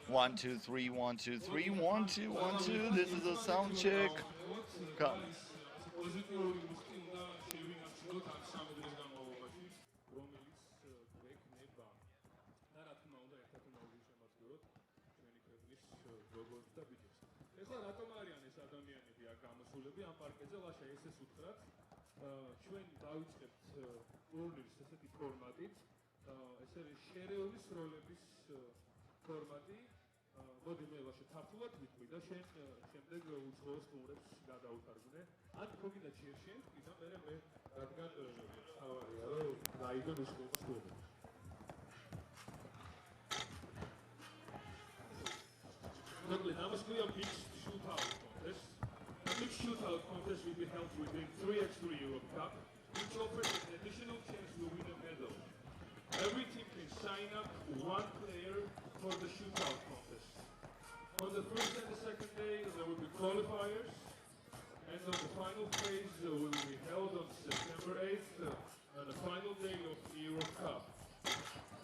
1, 2, 3, 1, 2, 3, 1, 2, 1, 2. This is a sound check. Come. ეხლა რატომ არიან ეს ადამიანები აქ გამოსულები ამ პარკეტზე? ლაშა ესეს უთხრათ. ჩვენ დავიწყებთ ტურნირს ესეთი ფორმატით. ეს არის შერეული სროლების ფორმატი. მოდი მე ლაშა თართულად ვიტყვი და შენ შემდეგ უცხოელ სტუმრებს გადაუთარგმნე. ან თუ გინდა ჩირშენ, კიდე მე რადგან თავარია რომ დაიგონ უცხოელ სტუმრებს. Look, now let's do a mixed shootout contest. A mixed shootout contest will be held within 3x3 Europe Cup, which offers an additional chance to win a medal. Every team can sign up one player for the shootout contest. On the first and the second day, there will be qualifiers, and on the final phase will be held on September 8th, on the final day of the Europe Cup.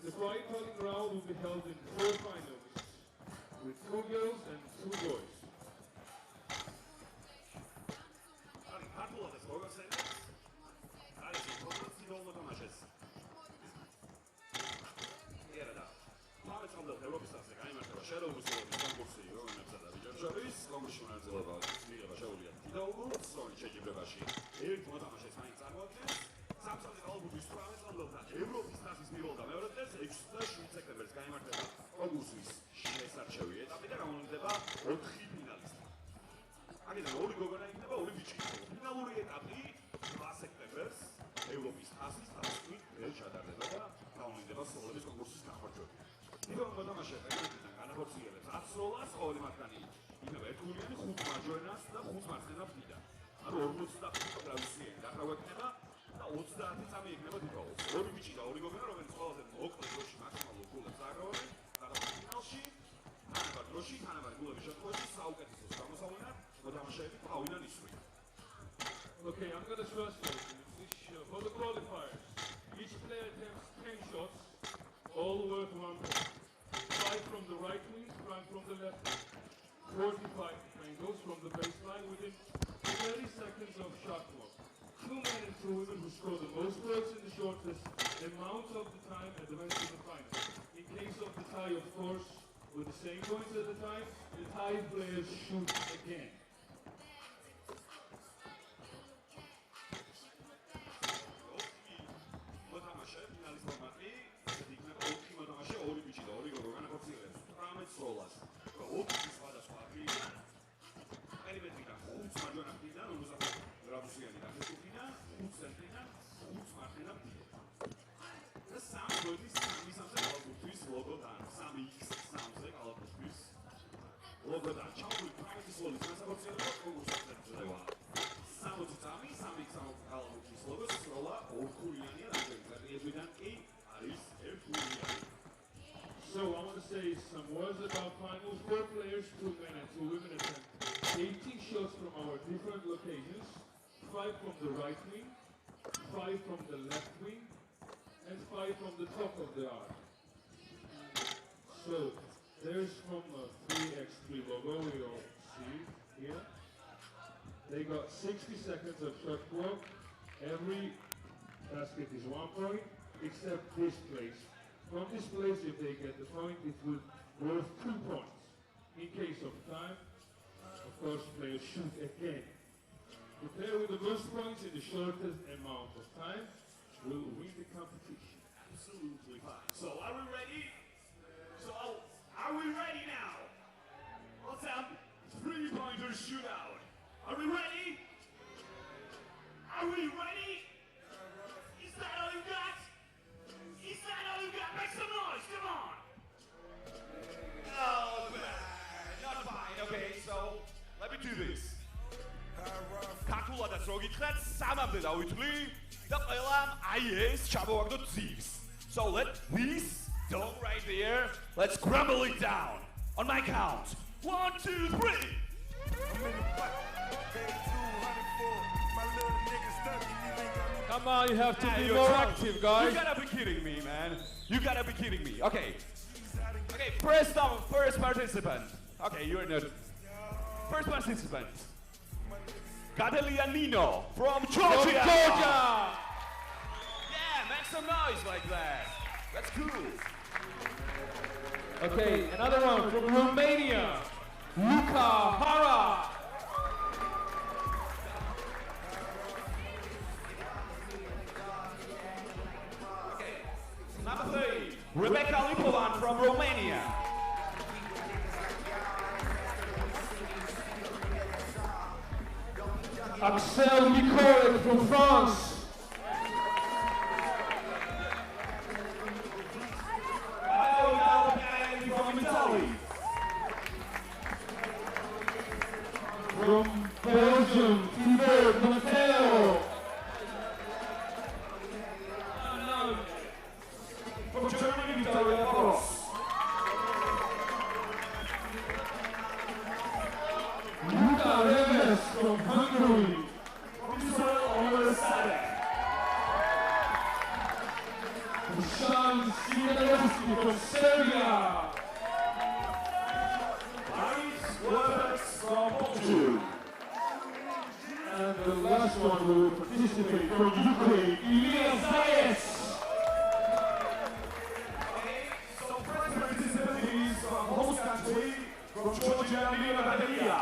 The qualifying round will be held in 4 finals, with 2 girls and 2 boys. Ari, hartula das Bürgercenter. Ari, sie kommen sie doch mit der Maschis. Ja, da. Πάμε trong đợt Ευρώπη στα 10 ημέρα τα Shadow στο Concorsi, με ψάτα Βιτζαβής, კომიშნალ ზელა მიღება შეუძლია დიდაუბო, სწორი შეჯიბრებაში. ერთ მოთამაშეს მაინც წარმოადგენს. სამსახური ალბომის 18 წლამდე ევროპის თასის პირველ და მეორე დღეს 6 სექტემბერს გაიმართება კონკურსის შესარჩევი ეტაპი და გამოვლინდება 4 ფინალისტი. აქედან 2 გოგონა იქნება, 2 ბიჭი. ფინალური ეტაპი 8 სექტემბერს ევროპის თასის თასით ჩატარდება და გამოვლინდება სროლების კონკურსის ნახევარჯვარი. ნიკო მოთამაშე ფეხბურთიდან განახორციელებს 10 სროლას, ყოველი მათგანი იქნება ერთგულიანი 5 მარჯვენას და 5 მარცხენა ფრთიდან. ანუ 45 გრადუსიანი დახრავა იქნება და 30 წამი იქნება თითოეულს. 2 ბიჭი და 2 გოგონა, რომელიც ყველაზე მოკლე დროში მაქსიმალურ გულებს აღგროვებენ, გადავიდა ფინალში. თანაბარ დროში, თანაბარ გულების შემთხვევაში საუკეთესო გამოსავლენად მოთამაშეები თავიდან ისვრიან. Okay, I'm going to translate this. For the qualifiers, each player attempts 10 shots, all worth 1 point. 5 from the right wing, 5 from the left wing. 45 angles from the baseline within 30 seconds of shot clock. 2 men and 2 women who score the most points in the shortest amount of the time advance to the final. In case of the tie, of course, with the same points at the time, the tie players shoot again. სროლას. და 4 სხვადასხვა ადგილიდან პერიმეტრიდან 5 მარჯვენა ფრთიდან, რომელსაც გრადუსიანი დახესუფლება, 5 ცენტრიდან 5 მარცხენა ფრთიდან. და 3 გოლის სამისამზე კალათბურთის ლოგოდან, 3x სამზე კალათბურთის ლოგოდან. ჩაული 15 სროლის განსახორციელებლად კონკურსს ეწევა. 60 წამი, 3x კალათბურთის ლოგოს სროლა ორქულიანია, რამდენიმე კი არის ერთქულიანი. So I want to say some words about finals. 4 players, 2 men and 2 women attempt 18 shots from our different locations. 5 from the right wing, 5 from the left wing, and 5 from the top of the arc. So there's from 3x3 logo we all see here. They got 60 seconds of shot clock. Every basket is 1 point, except this place. From this place, if they get the point, it will worth 2 points. In case of time, of course, players shoot again. The player with the most points in the shortest amount of time will win the competition. Absolutely fine. So, are we ready? Are we ready now? Let's have 3-pointer shootout. Are we ready? Are we ready? Is that all you got? Is that all you got? Make some noise, come on! Oh, not fine, okay, so let me do this. ქართულადაც რო გითხრათ, 3-მდე დავითვლი და ყველამ აი ეს ჩამოვაგდოთ ძირს. So let this dome right there, let's crumble it down. On my count. 1, 2, 3. Come on, you have to be more active, guys. You gotta be kidding me, man. You gotta be kidding me. Okay. Okay, first participant. Okay, you're not. First participant. Gadelianino from Georgia. Yeah, make some noise like that. That's cool. Okay, another one from Romania, Luca Hara. Number 3, Rebecca Lipovan from Romania. Axel Nicolet from France. From Italy. From Belgium, FIBA Matteo. From Germany, Victoria Boros. Luca Remes from Hungary. From Israel, Oliver Sadek. Sean Simanowski from Serbia. From Belgium. And the last one will participate from Ukraine, Ilya Zayas. So first participant is from host country, from Georgia, Lina Badelia.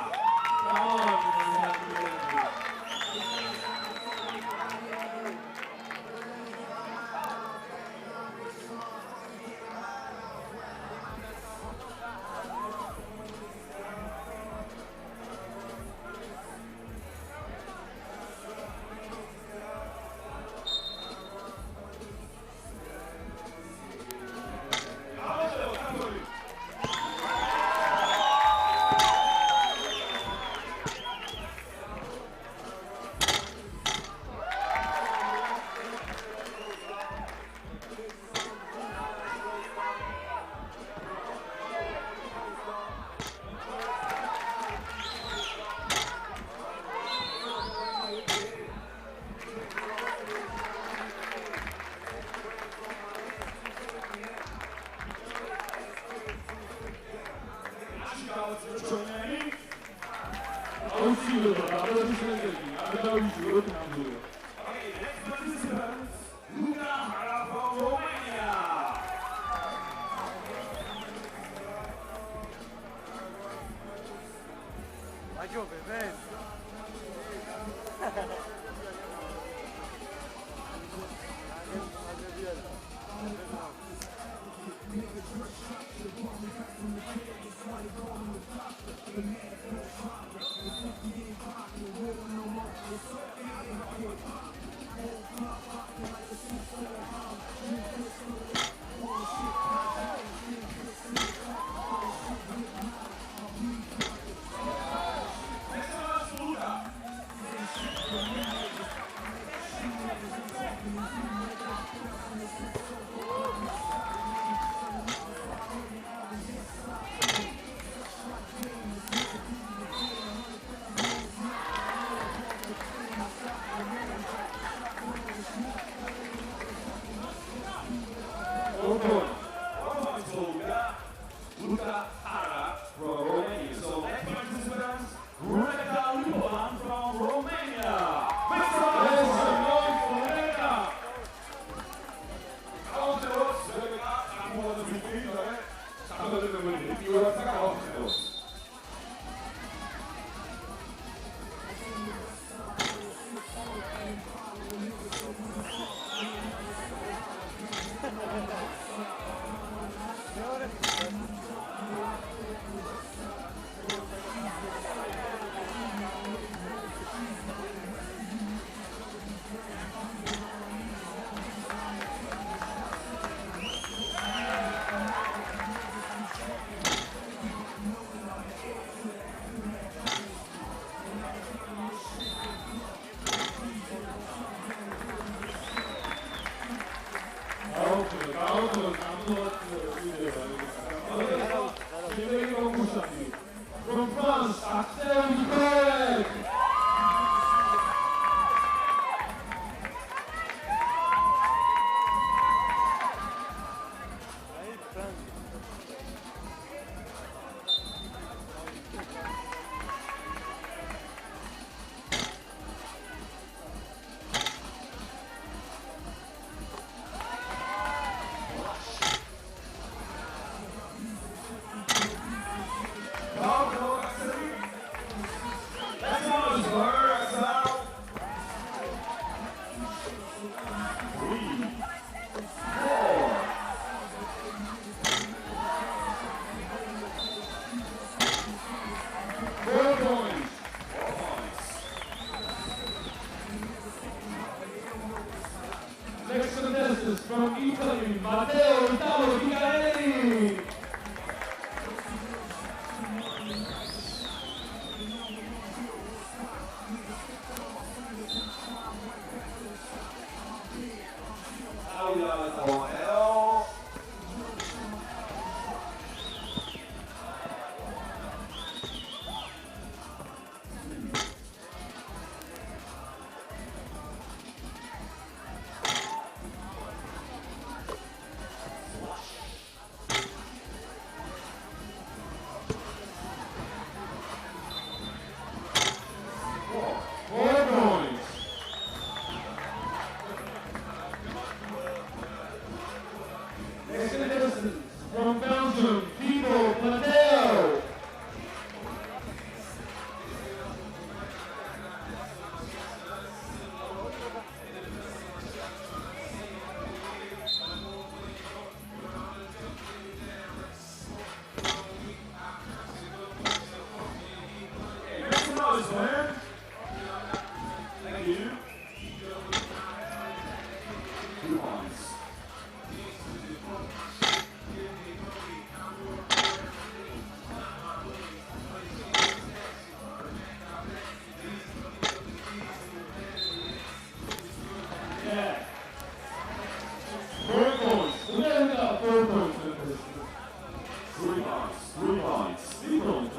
points, 3 points. 3 points.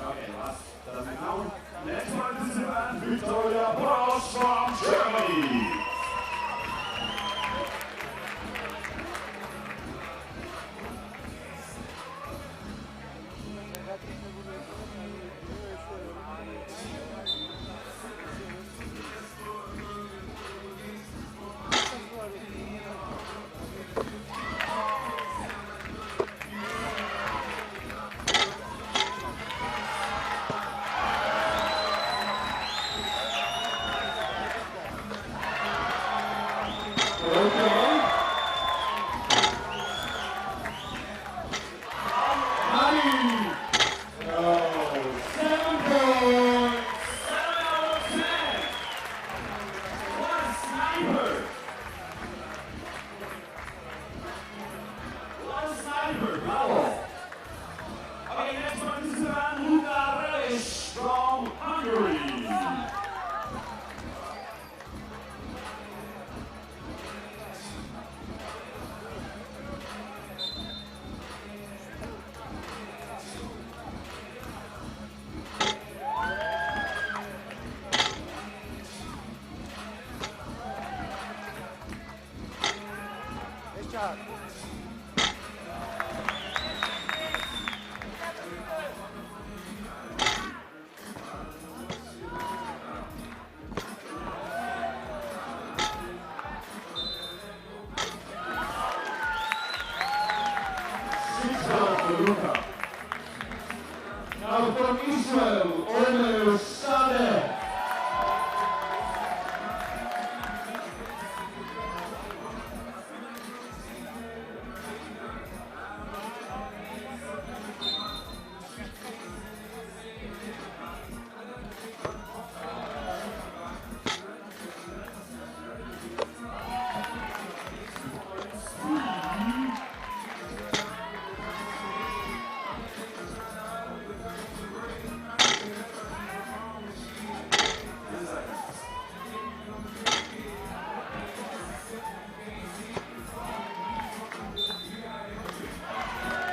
Okay, last doesn't count. Next participant, Victoria Bosch from Germany. From Hungary. Nice job. Now from Israel, Omer Sadeh.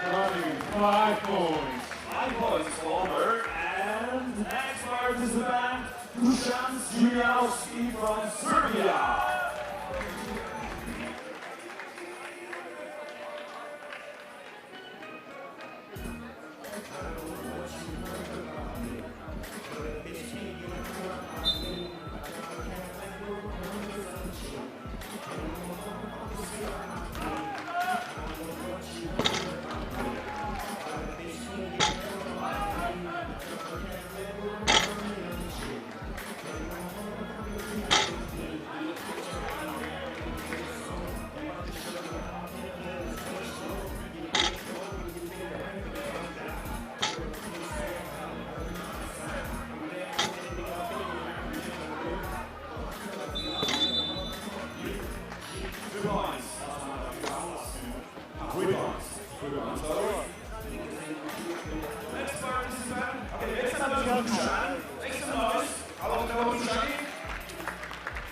Running 5 points. 5 points for Omer. And next participant, Dusan Zimowski from Serbia. Next participant, okay, next time Dusan. Make some noise. How long ago Dusan?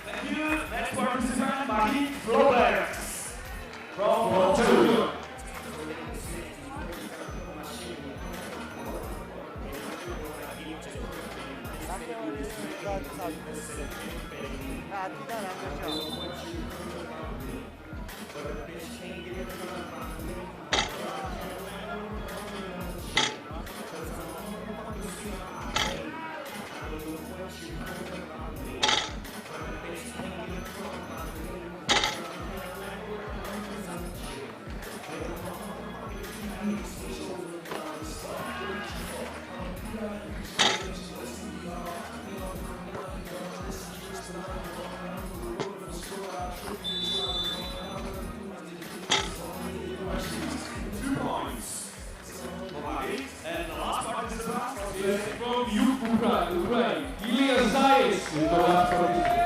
Thank you. Next participant, Mahi Roberts from Belgium. From Ukraine, Ilya Zayas is the last participant.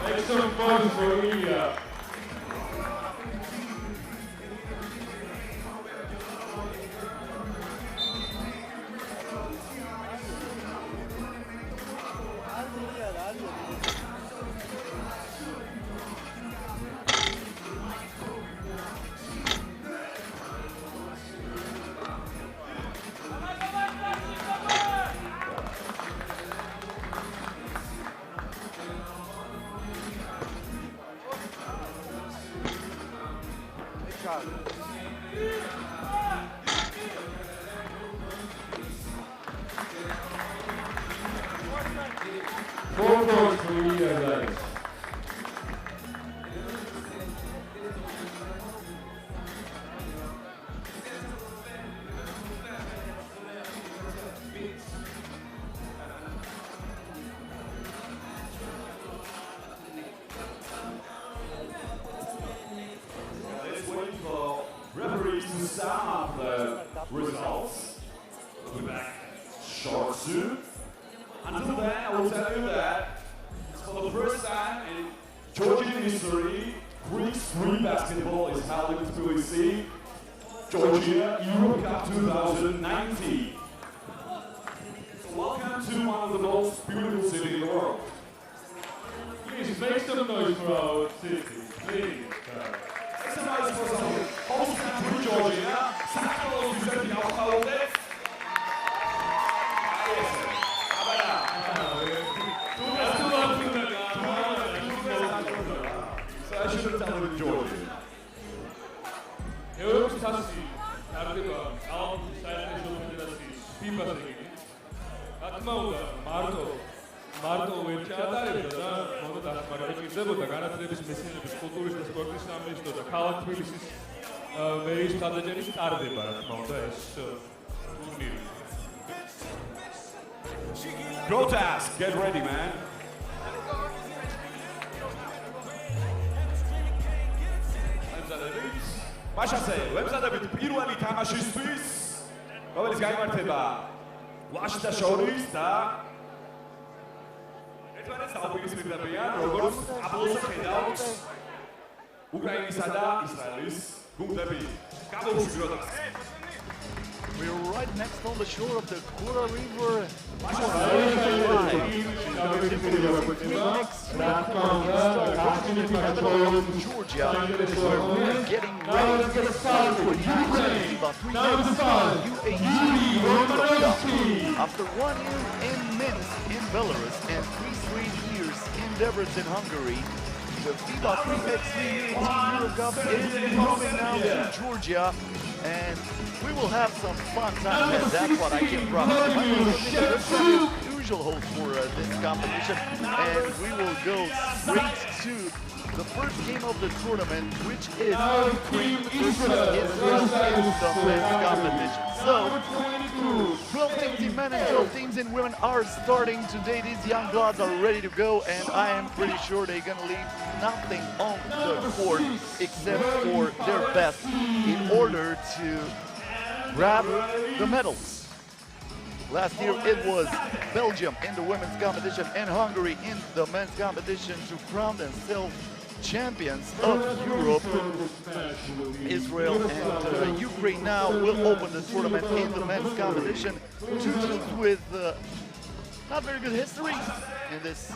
Make some fun for Ilya. Let's wait for referees to sum up the results. We'll be back short soon. Until then, I will tell you that it's for the first time in Georgian history, 3x3 basketball is held in Tbilisi, Georgia Europe Cup 2019. So welcome to one of the most beautiful cities in the world. Please make some noise for our city, please. Make some noise for some host country Georgia. Sakalo Giuseppe Alcalde. So I should have done it in Georgian. Европа сасси, ардება ალ საერთაშორისო ფედერაციის FIBA რეგიონი. რა თქმა უნდა, მარტო ვერ ჩაატარებდა და მოდი დახმარებოდა განათლების მეცნიერების კულტურის და სპორტის სამინისტრო და ქალაქ თბილისის მერის მხარდაჭერით ტარდება, რა თქმა უნდა, ეს ტურნირი. Go task, get ready, man. მაშასე, ვებსადებით პირველი თამაშისთვის, რომელიც გაიმართება ვაშთა შორის და ერთმანეთს დაუპირისპირდებიან, როგორც აბლოს ხედავთ უკრაინისა და ისრაელის გუნდები. გამოვშიგროთ. We're right next on the shore of the Kura River. Georgia getting ready for Ukraine U18. After 1 year in Minsk in Belarus and 3 years in Debrecen, Hungary, the FIBA 3x3 U18 Euro Cup is coming now to Georgia, and we will have some fun time, and that's what I can promise. The usual host for this competition, and we will go straight to the first game of the tournament, which is Ukraine versus Israel in the men's competition. So, 12 teams in men and 12 teams in women are starting today. These young bloods are ready to go, and I am pretty sure they're gonna leave nothing on the court except for their best in order to grab the medals. Last year it was Belgium in the women's competition and Hungary in the men's competition to crown themselves champions of Europe. Israel and Ukraine now will open the tournament in the men's competition. Two teams with not very good history in this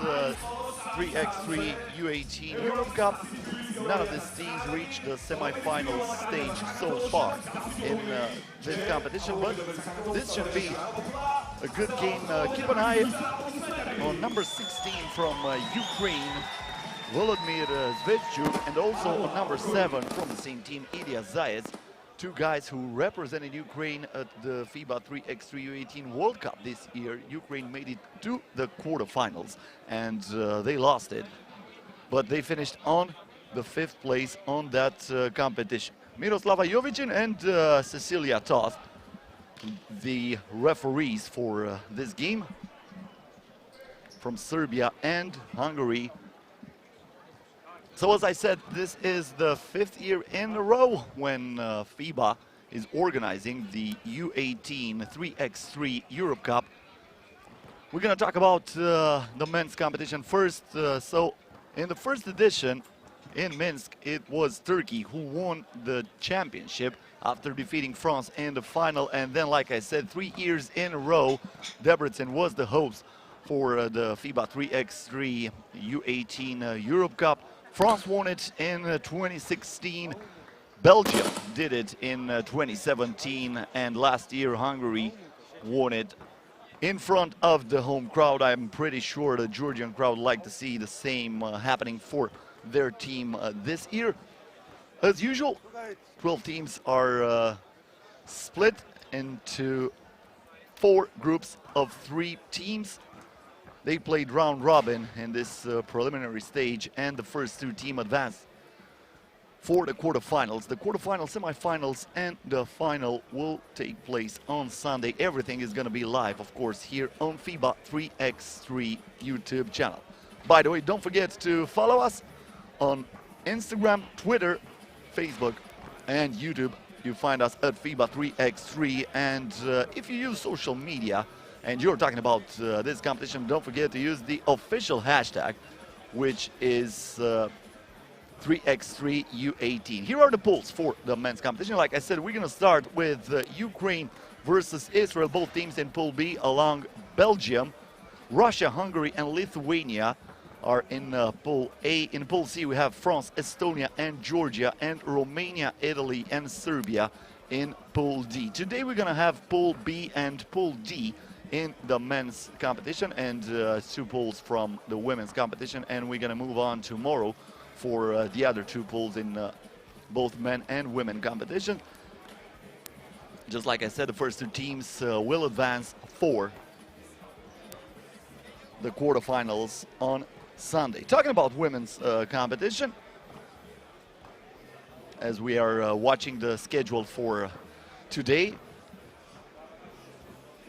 3x3 U18 Europe Cup. None of these teams reached the semi-final stage so far in this competition, but this should be a good game. Keep an eye on number 16 from Ukraine, Volodymyr Zvezchuk, and also on number 7 from the same team, Ilya Zayets. Two guys who represented Ukraine at the FIBA 3x3 U18 World Cup this year. Ukraine made it to the quarterfinals, and they lost it, but they finished on the 5th place on that competition. Miroslava Jovicin and Cecilia Toth, the referees for this game from Serbia and Hungary. So as I said, this is the 5th year in a row when FIBA is organizing the U18 3x3 Europe Cup. We're going to talk about the men's competition first. So in the first edition in Minsk, it was Turkey who won the championship after defeating France in the final. And then, like I said, 3 years in a row, Debrecen was the host for the FIBA 3x3 U18 Europe Cup. France won it in 2016, Belgium did it in 2017, and last year Hungary won it in front of the home crowd. I'm pretty sure the Georgian crowd like to see the same happening for their team this year. As usual, 12 teams are split into 4 groups of 3 teams. They played round robin in this preliminary stage, and the first 2 teams advanced for the quarterfinals. The quarterfinals, semifinals, and the final will take place on Sunday. Everything is going to be live, of course, here on FIBA 3x3 YouTube channel. By the way, don't forget to follow us on Instagram, Twitter, Facebook, and YouTube. You find us at FIBA 3x3, and if you use social media and you're talking about this competition, don't forget to use the official hashtag, which is 3x3 U18. Here are the polls for the men's competition. Like I said, we're going to start with Ukraine versus Israel, both teams in Pool B, along Belgium. Russia, Hungary, and Lithuania are in Pool A. In Pool C, we have France, Estonia, and Georgia, and Romania, Italy, and Serbia in Pool D. Today we're going to have Pool B and Pool D in the men's competition, and 2 pools from the women's competition, and we're going to move on tomorrow for the other 2 pools in both men and women competition. Just like I said, the first 2 teams will advance for the quarterfinals on Sunday. Talking about women's competition, as we are watching the schedule for today.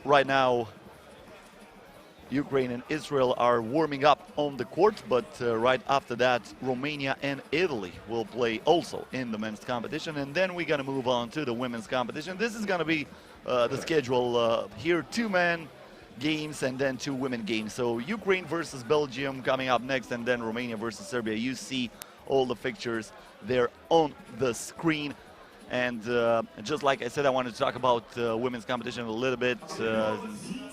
Right now, Ukraine and Israel are warming up on the court, but right after that, Romania and Italy will play also in the men's competition, and then we're going to move on to the women's competition. This is going to be the schedule here: 2 men games and then 2 women games. So Ukraine versus Belgium coming up next, and then Romania versus Serbia. You see all the fixtures there on the screen. And just like I said, I wanted to talk about women's competition a little bit,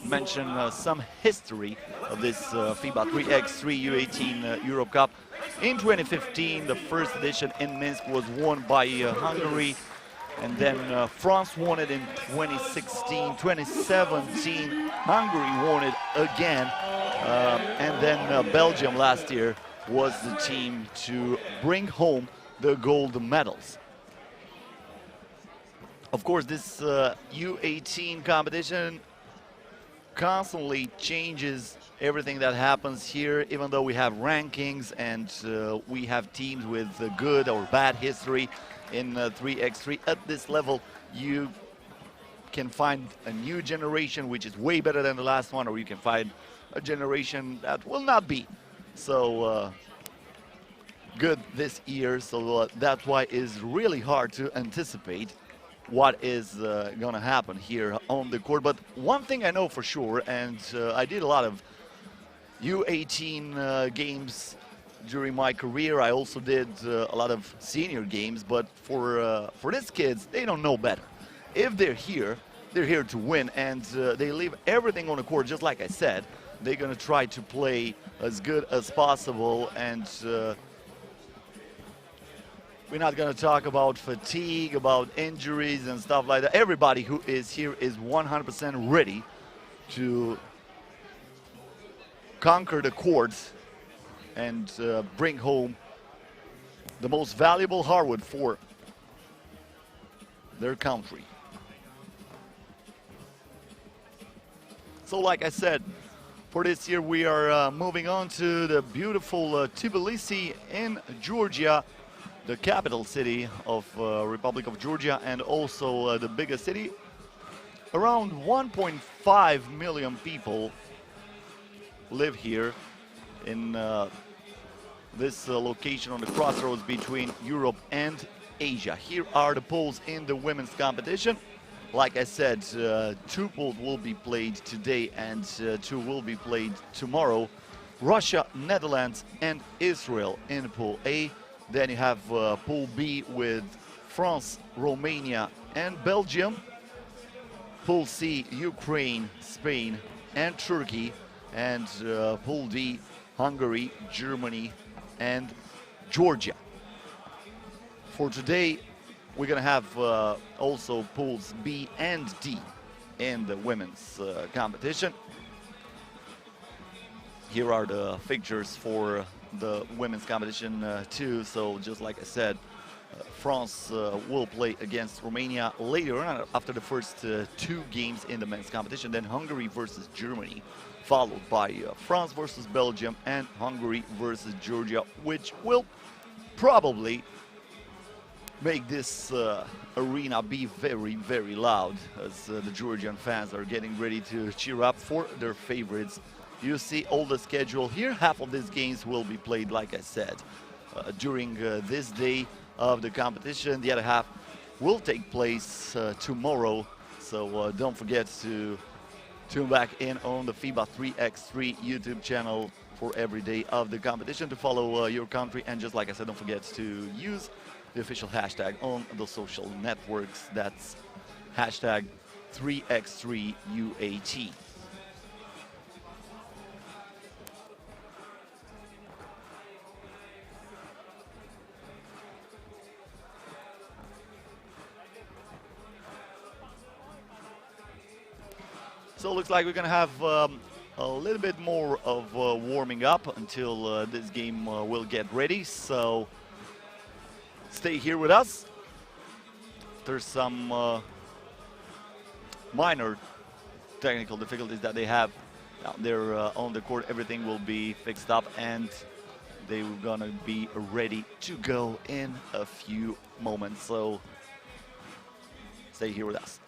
mention some history of this FIBA 3x3 U18 Europe Cup. In 2015, the first edition in Minsk was won by Hungary, and then France won it in 2016. 2017, Hungary won it again, and then Belgium last year was the team to bring home the gold medals. Of course, this U18 competition constantly changes everything that happens here, even though we have rankings and we have teams with good or bad history in 3x3. At this level, you can find a new generation which is way better than the last one, or you can find a generation that will not be so good this year. So that's why it's really hard to anticipate what is going to happen here on the court. But one thing I know for sure, and I did a lot of U18 games during my career. I also did a lot of senior games, but for these kids, they don't know better. If they're here to win, and they leave everything on the court. Just like I said, they're going to try to play as good as possible, and we're not going to talk about fatigue, about injuries and stuff like that. Everybody who is here is 100% ready to conquer the courts and bring home the most valuable hardwood for their country. So like I said, for this year we are moving on to the beautiful Tbilisi in Georgia, the capital city of Republic of Georgia, and also the biggest city. Around 1.5 million people live here in this location on the crossroads between Europe and Asia. Here are the pools in the women's competition. Like I said, 2 pools will be played today and 2 will be played tomorrow. Russia, Netherlands, and Israel in Pool A. Then you have Pool B with France, Romania, and Belgium. Pool C, Ukraine, Spain, and Turkey. And Pool D, Hungary, Germany, and Georgia. For today, we're going to have also Pools B and D in the women's competition. Here are the fixtures for the women's competition too. So just like I said, France will play against Romania later on after the first two games in the men's competition. Then Hungary versus Germany, followed by France versus Belgium and Hungary versus Georgia, which will probably make this arena be very, very loud as the Georgian fans are getting ready to cheer up for their favorites. You see all the schedule here. Half of these games will be played, like I said, during this day of the competition. The other half will take place tomorrow. So don't forget to tune back in on the FIBA 3x3 YouTube channel for every day of the competition to follow your country. And just like I said, don't forget to use the official hashtag on the social networks. That's hashtag 3x3 U18. So it looks like we're going to have a little bit more of warming up until this game will get ready. So stay here with us. There's some minor technical difficulties that they have out there on the court. Everything will be fixed up and they're going to be ready to go in a few moments. So stay here with us.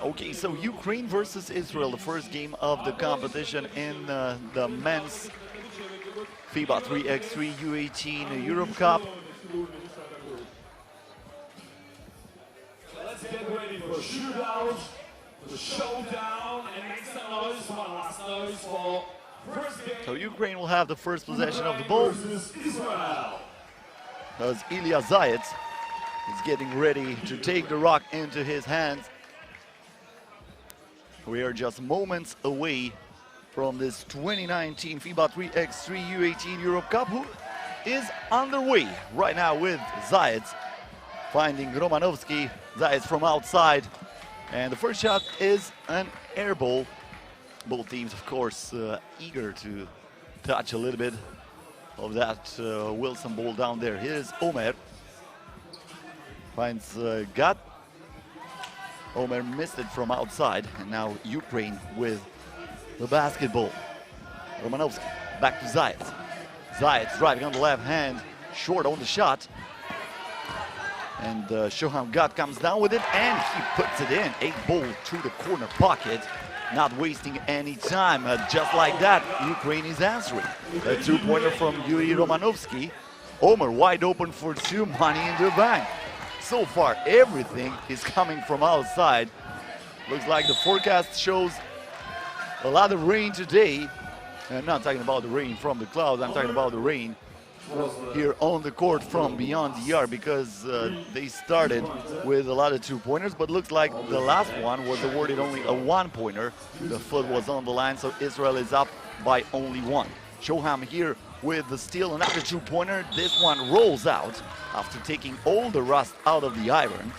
Okay, so Ukraine versus Israel, the first game of the competition in the men's FIBA 3x3 U18 Europe Cup. Let's get ready for shootouts, the showdown, and make some noise, one last noise for first game. So Ukraine will have the first possession of the ball, as Ilya Zayats is getting ready to take the rock into his hands. We are just moments away from this 2019 FIBA 3x3 U18 Europe Cup, who is underway right now with Zayats finding Romanovsky. Zayats from outside, and the first shot is an air ball. Both teams, of course, eager to touch a little bit of that Wilson ball down there. Here's Omer. Finds Gat. Omer missed it from outside, and now Ukraine with the basketball. Romanovsky back to Zayats. Zayats driving on the left hand, short on the shot. And Shoham Gat comes down with it, and he puts it in. A ball through the corner pocket. Not wasting any time. Just like that, Ukraine is answering. A two-pointer from Yuri Romanovsky. Omer wide open for two, money in the bank. So far, everything is coming from outside. Looks like the forecast shows a lot of rain today. I'm not talking about the rain from the clouds, I'm talking about the rain here on the court from beyond the arc, because they started with a lot of two-pointers, but looks like the last one was awarded only a one-pointer. The foot was on the line, so Israel is up by only one. Shoham here with the steal, another two-pointer. This one rolls out after taking all the rust out of the iron.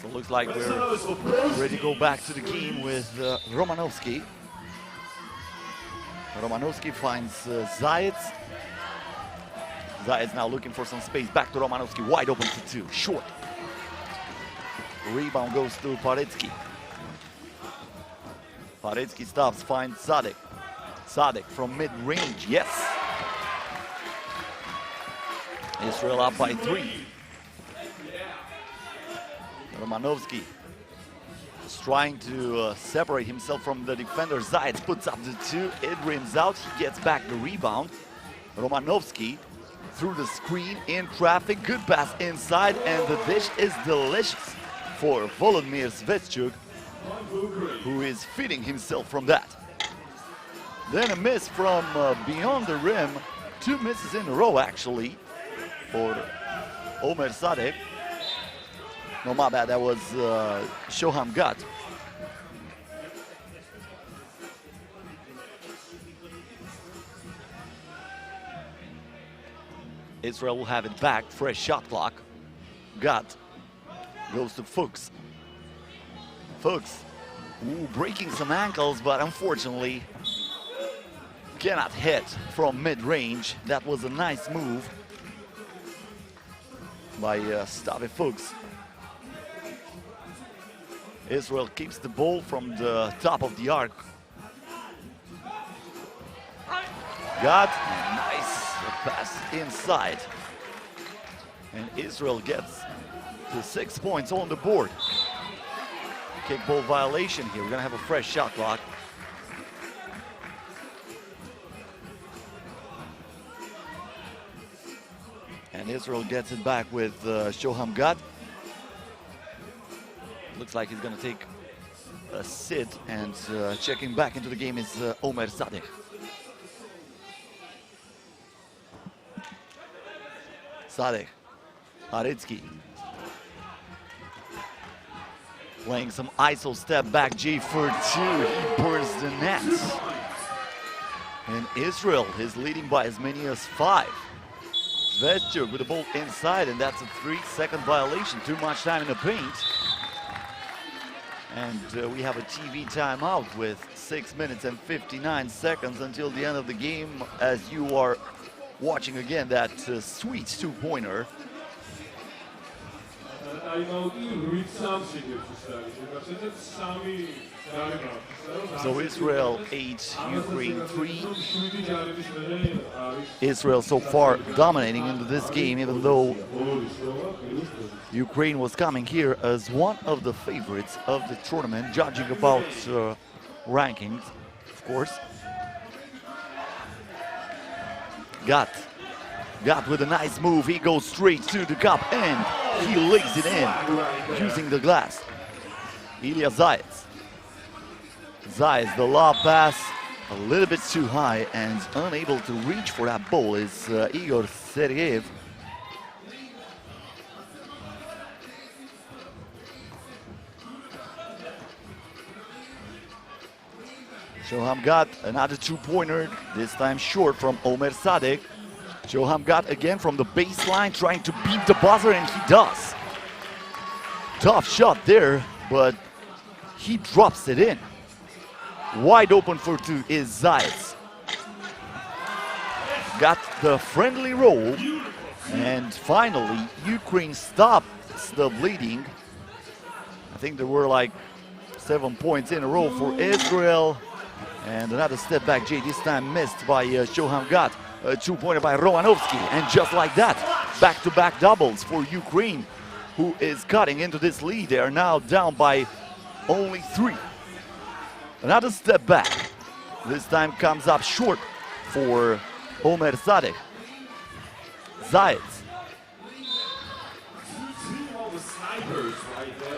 So it looks like we're ready to go back to the game with Romanovsky. Romanovsky finds Zayed. Zayed's now looking for some space. Back to Romanovsky, wide open for two, short. Rebound goes to Paretsky. Paretsky stops, finds Sadek. Sadek from mid-range, yes. Israel up by 3. Romanovsky is trying to separate himself from the defender. Zayed puts up the 2, it rims out, he gets back the rebound. Romanovsky through the screen in traffic, good pass inside, and the dish is delicious for Volodymyr Svetchuk, who is feeding himself from that. Then a miss from beyond the rim, 2 misses in a row actually for Omer Sadek. No, my bad, that was Shoham Gat. Israel will have it back, fresh shot clock. Gat Goes to Fuchs. Fuchs, breaking some ankles, but unfortunately cannot hit from mid-range. That was a nice move by Stave Fuchs. Israel keeps the ball from the top of the arc. Got a nice pass inside. And Israel gets the 6 points on the board. Kickball violation here. We're gonna have a fresh shot clock. And Israel gets it back with Shoham Gad. Looks like he's gonna take a sit, and checking back into the game is Omer Sadek. Sadek, Aritsky. Playing some ISO step back J for 2. He burns the net. And Israel is leading by as many as 5. Zvezchuk with the ball inside, and that's a 3-second violation. Too much time in the paint. And we have a TV timeout with 6 minutes and 59 seconds until the end of the game, as you are watching again that sweet 2-pointer. So Israel 8, Ukraine 3. Israel so far dominating into this game, even though Ukraine was coming here as one of the favorites of the tournament, judging about rankings, of course. Got with a nice move, he goes straight to the cup and he lays it in using the glass. Ilya Zayats. Zayats, the lob pass a little bit too high, and unable to reach for that ball is Igor Sergeyev. Shoham got another 2-pointer, this time short from Omer Sadek. Shoham got again from the baseline, trying to beat the buzzer, and he does. Tough shot there, but he drops it in. Wide open for 2 is Zayats. Got the friendly roll, and finally Ukraine stops the bleeding. I think there were like 7 points in a row for Israel. And another step back J, this time missed by Shoham Gad. A 2-pointer by Romanovsky, and just like that, back-to-back doubles for Ukraine, who is cutting into this lead. They are now down by only 3. Another step back. This time comes up short for Omer Sadek. Zayats.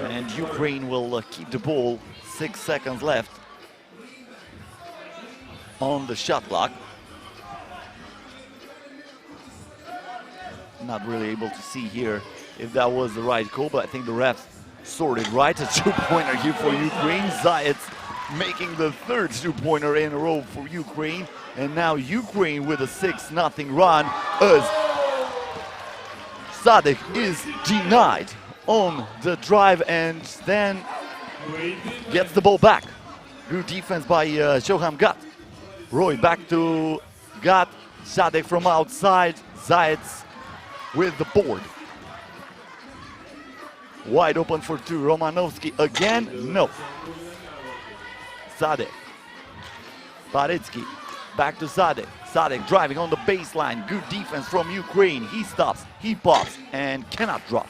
And Ukraine will keep the ball. 6 seconds left on the shot clock. Not really able to see here if that was the right call, but I think the refs sorted right. A 2-pointer here for Ukraine. Zayats making the 3rd 2-pointer in a row for Ukraine. And now Ukraine with a 6-0 run as Sadek is denied on the drive and then gets the ball back. Good defense by Shoham Gad. Roy back to Gad. Sadek from outside. Zayats with the board. Wide open for 2. Romanovsky again? No. Sadek. Paretsky. Back to Sadek. Sadek driving on the baseline. Good defense from Ukraine. He stops, he pops, and cannot drop.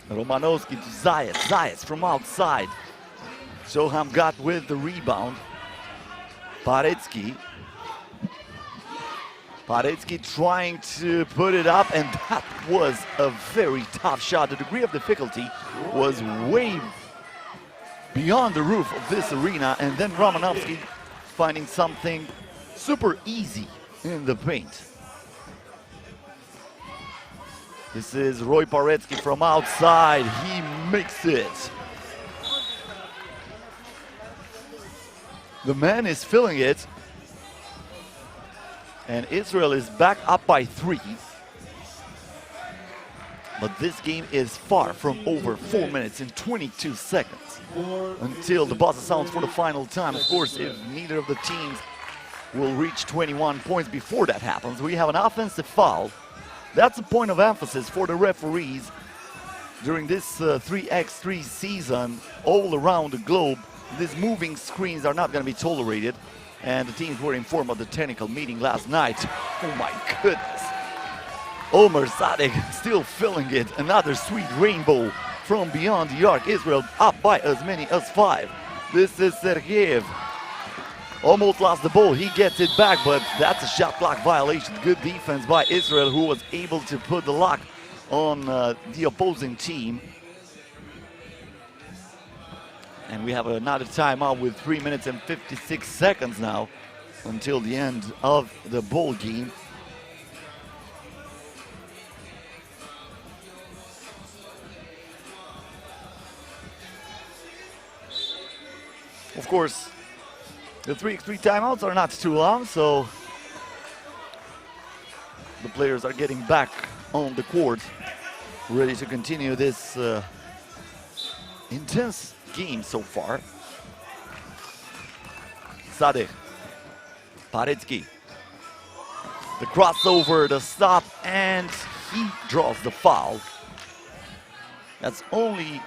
Romanovsky to Zayats. Zayats from outside. Shoham Gad with the rebound. Paretsky. Paretsky trying to put it up, and that was a very tough shot. The degree of difficulty was way beyond the roof of this arena, and then Romanovsky finding something super easy in the paint. This is Roy Paretsky from outside. He makes it. The man is feeling it. And Israel is back up by 3. But this game is far from over. 4 minutes and 22 seconds until the buzzer sounds for the final time. Of course, if neither of the teams will reach 21 points before that happens, we have an offensive foul. That's a point of emphasis for the referees during this 3x3 season all around the globe. These moving screens are not going to be tolerated, and the teams were informed of the technical meeting last night. Oh my goodness. Omer Sadek still filling it. Another sweet rainbow from beyond the arc. Israel up by as many as 5. This is Sergeyev. Almost lost the ball. He gets it back, but that's a shot clock violation. Good defense by Israel, who was able to put the lock on the opposing team. And we have another timeout with 3 minutes and 56 seconds now until the end of the ball game. Of course, the 3x3 timeouts are not too long, so the players are getting back on the court, ready to continue this intense game so far. Sadek, Paretsky, the crossover, the stop, and he draws the foul. That's only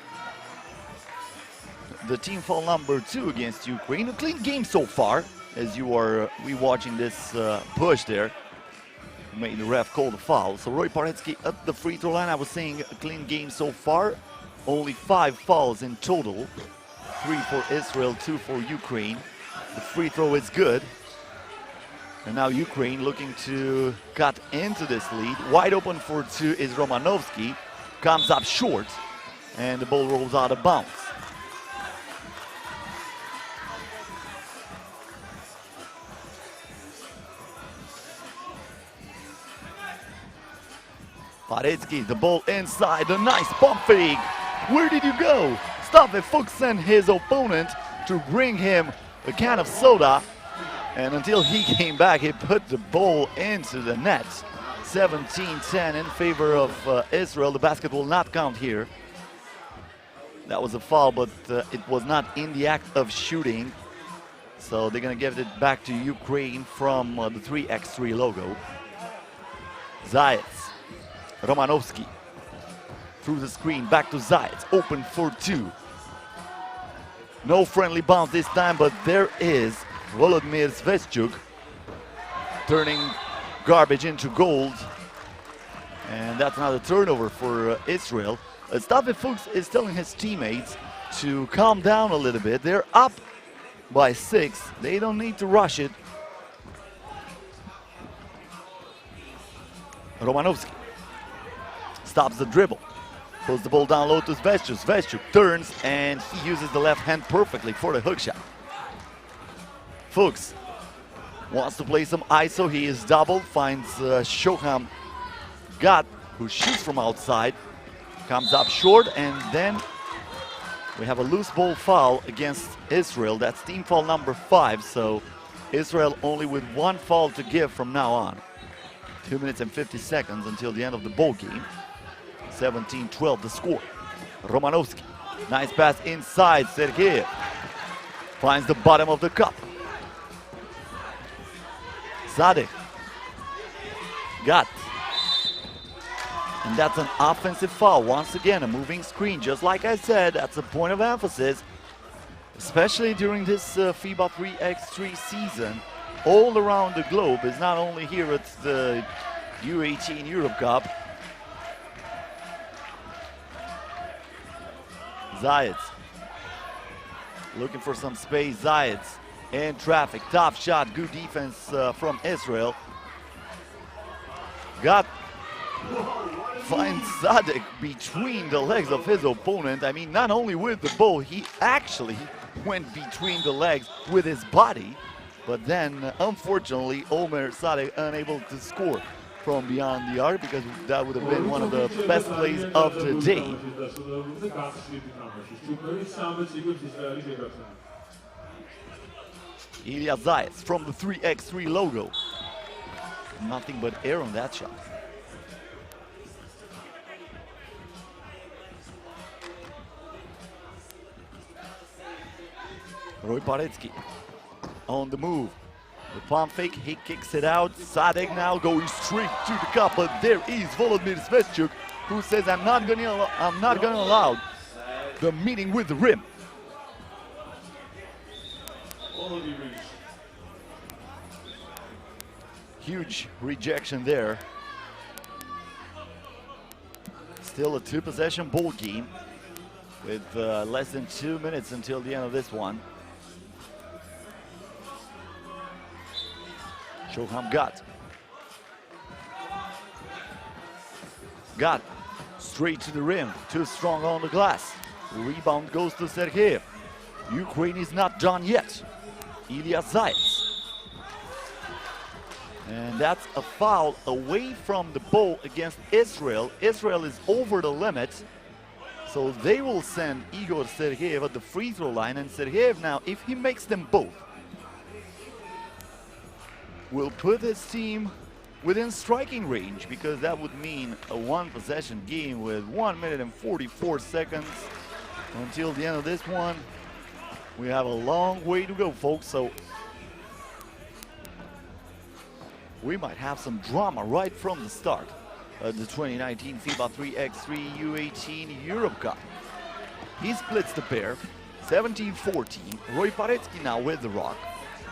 the team foul number 2 against Ukraine. A clean game so far, as you are watching this push there. Made the ref call the foul. So Roy Paretsky at the free throw line. I was saying a clean game so far. Only 5 fouls in total. 3 for Israel, 2 for Ukraine. The free throw is good. And now Ukraine looking to cut into this lead. Wide open for 2 is Romanovsky. Comes up short, and the ball rolls out of bounds. Paretsky, the ball inside, a nice pump fake. Where did you go? Stave Fuchs sent his opponent to bring him a can of soda. And until he came back, he put the ball into the net. 17-10 in favor of Israel. The basket will not count here. That was a foul, but it was not in the act of shooting. So they're going to give it back to Ukraine from the 3x3 logo. Zayats. Romanovsky through the screen, back to Zayats, open for 2. No friendly bounce this time, but there is Volodymyr Svechuk turning garbage into gold. And that's another turnover for Israel. Stave Fuchs is telling his teammates to calm down a little bit. They're up by 6. They don't need to rush it. Romanovsky stops the dribble, pulls the ball down low to Svechuk. Svechuk turns, and he uses the left hand perfectly for the hook shot. Fuchs wants to play some ISO. He is doubled, finds Shoham Gat, who shoots from outside, comes up short, and then we have a loose ball foul against Israel. That's team foul number 5, so Israel only with 1 foul to give from now on. 2 minutes and 50 seconds until the end of the ball game. 17-12 the score. Romanovsky, nice pass inside. Sergeyev finds the bottom of the cup. Sadek, Gat, and that's an offensive foul. Once again, a moving screen. Just like I said, that's a point of emphasis, especially during this FIBA 3x3 season. All around the globe. Is not only here at the U18 Europe Cup. Zayats looking for some space. Zayats in traffic. Tough shot. Good defense from Israel. Gat finds Sadek between the legs of his opponent. I mean, not only with the ball, he actually went between the legs with his body. But then, unfortunately, Omer Sadek unable to score from beyond the arc, because that would have been one of the best plays of the day. Ilya Zayats from the 3x3 logo. Nothing but air on that shot. Roy Parecki on the move. The pump fake, he kicks it out. Sadek now going straight to the cup, but there is Volodymyr Svetchuk, who says, I'm not gonna allow the meeting with the rim. Huge rejection there. Still a two-possession ball game with less than 2 minutes until the end of this one. Shoham Gat straight to the rim, too strong on the glass. The rebound goes to Sergeyev. Ukraine is not done yet. Ilya Zayats. And that's a foul away from the ball against Israel. Israel is over the limit, so they will send Igor Sergeyev at the free throw line, and Sergeyev now, if he makes them both, will put his team within striking range, because that would mean a one-possession game with 1 minute and 44 seconds until the end of this one. We have a long way to go, folks, so we might have some drama right from the start of the 2019 FIBA 3x3 U18 Europe Cup. He splits the pair, 17-14. Roy Parecki now with the rock.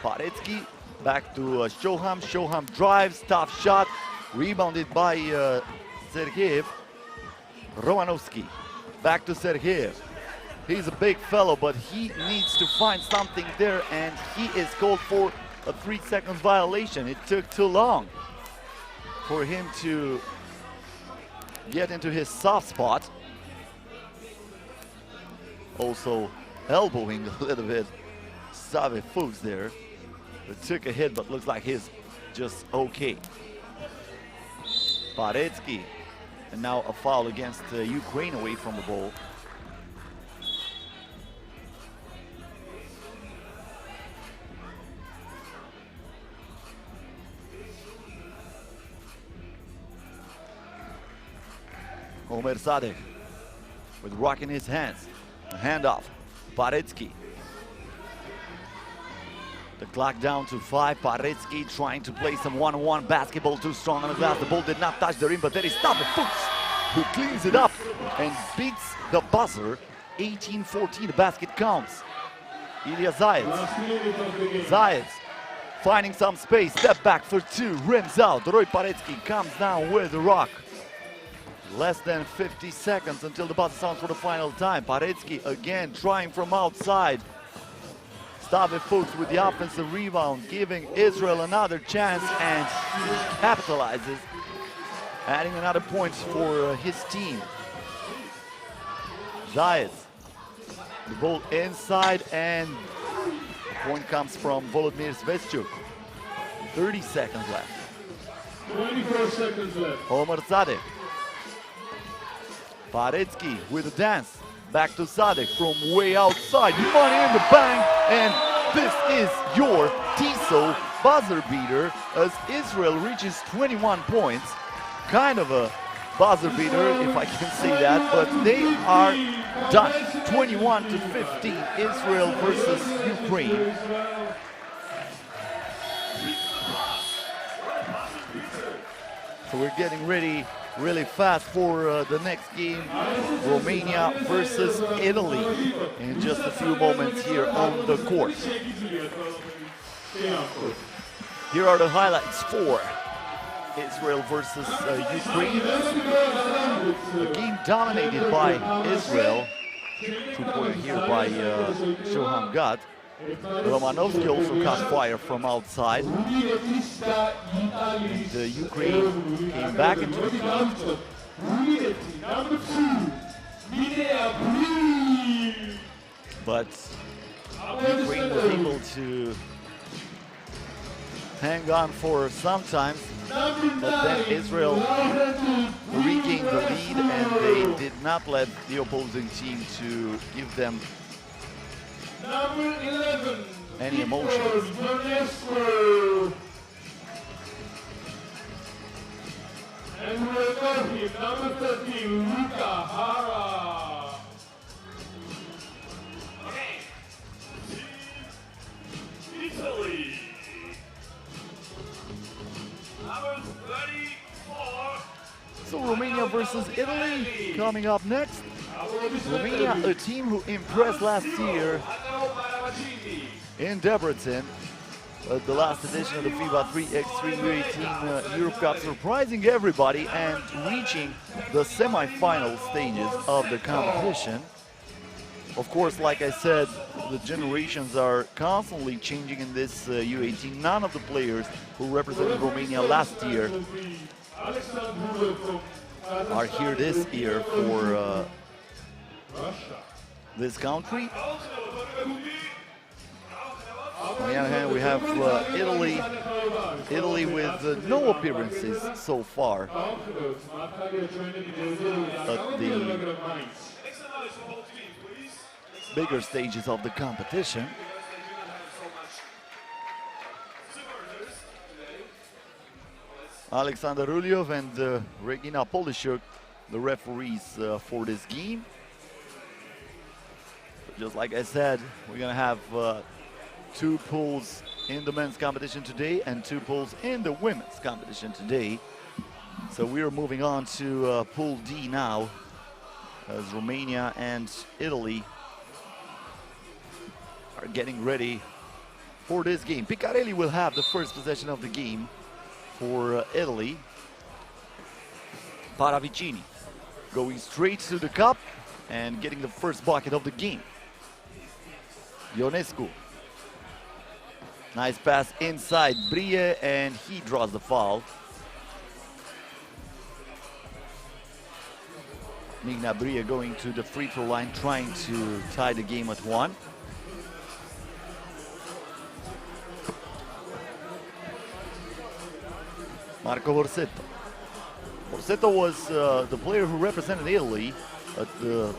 Parecki back to Shoham. Shoham drives, tough shot, rebounded by Sergeyev. Romanovsky back to Sergeyev. He's a big fellow, but he needs to find something there, and he is called for a 3 seconds violation. It took too long for him to get into his soft spot. Also elbowing a little bit Save Fuchs there. It took a hit, but looks like he's just okay. Parecki, and now a foul against Ukraine away from the ball. Omer Sadek with rock in his hands. A handoff. Parecki. The clock down to 5. Parecki trying to play some one-on-one basketball, too strong on the glass. The ball did not touch the rim, but there is Save Fuchs who cleans it up and beats the buzzer. 18-14, the basket counts. Ilya Zayats. Zayats finding some space. Step back for 2. Rims out. Roy Parecki comes down with the rock. Less than 50 seconds until the buzzer sounds for the final time. Parecki again trying from outside. Save Fuchs with the offensive rebound, giving Israel another chance, and he capitalizes, adding another point for his team. Zayats, the ball inside, and the point comes from Volodymyr Svetchuk. 30 seconds left. 24 seconds left. Omer Sadek. Parecki with a dance. Back to Sadek from way outside. Money in the bank, and this is your TISO buzzer beater as Israel reaches 21 points. Kind of a buzzer beater, if I can say that, but they are done. 21-15, Israel versus Ukraine. So we're getting ready really fast for the next game, Romania versus Italy, in just a few moments here on the court. Here are the highlights for Israel versus Ukraine. A game dominated by Israel. 2-pointer here by Shoham Gat. Romanovsky also caught fire from outside. And Ukraine came back into the game. But Ukraine was able to hang on for some time. But then Israel regained the lead, and they did not let the opposing team to give them any emotions. And we'll go him, number 13, Luka Hara. So Romania versus Italy coming up next. Romania, a team who impressed last year in Debrecen at the last edition of the FIBA 3x3 U18 Europe Cup, surprising everybody and reaching the semi-final stages of the competition. Of course, like I said, the generations are constantly changing in this U18. None of the players who represented Romania last year are here this year for this country. On the other hand, we have Italy with no appearances so far at the bigger stages of the competition. Alexander Rulyov and Regina Polishuk, the referees for this game. Just like I said, we're gonna have 2 pools in the men's competition today and 2 pools in the women's competition today. So we are moving on to Pool D now, as Romania and Italy are getting ready for this game. Picarelli will have the first possession of the game for Italy. Paravicini going straight to the cup and getting the first bucket of the game. Ionescu. Nice pass inside Brie, and he draws the foul. Migna Brie going to the free throw line, trying to tie the game at 1. Marco Borsetto. Borsetto was the player who represented Italy at the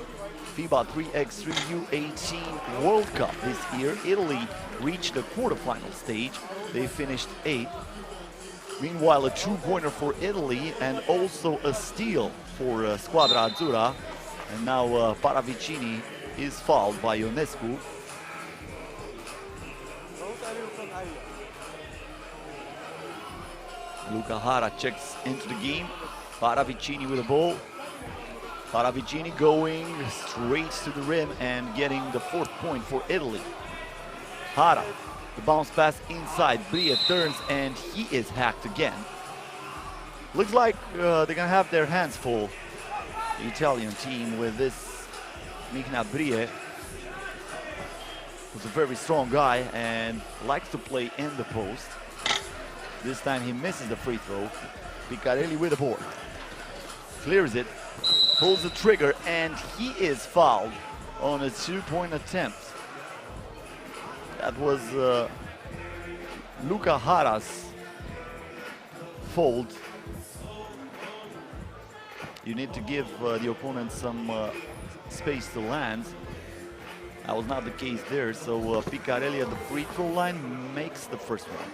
FIBA 3x3 U18 World Cup this year. Italy reached the quarterfinal stage. They finished 8th. Meanwhile, a 2-pointer for Italy and also a steal for Squadra Azzurra. And now Paravicini is fouled by Ionescu. Luca Hara checks into the game. Paravicini with the ball. Paravicini going straight to the rim and getting the 4th point for Italy. Hara, the bounce pass inside. Brie turns and he is hacked again. Looks like they're gonna have their hands full, the Italian team, with this Migna Brie, who's a very strong guy and likes to play in the post. This time he misses the free throw. Picarelli with the board. Clears it, pulls the trigger, and he is fouled on a 2-point attempt. That was Luca Hara's fault. You need to give the opponent some space to land. That was not the case there, so Picarelli at the free throw line makes the first one.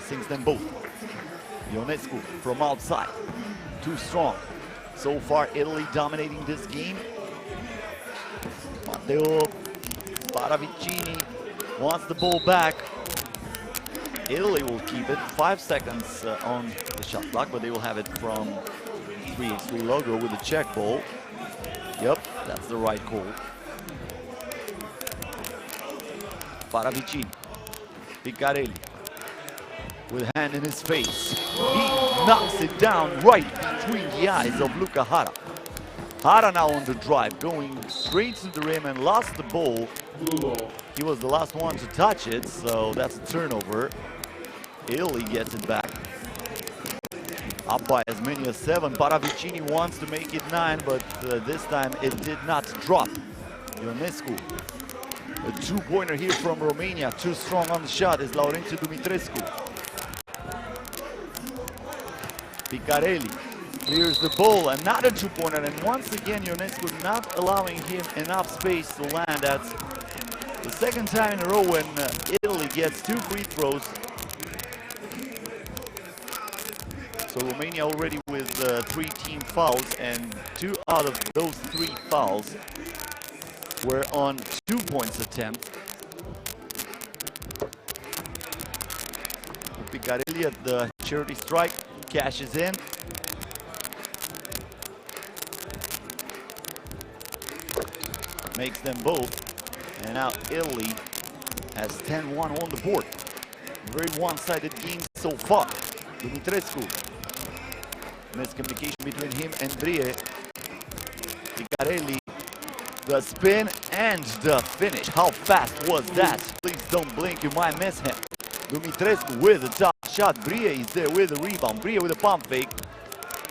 Sinks them both. Ionescu from outside. Too strong. So far, Italy dominating this game. Matteo Paravicini wants the ball back. Italy will keep it. 5 seconds on the shot clock, but they will have it from 3x3 logo with the check ball. Yep, that's the right call. Paravicini. Picarelli. With a hand in his face. He knocks it down right between the eyes of Luca Hara. Hara now on the drive, going straight to the rim and lost the ball. He was the last one to touch it, so that's a turnover. Italy gets it back. Up by as many as 7. Paravicini wants to make it 9, but this time it did not drop. Ionescu. A 2-pointer here from Romania. Too strong on the shot is Laurențiu Dumitrescu. Picarelli clears the ball, another 2-pointer, and once again Ionescu not allowing him enough space to land. That's the 2nd time in a row when Italy gets 2 free throws. So Romania already with 3 team fouls, and 2 out of those 3 fouls were on 2 points attempt. Picarelli at the charity strike cashes in. Makes them both. And now Italy has 10-1 on the board. Very one-sided game so far. Dumitrescu. Miscommunication between him and Brie. Picarelli. The spin and the finish. How fast was that? Please don't blink, you might miss him. Dumitrescu with a top shot. Brie is there with a rebound. Brie with a pump fake.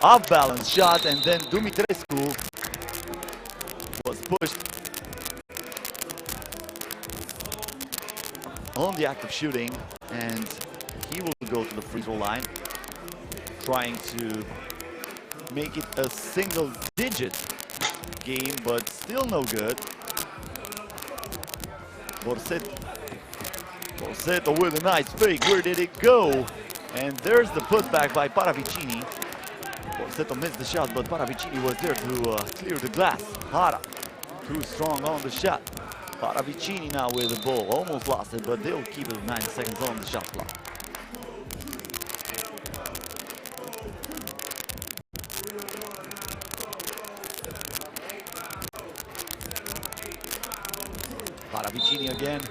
Off balance shot, and then Dumitrescu was pushed on the act of shooting, and he will go to the free throw line, trying to make it a single-digit game, but still no good. Borsetto with a nice fake. Where did it go? And there's the putback by Paravicini. Borsetto missed the shot, but Paravicini was there to clear the glass. Hara, too strong on the shot. Paravicini now with the ball. Almost lost it, but they'll keep it with 9 seconds on the shot clock. Paravicini again.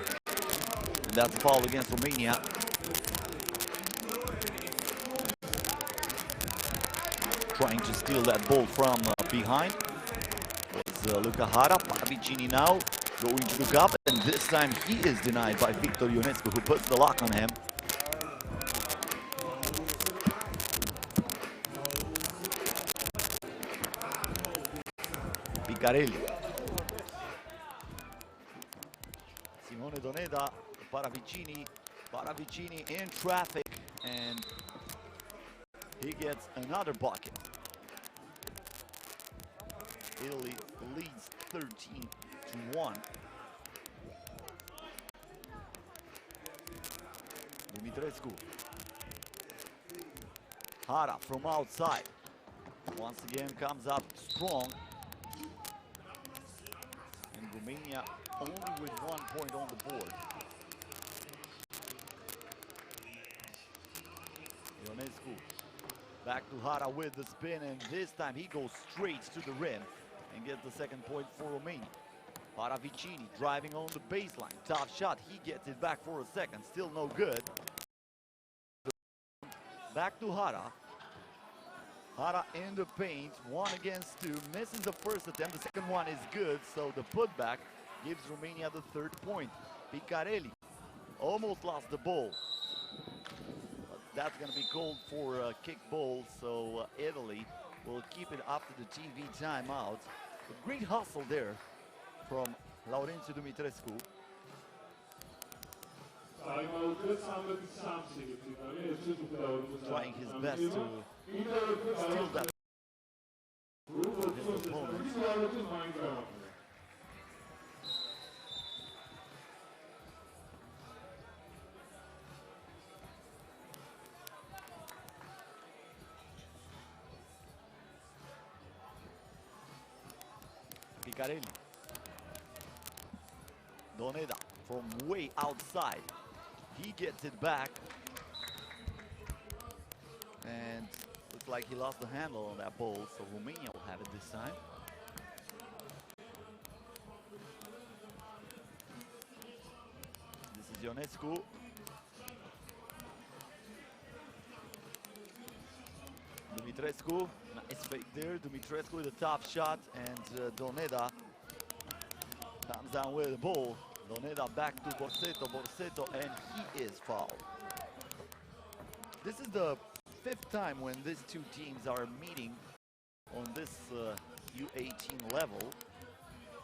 And that's a foul against Romania. Trying to steal that ball from behind. It's Luca Hara. Paravicini now going to look up, and this time he is denied by Victor Ionescu, who puts the lock on him. Picarelli. Simone Doneda, Paravicini. Paravicini in traffic, and he gets another bucket. Italy leads 13-1. Dumitrescu. Hara from outside. Once again comes up strong. And Romania only with 1 point on the board. Ionescu. Back to Hara with the spin, and this time he goes straight to the rim and gets the second point for Romania. Paravicini driving on the baseline. Tough shot. He gets it back for a second. Still no good. Back to Hara. Hara in the paint. 1 against 2. Misses the first attempt. The second one is good. So the putback gives Romania the third point. Picarelli almost lost the ball. But that's going to be called for a kick ball. So Italy will keep it after the TV timeout. A great hustle there from Laurențiu Dumitrescu. Trying his best to steal that his opponent. Picarelli. Doneda from way outside. He gets it back. And looks like he lost the handle on that ball, so Romania will have it this time. This is Ionescu. Dumitrescu, nice fake there. Dumitrescu with a top shot, and Doneda comes down with the ball. Doneda back to Borsetto, and he is fouled. This is the 5th time when these two teams are meeting on this U18 level.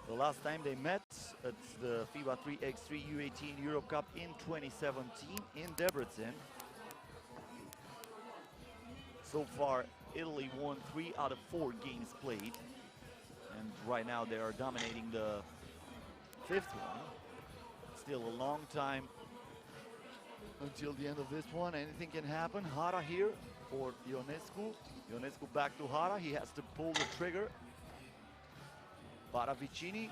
The last time they met at the FIBA 3x3 U18 Europe Cup in 2017 in Debrecen. So far, Italy won 3 out of 4 games played. And right now they are dominating the 5th one. Still a long time until the end of this one. Anything can happen. Hara here for Ionescu. Ionescu back to Hara. He has to pull the trigger. Paravicini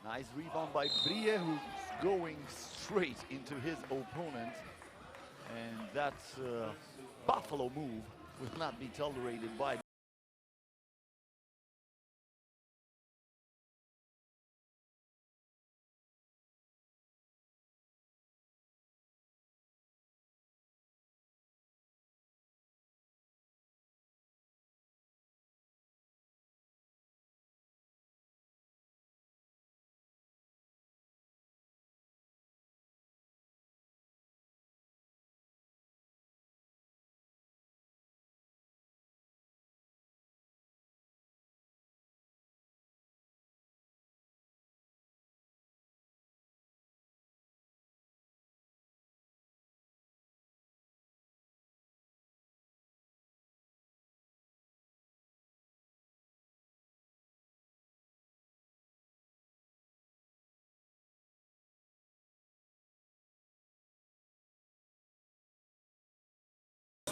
Nice rebound by Brie, who's going straight into his opponent. And that Buffalo move will not be tolerated by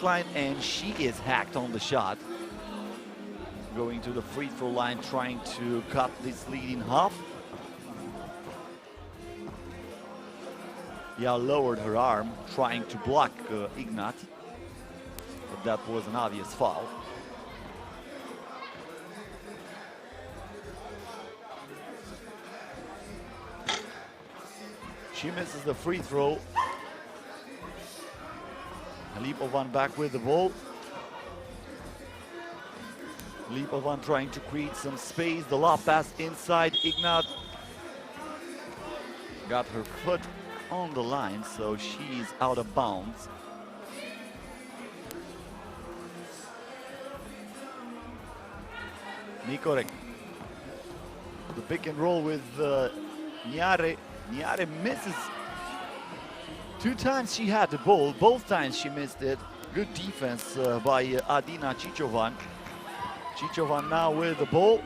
line, and she is hacked on the shot. Going to the free throw line, trying to cut this lead in half. Yeah, lowered her arm, trying to block Ignat, but that was an obvious foul. She misses the free throw. Lipovan back with the ball. Lipovan trying to create some space. The lob pass inside. Ignat got her foot on the line, so she's out of bounds. Nikorek. The pick and roll with Niare. Niare misses. 2 times she had the ball, both times she missed it. Good defense by Adina Chichovan. Chichovan now with the ball.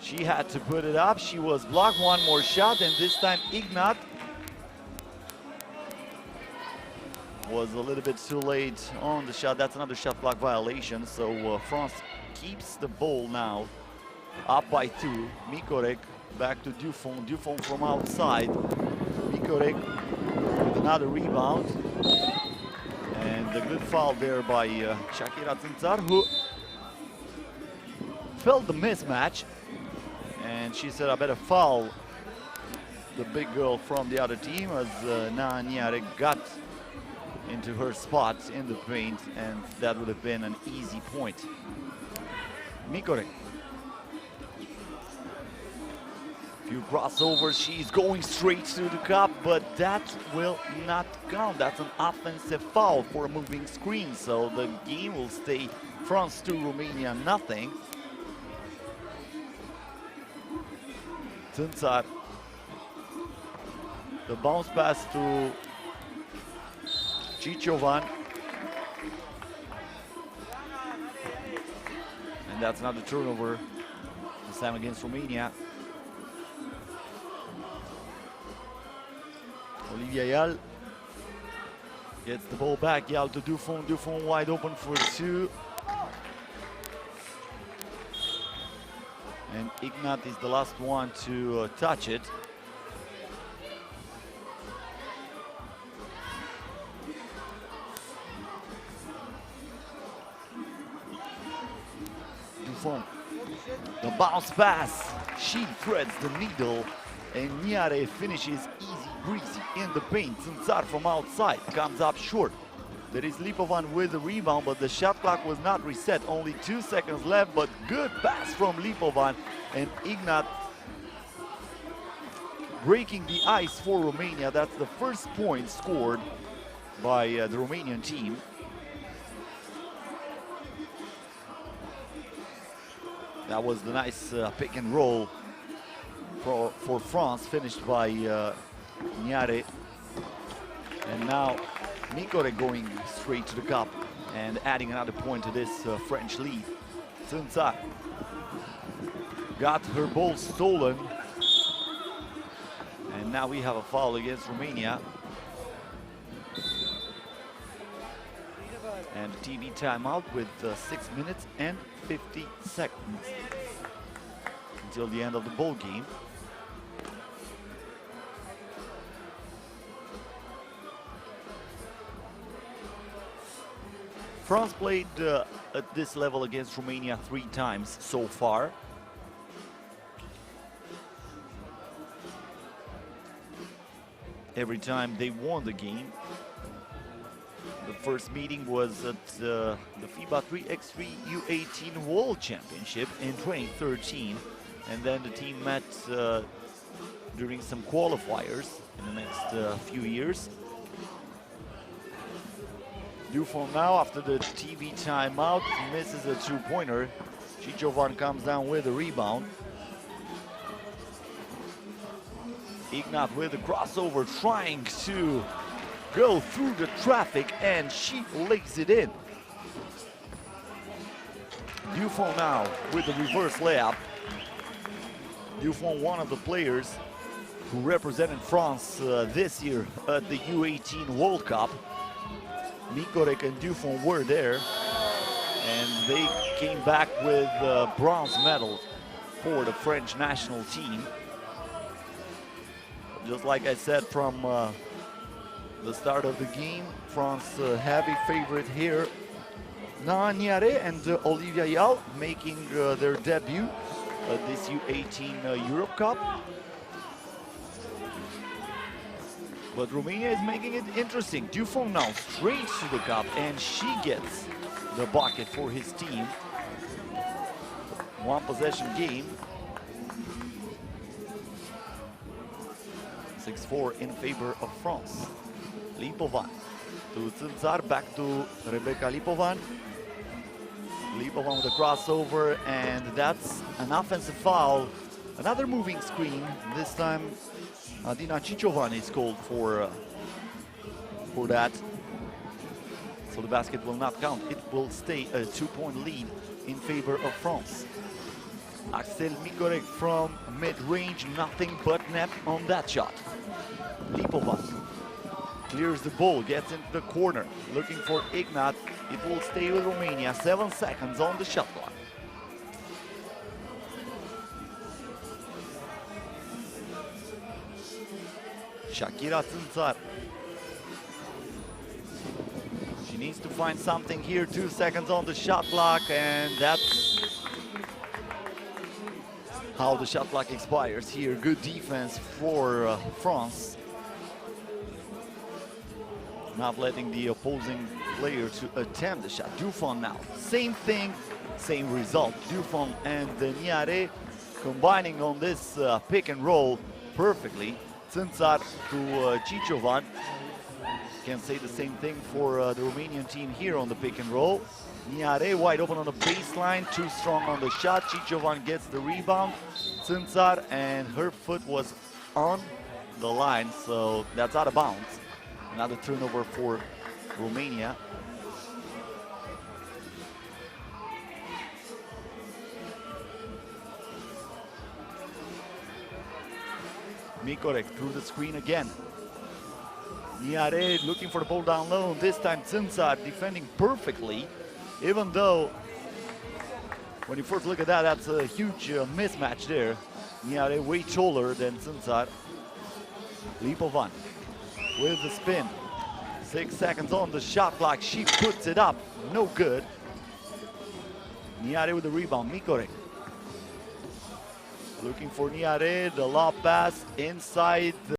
She had to put it up. She was blocked. One more shot, and this time Ignat was a little bit too late on the shot. That's another shot clock violation. So France keeps the ball now, up by 2. Mikorek back to Dufon. Dufon from outside. Mikorek with another rebound. And a good foul there by Shakira Tsintsar, who felt the mismatch. And she said, I better foul the big girl from the other team, as Niare got into her spot in the paint, and that would have been an easy point. Mikorek. Few crossovers, she's going straight to the cup, but that will not count. That's an offensive foul for a moving screen, so the game will stay France 2, Romania nothing. Tsintsar. The bounce pass to Chichovan. And that's another turnover, this time against Romania. Olivia Yal gets the ball back. Yal to Dufon. Dufon wide open for 2. And Ignat is the last one to touch it. Dufon. The bounce pass. She threads the needle. And Niare finishes easy breezy in the paint. Tsintsar from outside comes up short. There is Lipovan with the rebound, but the shot clock was not reset. Only 2 seconds left, but good pass from Lipovan. And Ignat breaking the ice for Romania. That's the first point scored by the Romanian team. That was the nice pick and roll for France, finished by Niare. And now Mikorek going straight to the cup and adding another point to this French lead. Tsintsar got her ball stolen. And now we have a foul against Romania. And a TV timeout with 6 minutes and 50 seconds until the end of the ball game. France played at this level against Romania 3 times so far. Every time they won the game. The first meeting was at the FIBA 3x3 U18 World Championship in 2013, and then the team met during some qualifiers in the next few years. Dufon now, after the TV timeout, misses a two-pointer. Chichovan comes down with a rebound. Ignat with the crossover, trying to go through the traffic, and she lays it in. Dufon now with the reverse layup. Dufon, one of the players who represented France this year at the U18 World Cup. Mikorek and Dufon were there, and they came back with bronze medal for the French national team. Just like I said from the start of the game, France heavy favorite here. Naha Niare and Olivia Yal making their debut at this U18 Europe Cup. But Romania is making it interesting. Dufon now straight to the cup, and she gets the bucket for his team. One possession game. 6-4 in favor of France. Lipovan to Tzyntzar, back to Rebecca Lipovan. Lipovan with a crossover, and that's an offensive foul. Another moving screen. This time Adina Chichovan is called for that. So the basket will not count. It will stay a 2-point lead in favor of France. Axel Mikorek from mid-range, nothing but net on that shot. Lipovan clears the ball, gets into the corner, looking for Ignat. It will stay with Romania. 7 seconds on the shot clock. Shakira Tzyntzar. She needs to find something here. 2 seconds on the shot clock, and that's how the shot clock expires here. Good defense for France. Not letting the opposing player to attempt the shot. Dufon now, same thing, same result. Dufon and Niare combining on this pick and roll perfectly. Tzyntzar to Chichovan. Can say the same thing for the Romanian team here on the pick and roll. Niare wide open on the baseline, too strong on the shot. Chichovan gets the rebound. Tzyntzar, and her foot was on the line, so that's out of bounds. Another turnover for Romania. Mikorek through the screen again. Niare looking for the ball down low. This time Tzyntzar defending perfectly, even though when you first look at that, that's a huge mismatch there. Niare way taller than Tzyntzar. Lipovan with the spin. 6 seconds on the shot clock. She puts it up. No good. Niare with the rebound. Mikorek looking for Niare. The lob pass inside the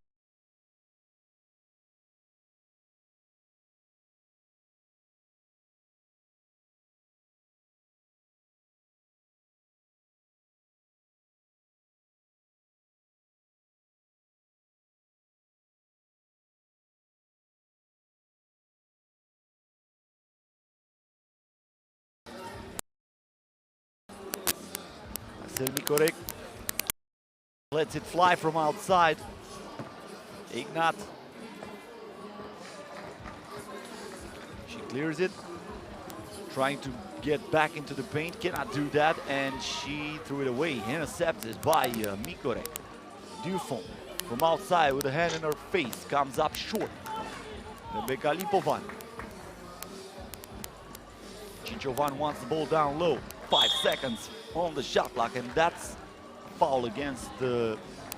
Mikorek lets it fly from outside. Ignat. She clears it. Trying to get back into the paint. Cannot do that, and she threw it away. Intercepted by Mikorek. Dufon from outside with a hand in her face. Comes up short. Rebecca Lipovan. Chichovan wants the ball down low. 5 seconds on the shot clock, and that's a foul against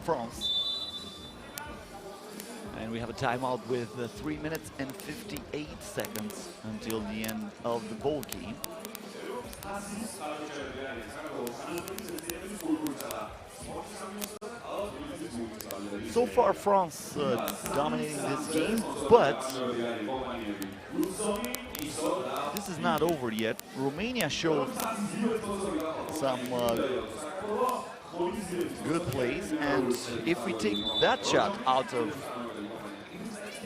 France. And we have a timeout with 3 minutes and 58 seconds until the end of the ball game. So far, France dominating this game, but this is not over yet. Romania showed some good plays, and if we take that shot out of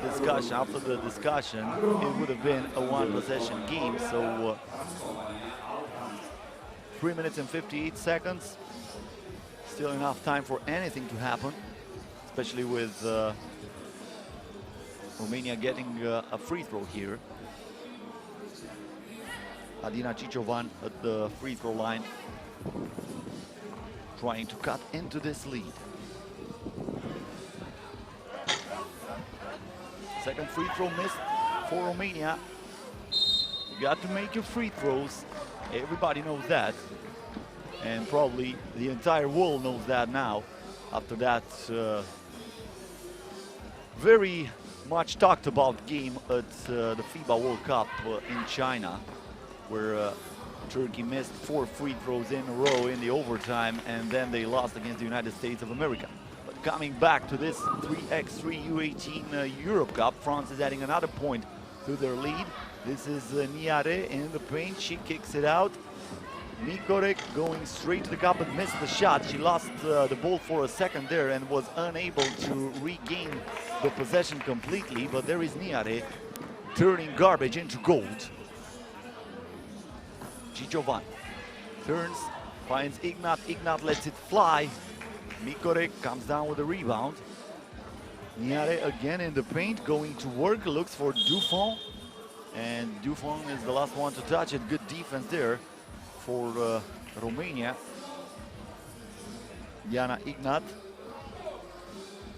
discussion, after the discussion, it would have been a one-possession game. So 3 minutes and 58 seconds, still enough time for anything to happen, especially with Romania getting a free throw here. Adina Cicciovan at the free throw line, trying to cut into this lead. Second free throw missed for Romania. You got to make your free throws. Everybody knows that. And probably the entire world knows that now, after that very much talked about game at the FIBA World Cup in China, where Turkey missed 4 free throws in a row in the overtime, and then they lost against the United States of America. But coming back to this 3x3 U18 Europe Cup, France is adding another point to their lead. This is Niare in the paint. She kicks it out. Nikorek going straight to the cup and missed the shot. She lost the ball for a second there and was unable to regain the possession completely. But there is Niare turning garbage into gold. Cicciovan turns, finds Ignat. Ignat lets it fly. Nikorek comes down with a rebound. Niare again in the paint, going to work, looks for Dufon. And Dufon is the last one to touch it. Good defense there for Romania. Jana Ignat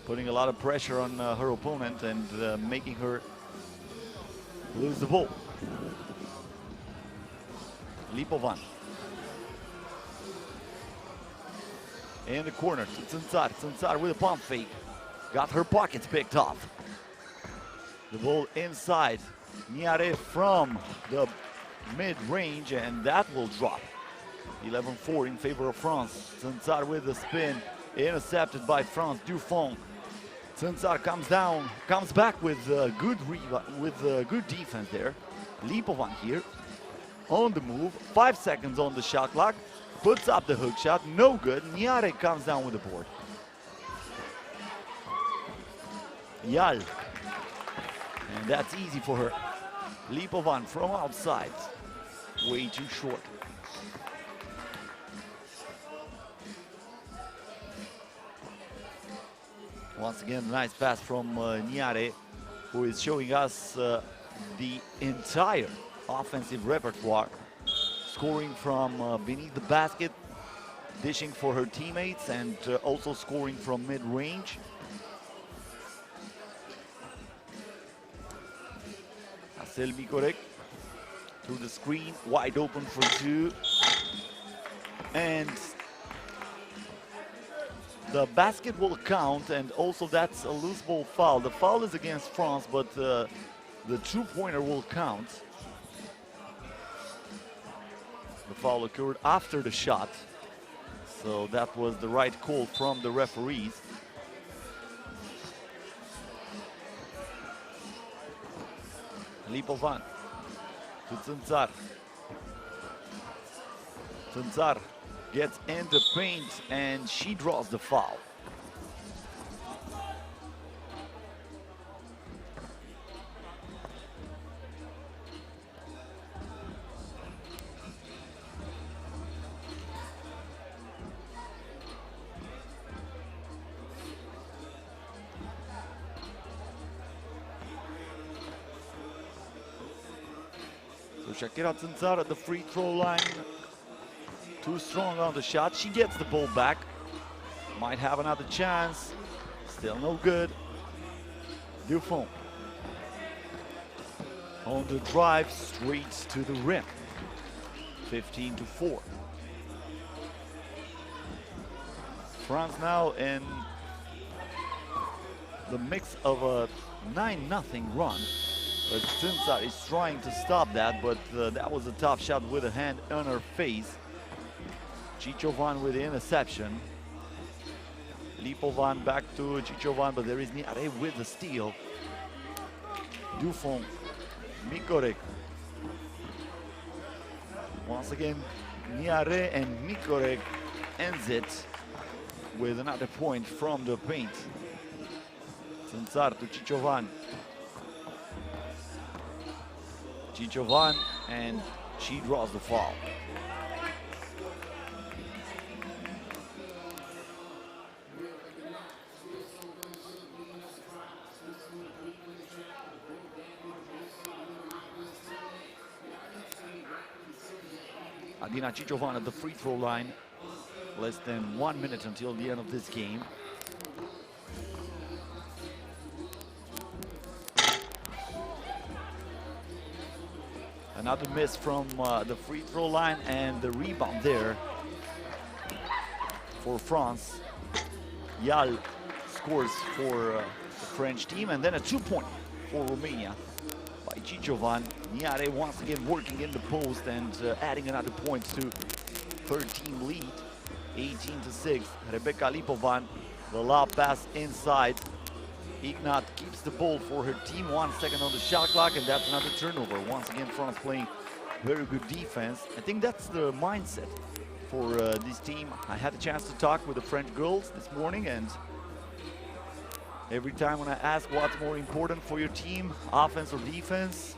putting a lot of pressure on her opponent and making her lose the ball. Lipovan in the corner to Țânțar. Țânțar with a pump fake. Got her pockets picked off. The ball inside. Niare from the mid-range, and that will drop. 11-4 in favor of France. Țânțar with the spin. Intercepted by France. Dufon. Țânțar comes down, comes back with good defense there. Lipovan here on the move. 5 seconds on the shot clock. Puts up the hook shot. No good. Niare comes down with the board. Yal. And that's easy for her. Lipovan from outside. Way too short. Once again, nice pass from Niare, who is showing us the entire offensive repertoire. Scoring from beneath the basket, dishing for her teammates, and also scoring from mid-range. Asel Nikorek through the screen, wide open for 2. And the basket will count, and also that's a loose ball foul. The foul is against France, but the two-pointer will count. The foul occurred after the shot, so that was the right call from the referees. Lipovan to Țânțar. Țânțar gets in the paint and she draws the foul. Shakira Țânțar at the free throw line. Too strong on the shot. She gets the ball back. Might have another chance. Still no good. Dufon on the drive straight to the rim. 15-4. France now in the mix of a 9-0 run. But Tânțar is trying to stop that, but that was a tough shot with a hand on her face. Ciciovan with the interception. Lipovan back to Ciciovan, but there is Niare with the steal. Dufon, Mikorek. Once again, Niare and Mikorek ends it with another point from the paint. Tânțar to Ciciovan. Ciciovan, and she draws the foul. Adina Ciciovan at the free throw line. Less than 1 minute until the end of this game. Another miss from the free throw line, and the rebound there for France. Yal scores for the French team, and then a 2-point for Romania by Ciciovan. Niare once again working in the post and adding another point to 13 lead, 18-6. Rebecca Lipovan, the lob pass inside. Ignat keeps the ball for her team. 1 second on the shot clock, and that's another turnover. Once again, France playing very good defense. I think that's the mindset for this team. I had a chance to talk with the French girls this morning, and every time when I ask what's more important for your team, offense or defense,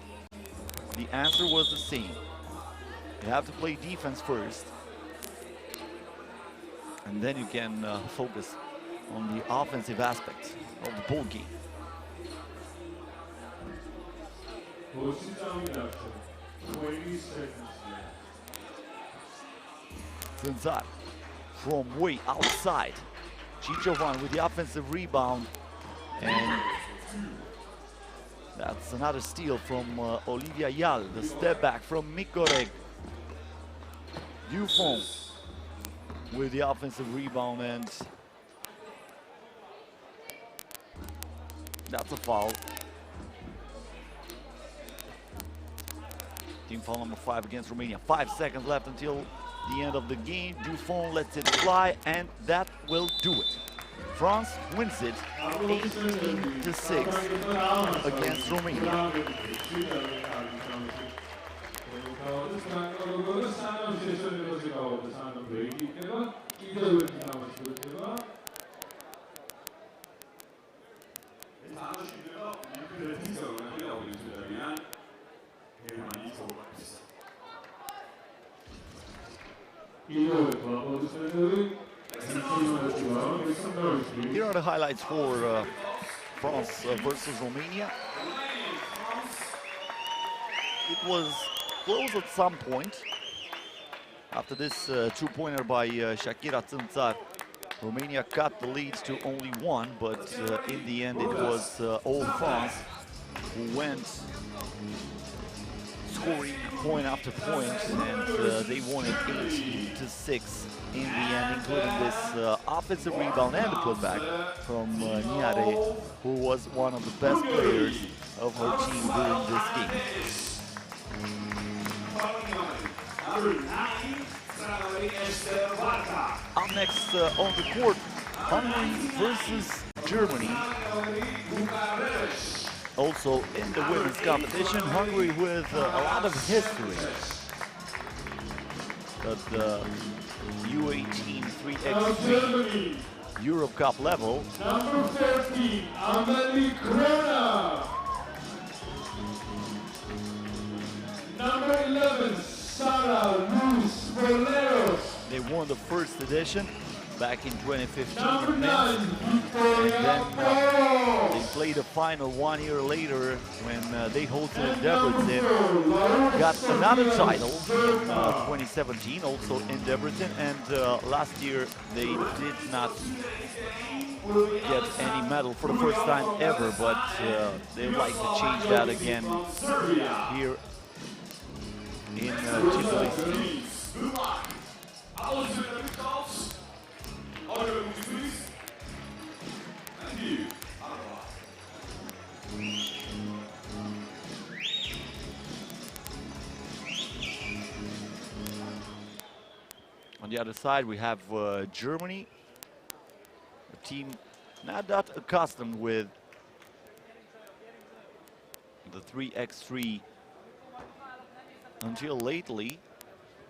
the answer was the same. You have to play defense first, and then you can focus on the offensive aspects of the ball game. Tânțar from way outside. Ciciovan with the offensive rebound, and that's another steal from Olivia Yal. The step back from Mikorek. Dufon with the offensive rebound, and that's a foul. Team foul number 5 against Romania. 5 seconds left until the end of the game. Dufon lets it fly, and that will do it. France wins it 18-6 against Romania. Here are the highlights for France versus Romania. It was close at some point. After this two-pointer by Shakira Tânțar, Romania cut the lead to only 1, but in the end it was all France who went scoring point after point, and they won it 18-6 in the end, including this offensive rebound and the putback from Niare, who was one of the best players of her team during this game. Up next on the court, Hungary versus Germany. Also in the women's competition, Hungary with a lot of history at the U18 3x3 Europe Cup level. Number 13, Amelie Krona. Number 11, Sara Luz Boleros. They won the first edition back in 2015 Number in 9, Minsk. Victoria And then Moros. they played the final 1 year later when they hosted in Debrecen. Got another title in 2017, also in Debrecen, and last year they did not get any medal for the first time ever, but they'd like to change that again here in Tbilisi. On the other side, we have Germany, a team not that accustomed with the 3x3 until lately,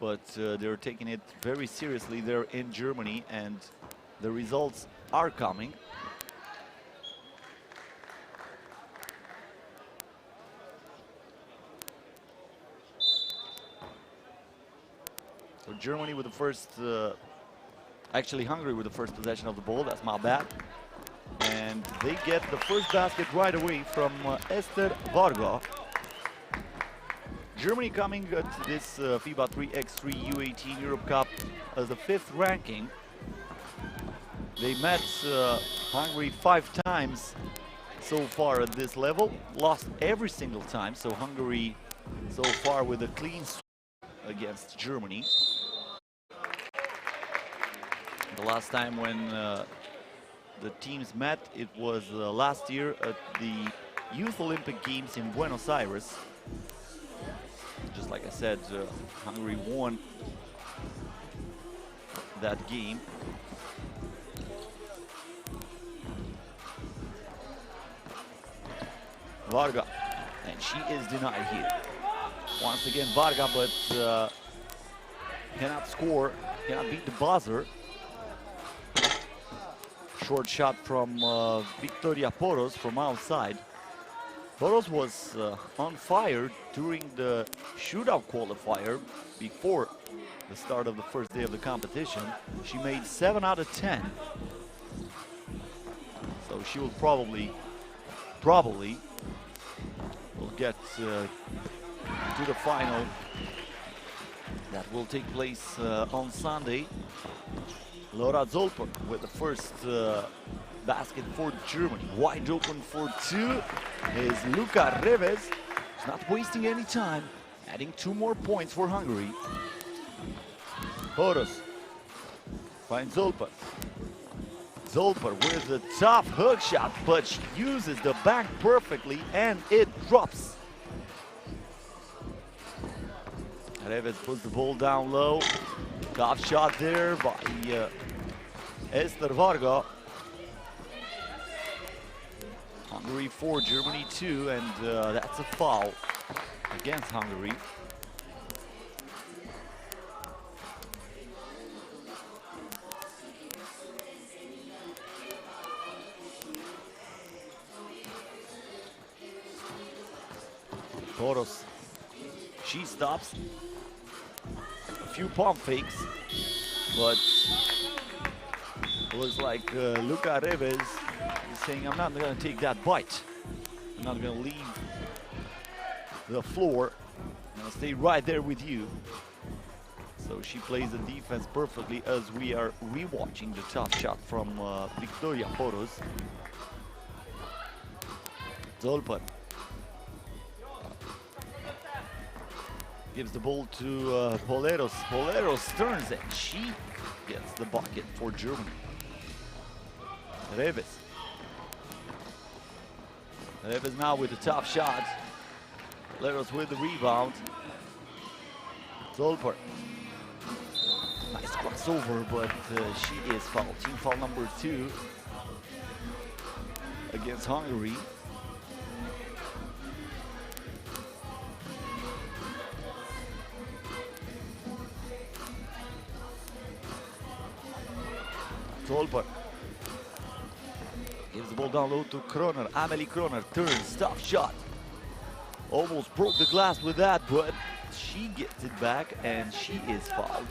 but they're taking it very seriously there in Germany, and the results are coming. So Germany with the first, actually Hungary with the first possession of the ball, that's my bad. And they get the first basket right away from Ester Varga. Germany coming to this FIBA 3x3 U18 Europe Cup as the 5th ranking. They met Hungary 5 times so far at this level, lost every single time, so Hungary so far with a clean sweep against Germany. The last time when the teams met, it was last year at the Youth Olympic Games in Buenos Aires. Just like I said, Hungary won that game. Varga, and she is denied here. Once again Varga, but cannot score, cannot beat the buzzer. Short shot from Victoria Poros from outside. Poros was on fire during the shootout qualifier before the start of the first day of the competition. She made 7 out of 10. So she will probably will get to the final that will take place on Sunday. Laura Zolper with the first basket for Germany. Wide open for 2 is Luca Reves. He's not wasting any time, adding 2 more points for Hungary. Poros finds Zolper. Zolper with a tough hook shot, but she uses the back perfectly and it drops. Reves puts the ball down low. Tough shot there by Ester Varga. Hungary 4, Germany 2, and that's a foul against Hungary. Poros, she stops. A few pump fakes, but looks like Luca Reves is saying, I'm not going to take that bite. I'm not going to leave the floor. I'm going to stay right there with you. So she plays the defense perfectly as we are rewatching the tough shot from Victoria Poros. Zolper gives the ball to Poleros. Poleros turns and she gets the bucket for Germany. Reves. Reves now with the top shot. Poleros with the rebound. Zolper. Nice crossover, but she is fouled. Team foul number 2 against Hungary. Zolper gives the ball down low to Kroner. Amelie Kroner turns, tough shot. Almost broke the glass with that, but she gets it back and she is fouled.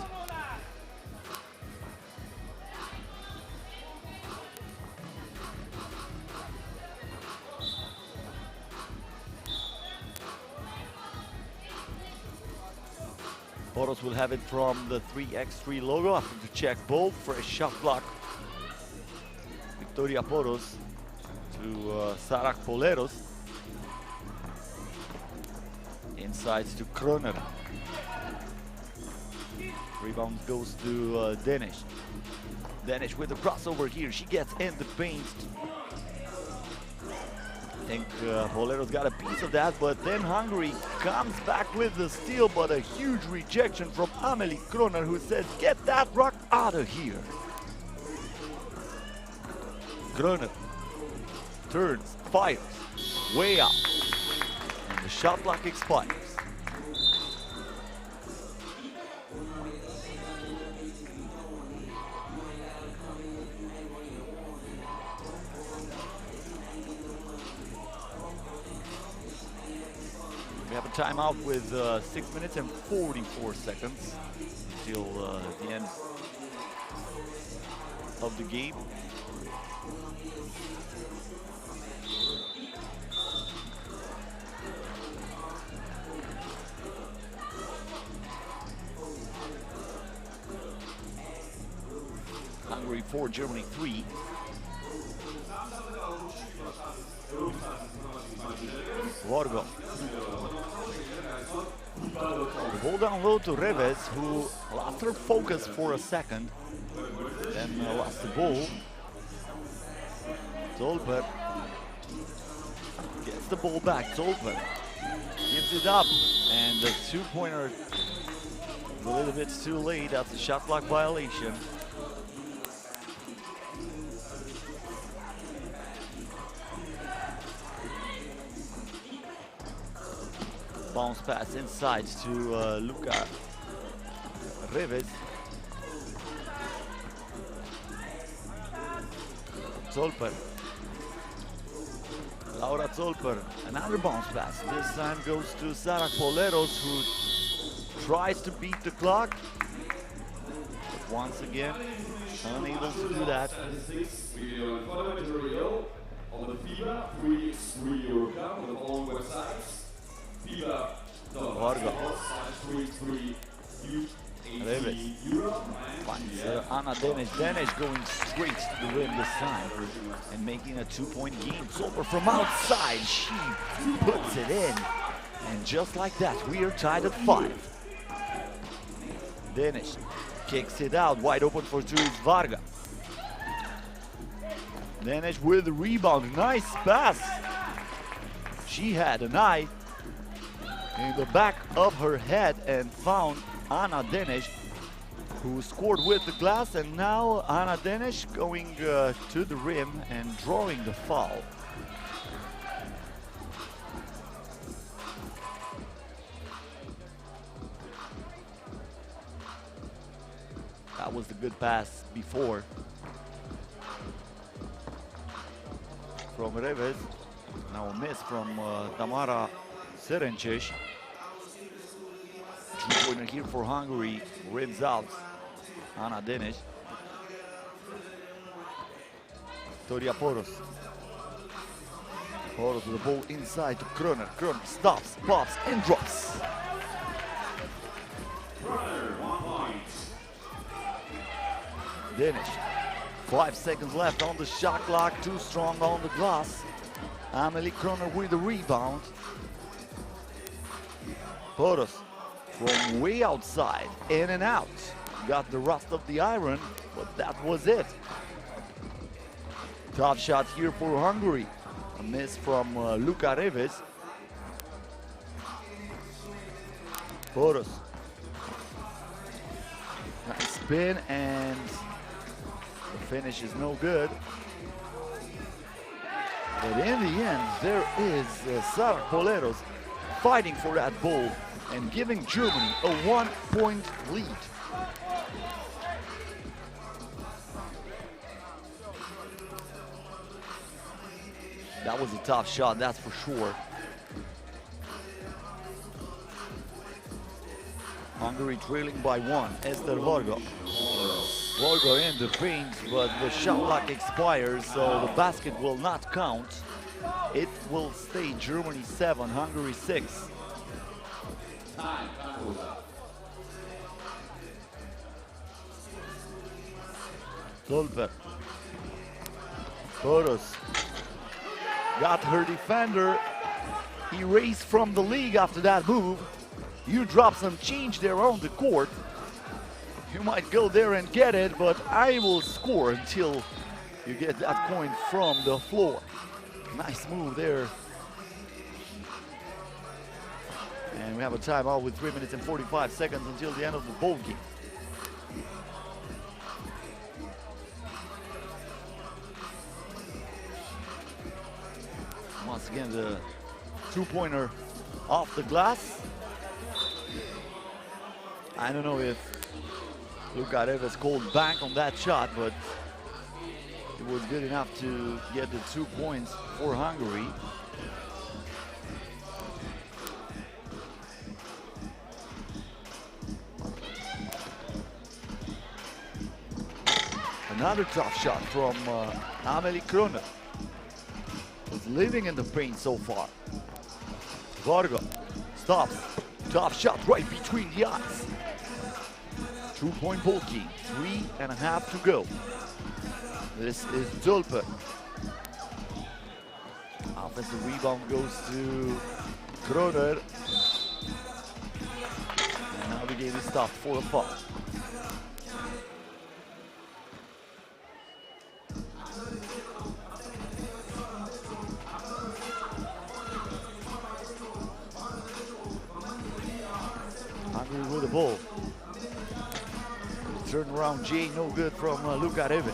Poros will have it from the 3x3 logo after the check ball. Fresh shot block. Victoria Poros to Sarah Poleros. Inside to Kroner. Rebound goes to Danish. Danish with the crossover here. She gets in the paint. I think Bolero's got a piece of that, but then Hungary comes back with the steal, but a huge rejection from Amelie Kroner, who says, "Get that rock out of here." Kroner turns, fires, way out, and the shot clock expires. We have a timeout with 6 minutes and 44 seconds till the end of the game. Hungary 4, Germany 3. Varga. The ball down low to Reves, who lost her focus for a second, then lost the ball. Zolper gets the ball back. Zolper gives it up, and the two-pointer a little bit too late. That's a shot clock violation. Bounce pass inside to Luka Reves. Zolper. Laura Zolper. Another bounce pass. This time goes to Sarah Poleros, who tries to beat the clock. But once again, unable to do that. On the FIBA 3x3 Eurocup on the following websites. FIBA Varga. 3x3 Reves U18 finds Anna Deneš. Deneš going straight to the rim this time and making a two-point game. Zolper from outside, she puts it in. And just like that, we are tied at 5. Deneš kicks it out, wide open for Turis Varga. Deneš with the rebound, nice pass. She had an eye in the back of her head and found Anna Deneš, who scored with the glass, and now Anna Deneš going to the rim and drawing the foul. That was the good pass before from Reves. Now a miss from Tamara Serencec. Two-pointer here for Hungary, rims out Anna Deneš. Toria Poros. Poros with the ball inside to Kroner. Kroner stops, pops, and drops. Deneš. 5 seconds left on the shot clock, too strong on the glass. Amelie Kroner with the rebound. Poros from way outside, in and out. Got the rust of the iron, but that was it. Tough shot here for Hungary. A miss from Luka Reves. Poros. Nice spin, and the finish is no good. But in the end, there is Sarah Poleros fighting for that ball and giving Germany a 1-point lead. That was a tough shot, that's for sure. Hungary trailing by 1. Esther Varga. Varga in the paint, but the shot clock expires, so the basket will not count. It will stay Germany 7, Hungary 6. Zolper. Poros got her defender erased from the league after that move. You drop some change there on the court. You might go there and get it, but I will score until you get that coin from the floor. Nice move there. And we have a timeout with 3 minutes and 45 seconds until the end of the ball game. Once again, the two-pointer off the glass. I don't know if Luka Reves called back on that shot, but it was good enough to get the 2 points for Hungary. Another tough shot from Amelie Kroner. Was living in the paint so far. Varga stops. Tough shot right between the eyes. 2-point ball game. 3.5 to go. This is Zolper. Offensive rebound goes to Kroner. And now the game is stopped for a foul. Hungary with the ball. Turn around J, no good from Luka Reves.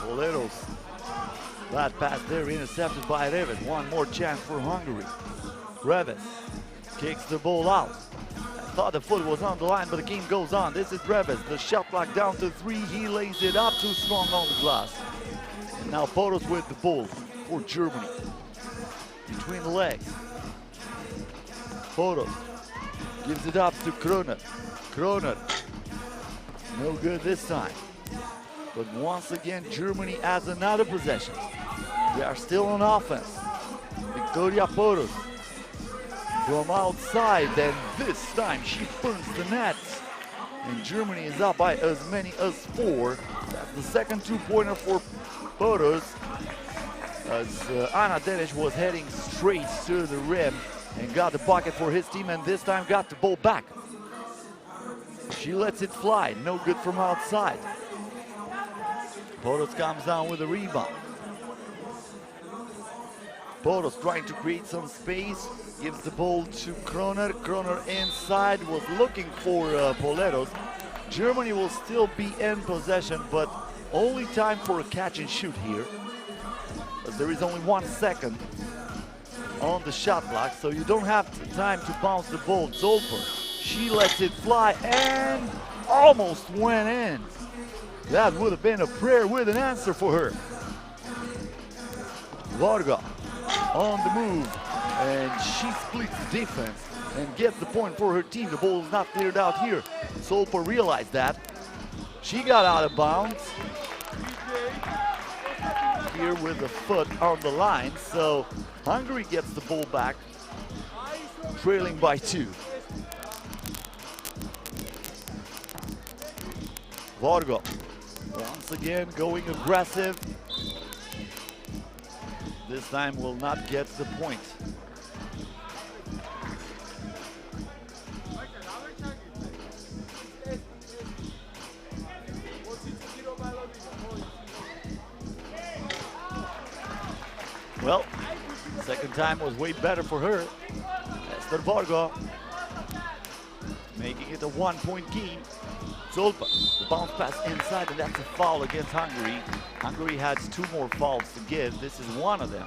Boleros. That pass there intercepted by Reves. One more chance for Hungary. Reves kicks the ball out. I thought the foot was on the line, but the game goes on. This is Reves. The shot clock down to 3. He lays it up too strong on the glass. And now Poros with the ball for Germany. Between the legs. Poros gives it up to Kroner. Kroner, no good this time. But once again, Germany has another possession. They are still on offense. Victoria Poros from outside, and this time she burns the net. And Germany is up by as many as 4. That's the second 2-pointer for Poros. As Anna Denic was heading straight to the rim and got the bucket for his team, and this time got the ball back. She lets it fly, no good from outside. Poros comes down with a rebound. Poros trying to create some space, gives the ball to Kroner. Kroner inside, was looking for Boleros. Germany will still be in possession, but only time for a catch and shoot here. As there is only 1 second on the shot clock, so you don't have time to bounce the ball. Zolper. She lets it fly and almost went in. That would have been a prayer with an answer for her. Varga on the move, and she splits the defense and gets the point for her team. The ball is not cleared out here. Zolper realized that. She got out of bounds here with the foot on the line, so Hungary gets the ball back, trailing by 2. Varga, once again going aggressive. This time will not get the point. Well, second time was way better for her. Esther Varga making it a 1-point game. Zolper, the bounce pass inside, and that's a foul against Hungary. Hungary has 2 more fouls to give. This is one of them.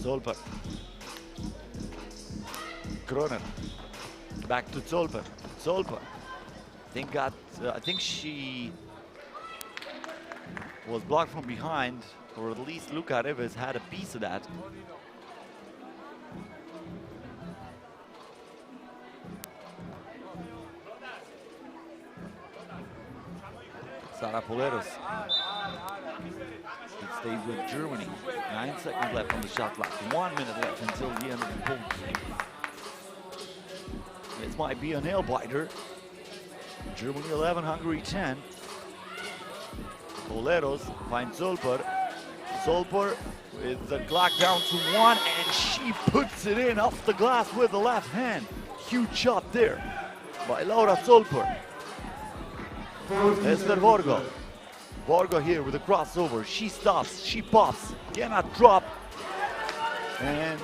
Zolper. Kroner. Back to Zolper. Zolper. I think she was blocked from behind, or at least Luka Reves had a piece of that. Sara Poleros. It stays with Germany. 9 seconds left on the shot clock. 1 minute left until the end of the ball game. This might be a nail biter. Germany 11, Hungary 10. Boleros finds Zolper. Zolper with the clock down to 1, and she puts it in off the glass with the left hand. Huge shot there by Laura Zolper. Esther Vorgo. Vorgo here with a crossover. She stops, she pops, cannot drop. And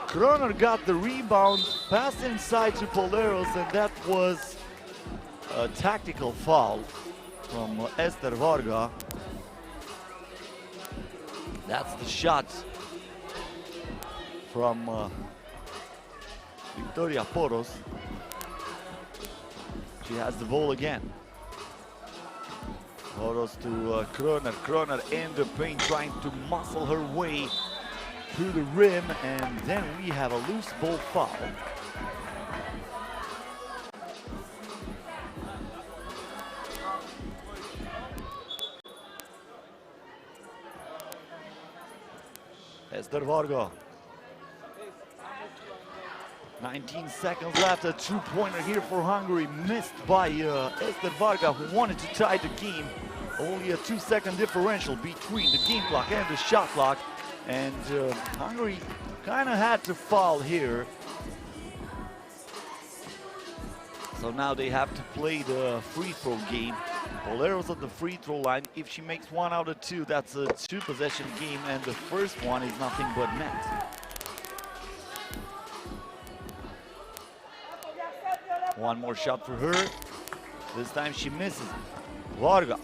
Kroner got the rebound, passed inside to Boleros, and that was a tactical foul from Esther Varga. That's the shot from Victoria Poros. She has the ball again. Poros to Kroner. Kroner in the paint, trying to muscle her way through the rim, and then we have a loose ball foul. Esther Varga. 19 seconds left, a two-pointer here for Hungary, missed by Esther Varga, who wanted to tie the game. Only a 2-second differential between the game clock and the shot clock. And Hungary kind of had to foul here. So now they have to play the free throw game. Boleros at the free throw line. If she makes 1 out of 2, that's a 2-possession game, and the first one is nothing but net. One more shot for her. This time she misses. Varga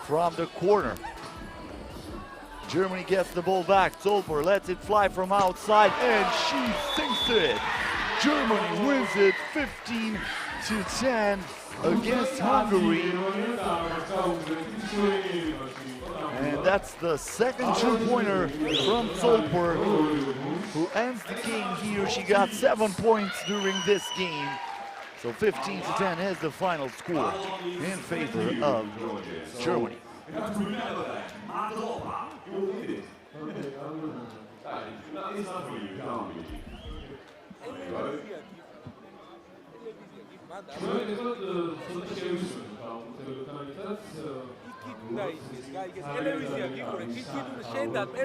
from the corner. Germany gets the ball back. Zolper lets it fly from outside, and she sinks it. Germany wins it 15-10 against Hungary. And that's the second two-pointer from Zolper, who ends the game here. She got 7 points during this game. So 15-10 is the final score in favor of Germany.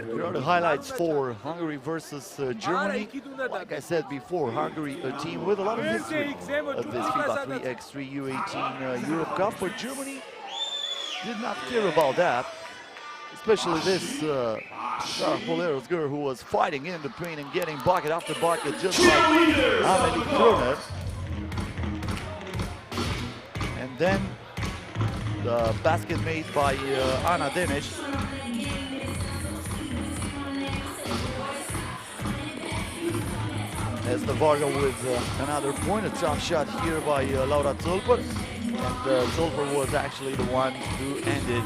Here are the highlights for Hungary versus Germany. Like I said before, Hungary, a team with a lot of history of this FIBA 3x3 U18 Europe Cup, but Germany did not care about that. Especially this Boleros girl, who was fighting in the paint and getting bucket after bucket, just like Amelie Kroner. And then the basket made by Anna Denic. As the Varga with another point, a tough shot here by Laura Zolper. And Zolper was actually the one who ended.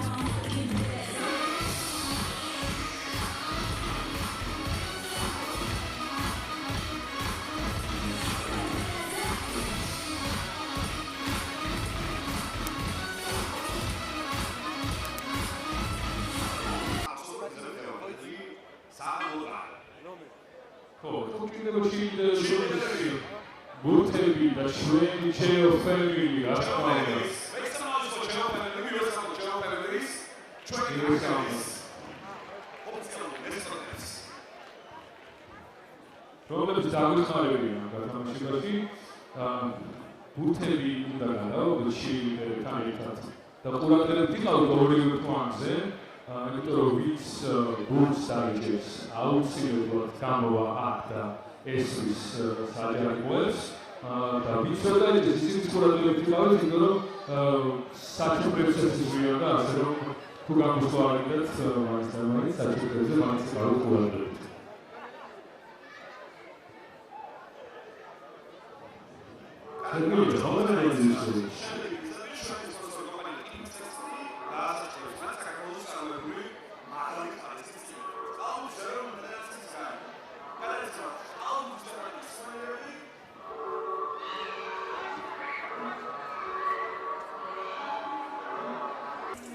რომლებიც დაგეხმარებიან გათამაშებაში, ბურთები უნდა გადაო შილდერთან ერთად და ყურადღებით იყავთ ორივე თვალზე, იმიტომ რომ ვინც ბურთს დაიჭერს, აუცილებლად გამოვა აქ და ესვის საჯარიმოებს და ვინც ვერ დაიჭერს, ისინიც ყურადღებით იყავთ, იმიტომ რომ საჩუქრებს ეძღვიან და ასე რომ თუ გამოსვლარიდეთ მაინც და მაინც საჩუქრებზე მაინც იყავთ ყურადღებით.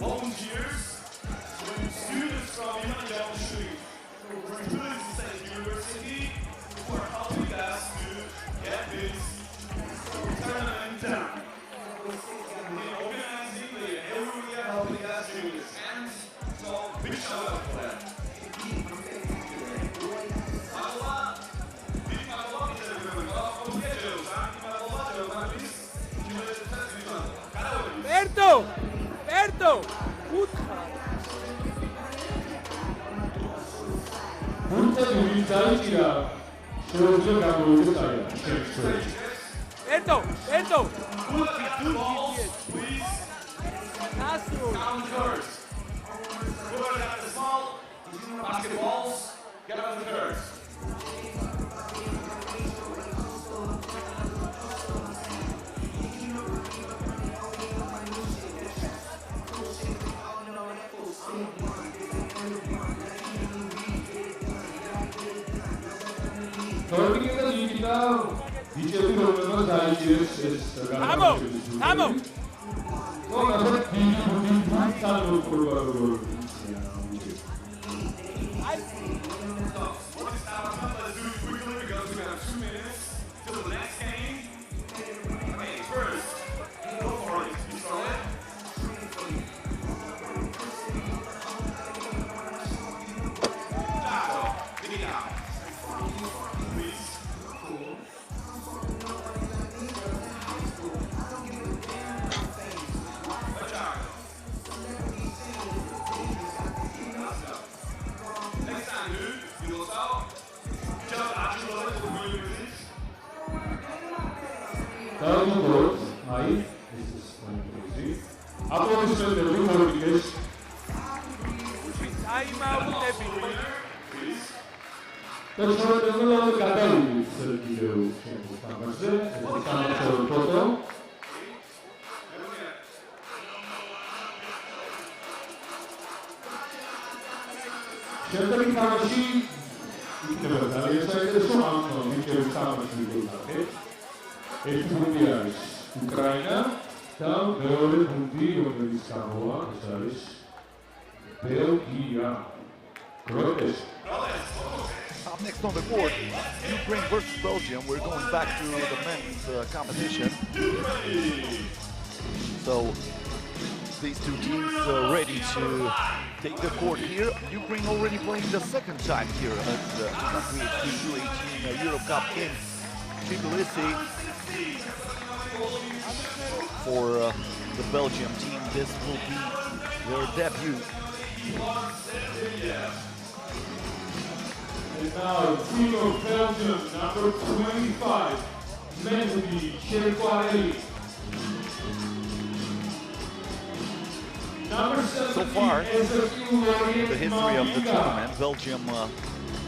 Volunteers, students from behind down the street, recruiting State University, who are helping us to get this tournament done. Berto! Berto! Punta di unità tira. Solo giocando in Italia. Berto! Berto! Balls, please. Tasso! Down curves. Whoever got the small, basketballs, get on the curves. Tornita di unità. Dice tu non lo sai che Vamos! Vamos! Ora tutti stanno con Ucraina, tam były punkty Samoa, Belgium. Up next on the court, Ukraine versus Belgium. We're going back to the men's competition. So these two teams ready to take the court here. Ukraine already playing the second time here at the FIBA 3x3 U18 Euro Cup in Tbilisi. For the Belgium team, this will be their debut. And now, team of Belgium, number 25, Mendy Cherkwari. So far, in the history of the tournament, Belgium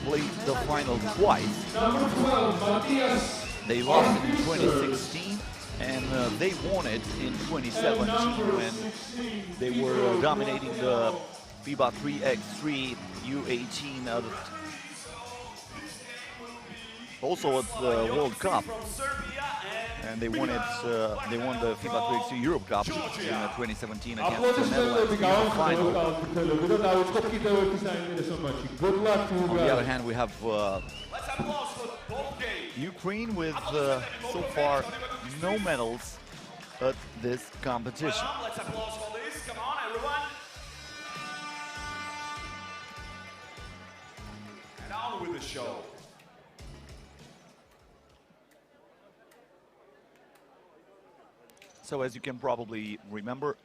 played the final twice. Number 12, Matthias. They lost it in 2016 and they won it in 2017 when they were dominating the FIBA 3x3 U18 also at the World Cup, and they won it. They won the FIBA 3x3 Europe Cup in 2017 against the Netherlands in the final. On the other hand, we have Ukraine with so far no medals at this competition. Let's applause for this. Come on, everyone. And on with the show. So as you can probably remember,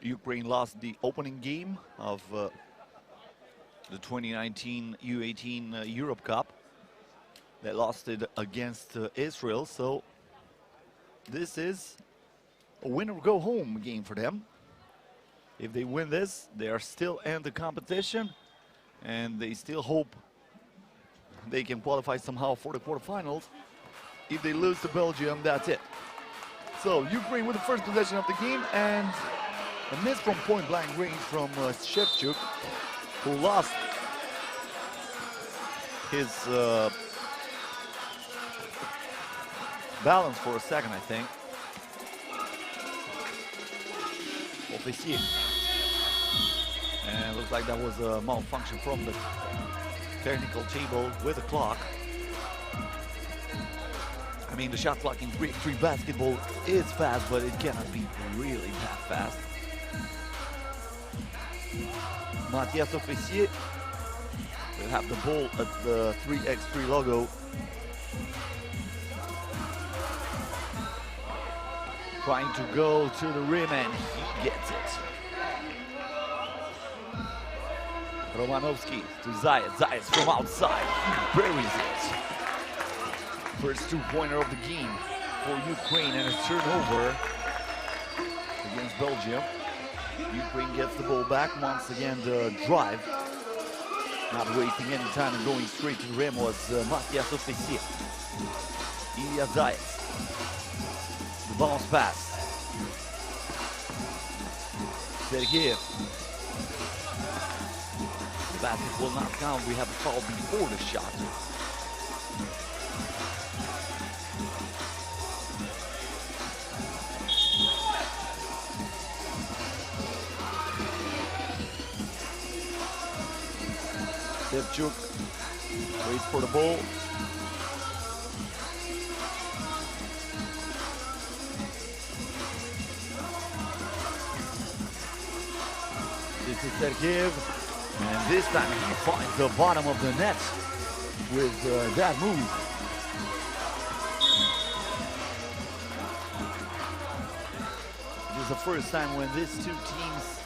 Ukraine lost the opening game of the 2019 U18 Europe Cup. They lost it against Israel, so this is a win-or-go-home game for them. If they win this, they are still in the competition, and they still hope they can qualify somehow for the quarterfinals. If they lose to Belgium, that's it. So Ukraine with the first possession of the game, and a miss from point-blank range from Shevchuk, who lost his balance for a second, I think. And it looks like that was a malfunction from the technical table with the clock. I mean, the shot clock in 3x3 basketball is fast, but it cannot be really that fast. Mathias Officier will have the ball at the 3x3 logo. Trying to go to the rim and he gets it. Romanovsky to Zayat. Zayat from outside. He buries it. First two-pointer of the game for Ukraine, and a turnover against Belgium. Ukraine gets the ball back. Once again, the drive. Not wasting any time and going straight to the rim was Mathias Officier. Ilya Zayat. The bounce pass. Sergeyev. The basket will not count. We have a foul before the shot. Shevchuk waits for the ball. This is Sergeyev, and this time he finds the bottom of the net with that move. This is the first time when these two teams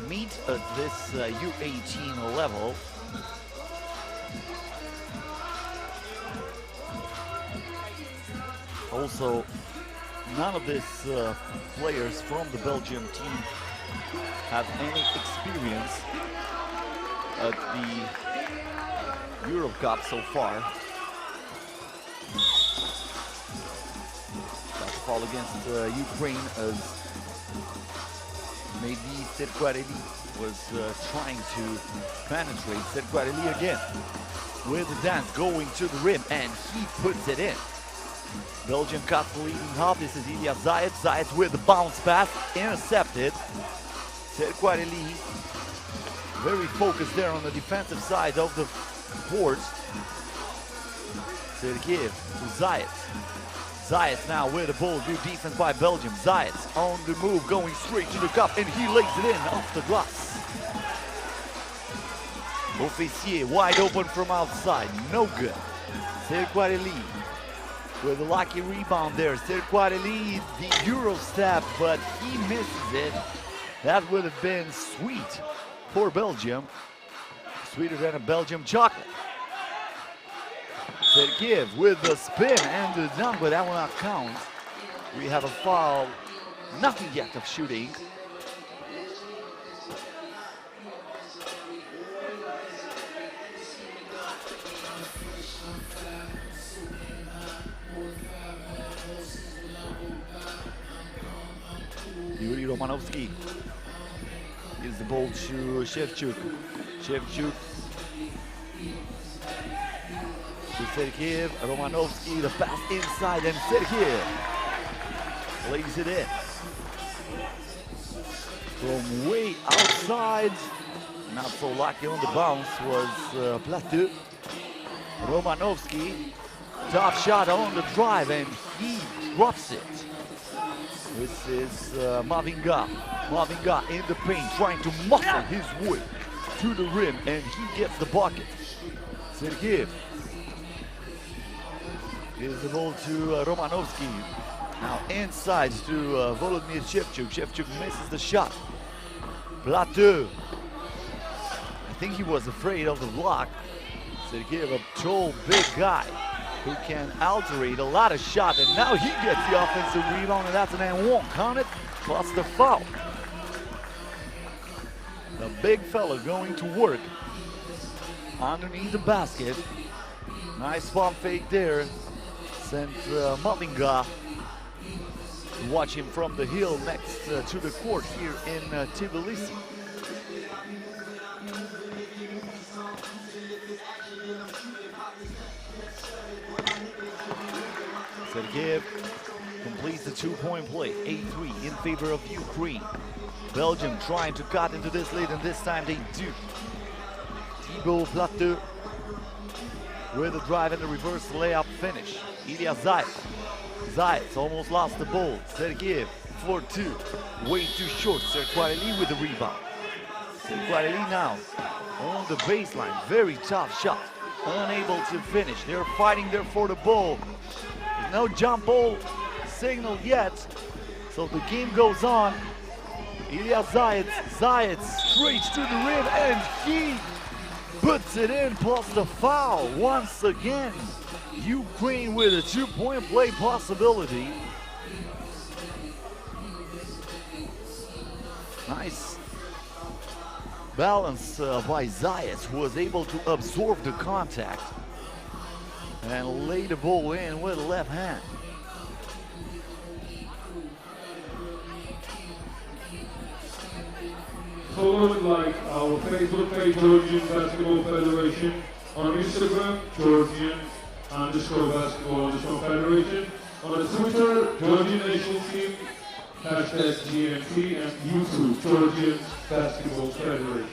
meet at this U18 level. Also, none of these players from the Belgium team have any experience at the Euro Cup so far. That's a foul against Ukraine as maybe Serquarelli was trying to penetrate. Serquarelli again with the dance going to the rim, and he puts it in. Belgium cuts the leading half. This is Ilya Zayat. Zayat with the bounce pass, intercepted. Serquarelli very focused there on the defensive side of the board. Sergeyev to Zayat. Zayat now with the ball. Good defense by Belgium. Zayat on the move, going straight to the cup, and he lays it in off the glass. Officier wide open from outside. No good. Serquarelli with a lucky rebound there. Serquarelli, the Euro step, but he misses it. That would have been sweet for Belgium. Sweeter than a Belgium chocolate. Sergeyev with the spin and the dunk, but that will not count. We have a foul, nothing yet of shooting. Yuri Romanovsky gives the ball to Shevchuk. Shevchuk to Sergeyev. Romanovsky, the pass inside, and Sergeyev lays it in. From way outside, not so lucky on the bounce was Plateau. Romanovsky, tough shot on the drive, and he drops it. This is Mavinga. Mavinga in the paint, trying to muscle his way to the rim, and he gets the bucket. Sergeyev gives the ball to Romanovsky. Now inside to Volodymyr Shevchuk. Shevchuk misses the shot. Plateau. I think he was afraid of the block. Sergeyev, a tall, big guy who can alterate a lot of shots, and now he gets the offensive rebound, and that's an and won't count it, plus the foul. The big fella going to work underneath the basket. Nice pump fake there. Sent Mavinga to watch him from the hill next to the court here in Tbilisi. Sergeyev completes the two-point play, 8-3 in favor of Ukraine. Belgium trying to cut into this lead, and this time they do. Thibaut Plateau with a drive and the reverse layup finish. Ilya Zayat. Zayat almost lost the ball. Sergeyev for two. Way too short. Serquarelli with the rebound. Guarelli now on the baseline, very tough shot, unable to finish. They're fighting there for the ball. There's no jump ball signal yet, so the game goes on. Ilya Zayats straight to the rim, and he puts it in plus the foul once again. Ukraine with a two-point play possibility. Nice balance by Zayats, who was able to absorb the contact and lay the ball in with the left hand. Follow it like our Facebook page, Georgian Basketball Federation. On Instagram, Georgian_basketball_federation. On the Twitter, Georgian National Team, #GMT, and YouTube, Georgian Basketball Federation.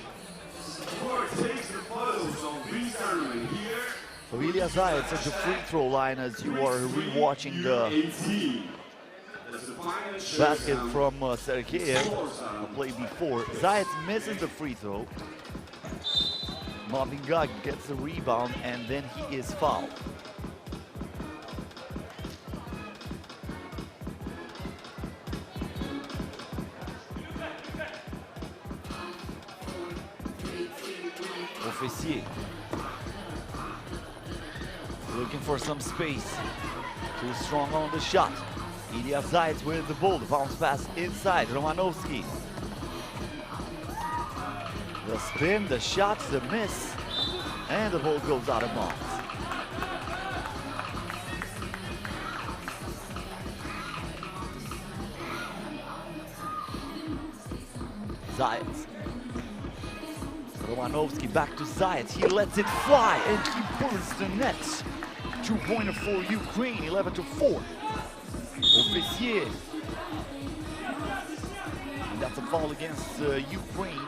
Court takes the photos on returning here. So Ilya Zayats at the free throw line as you are rewatching the U18. basket from Sergeyev, the play before. Zayats misses the free throw. Mavinga gets the rebound, and then he is fouled. Officier looking for some space. Too strong on the shot. Ilya Zayats with the ball. The bounce pass inside. Romanovsky. The spin, the shot, the miss, and the ball goes out of bounds. Zayats. Romanovsky back to Zayats. He lets it fly and he burns the net. Two-pointer for Ukraine, 11-4. Officier. And that's a foul against Ukraine.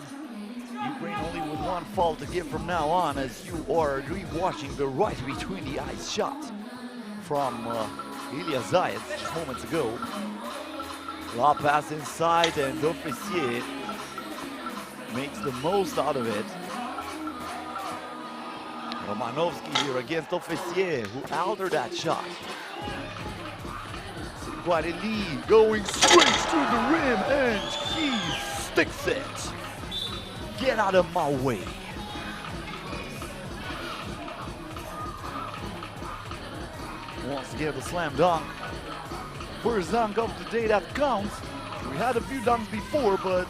Ukraine only with one foul to give from now on, as you are rewatching the right between the eyes shot from Ilya Zayats just moments ago. Lob pass inside, and Officier makes the most out of it. Romanovsky here against Officier, who altered that shot. Guarelli going straight to the rim, and he sticks it. Get out of my way. Once again, the slam dunk. First dunk of the day that counts. We had a few dunks before, but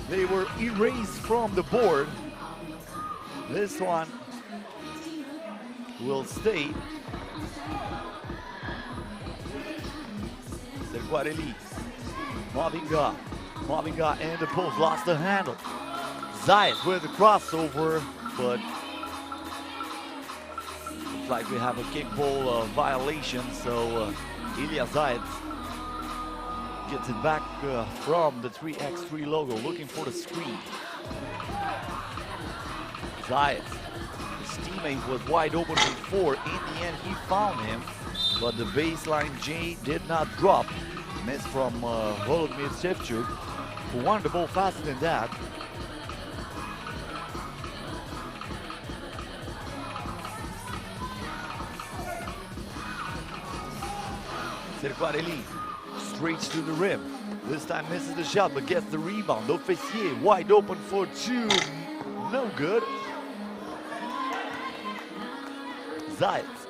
they were erased from the board. This one will stay. Guarelli. Mavinga and the post, lost the handle. Zayats with the crossover, but looks like we have a kickball violation, so Ilya Zayats gets it back from the 3x3 logo, looking for the screen. Zayats, his teammate was wide open before. In the end, he found him, but the baseline J did not drop. Miss from Volodymyr Shevchuk, who wanted the ball faster than that. Guarelli straight to the rim. This time misses the shot, but gets the rebound. Officier wide open for two. No good. Zayats.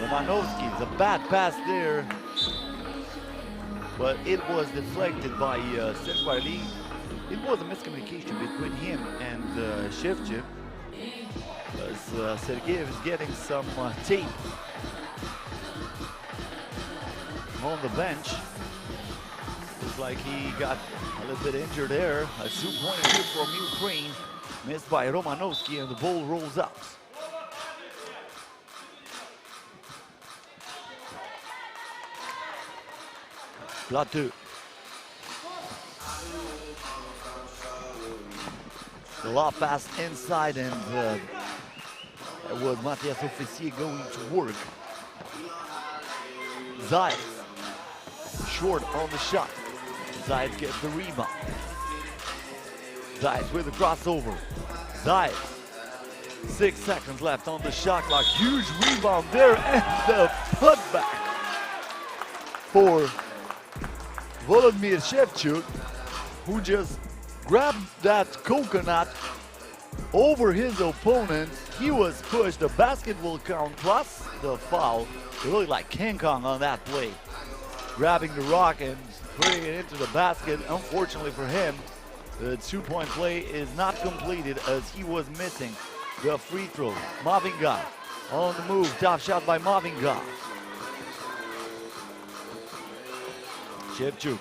Romanovsky, it's a bad pass there, but it was deflected by Guarelli. It was a miscommunication between him and Shevchuk, as Sergeyev is getting some tape on the bench. Looks like he got a little bit injured there. A two-pointer here from Ukraine, missed by Romanovsky, and the ball rolls out. Plateau. The lob pass inside, and it was Matthias Officier going to work. Zayats short on the shot. Zayats gets the rebound. Zayat with the crossover. Zayat. 6 seconds left on the shot clock. Huge rebound there and the putback for Volodymyr Shevchuk, who just grabbed that coconut over his opponent. He was pushed. The basket will count plus the foul. It looked like King Kong on that play. Grabbing the rock and putting it into the basket. Unfortunately for him, the two-point play is not completed as he was missing the free throw. Mavinga on the move. Tough shot by Mavinga. Shevchuk.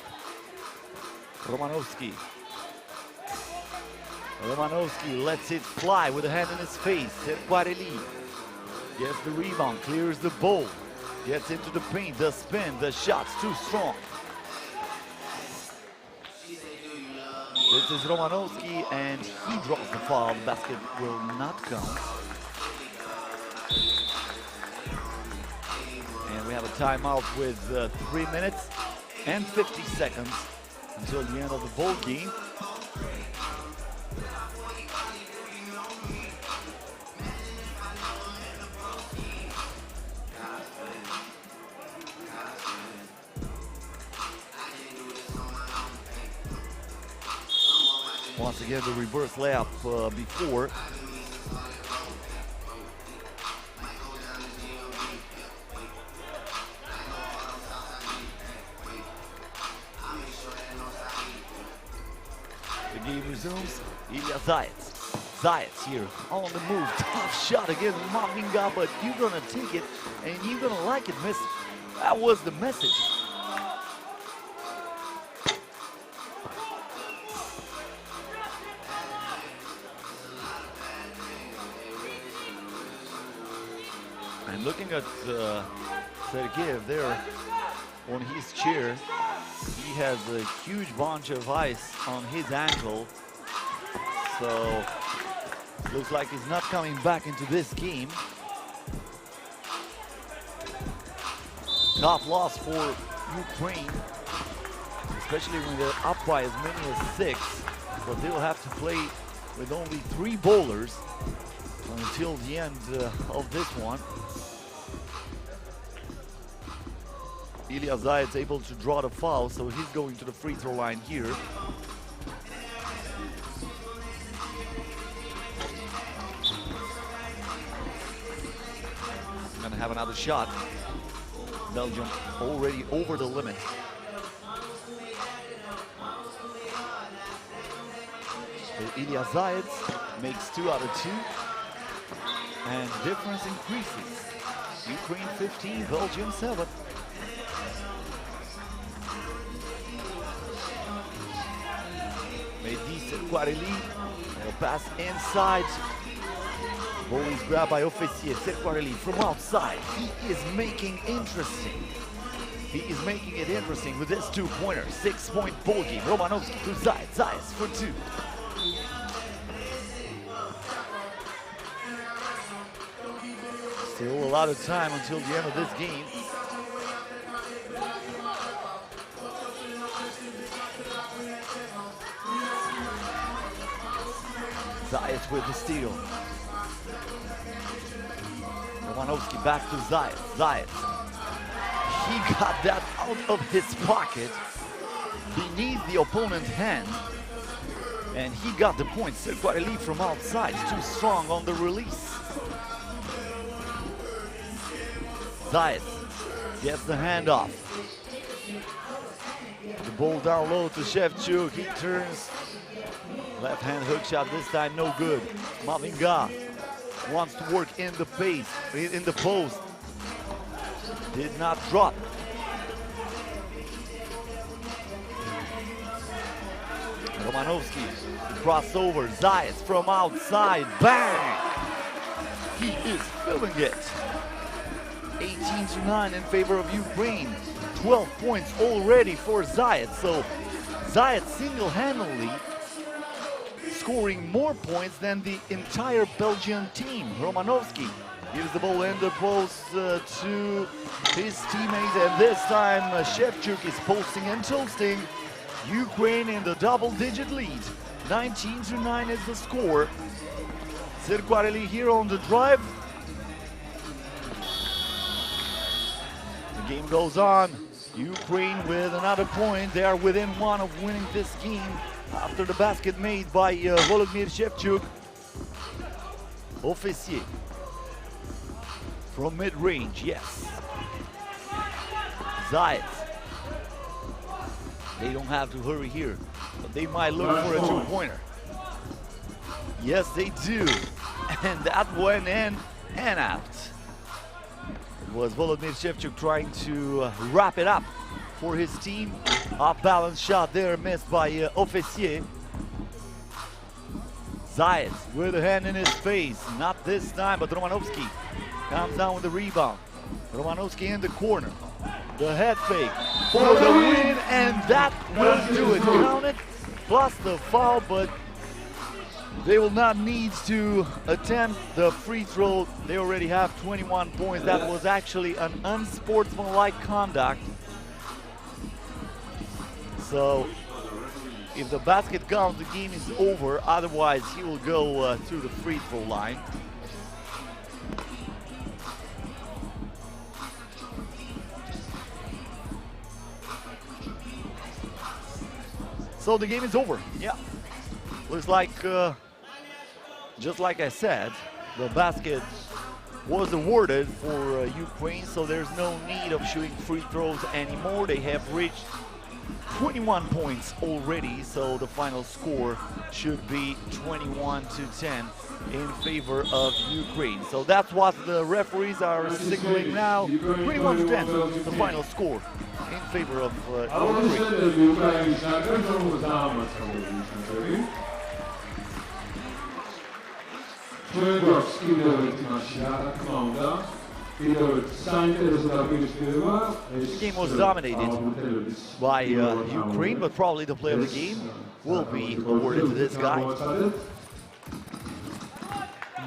Romanovski. Romanovski lets it fly with a hand in his face. Serquarelli gets the rebound, clears the ball, gets into the paint, the spin, the shot's too strong. This is Romanovski and he draws the foul. The basket will not count. And we have a timeout with 3 minutes and 50 seconds until the end of the ball game. Once again, the reverse layup before. The game resumes. Ilya Zayat. Zayat here on the move. Tough shot against Mavinga, but you're gonna take it and you're gonna like it, miss. That was the message. And looking at Sergeyev there on his chair, he has a huge bunch of ice on his ankle. So looks like he's not coming back into this game. Tough loss for Ukraine, especially when they're up by as many as 6. But they'll have to play with only 3 bowlers until the end of this one. Ilya Zayat's able to draw the foul, so he's going to the free throw line here. Gonna have another shot. Belgium already over the limit. Ilya Zayat makes 2 out of 2. And difference increases. Ukraine 15, Belgium 7. Serquarelli will pass inside. Ball is grabbed by Officier. Serquarelli from outside. He is making interesting. He is making it interesting with this 2-pointer. 6-point ball game. Romanovski to Zayat. Zayat for 2. Still a lot of time until the end of this game. Zayat with the steal. Romanovski back to Zayat. Zayat. He got that out of his pocket beneath the opponent's hand. And he got the point. Serquarelli from outside. Too strong on the release. Zayat gets the handoff. The ball down low to Shevchuk. He turns. Left hand hook shot this time, no good. Mavinga wants to work in the pace, in the post. Did not drop. Romanovski, crossover, Zayat from outside, bang! He is filling it. 18-9 in favor of Ukraine. 12 points already for Zayat. So Zayat single-handedly scoring more points than the entire Belgian team. Romanovski gives the ball in the post to his teammate, and this time Shevchuk is posting and toasting. Ukraine in the double-digit lead, 19-9 is the score. Zirkoareli here on the drive. The game goes on. Ukraine with another point. They are within one of winning this game after the basket made by Volodymyr Shevchuk. Officier from mid-range, yes. Zayed. They don't have to hurry here, but they might look for a two-pointer. Yes, they do. And that went in and out. It was Volodymyr Shevchuk trying to wrap it up for his team. Off-balance shot there, missed by Officier. Zayed with a hand in his face. Not this time, but Romanovski comes down with the rebound. Romanovski in the corner. The head fake for the win, and that will do it. Counted, plus the foul, but they will not need to attempt the free throw. They already have 21 points. That was actually an unsportsmanlike conduct. So if the basket counts, the game is over. Otherwise, he will go to the free throw line. So the game is over. Yeah. Looks like, just like I said, the basket was awarded for Ukraine, so there's no need of shooting free throws anymore. They have reached 21 points already, so the final score should be 21-10 in favor of Ukraine. So that's what the referees are signaling now. 21-10, the final score in favor of Ukraine. The game was dominated by Ukraine, but probably the player of the game will be awarded to this guy.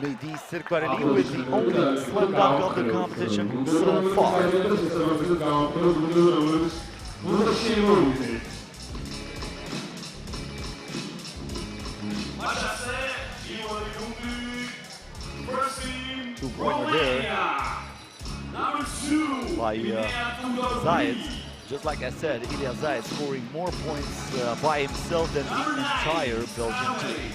Mehdi Zirkoareli with the only slam dunk of the competition so far. Two-pointer there by Zayed. Just like I said, Ilya Zayed scoring more points by himself than the entire Belgian team.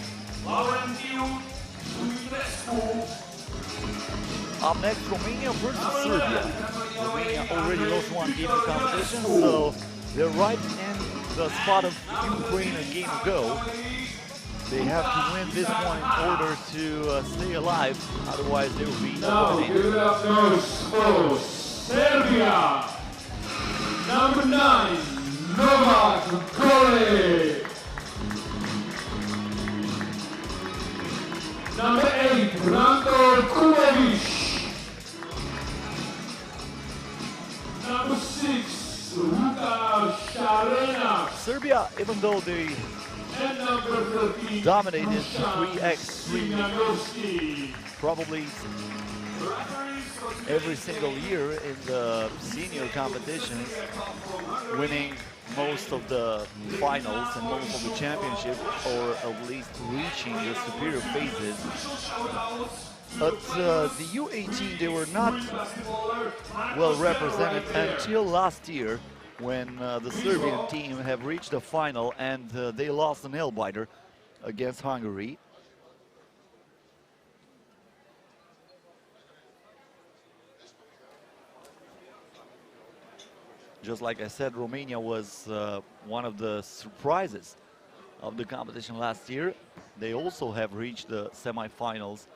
Up next, Romania versus Serbia. Romania already lost one game in competition, so they're right in the spot of Ukraine a game ago. They have to win this one in order to stay alive, otherwise they will be eliminated. Serbia, number 9, Novak Gole. Number 8, Ranko Kulevic. Number 6, Luka Sharena. Serbia, even though they dominated 3x3 probably every single year in the senior competitions, winning most of the finals and most of the championship, or at least reaching the superior phases. But the U18, they were not well represented until last year, when the Serbian team have reached the final and they lost a nail-biter against Hungary. Just like I said, Romania was one of the surprises of the competition last year. They also have reached the semifinals,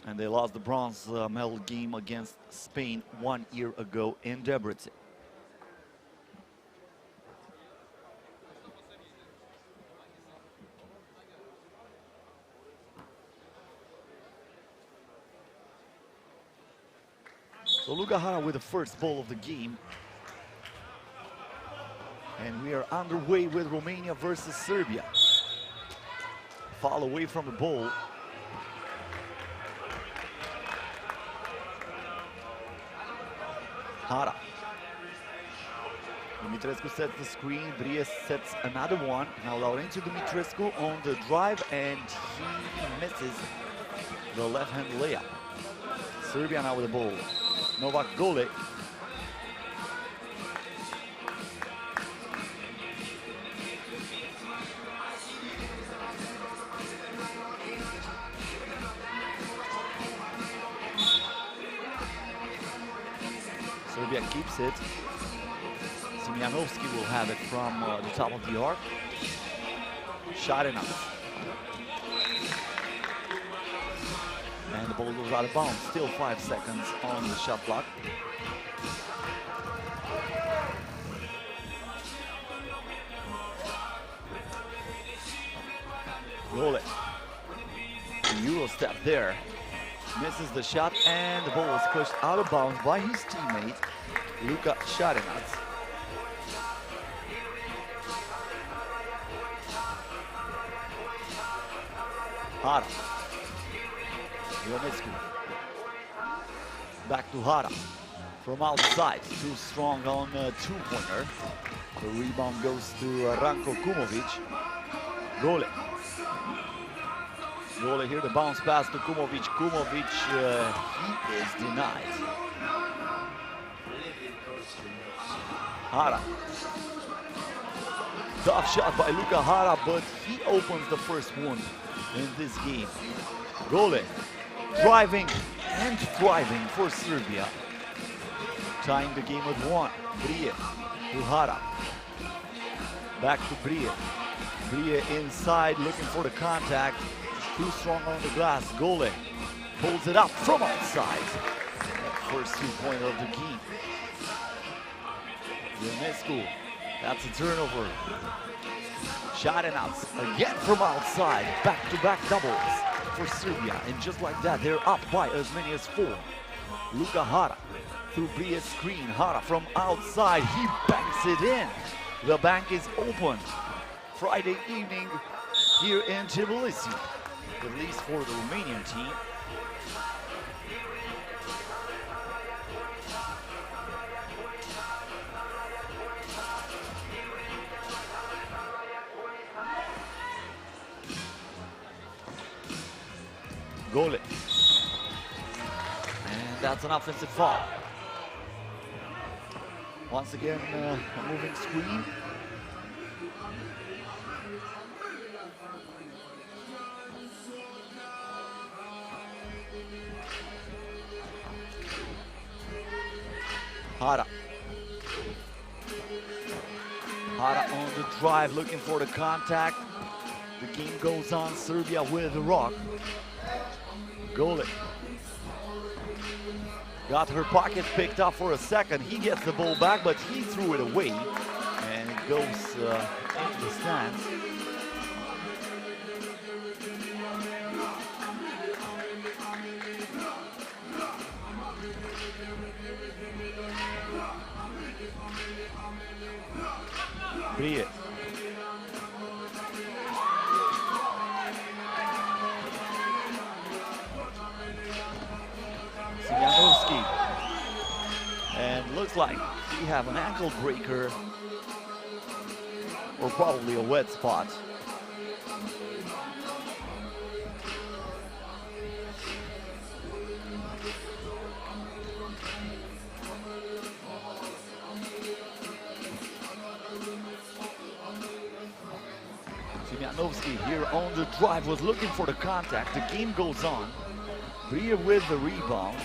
and they lost the bronze medal game against Spain 1 year ago in Debrecen. So Lugahara with the first ball of the game. And we are underway with Romania versus Serbia. Foul away from the ball. Hara. Dumitrescu sets the screen, Brie sets another one. Now Laurențiu Dumitrescu on the drive, and he misses the left-hand layup. Serbia now with the ball. Novak Gole. Serbia keeps it. Simianovski will have it from the top of the arc. Shot enough. And the ball goes out of bounds. Still 5 seconds on the shot clock. Roll it. Euro step there. Misses the shot, and the ball was pushed out of bounds by his teammate, Luka Šarinac. Hara. Ionescu. Back to Hara. From outside, too strong on two-pointer. The rebound goes to Ranko Kumovic. Gole. Gole here, the bounce pass to Kumovic. Kumovic, he is denied. Hara. Tough shot by Luka Hara, but he opens the first one in this game. Gole, driving and thriving for Serbia. Tying the game with 1. Brie to Hara. Back to Brie. Brie inside, looking for the contact. Too strong on the glass. Gole pulls it up from outside. First two-pointer of the game. Ionescu, that's a turnover. Šarinac again from outside. Back-to-back doubles for Serbia. And just like that, they're up by as many as 4. Luka Hara through Brie's screen. Hara from outside. He banks it in. The bank is open. Friday evening here in Tbilisi, at least for the Romanian team. Gole. And that's an offensive foul. Once again, a moving screen. Hara. Hara on the drive, looking for the contact. The game goes on. Serbia with the rock. Gole. Got her pocket picked up for a second. He gets the ball back, but he threw it away. And it goes into the stands. Brie. Simianovski. And looks like we have an ankle breaker or probably a wet spot. Simianovski here on the drive was looking for the contact. The game goes on. Brie with the rebound.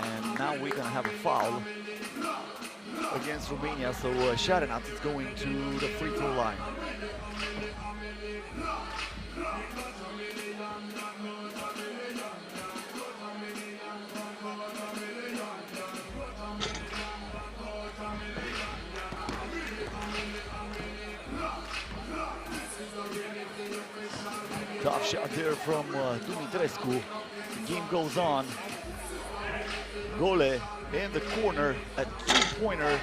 And now we're gonna have a foul against Romania, so Šarinac is going to the free throw line. Tough shot there from Dumitrescu. The game goes on. Gole in the corner, a two-pointer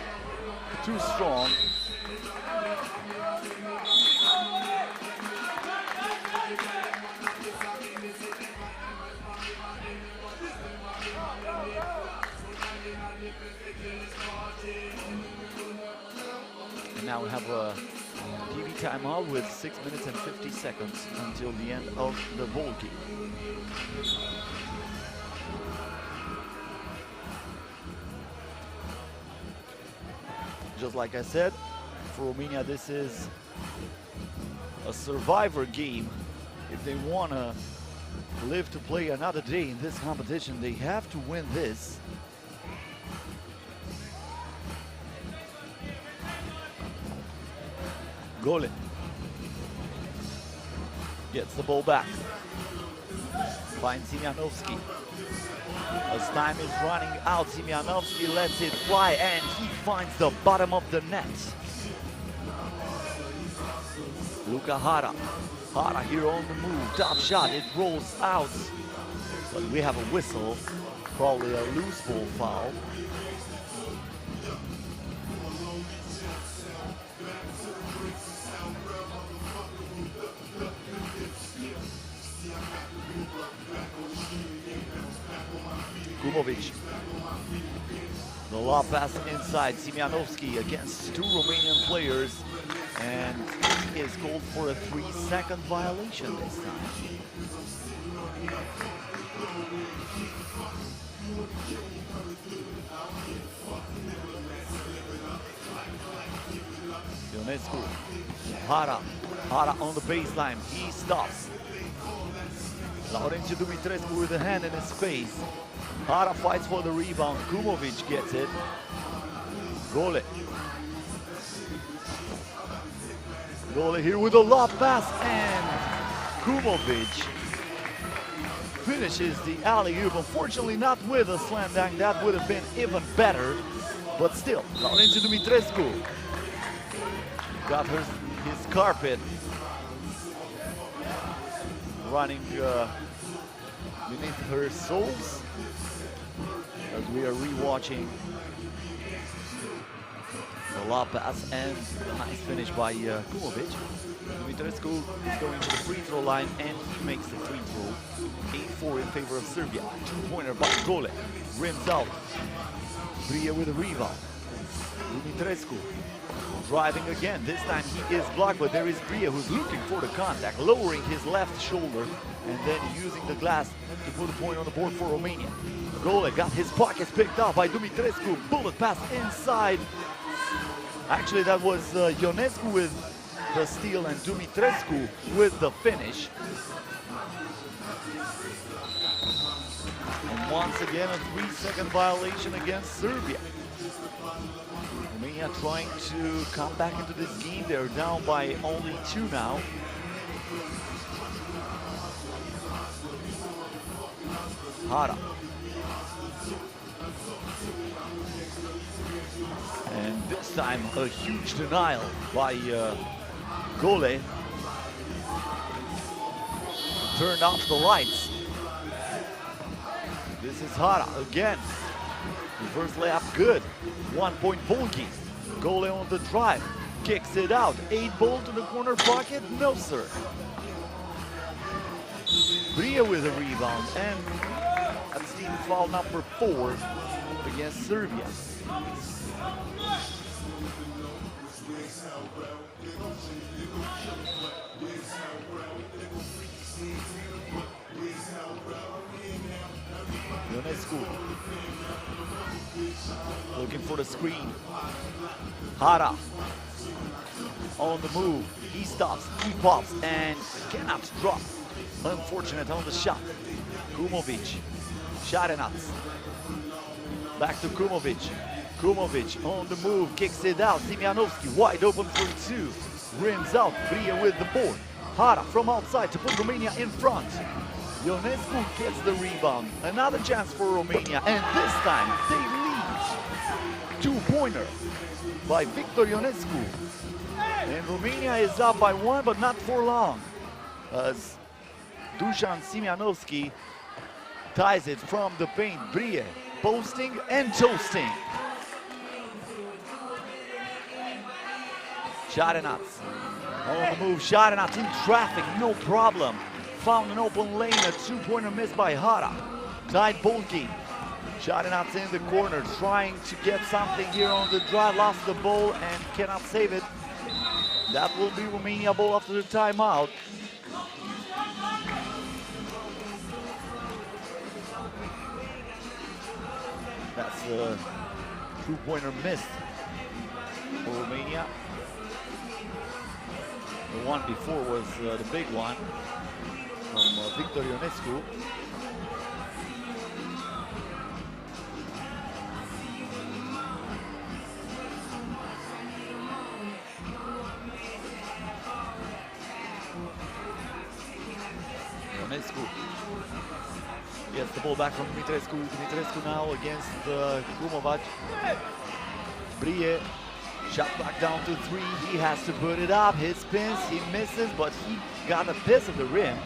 too strong. And now we have a TV timeout with 6 minutes and 50 seconds until the end of the ball game. Just like I said, for Romania, this is a survivor game. If they want to live to play another day in this competition, they have to win this. Golin gets the ball back. Finds Simianovski. As time is running out, Simianovski lets it fly and he finds the bottom of the net. Luka Hara. Hara here on the move. Tough shot. It rolls out. But we have a whistle. Probably a loose ball foul. Kumovic. The lob pass inside. Simianovski against two Romanian players. And he is called for a 3-second violation this time. Ionescu. Hara on the baseline. He stops. Laurențiu Dumitrescu with a hand in his face. Hara fights for the rebound. Kumovic gets it. Gole. Gole here with a lob pass, and Kumovic finishes the alley-oop. Unfortunately not with a slam dunk. That would have been even better. But still, Laurențiu Dumitrescu got his carpet running beneath her soles as we are re-watching the lob pass, and nice finish by Kumovic. Dumitrescu is going to the free throw line and he makes the free throw. 8-4 in favor of Serbia. Two-pointer by Gole. Rims out. Brie with a rebound. Dumitrescu driving again. This time he is blocked, but there is Brie who's looking for the contact, lowering his left shoulder and then using the glass to put a point on the board for Romania. Gole got his pockets picked up by Dumitrescu. Bullet pass inside. Actually, that was Ionescu with the steal and Dumitrescu with the finish. And once again, a 3-second violation against Serbia. Romania trying to come back into this game. They're down by only 2 now. Hara. And this time a huge denial by Gole. Turned off the lights. This is Hara again. Reverse layup good. 1-point ball game. Gole on the drive. Kicks it out. 8-ball to the corner pocket. No, sir. Brie with a rebound. And that's team foul number 4 against Serbia. Ionescu looking for the screen. Hara on the move. He stops, he pops, and cannot drop. Unfortunate on the shot. Kumovic, shot and outs. Back to Kumovic. Kumovic on the move, kicks it out. Simianovski wide open for 2. Rims out, Brie with the board. Hara from outside to put Romania in front. Ionescu gets the rebound. Another chance for Romania, and this time they lead. 2-pointer by Victor Ionescu. And Romania is up by 1, but not for long, as Dusan Simianovski ties it from the paint. Brie posting and toasting. Sharenat on the move. Sharenat in traffic, no problem. Found an open lane, a two-pointer missed by Hara. Tight ball game. Sharenat in the corner, trying to get something here on the drive. Lost the ball and cannot save it. That will be Romania ball after the timeout. That's a two-pointer missed for Romania. The one before was the big one from Victor Ionescu. Ionescu gets the ball back from Dumitrescu. Dumitrescu now against Kumovac. Brie, shot back down to three. He has to put it up. He spins, he misses, but he got a piece of the rim.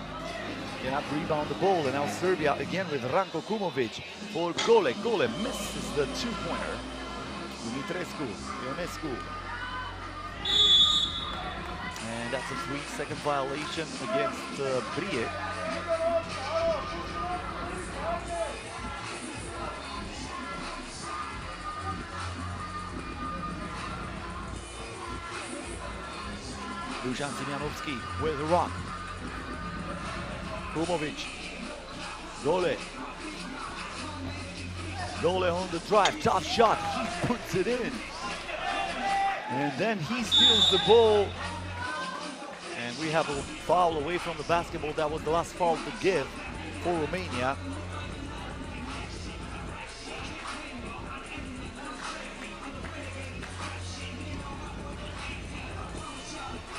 Cannot rebound the ball. And now Serbia again with Ranko Kumovic for Gole. Gole misses the two-pointer. Dumitrescu, Ionescu. And that's a 3-second violation against Brie. Dusan Simianovski with the rock. Kumovic. Gole. Gole on the drive. Tough shot. He puts it in. And then he steals the ball. And we have a foul away from the basketball. That was the last foul to give for Romania.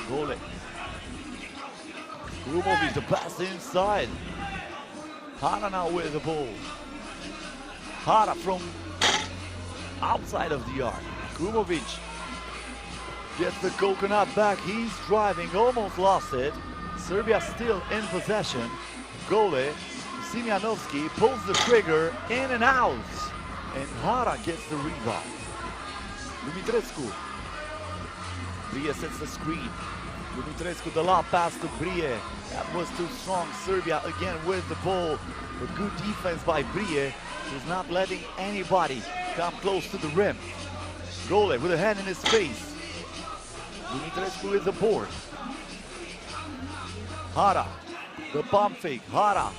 Gole. Kumovic, the pass inside. Hara now with the ball. Hara from outside of the arc. Kumovic gets the coconut back. He's driving, almost lost it. Serbia still in possession. Gole, Simianovski pulls the trigger, in and out. And Hara gets the rebound. Dumitrescu. Brie sets the screen. Dumitrescu, the lob pass to Brie. That was too strong. Serbia again with the ball. But good defense by Brie, who's not letting anybody come close to the rim. Gole with a hand in his face. Dumitrescu with the board. Hara, the pump fake. Hara,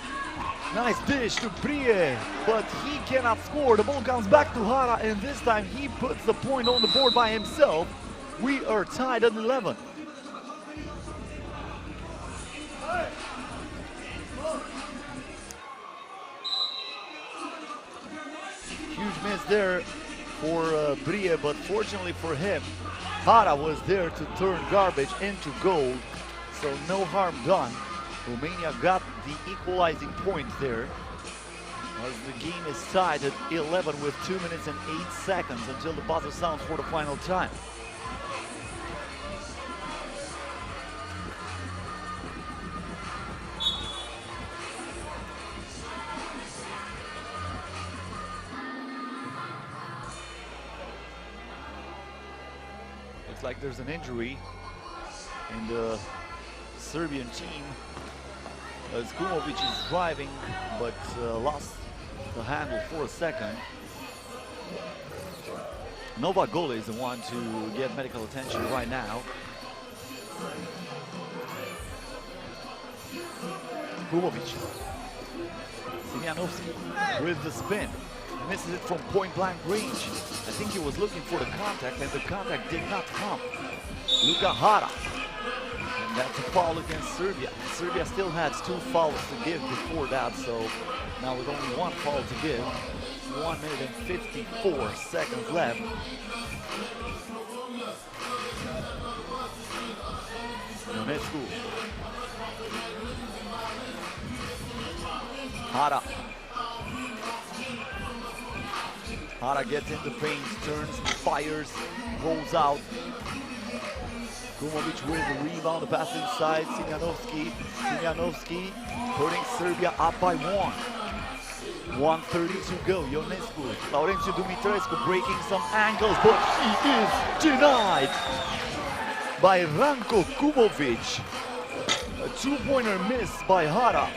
nice dish to Brie, but he cannot score. The ball comes back to Hara, and this time he puts the point on the board by himself. We are tied at 11. Huge miss there for Brie, but fortunately for him, Hara was there to turn garbage into gold, so no harm done. Romania got the equalizing point there, as the game is tied at 11 with 2 minutes and 8 seconds until the buzzer sounds for the final time. Looks like there's an injury in the Serbian team, as Kumovic is driving but lost the handle for a second. Nova Gole is the one to get medical attention right now. Kumovic. Simianovski with the spin. Misses it from point-blank range. I think he was looking for the contact, and the contact did not come. Luka Hara. And that's a foul against Serbia. Serbia still has 2 fouls to give before that, so now with only 1 foul to give. 1 minute and 54 seconds left. Ionescu. Hara. Hara gets in the paint, turns, fires, rolls out. Kumovic with the rebound, the pass inside. Simianovski. Simianovski putting Serbia up by 1. 1:30 to go. Ionescu. Laurențiu Dumitrescu breaking some ankles, but he is denied by Ranko Kubovic. A two-pointer missed by Hara.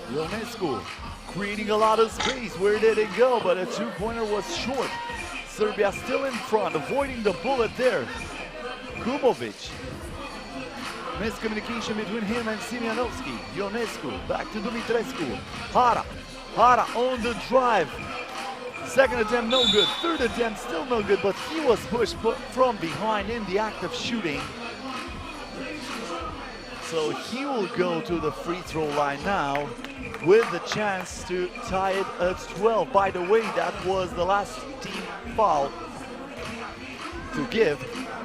Ionescu creating a lot of space. Where did it go? But a two-pointer was short. Serbia still in front, avoiding the bullet there. Kubovic. Miscommunication between him and Simianovski. Ionescu back to Dumitrescu. Hara on the drive. Second attempt no good. Third attempt still no good, but he was pushed from behind in the act of shooting. So he will go to the free throw line now with the chance to tie it at 12. By the way, that was the last team foul to give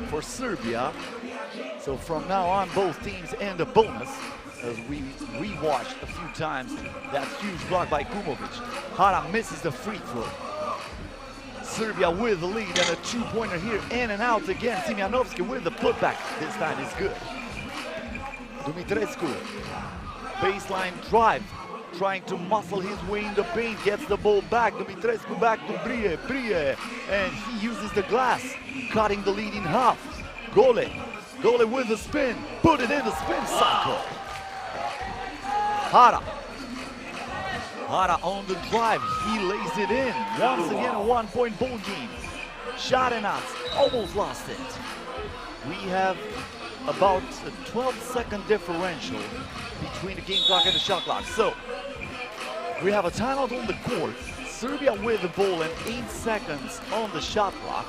for Serbia. So from now on, both teams end a bonus, as we rewatched a few times that huge block by Kubovic. Hara misses the free throw. Serbia with the lead and a two-pointer here, in and out again. Simianovski with the putback. This time is good. Dumitrescu, baseline drive, trying to muscle his way in the paint, gets the ball back. Dumitrescu back to Brie, and he uses the glass, cutting the lead in half. Gole with the spin, put it in the spin cycle. Hara on the drive, he lays it in. Once again, a one-point ball game. Sharenats almost lost it. We have about a 12-second differential between the game clock and the shot clock. So we have a timeout on the court. Serbia with the ball and 8 seconds on the shot clock.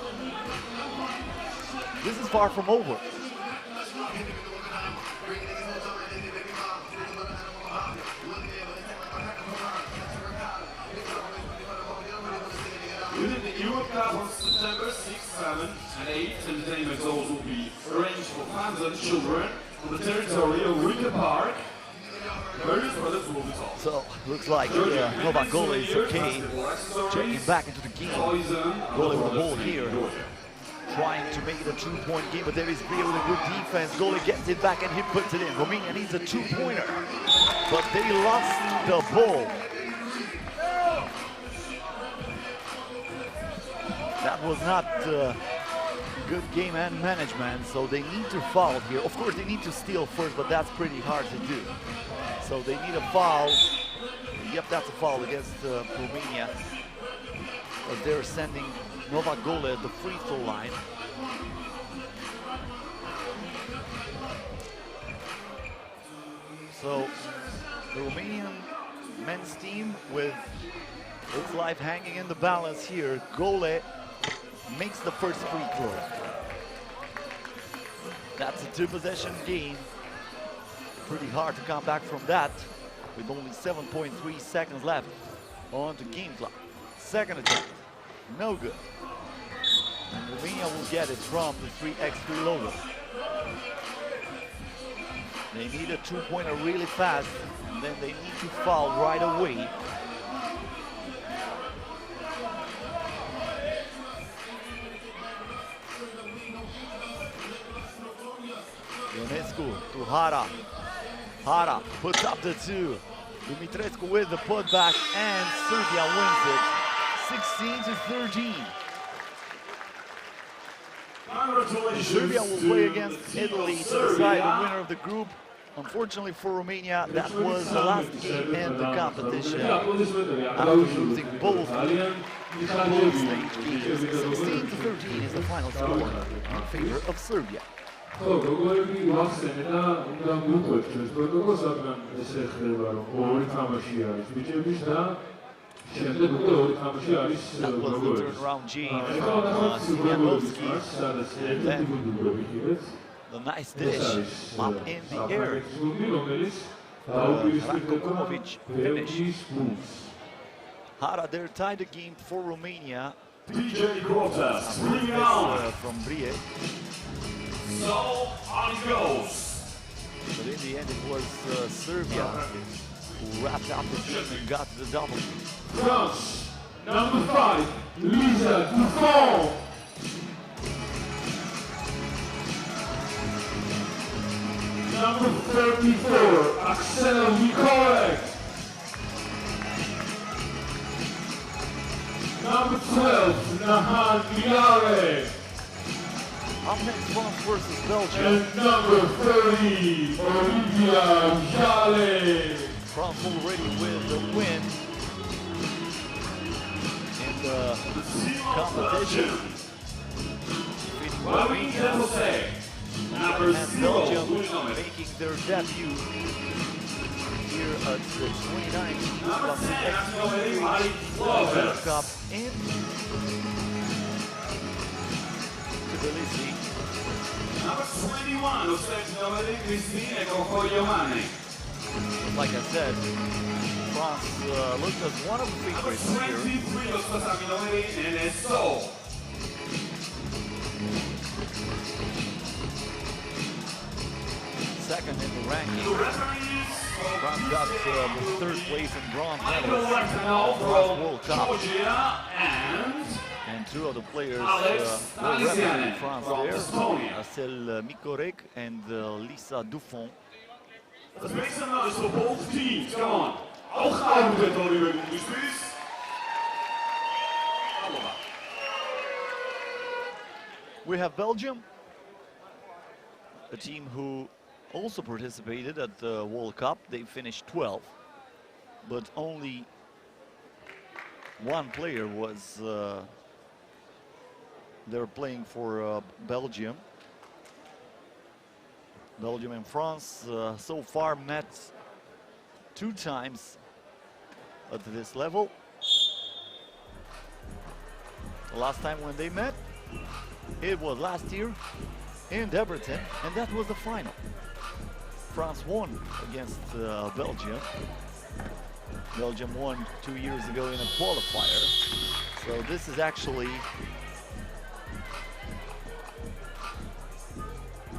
This is far from over. Within the Europe Cup on September 6, 7 and 8, entertainment zones will be arranged for fans and children on the territory of Riga Park. Various products will be sold. So, looks like Novak Gole is okay. Checking back into the game. Gole with the ball here. Trying to make it a two-point game, but there is Brie with a good defense. Gole gets it back and he puts it in. Romania needs a two-pointer, but they lost the ball. That was not good game and management, so they need to foul here. Of course, they need to steal first, but that's pretty hard to do. So they need a foul. Yep, that's a foul against Romania. As they're sending Novak Gole at the free throw line. So the Romanian men's team with its life hanging in the balance here. Gole makes the first free throw. That's a two-possession game. Pretty hard to come back from that with only 7.3 seconds left on the game clock. Second attempt, no good. And Romania will get it from the 3x3 logo. They need a two-pointer really fast, and then they need to foul right away. Ionescu to Hara. Hara puts up the two. Dumitrescu with the putback, and Serbia wins it 16-13. Serbia will play against Italy to decide the winner of the group. Unfortunately for Romania, that was the last game in the competition after losing both stage games. 16-13 is the final score in favor of Serbia. That was the turnaround game from Simianovski, and then the nice dish up in the air. Ranko Kubovic finish. Hara there tied the game for Romania. PJ Grotas, bring it on! From Brie. So on it goes. But in the end it was Serbia who wrapped up the game and got the double. France, number 5, Lisa Dufont. Number 34, Axel Nikolek. Number 12, Nahan Milare. Up next, France versus Belgium. And number 30, Olivia Jale. France already with the win in the competition. And Belgium making their debut here at the 29th FIBA 3x3 World Cup in Tbilisi. Number 21, lo selezione Cristine Confogliomane. Like I said, France looked as one of the favorites here. 23, lo sposami numeri nelle so. Second in the ranking. France got the third place in bronze medals at the World Cup. And two of the players were representing France there, Celle Mikorek and Lisa Duffon. Let's make some noise for both teams. Come on. Auch Augen, Oliver, please. We have Belgium, a team who also participated at the World Cup. They finished 12th, but only one player was they're playing for Belgium. Belgium and France so far met 2 times at this level. The last time when they met, it was last year in Debrecen, and that was the final. France won against Belgium. Belgium won 2 years ago in a qualifier. So this is actually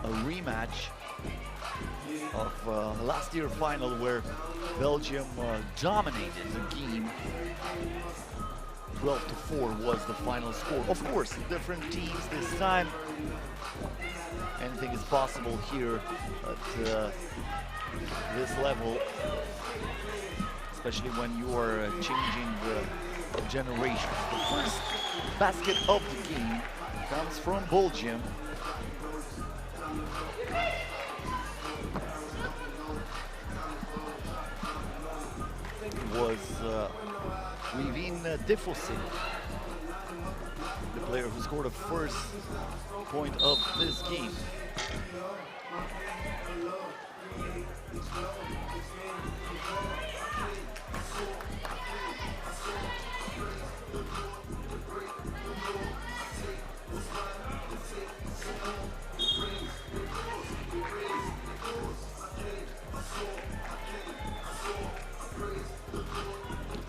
a rematch of last year's final where Belgium dominated the game. 12-4 was the final score. Of course, different teams this time. Anything is possible here at this level, especially when you are changing the generation. The first basket of the game comes from Belgium. It was Wivin Defossé, the player who scored the first point of this game.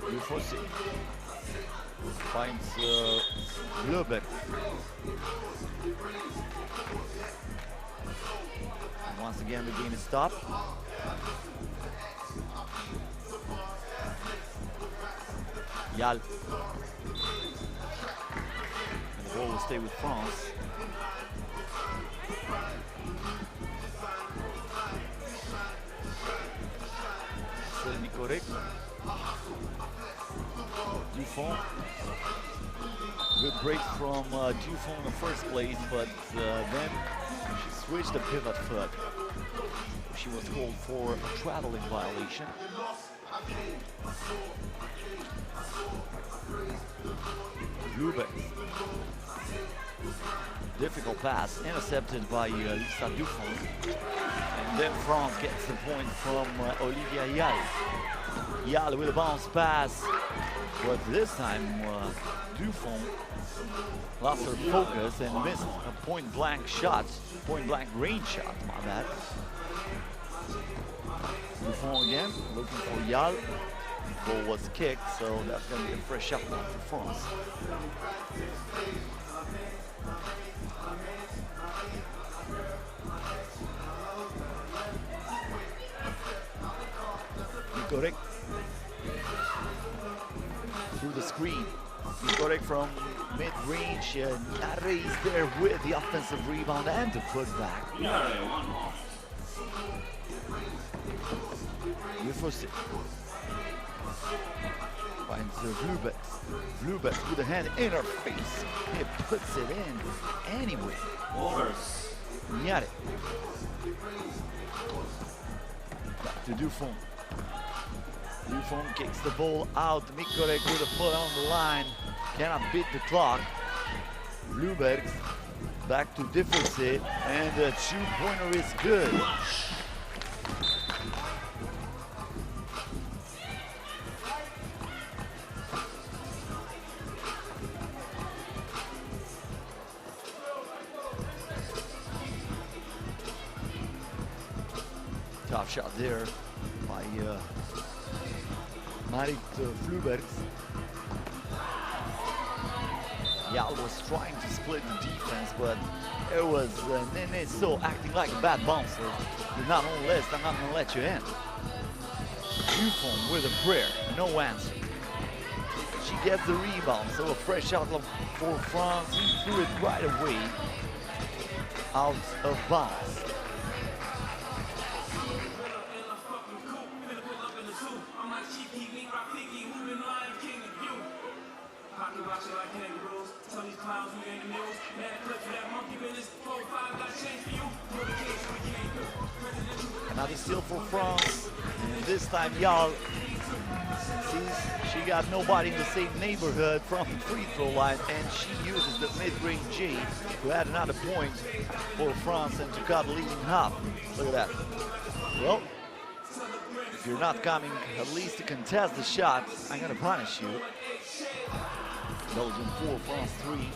Defossé finds Löbeck. Once again, the game is stopped. Yal. And the ball will stay with France. C'est Mikorek. Duffon. Good break from Duffon in the first place, but then she switched the pivot foot. She was called for a traveling violation. Lubek. Difficult pass, intercepted by Lisa Duffon. And then France gets the point from Olivia Yal. Yal with a bounce pass, but this time Duffon lost her focus and missed a point-blank shot, point-blank range shot, my bad. Duffon again, looking for Yal. Ball was kicked, so that's going to be a fresh shot for France. Mikorek through the screen. Mikorek from mid-range. Nare is there with the offensive rebound and the putback. Defossé. Finds Vlubex. Vlubex with a hand in her face. He puts it in anyway. Niare. Back to Dufon. Dufon kicks the ball out. Mikorek with a foot on the line. Cannot beat the clock. Vlubex back to deficit, and the two-pointer is good. Tough shot there by Marit Vlubex. Yal was trying to split the defense, but it was Nene so acting like a bad bouncer. You're not on list, I'm not gonna let you in. Dufon with a prayer, no answer. She gets the rebound, so a fresh shot for France. He threw it right away out of bounds. Another steal for France, and this time Yal sees she got nobody in the same neighborhood from the free throw line, and she uses the mid-range J to add another point for France and to cut the lead in half. Look at that. Well, if you're not coming at least to contest the shot, I'm gonna punish you. Belgium 4, France 3.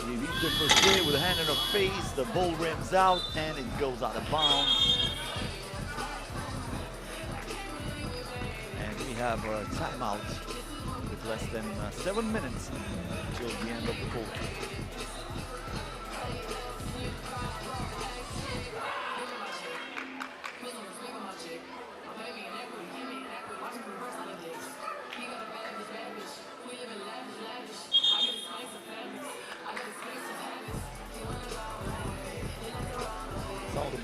He leaves the first with a hand in her face, the ball rims out, and it goes out of bounds. And we have a timeout with less than 7 minutes until the end of the quarter.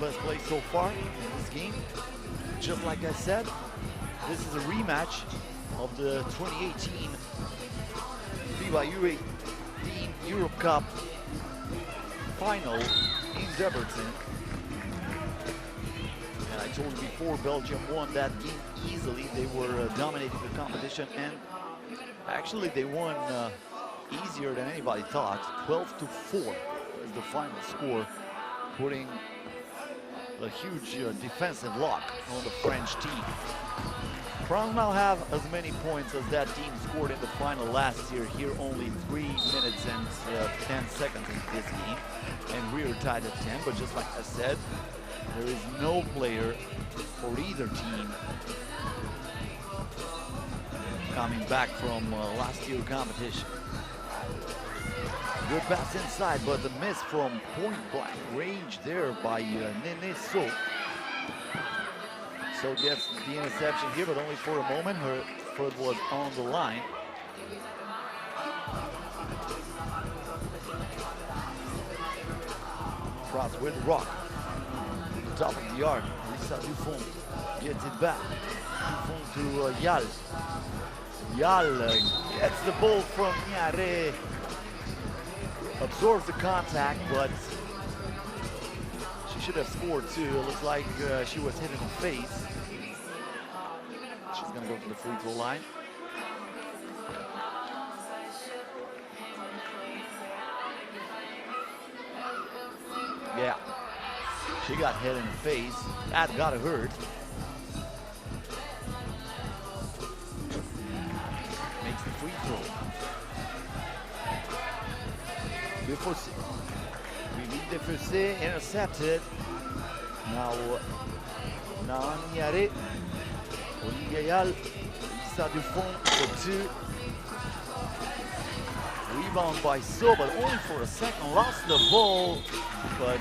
Best play so far in this game. Just like I said, this is a rematch of the 2018 FIBA U18 Europe Cup final in Debrecen. And I told you before, Belgium won that game easily. They were dominating the competition, and actually they won easier than anybody thought. 12-4 is the final score, putting a huge defensive lock on the French team. France now have as many points as that team scored in the final last year. Here only 3 minutes and 10 seconds in this game, and we are tied at 10. But just like I said, there is no player for either team coming back from last year's competition. Good pass inside, but the miss from point-blank range there by Nene So. So gets the interception here, but only for a moment. Her foot was on the line. Cross with the rock. Top of the arc. Lisa Dufon gets it back. Dufon to Yal. Yal gets the ball from Niare. Absorbs the contact, but she should have scored too. It looks like she was hit in the face. She's gonna go to the free throw line. Yeah, she got hit in the face. That gotta hurt. Makes the free throw. Defusé, intercepted. Now Niare, Olivia Yal, Lisa Dufon for 2. Rebound by So, but only for a second. Lost the ball, but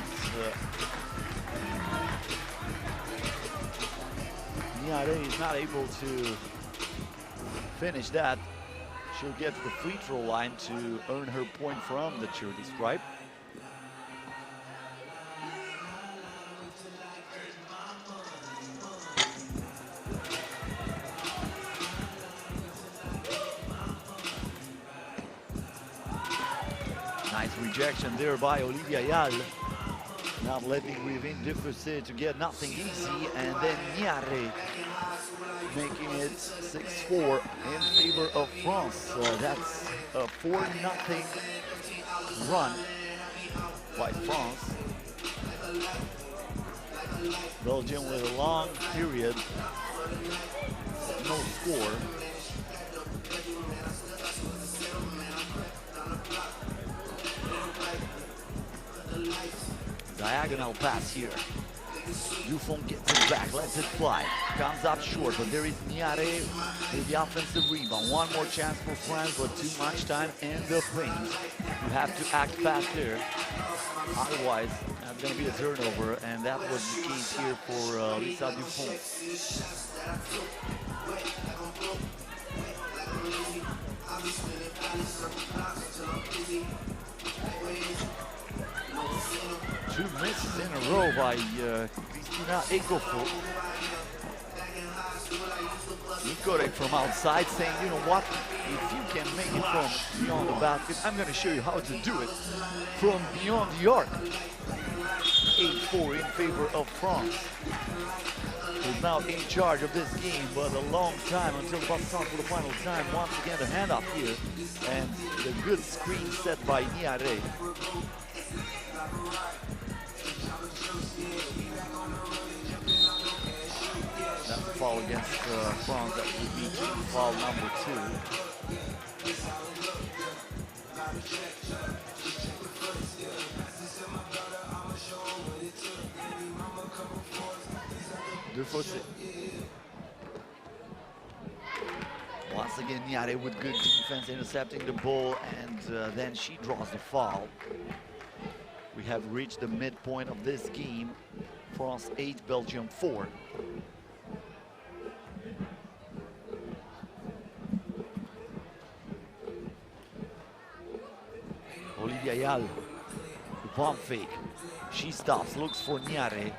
Niare is not able to finish that. She'll get to the free throw line to earn her point from the charity stripe. rejection there by Olivia Yal. Not letting Rivin Diffusé to get nothing easy, and then Niare making it 6-4 in favor of France. That's a 4-0 run by France. Belgium with a long period, no score. Diagonal pass here. Dufon gets it back, lets it fly. Comes up short, but there is Niare with the offensive rebound. One more chance for France, but too much time in the paint. You have to act fast there. Otherwise, that's going to be a turnover, and that was the case here for Lisa Dufon. 2 misses in a row by Kristina Ekofo. Nikorek from outside saying, you know what, if you can make it from beyond the basket, I'm going to show you how to do it from beyond the arc. 8-4 in favor of France, who's now in charge of this game, but a long time until the bus starts for the final time. Once again, the handoff here, and the good screen set by Niare. That's a foul against France. That would be foul number 2. Diffusé. Once again, Niare with good defense, intercepting the ball, and then she draws the foul. We have reached the midpoint of this game. France 8, Belgium 4. Olivia Yal, the pump fake. She stops, looks for Niare,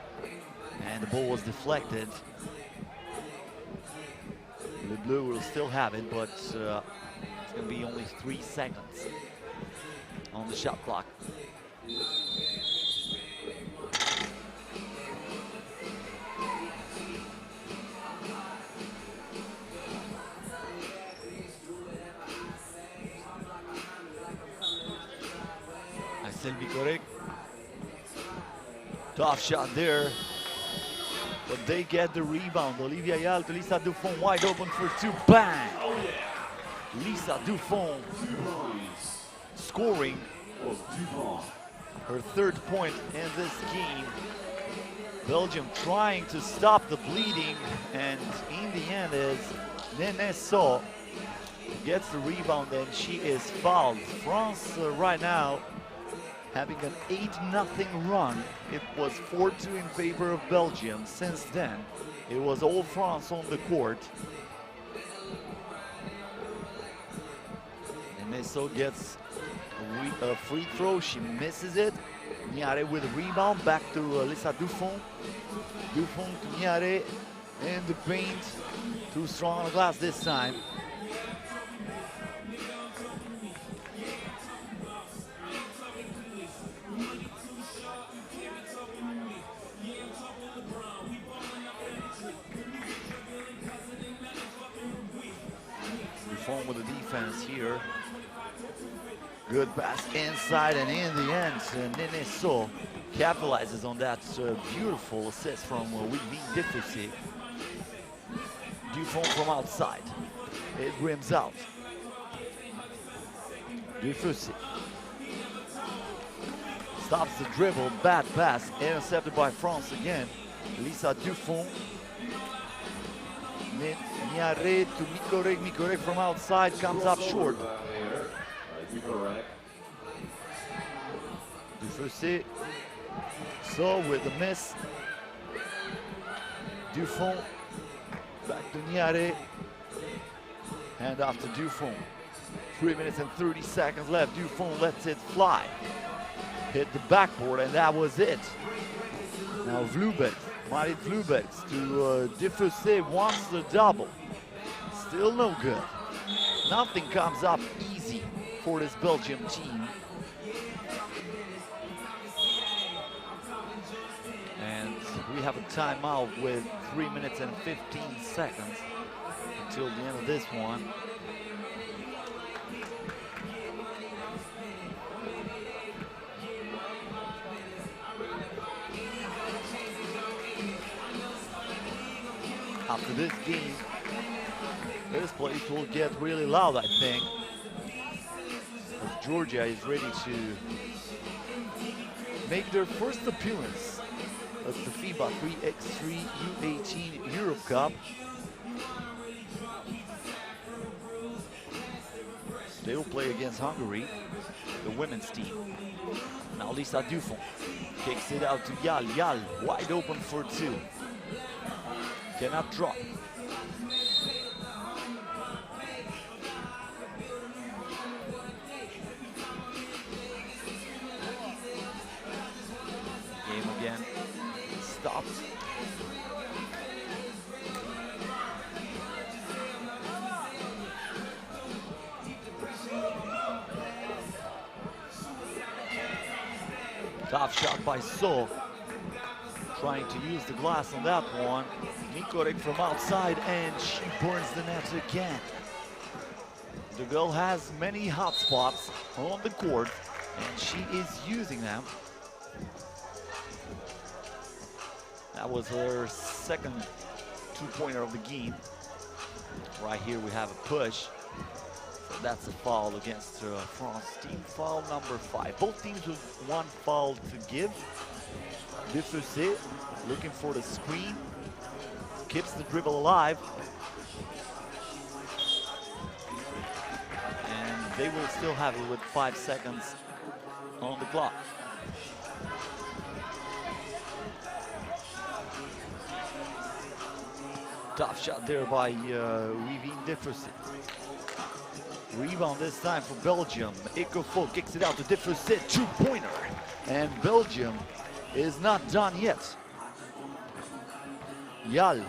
and the ball was deflected. Le Bleu will still have it, but it's going to be only 3 seconds on the shot clock. Correct. Tough shot there, but they get the rebound. Olivia Yal to Lisa Dufon, wide open for 2. Bang! Lisa Dufon scoring her 3rd point in this game. Belgium trying to stop the bleeding, and in the end is Neneso gets the rebound, and she is fouled. France right now having an 8-0 run. It was 4-2 in favor of Belgium. Since then, it was all France on the court. And Neso gets a free throw. She misses it. Niare with a rebound. Back to Lisa Dufon. Dufon to Niare in the paint. Too strong on the glass this time. With the defense here. Good pass inside, and in the end, Neneso capitalizes on that beautiful assist from Rivin Diffusé. Dufon from outside. It rims out. Diffusé stops the dribble, bad pass, intercepted by France again. Lisa Dufon. Niare to Mikorek. Mikorek from outside comes up short. Diffusé. So with the miss. Dufon. Back to Niare. Hand off to Dufon. 3 minutes and 30 seconds left. Dufon lets it fly. Hit the backboard, and that was it. Now Vloeberg. Marit Vloeberg to Diffusé, wants the double. Still no good. Nothing comes up easy for this Belgium team. we have a timeout with 3 minutes and 15 seconds until the end of this one. After this game, this place will get really loud, I think. As Georgia is ready to make their first appearance at the FIBA 3x3 U18 Europe Cup. They will play against Hungary, the women's team. Now Lisa Dufont kicks it out to Yal. Yal wide open for two. Cannot drop. Game again stopped. Tough shot by So. Trying to use the glass on that one. Mikorek from outside, and she burns the net again. The girl has many hot spots on the court, and she is using them. That was her second two-pointer of the game. Right here we have a push. So that's a foul against France. Team foul number 5. Both teams with one foul to give. Diffusé looking for the screen. Keeps the dribble alive. And they will still have it with 5 seconds on the clock. Tough shot there by Wivine Diffusé. Rebound this time for Belgium. Ekofo kicks it out to Diffusé, two-pointer. And Belgium is not done yet. Yal,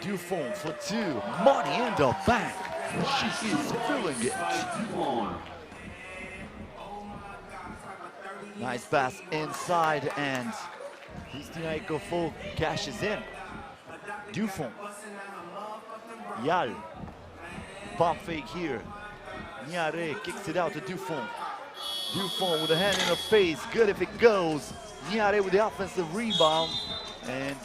Dufont for two. Money in the bank. She is filling it. Nice pass inside, and Christina Ekofo cashes in. Dufont. Yal. Pump fake here. Niare kicks it out to Dufont. Dufont with a hand in her face. Good if it goes. Niare with the offensive rebound. And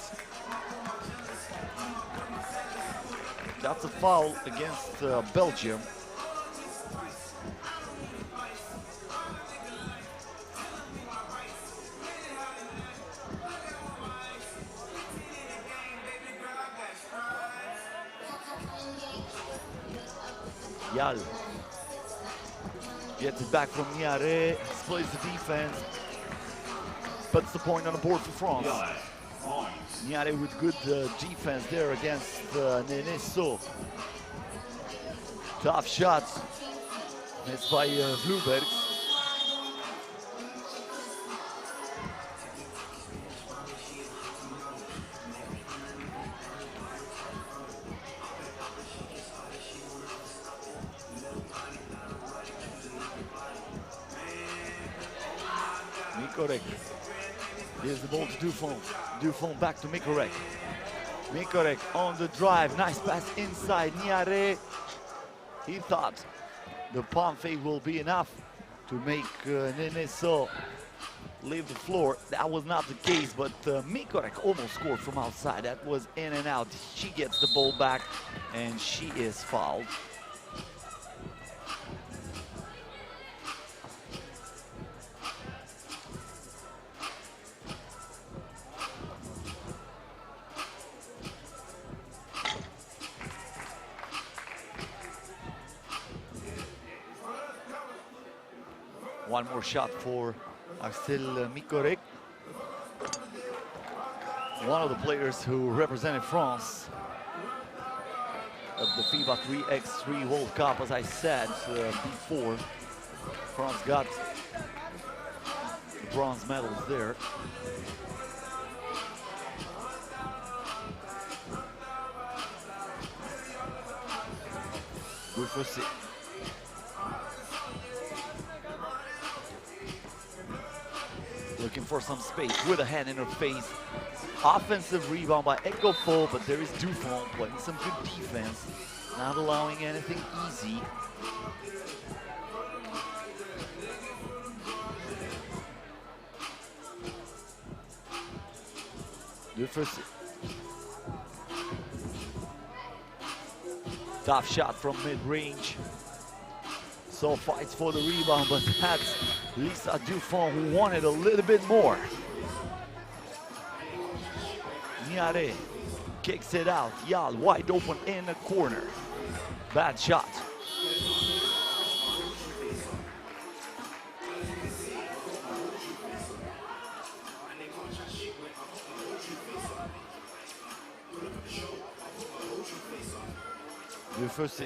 that's a foul against Belgium. Yal gets it back from Niare, splits the defense, puts the point on the board for France. Niare with good defense there against Neneso. Tough shots, missed by Vloeberg. Mikorek. Here's the ball to Dufont. Dufont back to Mikorek. Mikorek on the drive. Nice pass inside. Niare. He thought the palm fake will be enough to make Neneso leave the floor. That was not the case, but Mikorek almost scored from outside. That was in and out. She gets the ball back, and she is fouled. One more shot for Axel Mikorek. One of the players who represented France at the FIBA 3x3 World Cup, as I said before. France got the bronze medals there. Good for six. looking for some space with a hand in her face. Offensive rebound by Ecofo, but there is Dufont playing some good defense, not allowing anything easy. The first tough shot from mid-range. So fights for the rebound, but that's Lisa Dufont who wanted a little bit more. Niare kicks it out. Yal wide open in the corner. Bad shot. First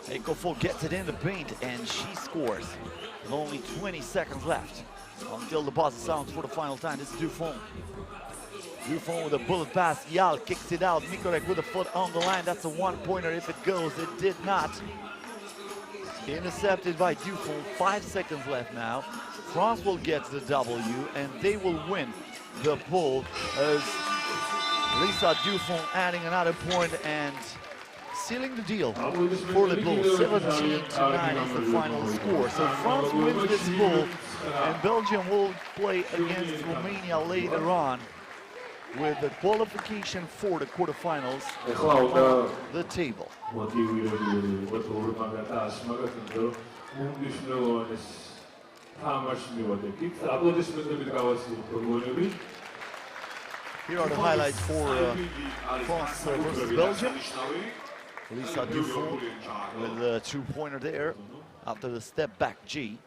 Ecofo gets it in the paint and she scores. With only 20 seconds left until the buzzer sounds for the final time. This is Dufont. Dufont with a bullet pass. Yal kicks it out. Mikorek with a foot on the line. That's a one-pointer if it goes. It did not. Intercepted by Dufont. 5 seconds left now. France will get the W and they will win the poll as Lisa Dufont adding another point and sealing the deal for the Bulls. 17-9 is the final score. So France wins this poll and Belgium will play against Romania later on with the qualification for the quarterfinals on the table. Here are the highlights for France versus Belgium. Lisa Dufont with a two-pointer there after the step back G.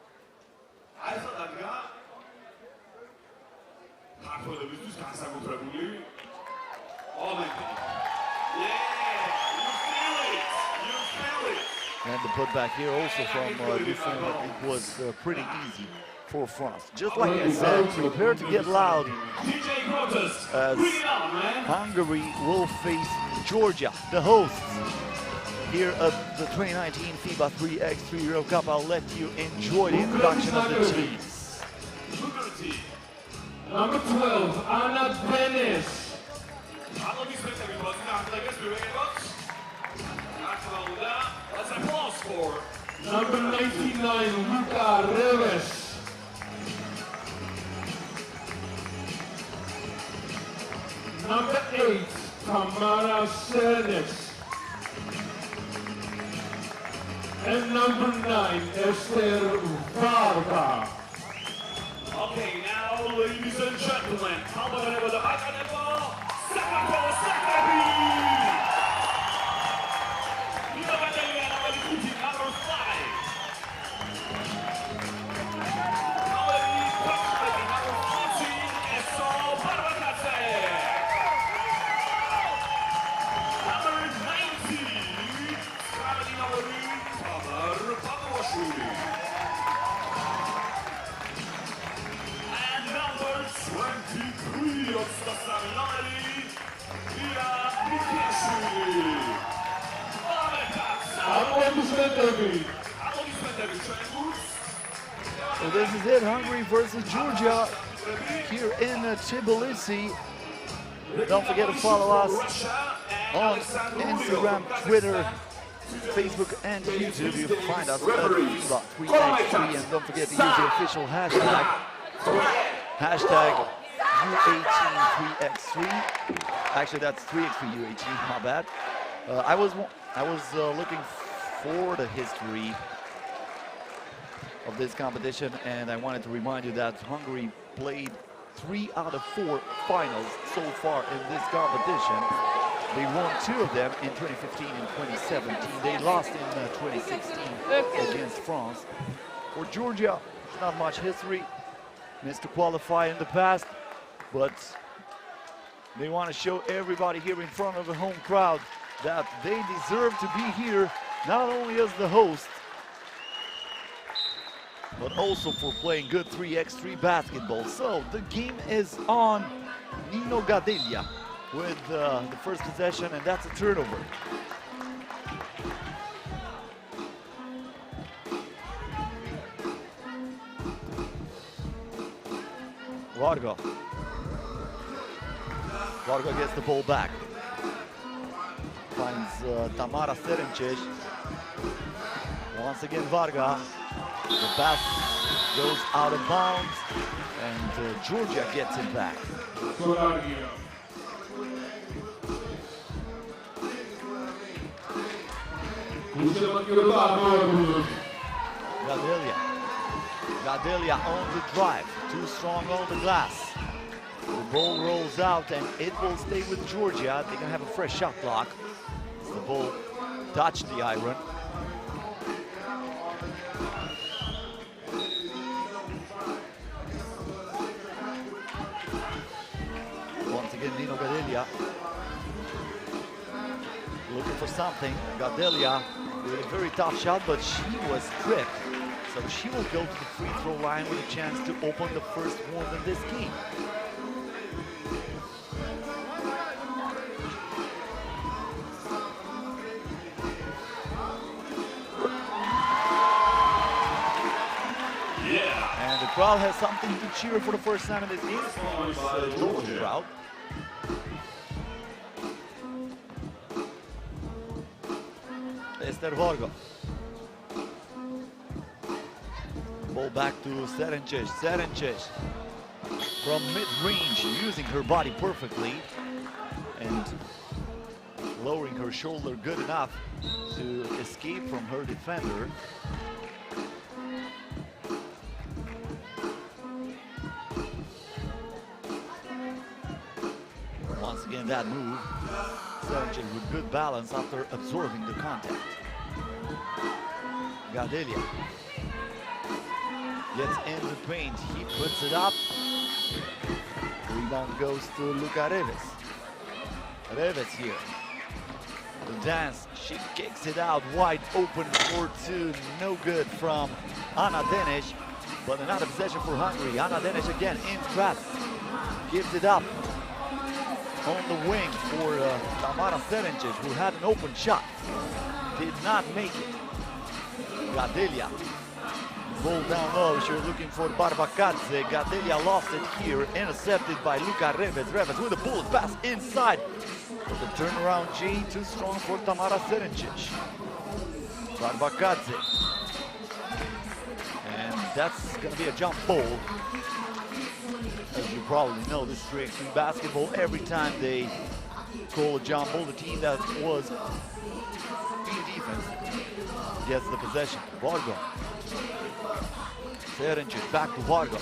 And the putback here also from Dufont. It was pretty easy for France. Just like I said, prepare to get loud as Hungary will face Georgia, the hosts, here at the 2019 FIBA 3x3 Euro Cup. I'll let you enjoy the introduction of the teams. Number 12, Anna Dennis. Number 99, Luca Reves. Number 8, Tamara Serenes. And number 9, Esther Varga. Okay, now, ladies and gentlemen, how about with the back of the ball? Second ball, second beat! Number 5. So this is it, Hungary versus Georgia here in Tbilisi. Don't forget to follow us on Instagram, Twitter, Facebook, and YouTube. You can find us at FIBA 3x3, and don't forget to use the official hashtag U18 3x3. Actually, that's 3x3 U18. My bad. I was looking for the history of this competition, and I wanted to remind you that Hungary played 3 out of 4 finals so far in this competition. They won 2 of them in 2015 and 2017. They lost in 2016 against France. For Georgia, not much history. Missed to qualify in the past, but they want to show everybody here in front of a home crowd that they deserve to be here, not only as the host, but also for playing good 3x3 basketball. So the game is on. Nino Gadelia with the first possession, and that's a turnover. Varga. Varga gets the ball back. Finds Tamara Serencic. Once again Varga. The pass goes out of bounds and Georgia gets it back. Gadelia on the drive, too strong on the glass. The ball rolls out and it will stay with Georgia. They're gonna have a fresh shot clock. The ball touched the iron. Once again, Nino Gadelia looking for something. Gadelia with a very tough shot, but she was tripped. So she will go to the free throw line with a chance to open the first one in this game. Yeah. And the crowd has something to cheer for the first time in this game. It's the crowd. Ester Varga. Ball back to Serencic. Serencic from mid-range, using her body perfectly and lowering her shoulder good enough to escape from her defender. Once again, that move. Serencic with good balance after absorbing the contact. Gadelia gets in the paint, he puts it up. Rebound goes to Luka Reves. Reves here. The dance, she kicks it out wide open for two. No good from Ana Denic, but another possession for Hungary. Ana Denic again in trap. Gives it up on the wing for Tamara Serencic, who had an open shot. Did not make it. Gadelia. Ball down low, she was looking for Barbakadze. Gadelia lost it here, intercepted by Luka Reves. Reves with a bullet pass inside. But the turnaround G too strong for Tamara Serencic. Barbakadze. And that's gonna be a jump ball. As you probably know, this is 3x3 basketball. Every time they call a jump ball, the team that was in defense gets the possession. Varga. Serencic back to Varga.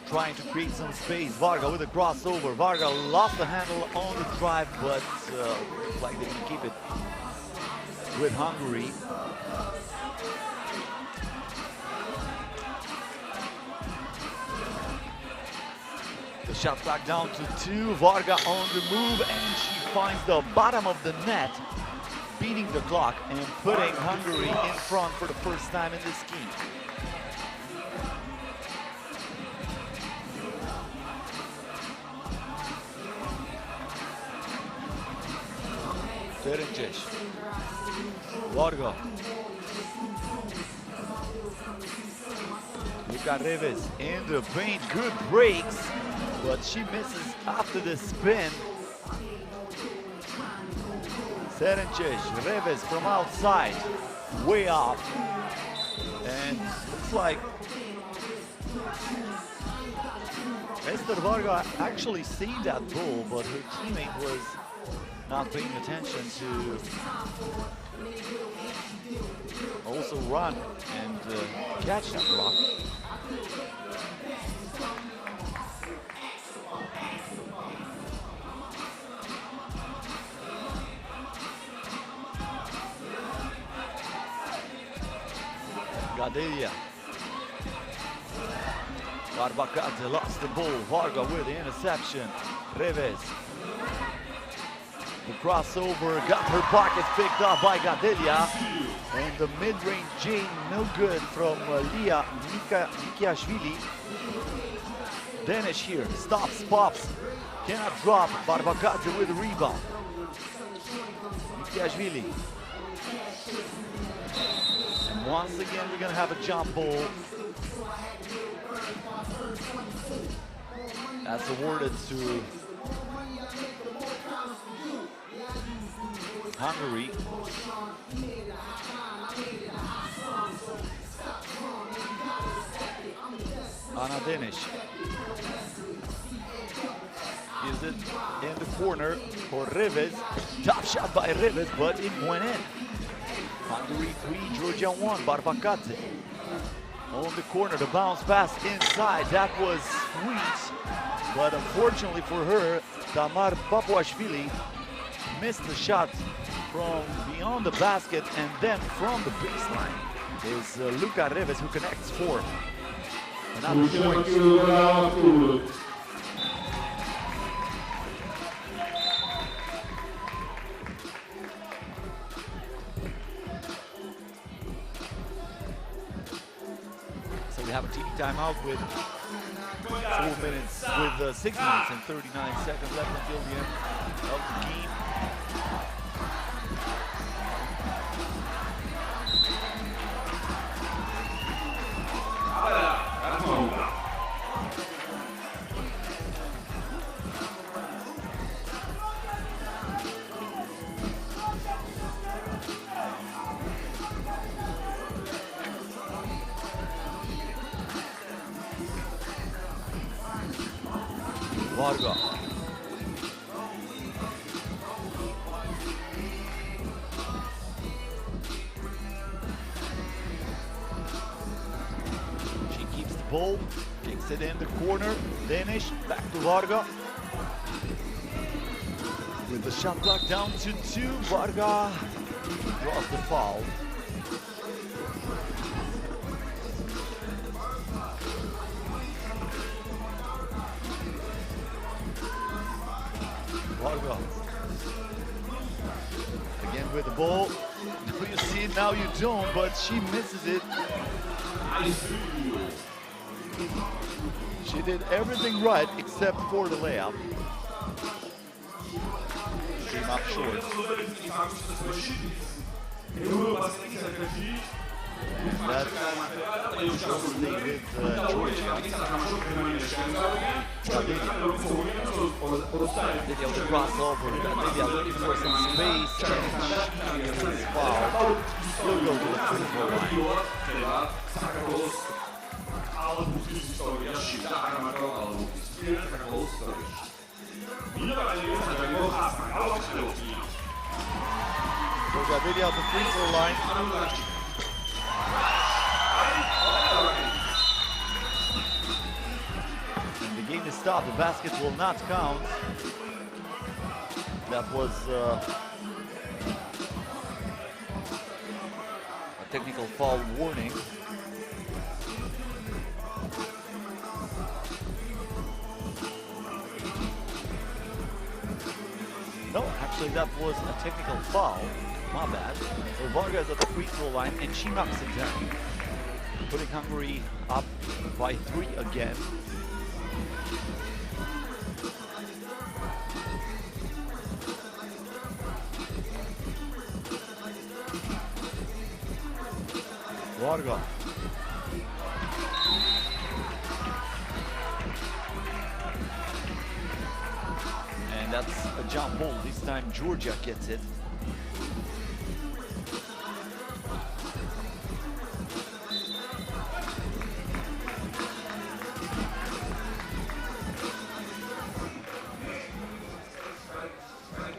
Trying to create some space. Varga with a crossover. Varga lost the handle on the drive, but looks like they can keep it with Hungary. The shot clock down to 2. Varga on the move, and she finds the bottom of the net, beating the clock and putting Hungary in front for the first time in this game. Serencic. Varga. Luka Reves in the paint. Good breaks, but she misses after the spin. Serencic, Reves from outside, way off. And looks like Ester Varga actually seen that ball, but her teammate was not paying attention to also run and catch that block. Gadelia. Barbakadze lost the ball. Varga with the interception. Reves. The crossover got her pockets picked up by Gadelia. And the mid-range J no good from Lia Mikiashvili. Denic here. Stops, pops. Cannot drop. Barbakadze with the rebound. Mikiashvili. Once again, we're gonna have a jump ball. That's awarded to Hungary. Ana Denish gives it in the corner for Reves. Top shot by Reves, but it went in. Hungary 3, Georgia 1, Barbakadze. On the corner, the bounce pass inside. That was sweet, but unfortunately for her, Tamar Papuashvili missed the shot from beyond the basket, and then from the baseline is Luka Reves, who connects 4. Another point. So we have a TV timeout with 6 minutes and 39 seconds left until the end of the game. Varga. She keeps the ball, kicks it in the corner. Danish, back to Varga. With the shot clock down to 2, Varga draws the foul. Varga. Again with the ball. Now you see it, now you don't, but she misses it. She did everything right except for the layup. Came up short. That's stay with Georgia. Video to cross over. Maybe looking for some space. And she's fouled. She'll go to the free throw line. Georgia video at the free throw line. And the game is stopped. The basket will not count. That was a technical foul warning. No, actually that was a technical foul. My bad. So Varga is at the free throw line and she knocks it down, putting Hungary up by 3 again. Varga. And that's a jump ball. This time Georgia gets it.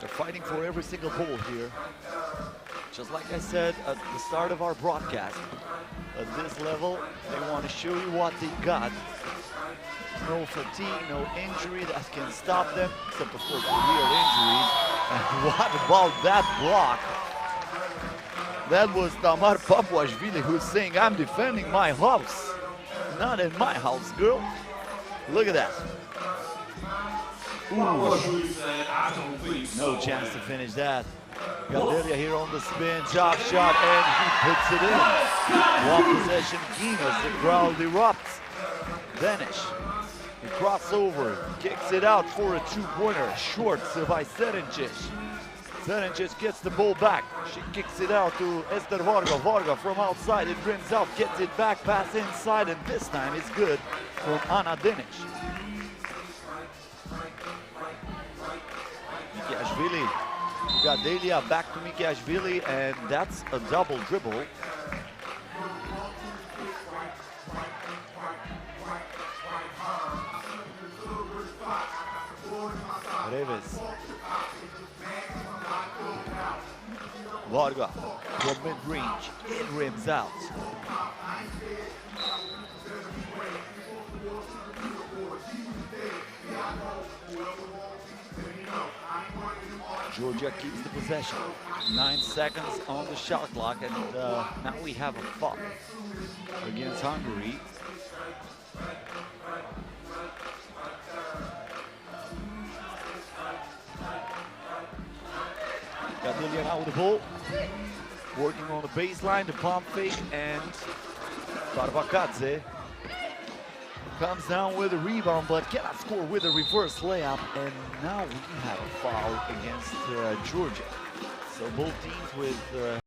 Fighting for every single ball here. Just like I said at the start of our broadcast, at this level, they want to show you what they got. No fatigue, no injury that can stop them, except of course the real injuries. And what about that block? That was Tamar Papuashvili who's saying, I'm defending my house. Not in my house, girl. Look at that. Ooh. No chance to finish that. Galderia here on the spin, chop shot, and he puts it in. One possession game as the crowd erupts. Danish, he crossover, kicks it out for a 2-pointer, short by Serenčić. Serenčić gets the ball back. She kicks it out to Ester Varga. Varga from outside, it rims out, gets it back, pass inside, and this time it's good from Ana Deniš. Mikiashvili. You got Delia back to Mikiashvili, and that's a double dribble. Reves. Varga from mid-range, it rims out. Georgia keeps the possession. 9 seconds on the shot clock, and now we have a foul against Hungary. Gadilian out with the ball, working on the baseline, the pump fake, and Barbakadze comes down with a rebound, but cannot score with a reverse layup, and now we have a foul against Georgia. So both teams with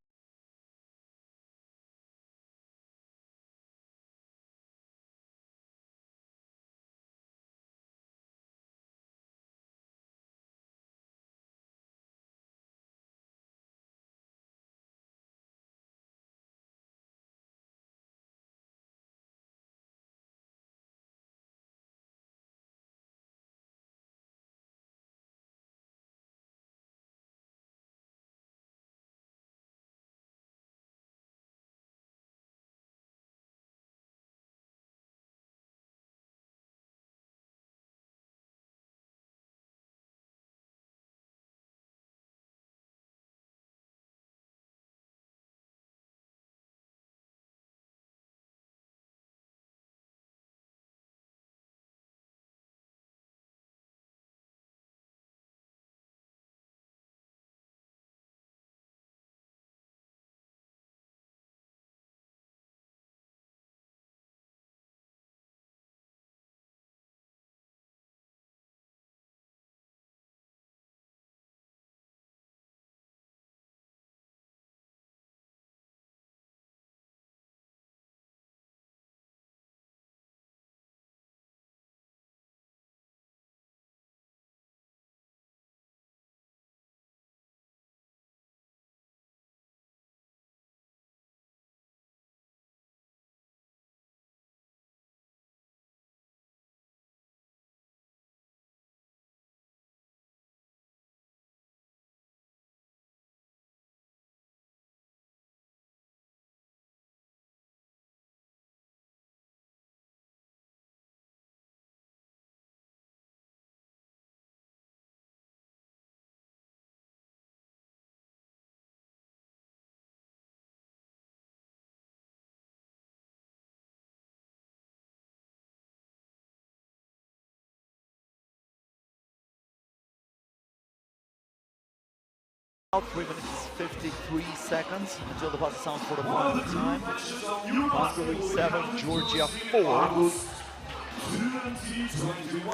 out 3 minutes 53 seconds until the buzzer sounds for the final time. Hungary 7, Georgia 4.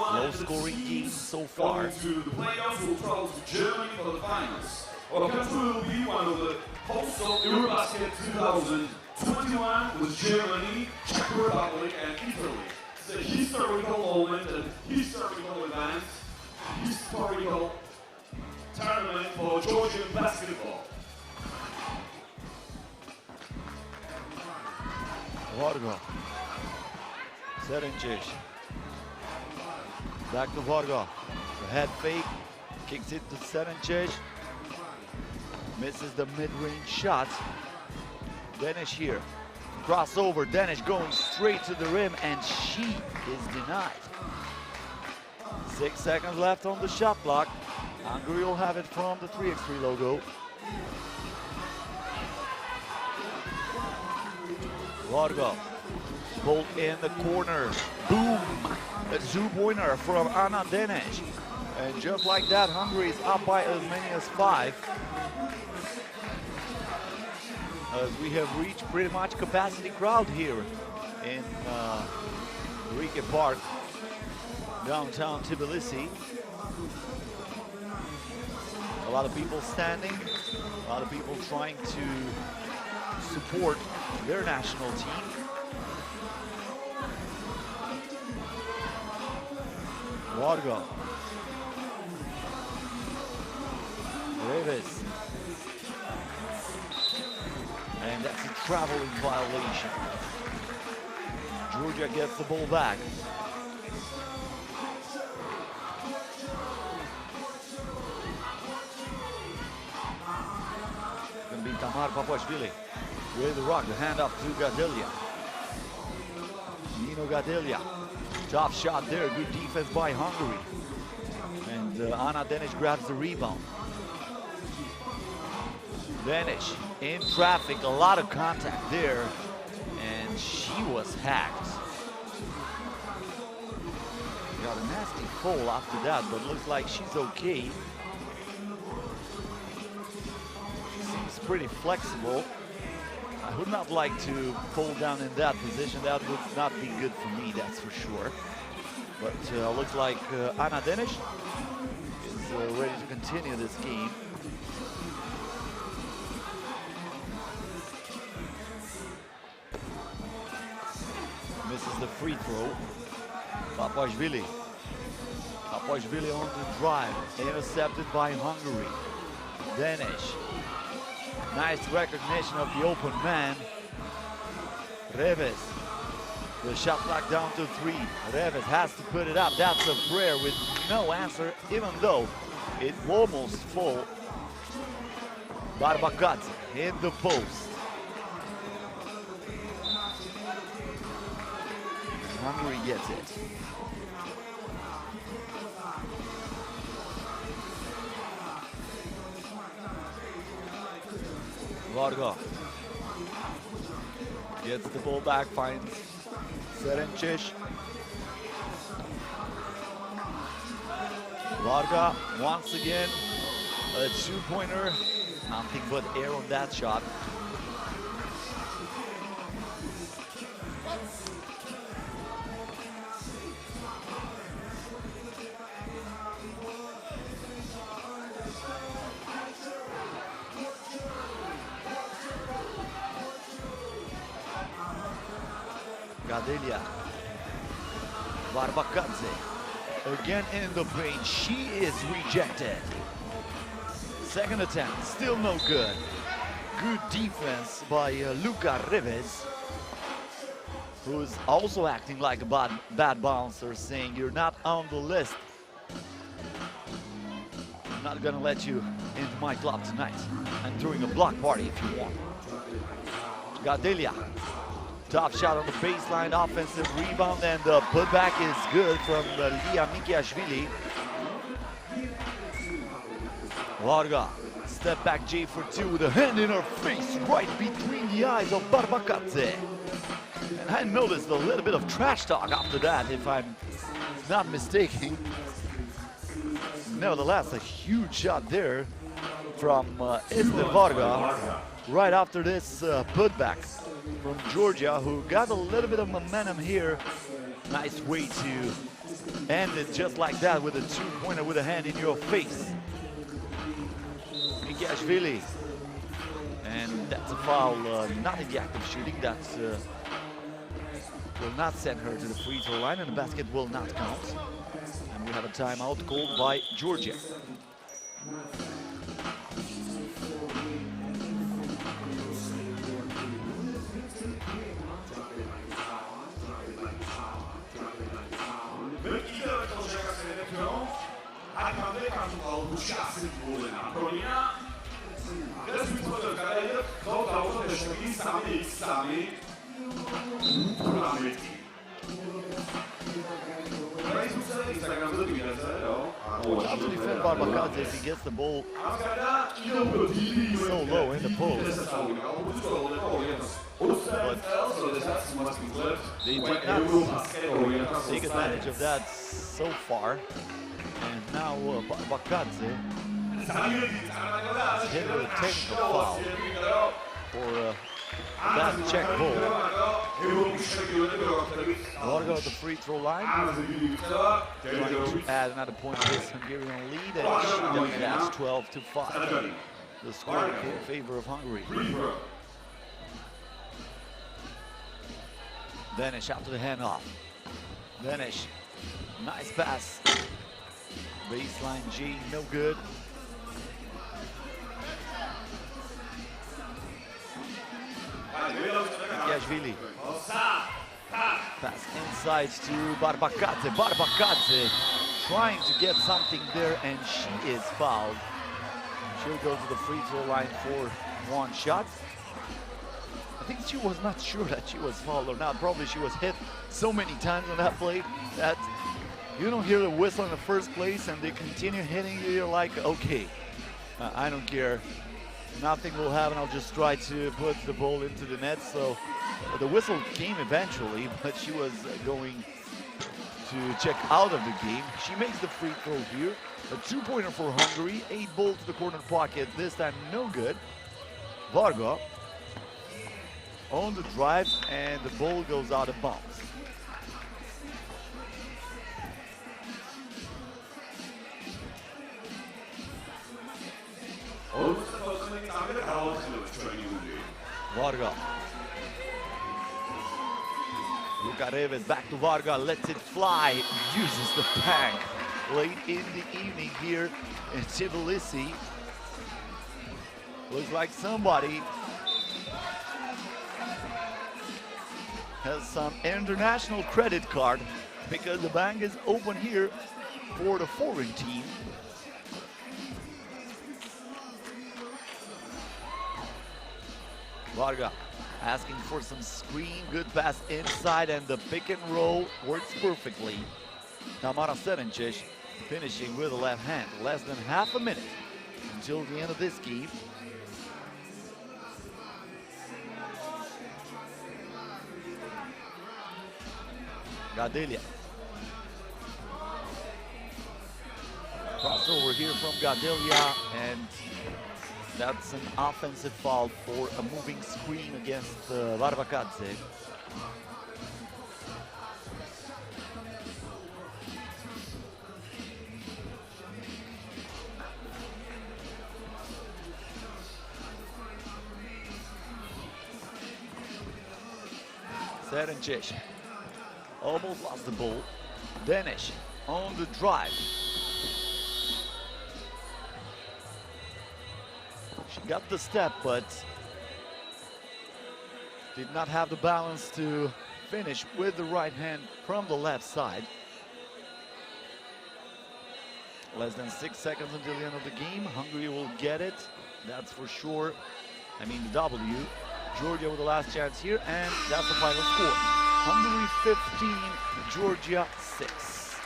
Low scoring game so far. To the playoffs will travel to Germany for the finals. Our country will be one of the hosts of Eurobasket 2021 with Germany, Czech Republic, and Italy. It's a historical moment, a historical event, historical tournament for Georgian basketball. Varga. Serencic. Back to Varga. The head fake. Kicks it to Serencic. Misses the mid-range shot. Denish here. Crossover. Denish going straight to the rim, and she is denied. 6 seconds left on the shot clock. Hungary will have it from the 3x3 logo. Varga, bolt in the corner. Boom! A two-pointer from Anna Denish. And just like that, Hungary is up by as many as 5. As we have reached pretty much capacity crowd here in Rike Park, downtown Tbilisi. A lot of people standing, a lot of people trying to support their national team. Varga. Reves. And that's a traveling violation. Georgia gets the ball back. Gonna be Tamar Papashvili with the rock, the hand up to Gadelia. Nino Gadelia. Tough shot there, good defense by Hungary. And Ana Denic grabs the rebound. Denic in traffic, a lot of contact there, and she was hacked. Got a nasty fall after that, but looks like she's okay. She seems pretty flexible. I would not like to fall down in that position. That would not be good for me, that's for sure. But looks like Ana Denic is ready to continue this game. Misses the free throw. Papashvili. Papashvili on the drive. Intercepted by Hungary. Denic. Nice recognition of the open man. Reves. The shot clock down to 3. Reves has to put it up. That's a prayer with no answer, even though it almost fall. Barbakadze in the post. Hungary gets it. Varga gets the ball back, finds Serencic. Varga once again, a two-pointer. Nothing but air on that shot. Gadelia. Barbakadze. Again in the paint. She is rejected. Second attempt, still no good. Good defense by Luca Reves, who's also acting like a bad bouncer, saying you're not on the list. I'm not gonna let you into my club tonight. I'm throwing a block party if you want. Gadelia. Tough shot on the baseline, offensive rebound, and the putback is good from Lia Mikiashvili. Varga, step back J for 2 with a hand in her face, right between the eyes of Barbakadze. And I noticed a little bit of trash talk after that, if I'm not mistaken. Nevertheless, a huge shot there from Esther Varga, right after this putback from Georgia, who got a little bit of momentum here. Nice way to end it just like that with a two-pointer with a hand in your face. Mikiashvili. And that's a foul, not in the act of shooting. That will not send her to the free throw line, and the basket will not count. And we have a timeout called by Georgia. Attendez quand on va boucher assez de gros énormes. Romania, reste une fois de carrière, d'autres à autre de chemise, samedi et samedi, pour l'Amérique. How to defend Barbakadze if he gets the ball so low in the post. But they did not take advantage of that so far. And now Barbakadze hit with a technical foul for that check ball. Varga at the free throw line, trying to add another point to this Hungarian lead, and she does it. That's 12-5. The score in favor of Hungary. Denic out to the handoff. Denic, nice pass. Baseline G, no good. Dimitriashvili. Pass inside to Barbakadze. Barbakadze trying to get something there, and she is fouled. She'll go to the free throw line for one shot. I think she was not sure that she was fouled or not. Probably she was hit so many times on that play that you don't hear the whistle in the first place, and they continue hitting you. You're like, okay, I don't care. Nothing will happen. I'll just try to put the ball into the net. So the whistle came eventually, but she was going to check out of the game. She makes the free throw here. A two-pointer for Hungary. 8 ball to the corner pocket. This time no good. Varga on the drive, and the ball goes out of bounds. Varga. Luka Reves back to Varga, lets it fly, uses the tank late in the evening here in Tbilisi. Looks like somebody has some international credit card, because the bank is open here for the foreign team. Varga asking for some screen, good pass inside, and the pick and roll works perfectly. Tamara Serencic finishing with the left hand. Less than half a minute until the end of this game. Gadelia. Crossover here from Gadelia, and that's an offensive foul for a moving screen against Barbakadze. Serencic almost lost the ball. Denish on the drive. She got the step, but did not have the balance to finish with the right hand from the left side. Less than 6 seconds until the end of the game. Hungary will get it, that's for sure. I mean the W. Georgia with the last chance here, and that's the final score. Hungary 15, Georgia 6.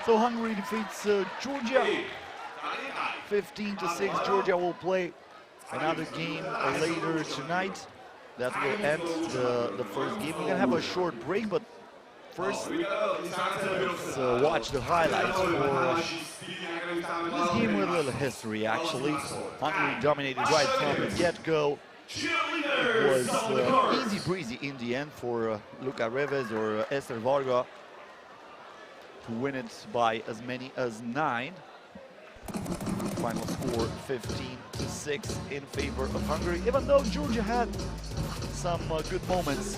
So Hungary defeats Georgia 15-6. Georgia will play another game later tonight. That will end the first game. We're gonna have a short break, but first let's watch the highlights for this game with a little history. Actually, Hungary dominated right from the get-go. It was easy breezy in the end for Luka Reves or Ester Varga to win it by as many as 9. Final score 15-6 in favor of Hungary, even though Georgia had some good moments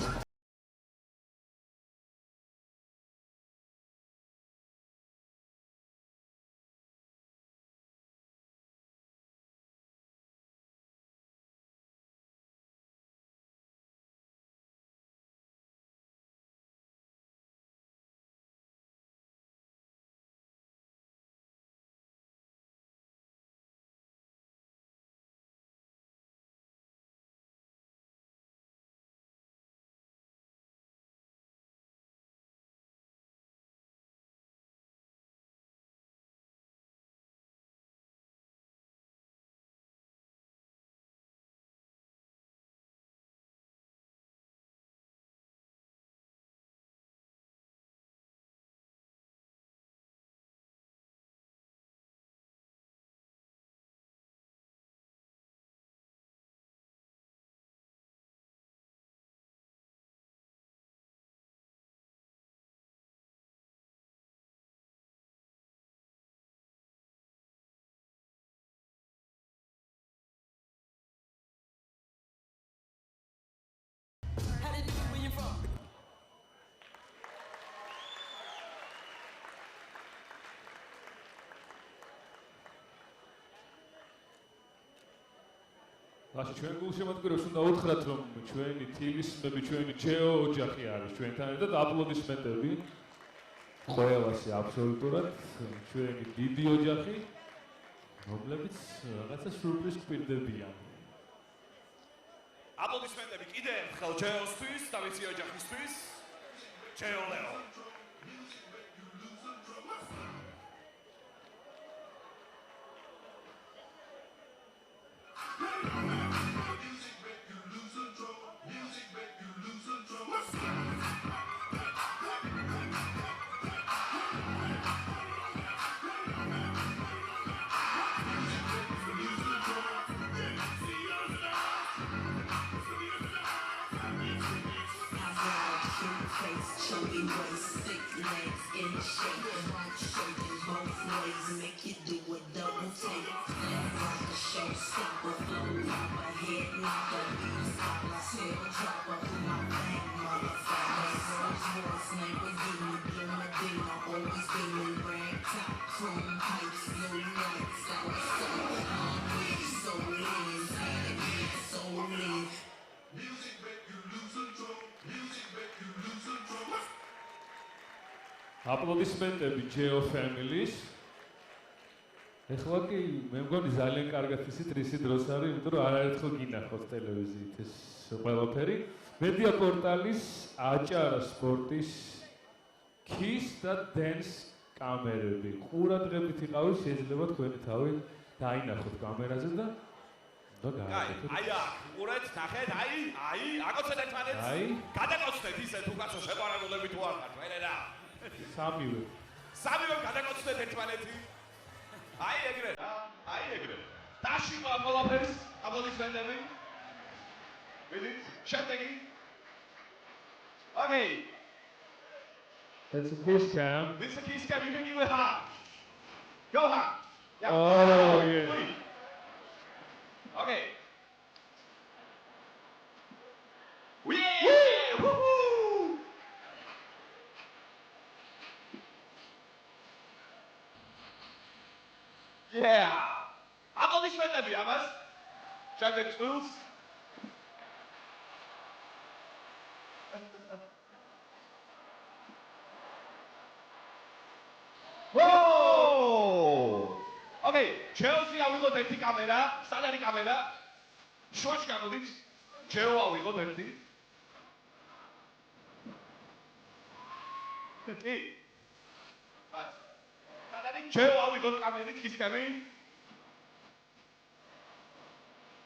ლაში ჩვენ გულშემატკივრებს უნდა უთხრათ, რომ ჩვენი თილისმები, ჩვენი ჯეო ოჯახი არის ჩვენთან ერთად. აპლოდისმენტები ყველასი აბსოლუტურად ჩვენი დიდი ოჯახი, რომლებიც რაღაცა სურპრიზ გვპირდებიან. აპლოდისმენტები კიდევ ხელ ჯეოსთვის და ვიცი ოჯახისთვის. ჯეო ლეო. აპლოდისმენტები ჯეო ფამილის. ეხლა კი მე მგონი ძალიან კარგად ისიც რისი დროს არის, იმიტომ რომ არაერთხელ გინახავთ ტელევიზიით ეს ყველაფერი. მედია პორტალის აჭარა სპორტის ქის და დენს კამერები. ყურადღებით იყავით, შეიძლება თქვენი თავი დაინახოთ კამერაზე და გააკეთოთ. აი აქ, ყურეთ, ნახეთ, აი, აკოცეთ ერთმანეთს. გადაკოცეთ ისე თუ კაცო შეყვარებულები თუ არ ხართ, ვერე რა. სამივე გადაკოცეთ ერთმანეთი. აი ეგრე. დაშივა ყველაფერს, აპლოდისმენტები. ვიდით, შემდეგი. Okay. That's a kiss cam. This is a kiss cam, you can give it hard. Go hard. Yeah. Oh, yeah. Okay. Yeah! Woohoo! Yeah! აპლოდისმენტები ამას. შემდეგ წყვილს. Whoa! Okay, Chelsea ავიღოთ ერთი კამერა, სად არის კამერა? შუაში გამოდით. ჯეო ავიღოთ ერთი. კი. სად არის? ჯეო ავიღოთ კამერით ქისკამი.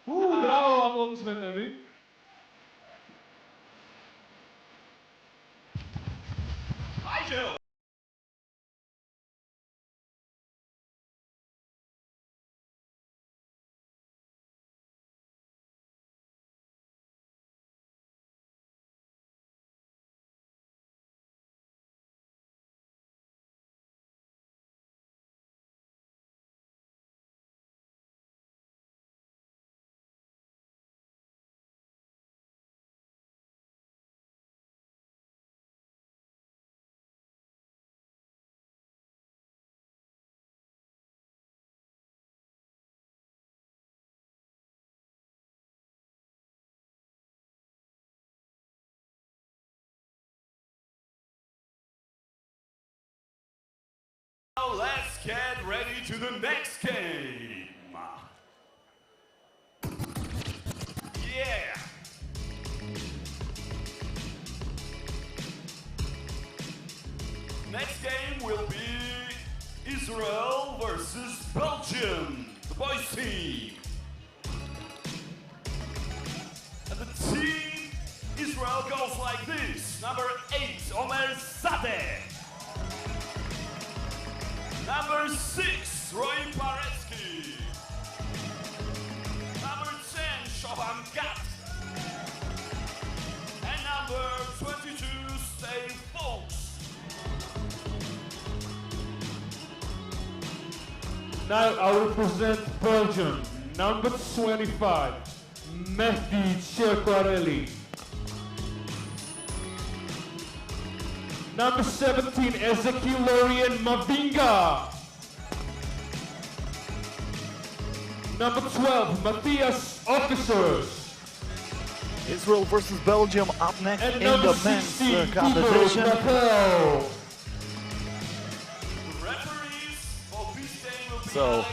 ბრავო აპლოდისმენტები. აი ჯეო. Now let's get ready to the next game. Yeah. Next game will be Israel versus Belgium, the boys team. And the team Israel goes like this. Number 8, Omer Sadeh. Number 6, Roy Paretsky. Number 10, Shoban Gat. And number 22, Steve Fox. Now I will present Belgium, number 25, Mehdi Cherkwareli. Number 17, Ezekiel Lorien Mavinga. Number 12, Matthias officers. Israel versus Belgium up next And in the number men's 16, competition. Rappel. So,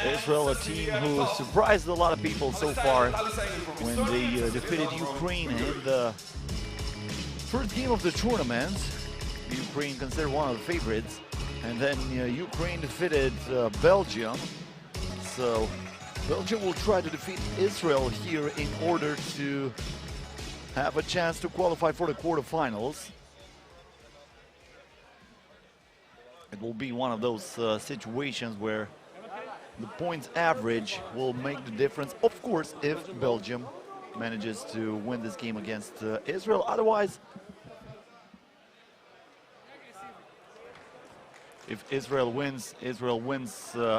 Israel, a team who surprised a lot of people so far when they defeated Ukraine in the first game of the tournament. Ukraine considered one of the favorites, and then Ukraine defeated Belgium. So Belgium will try to defeat Israel here in order to have a chance to qualify for the quarterfinals. It will be one of those situations where the points average will make the difference, of course, if Belgium manages to win this game against Israel. Otherwise, if Israel wins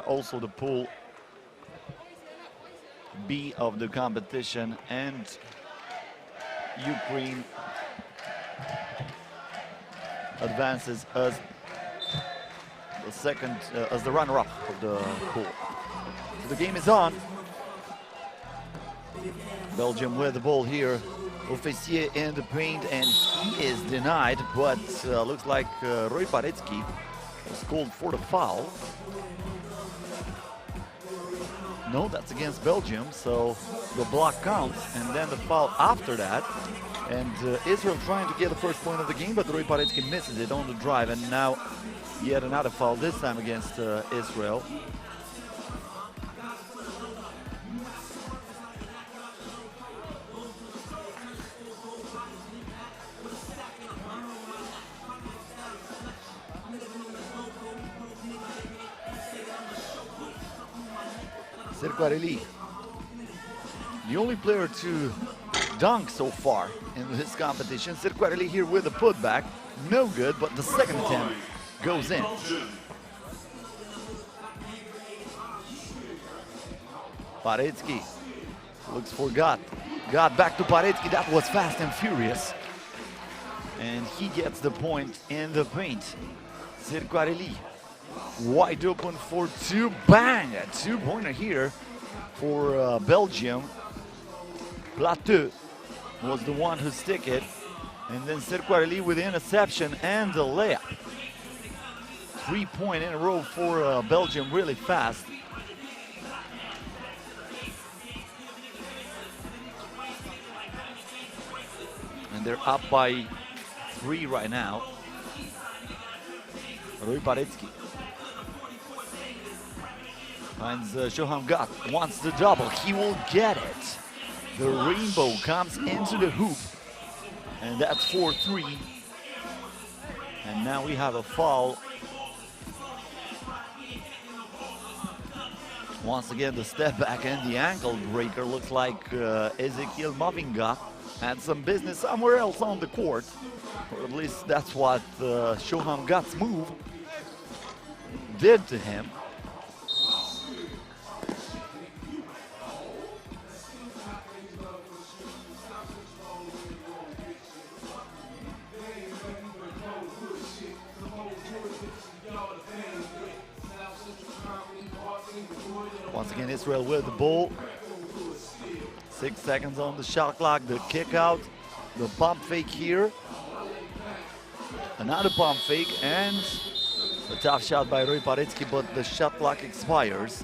also the pool B of the competition, and Ukraine advances as the second, as the runner-up of the pool. So the game is on. Belgium with the ball here. Officier in the paint, and he is denied, but looks like Roy Paretsky was called for the foul. No, that's against Belgium, so the block counts, and then the foul after that. And Israel trying to get the first point of the game, but Roy Paretsky misses it on the drive, and now yet another foul, this time against Israel. Serquarelli, the only player to dunk so far in this competition. Serquarelli here with a putback, no good, but the second attempt goes in. Paretsky looks for Gat. Gat back to Paretsky, that was fast and furious. And he gets the point in the paint. Serquarelli wide open for two, bang! A two-pointer here for Belgium. Plateau was the one who stick it, and then Serquarelli with the interception and the layup. 3 point in a row for Belgium, really fast. And they're up by 3 right now. Roy Paretsky finds Shoham Gat, wants the double, he will get it. The rainbow comes into the hoop, and that's 4-3. And now we have a foul. Once again, the step back and the ankle breaker. Looks like Ezekiel Mavinga had some business somewhere else on the court, or at least that's what Shoham Gat's move did to him. Once again, Israel with the ball. 6 seconds on the shot clock. The kick out, the pump fake here. Another pump fake, and a tough shot by Roy Paretsky, but the shot clock expires.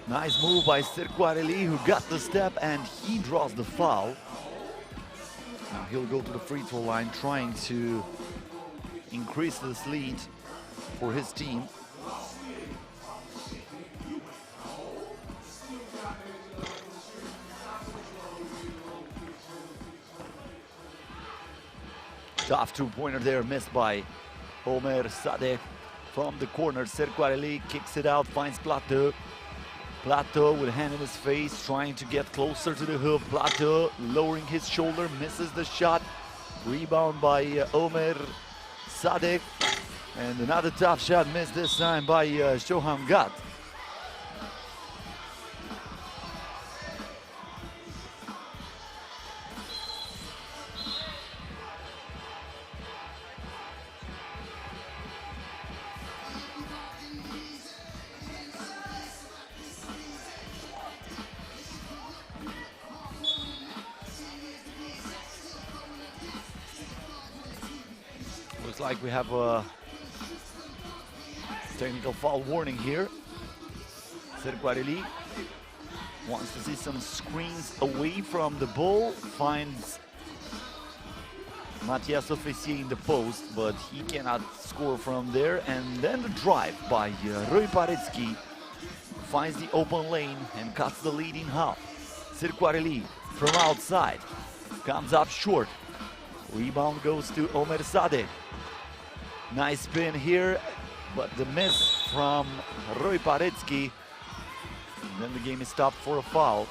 Nice move by Serquarelli, who got the step, and he draws the foul. Now he'll go to the free throw line, trying to increase this lead for his team. Tough two-pointer there, missed by Omer Sadeh from the corner. Serquarelli kicks it out, finds Plateau. Plateau with a hand in his face, trying to get closer to the hoop. Plateau lowering his shoulder, misses the shot. Rebound by Omer Sadek. And another tough shot missed this time by Shoham Gat. Looks like we have a technical foul warning here. Serguareli wants to see some screens away from the ball, finds Matthias Officier in the post, but he cannot score from there. And then the drive by Rui Parecki finds the open lane and cuts the lead in half. Serguareli from outside comes up short. Rebound goes to Omer Sadek. Nice spin here, but the miss from Rui Parecki. And then the game is stopped for a foul.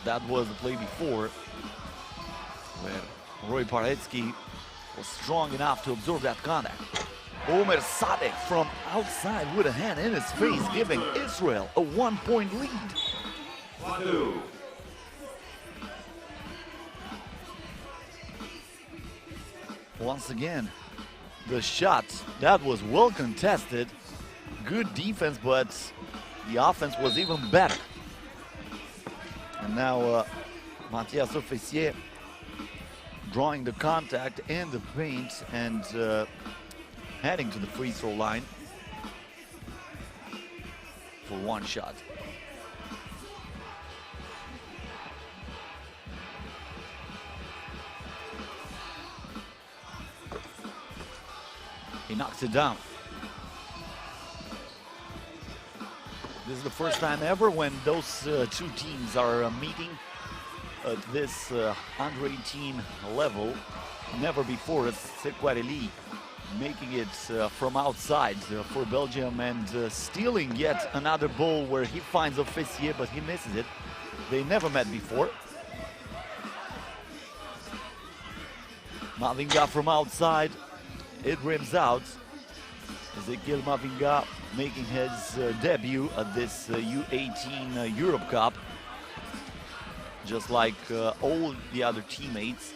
That was the play before, where Rui Parecki was strong enough to absorb that contact. Omer Sadek from outside with a hand in his face, giving Israel a 1-point lead. Once again, the shot, that was well contested. Good defense, but the offense was even better. And now Matthias Officier drawing the contact and the paint and heading to the free throw line for one shot. He knocks it down. This is the first time ever when those two teams are meeting at this under 18 level. Never before. It's Serguareli making it from outside for Belgium and stealing yet another ball where he finds Officier, but he misses it. They never met before. Mavinga from outside. It rims out. Ezequiel Mavinga making his debut at this U18 Europe Cup. Just like all the other teammates.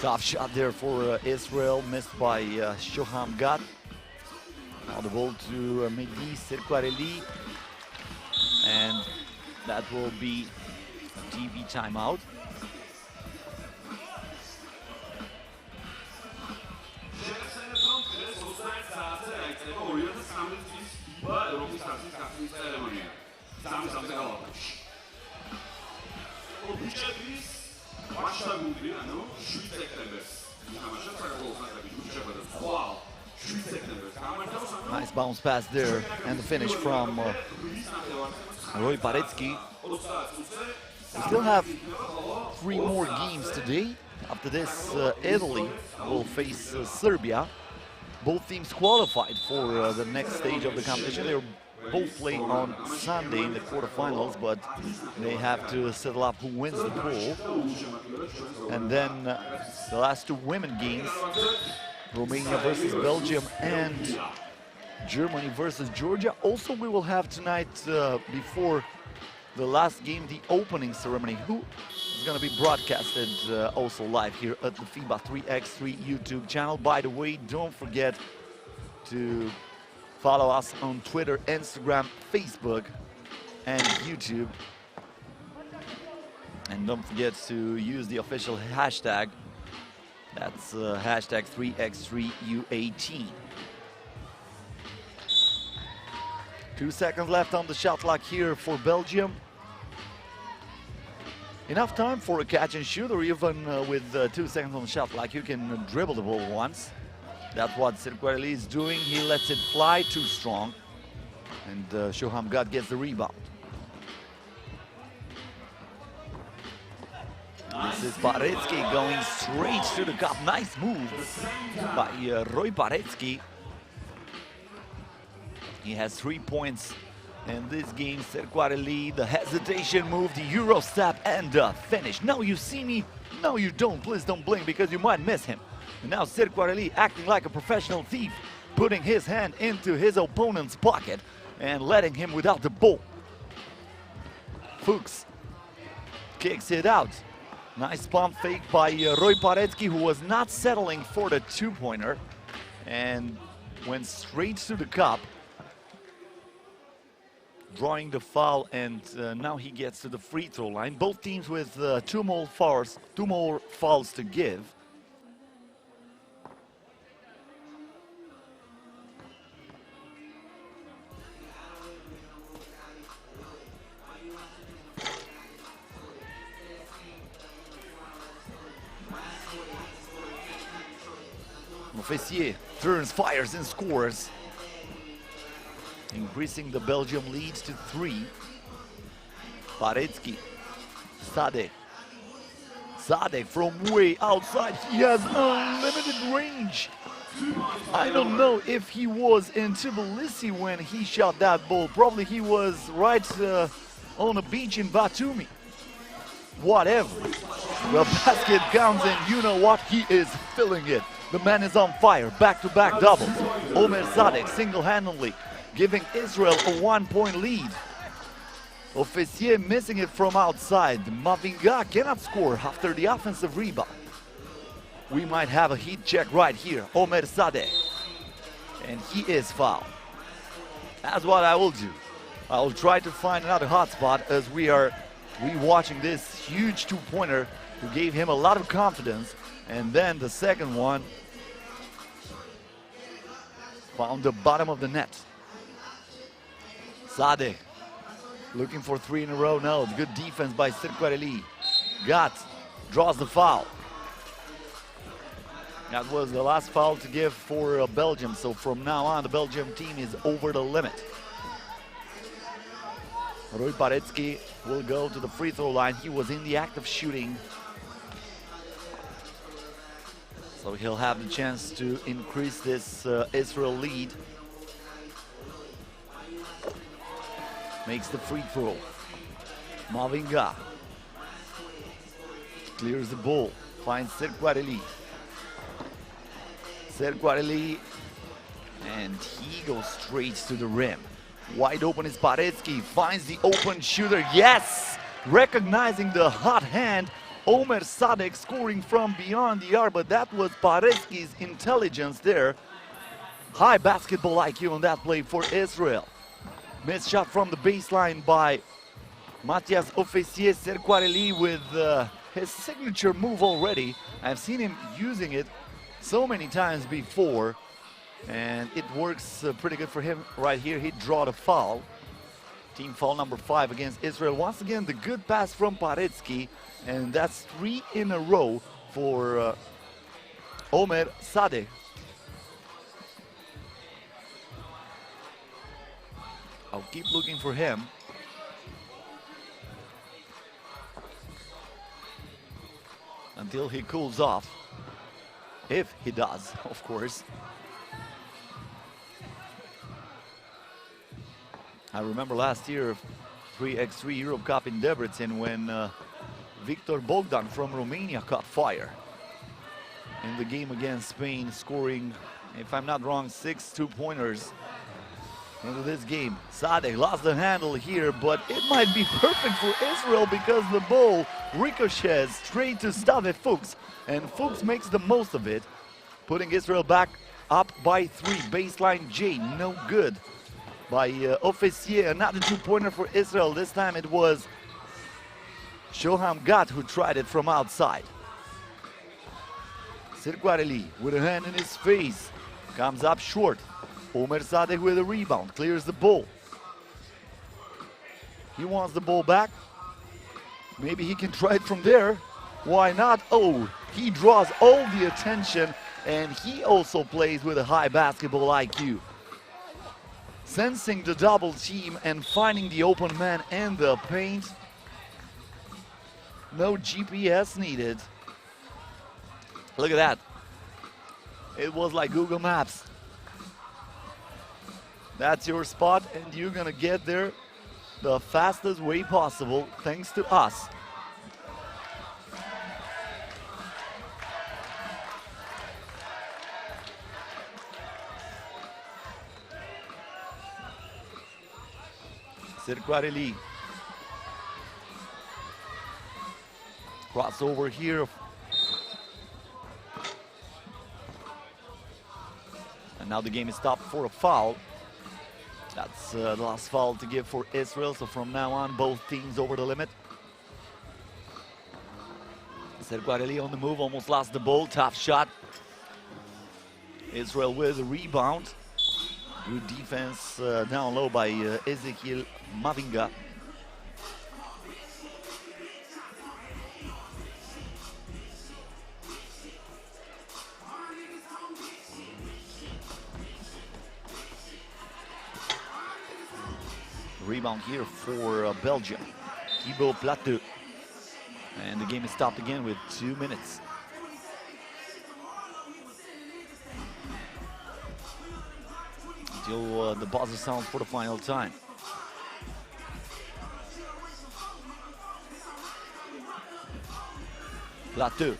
Tough shot there for Israel, missed by Shoham Gat. Now the ball to Mehdi Serguareli. And that will be a TV timeout. Nice bounce pass there, and the finish from Rui Parecki. We still have 3 more games today. After this, Italy will face Serbia. Both teams qualified for the next stage of the competition. They're both playing on Sunday in the quarterfinals, but they have to settle up who wins the pool. And then the last 2 women games, Romania versus Belgium and Germany versus Georgia. Also, we will have tonight, before the last game, the opening ceremony, who is going to be broadcasted also live here at the FIBA 3x3 YouTube channel. By the way, don't forget to follow us on Twitter, Instagram, Facebook, and YouTube. And don't forget to use the official hashtag. That's hashtag 3x3 U18. 2 seconds left on the shot clock here for Belgium. Enough time for a catch and shoot, or even with 2 seconds on the shot clock, you can dribble the ball once. That's what Serguareli is doing. He lets it fly too strong. And Shoham Gat gets the rebound. This is Paretsky going straight to the cup. Nice move by Roy Paretsky. He has 3 points in this game. Serquarelli, the hesitation move, the Euro step, and the finish. Now you see me, no you don't. Please don't blink because you might miss him. And now Serquarelli acting like a professional thief, putting his hand into his opponent's pocket and letting him without the ball. Fuchs kicks it out. Nice pump fake by Roy Paretsky, who was not settling for the two-pointer and went straight to the cup, drawing the foul, and now he gets to the free throw line. Both teams with two more fouls to give. Fessier turns, fires, and scores, increasing the Belgium lead to 3. Paretsky, Sadek from way outside. He has unlimited range. I don't know if he was in Tbilisi when he shot that ball. Probably he was right on a beach in Batumi. Whatever. The basket counts, and you know what? He is filling it. The man is on fire. Back-to-back doubles. Omer Sadek single-handedly giving Israel a 1-point lead. Officier missing it from outside. Mavinga cannot score after the offensive rebound. We might have a heat check right here. Omer Sadek. And he is fouled. That's what I will do. I will try to find another hot spot as we watching this huge two-pointer who gave him a lot of confidence. And then the second one found the bottom of the net. Sadek looking for 3 in a row now. Good defense by Serquarelli. Draws the foul. That was the last foul to give for Belgium. So from now on, the Belgium team is over the limit. Roy Paretsky will go to the free throw line. He was in the act of shooting, so he'll have the chance to increase this Israel lead. Makes the free throw. Mavinga clears the ball, finds Serquarelli. And he goes straight to the rim. Wide open is Paretsky, finds the open shooter. Yes! Recognizing the hot hand. Omer Sadek scoring from beyond the arc, but that was Paretsky's intelligence there. High basketball IQ on that play for Israel. Missed shot from the baseline by Matthias Officier. Serquarelli with his signature move already. I've seen him using it so many times before, and it works pretty good for him right here. He draw the foul. Team foul number 5 against Israel. Once again, the good pass from Paretsky, and that's 3 in a row for Omer Sadek. I'll keep looking for him. Until he cools off. If he does, of course. I remember last year, 3x3 Europe Cup in Debrecen, when Victor Bogdan from Romania caught fire in the game against Spain, scoring, if I'm not wrong, 6 two-pointers into this game. Sadek lost the handle here, but it might be perfect for Israel because the ball ricochets straight to Stave Fuchs, and Fuchs makes the most of it, putting Israel back up by 3. Baseline J, no good by Officier. Another two-pointer for Israel. This time it was Shoham Gat who tried it from outside. Serquarelli with a hand in his face, comes up short. Omer Sadek with a rebound, clears the ball. He wants the ball back. Maybe he can try it from there. Why not? Oh, he draws all the attention, and he also plays with a high basketball IQ. Sensing the double team and finding the open man in the paint. No GPS needed. Look at that. It was like Google Maps. That's your spot, and you're gonna get there the fastest way possible, thanks to us. Serquarelli. Crossover here. And now the game is stopped for a foul. That's the last foul to give for Israel. So from now on, both teams over the limit. Serquarelli on the move, almost lost the ball. Tough shot. Israel with a rebound. Good defense down low by Ezekiel Mavinga. Rebound here for Belgium. Thibaut Plateau. And the game is stopped again with 2 minutes. Until the buzzer sounds for the final time. Plateau.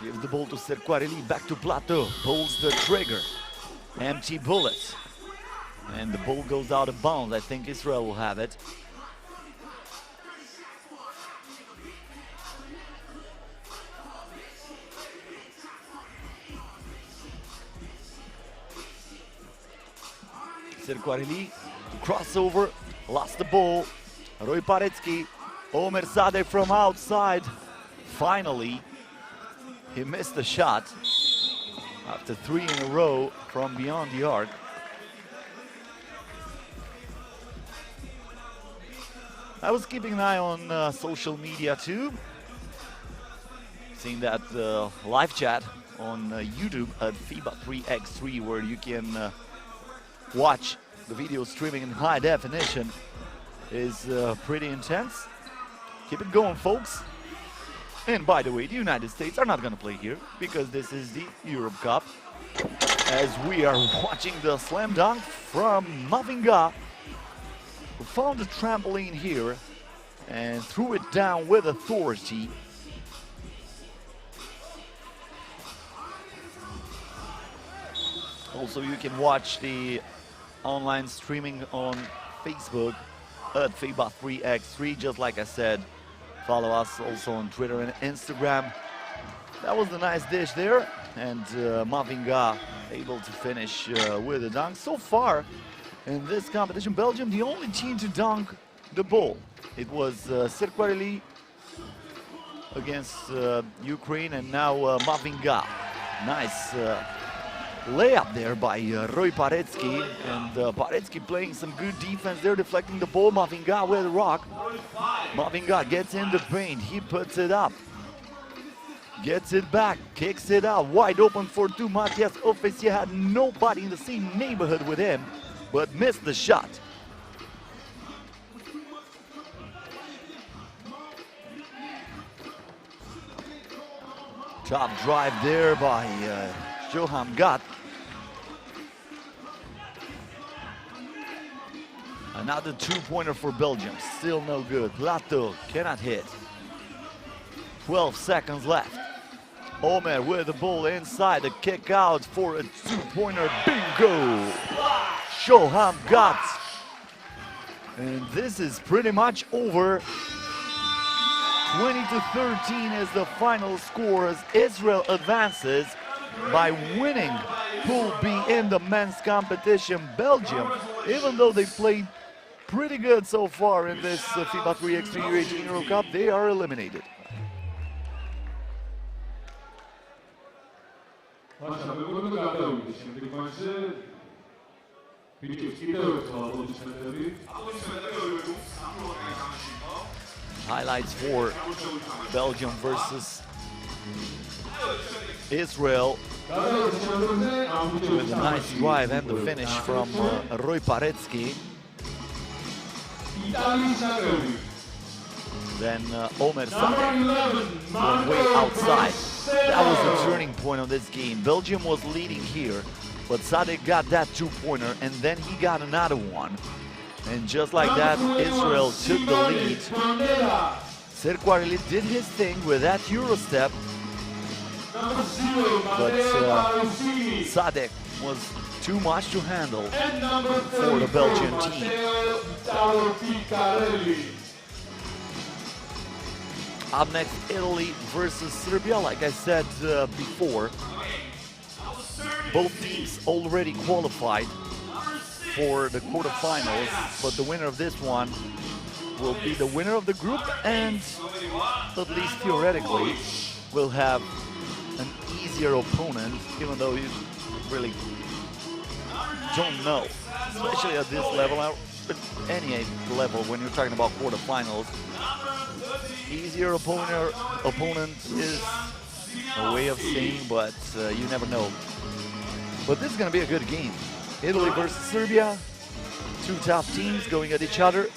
Gives the ball to Serquarelli, back to Plateau. Pulls the trigger. Empty bullet. And the ball goes out of bounds. I think Israel will have it. Serquarelli, crossover, lost the ball. Roy Paretsky, Omer Sadeh from outside. Finally, he missed the shot after 3 in a row from beyond the arc. I was keeping an eye on social media too. Seeing that live chat on YouTube at FIBA 3x3, where you can watch the video streaming in high definition, is pretty intense. Keep it going, folks. And by the way, the United States are not going to play here because this is the Europe Cup. As we are watching the slam dunk from Mavinga, who found a trampoline here and threw it down with authority. Also, you can watch the online streaming on Facebook at FIBA 3x3. Just like I said, follow us also on Twitter and Instagram. That was the nice dish there, and Mavinga able to finish with a dunk. So far in this competition, Belgium the only team to dunk the ball. It was Serquarelli against Ukraine, and now Mavinga. Nice layup there by Roy Paretsky, and Paretsky playing some good defense there, deflecting the ball. Mavinga with a rock. Mavinga gets in the paint, he puts it up, gets it back, kicks it out, wide open for two. Matias Officier had nobody in the same neighborhood with him, but missed the shot. Top drive there by Johan Gatt. Another two-pointer for Belgium, still no good. Plateau cannot hit. 12 seconds left. Omer with the ball inside, the kick out for a two-pointer. Bingo! Johan Gatt. And this is pretty much over. 20-13 is the final score as Israel advances by winning Pool B in the men's competition. Belgium, even though they played pretty good so far in this FIBA 3x3 U18 Euro Cup, they are eliminated. Highlights for Belgium versus Israel, with a nice drive and the finish from Roy Paretsky. Then Omer Sadek went way outside. That was the turning point of this game. Belgium was leading here, but Sadek got that two-pointer, and then he got another one. And just like that, Israel took the lead. Serquarelli did his thing with that Euro step, but Sadek was too much to handle for the Belgian team. Up next, Italy versus Serbia. Like I said before, both teams already qualified for the quarterfinals, but the winner of this one will be the winner of the group, and at least theoretically will have an easier opponent, even though you really don't know, especially at this level, at any level when you're talking about quarterfinals. Easier opponent is a way of saying, but you never know. But this is going to be a good game. Italy versus Serbia, two tough teams going at each other.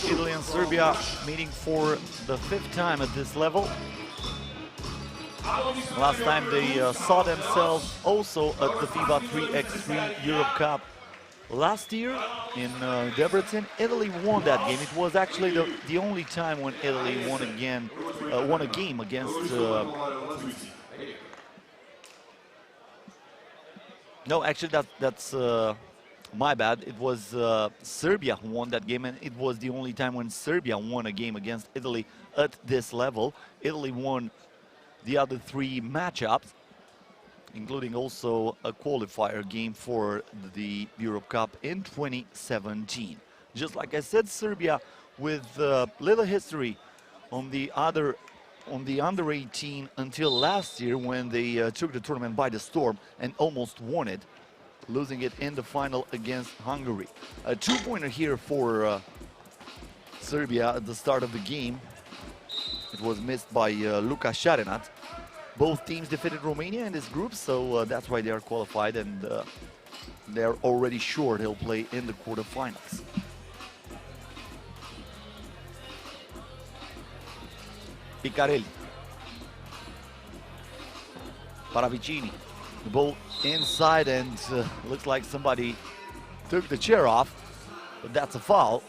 Italy and Serbia meeting for the 5th time at this level. Last time they saw themselves also at the FIBA 3x3 Europe Cup last year in Debrecen. Italy won that game. It was actually the only time when Italy won a game against. No, actually that's my bad. It was Serbia who won that game, and it was the only time when Serbia won a game against Italy at this level. Italy won the other 3 matchups, including also a qualifier game for the Europe Cup in 2017. Just like I said, Serbia with little history on the under 18 until last year, when they took the tournament by the storm and almost won it, losing it in the final against Hungary. A two-pointer here for Serbia at the start of the game. It was missed by Luka Šarenac. Both teams defeated Romania in this group, so that's why they are qualified, and they are already sure they'll play in the quarterfinals. Picarelli. Paravicini. The ball inside, and looks like somebody took the chair off, but that's a foul.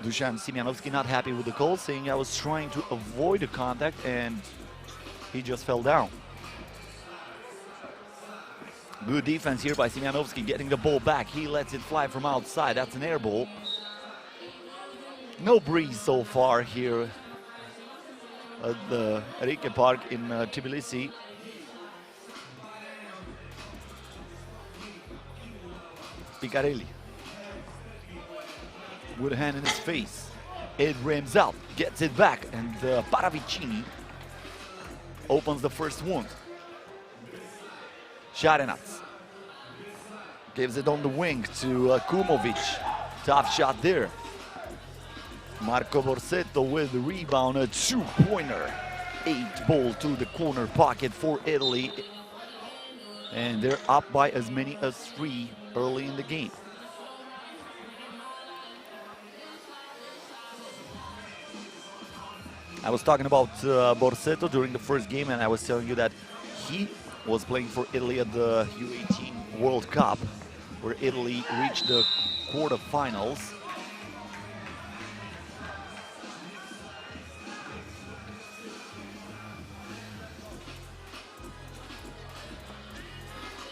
Dusan Simianovski not happy with the call, saying I was trying to avoid the contact and he just fell down. Good defense here by Simianovski, getting the ball back. He lets it fly from outside. That's an air ball. No breeze so far here at the Rike Park in Tbilisi. Picarelli. With a hand in his face. It rims out, gets it back, and Paravicini opens the first wound. Šarenac gives it on the wing to Kumovic. Tough shot there. Marco Borsetto with the rebound, a two-pointer. 8-ball to the corner pocket for Italy. And they're up by as many as 3 early in the game. I was talking about Borsetto during the first game, and I was telling you that he was playing for Italy at the U18 World Cup, where Italy reached the quarterfinals.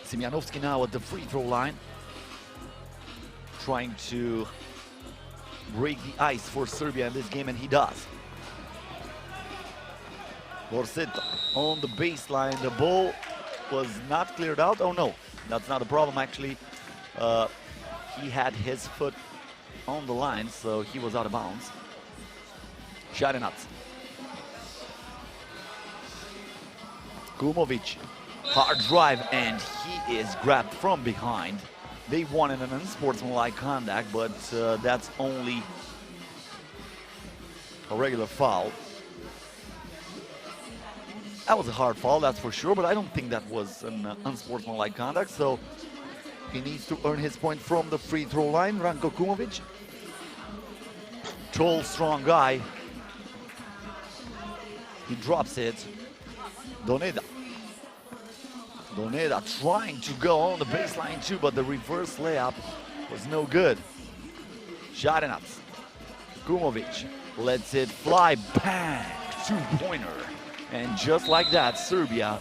Simianovski now at the free throw line, trying to break the ice for Serbia in this game, and he does. Borsetto on the baseline. The ball was not cleared out. Oh no, that's not a problem actually. He had his foot on the line, so he was out of bounds. Šarenac. Kumovic. Hard drive, and he is grabbed from behind. They wanted an unsportsmanlike contact, but that's only a regular foul. That was a hard foul, that's for sure, but I don't think that was an unsportsmanlike conduct, so he needs to earn his point from the free throw line. Ranko Kumovic, tall, strong guy. He drops it. Doneda trying to go on the baseline too, but the reverse layup was no good. Sharinat. Kumovic lets it fly. Bang! Two-pointer. And just like that, Serbia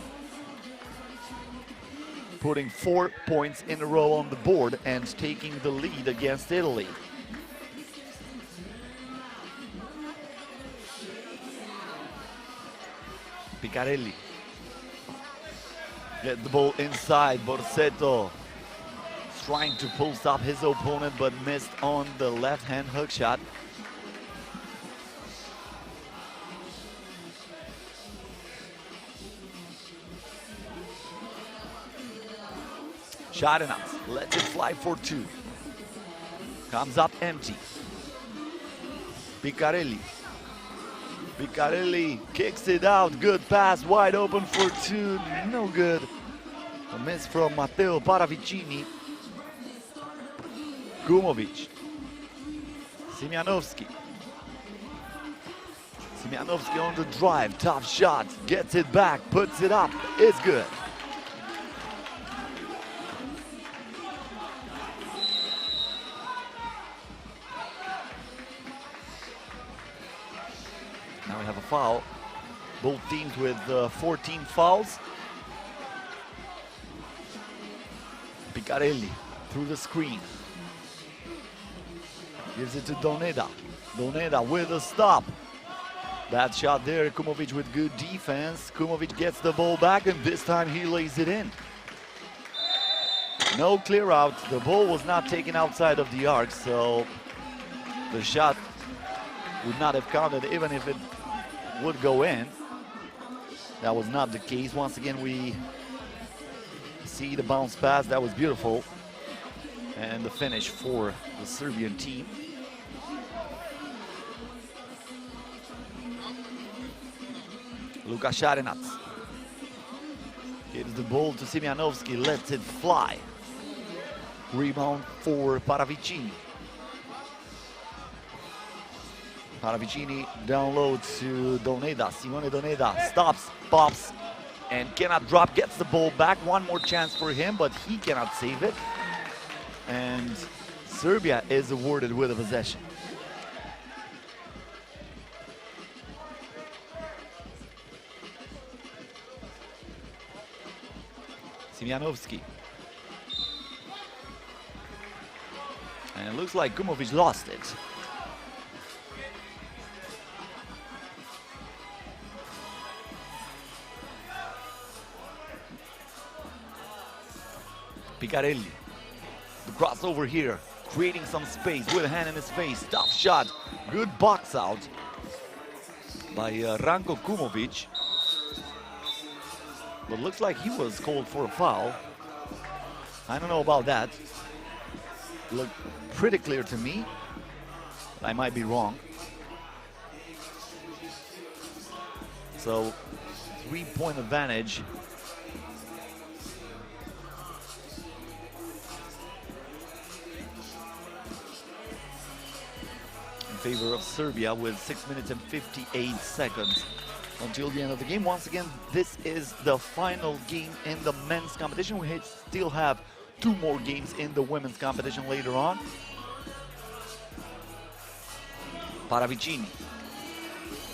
putting 4 points in a row on the board and taking the lead against Italy. Picarelli. Get the ball inside. Borsetto trying to post up his opponent but missed on the left-hand hook shot. Sharinat lets it fly for two. Comes up empty. Picarelli. Picarelli kicks it out. Good pass, wide open for two. No good. A miss from Matteo Paravicini. Kumovic. Simianowski. Simianowski on the drive. Tough shot. Gets it back. Puts it up. It's good. Now we have a foul. Both teams with 14 fouls. Picarelli through the screen. Gives it to Doneda. Doneda with a stop. Bad shot there. Kumovic with good defense. Kumovic gets the ball back and this time he lays it in. No clear out. The ball was not taken outside of the arc, so the shot would not have counted even if it would go in. That was not the case. Once again, we see the bounce pass. That was beautiful. And the finish for the Serbian team. Luka Sharinat gives the ball to Simianowski, lets it fly. Rebound for Paravicini. Paravicini down low to Doneda. Simone Doneda stops, pops, and cannot drop. Gets the ball back. One more chance for him, but he cannot save it. And Serbia is awarded with a possession. Simianowski. And it looks like Kumovic lost it. Picarelli. The crossover here, creating some space with a hand in his face. Tough shot. Good box out by Ranko Kumovic. But looks like he was called for a foul. I don't know about that. Looked pretty clear to me. I might be wrong. So, 3-point advantage. In favor of Serbia with 6 minutes and 58 seconds until the end of the game. Once again, this is the final game in the men's competition. We still have 2 more games in the women's competition later on. Paravicini.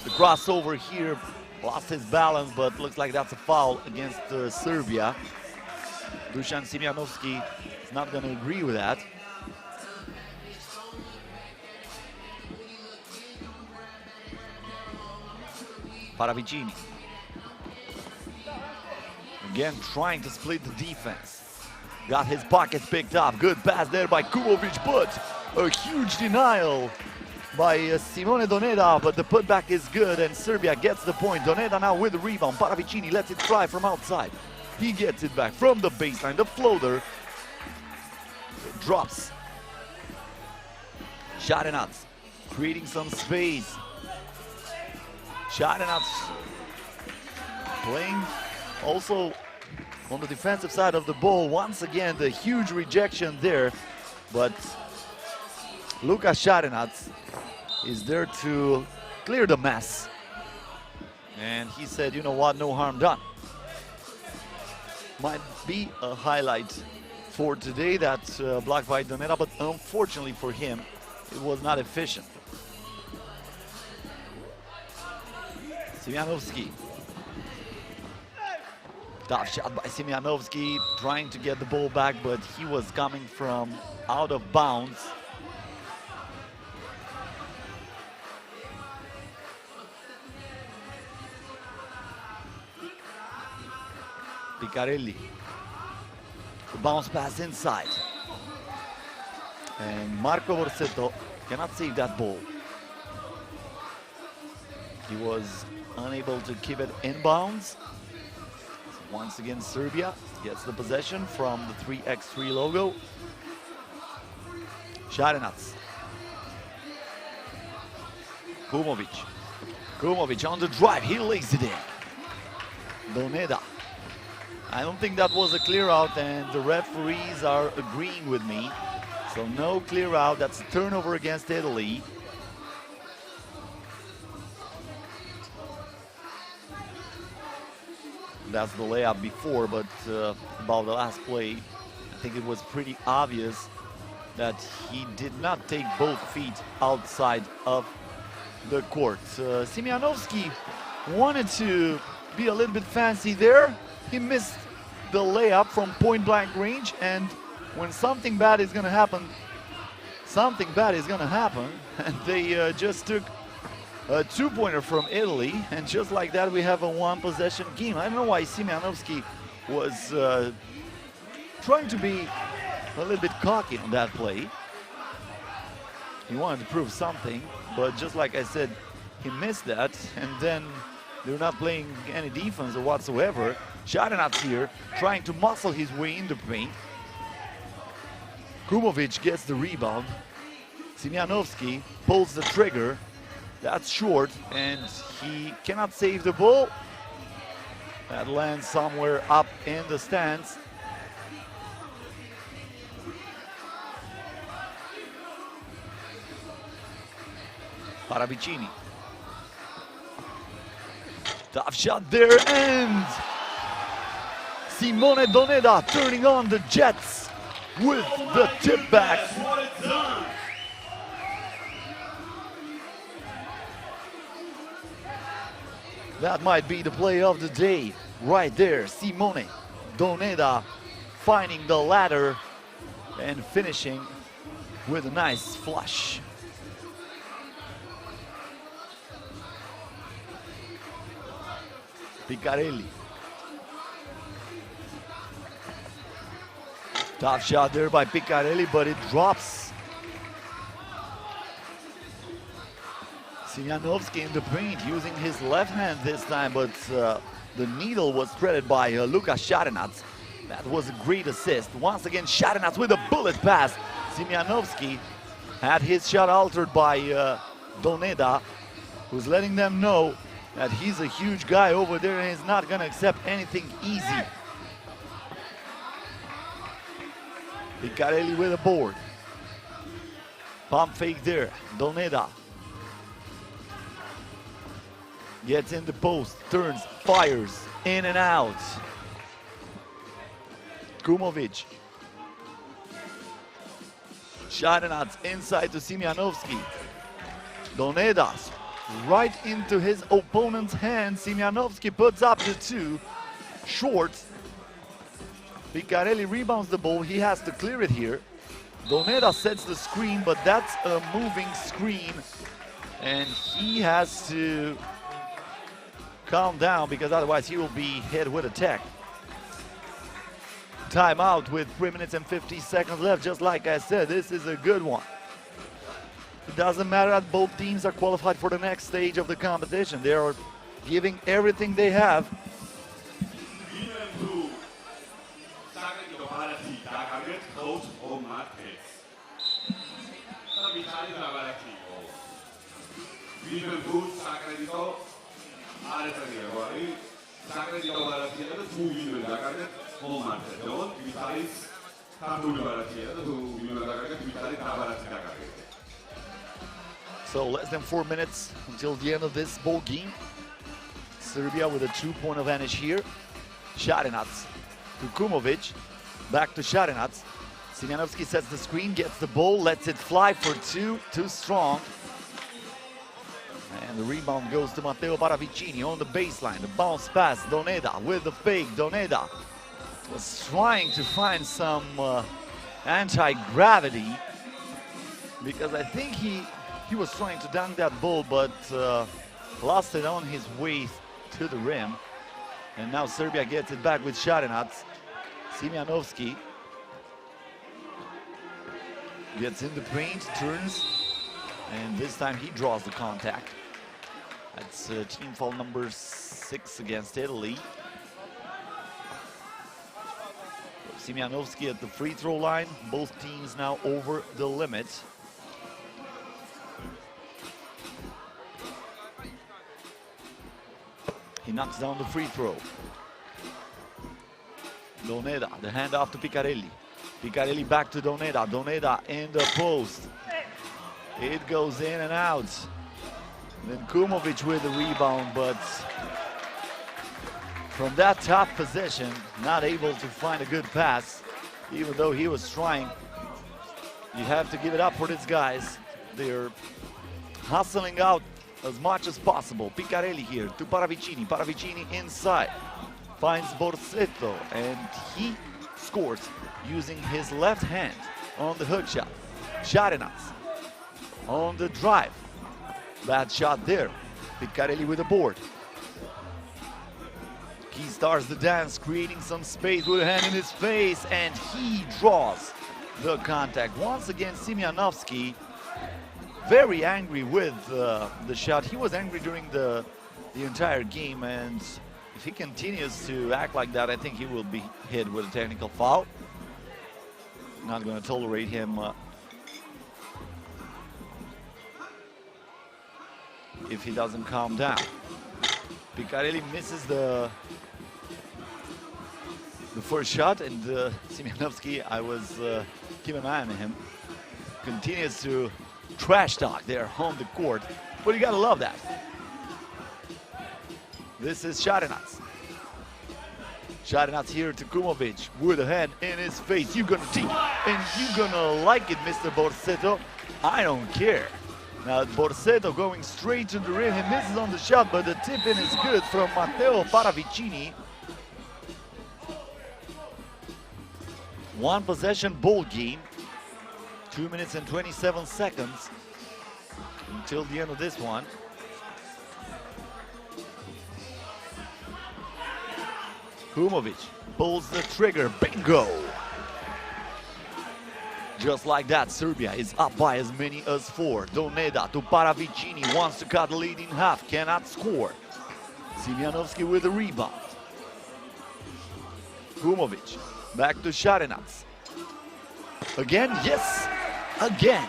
The crossover here, lost his balance, but looks like that's a foul against Serbia. Dusan Simianowski is not going to agree with that. Paravicini. Again, trying to split the defense. Got his pockets picked up. Good pass there by Kumovic, but a huge denial by Simone Doneda, but the putback is good and Serbia gets the point. Doneda now with the rebound. Paravicini lets it fly from outside. He gets it back from the baseline. The floater drops. Sharinat creating some space. Sharinat playing also on the defensive side of the ball. Once again, the huge rejection there, but Lukas Šarenac is there to clear the mess. And he said, you know what, no harm done. Might be a highlight for today, that block by Doneda, but unfortunately for him, it was not efficient. Simianovski. Tough shot by Simianovski, trying to get the ball back, but he was coming from out of bounds. Picarelli. The bounce pass inside. And Marco Borsetto cannot save that ball. He was unable to keep it in bounds. Once again, Serbia gets the possession from the 3x3 logo. Šarenac. Kumovic. Kumovic on the drive, he lays it in. Doneda. I don't think that was a clear out, and the referees are agreeing with me. So no clear out, that's a turnover against Italy. That's the layup before, but about the last play, I think it was pretty obvious that he did not take both feet outside of the court. Simianovski wanted to be a little bit fancy there. He missed the layup from point-blank range, and when something bad is going to happen, something bad is going to happen. And they just took a two-pointer from Italy, and just like that, we have a one-possession game. I don't know why Simianovski was trying to be a little bit cocky on that play. He wanted to prove something, but just like I said, he missed that, and then they're not playing any defense or whatsoever. Šarenac here, trying to muscle his way in the paint. Kumovic gets the rebound. Simianovski pulls the trigger. That's short, and he cannot save the ball. That lands somewhere up in the stands. Paravicini. Tough shot there, and Simone Doneda turning on the Jets with the tip back. That might be the play of the day right there. Simone Doneda finding the ladder and finishing with a nice flush. Picarelli. Tough shot there by Picarelli, but it drops. Simianovski in the paint, using his left hand this time, but the needle was threaded by Lukas Šarenac. That was a great assist. Once again, Šarenac with a bullet pass. Simianovski had his shot altered by Doneda, who's letting them know that he's a huge guy over there and he's not gonna accept anything easy. Picarelli with a board. Pump fake there, Doneda. Gets in the post, turns, fires, in and out. Kumovic. Šarenac inside to Simianovski. Doneda right into his opponent's hand. Simianovski puts up the two. Short. Picarelli rebounds the ball. He has to clear it here. Doneda sets the screen, but that's a moving screen. And he has to calm down, because otherwise he will be hit with a tech. Timeout with 3 minutes and 50 seconds left. Just like I said, this is a good one. It doesn't matter that both teams are qualified for the next stage of the competition. They are giving everything they have. Zagreb Baratiera, tu vinul Zagreb, Omar Teon, Vitalis, Kabul Baratiera, tu vinul Zagreb, Vitalis, Baratiera. So less than 4 minutes until the end of this ball game. Serbia with a 2-point advantage here. Šarenac to Kumovic, back to Šarenac. Simjanovski sets the screen, gets the ball, lets it fly for two, too strong. And the rebound goes to Matteo Paravicini on the baseline. The bounce pass, Doneda with the fake. Doneda was trying to find some anti-gravity because I think he was trying to dunk that ball, but lost it on his way to the rim. And now Serbia gets it back with Šarenac. Simjanovski gets in the paint, turns, and this time he draws the contact. That's team foul number 6 against Italy. Simjanovski at the free throw line. Both teams now over the limit. He knocks down the free throw. Doneda, the handoff to Picarelli. Picarelli back to Doneda. Doneda in the post. It goes in and out. Then Kumovic with the rebound, but from that top position, not able to find a good pass, even though he was trying. You have to give it up for these guys. They're hustling out as much as possible. Picarelli here to Paravicini. Paravicini inside. Finds Borsetto, and he scores using his left hand on the hook shot. Šarenac on the drive. Bad shot there. Picarelli with the board. He starts the dance, creating some space with a hand in his face, and he draws the contact. Once again, Simjanovski very angry with the shot. He was angry during the entire game, and if he continues to act like that, I think he will be hit with a technical foul. Not going to tolerate him if he doesn't calm down. Picarelli misses the first shot, and Simjanovski, I was keeping an eye on him, continues to trash talk there on the court, but you gotta love that. This is Šarenac. Šarenac here to Kumovic with a hand in his face. You're gonna take it, and you're gonna like it, Mr. Borsetto. I don't care. Now Borsetto going straight to the rim. He misses on the shot, but the tip-in is good from Matteo Paravicini. One possession ball game. 2 minutes and 27 seconds until the end of this one. Kumovic pulls the trigger. Bingo! Just like that, Serbia is up by as many as 4. Doneda to Paravicini, wants to cut the lead in half, cannot score. Simjanovski with the rebound. Kumovic, back to Šarenac. Again, yes, again.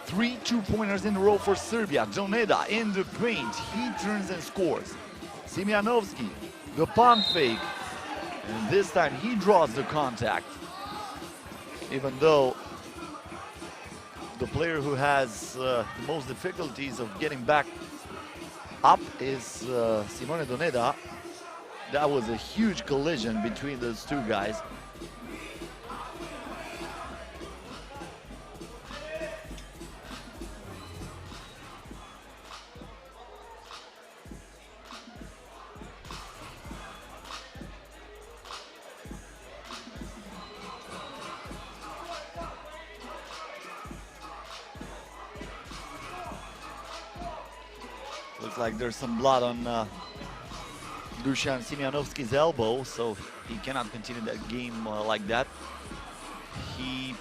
3 2-pointers in a row for Serbia. Doneda in the paint, he turns and scores. Simjanovski, the pump fake, and this time he draws the contact. Even though the player who has the most difficulties of getting back up is Simone Doneda. That was a huge collision between those two guys. Looks like there's some blood on Dusan Simjanovski's elbow, so he cannot continue that game like that. He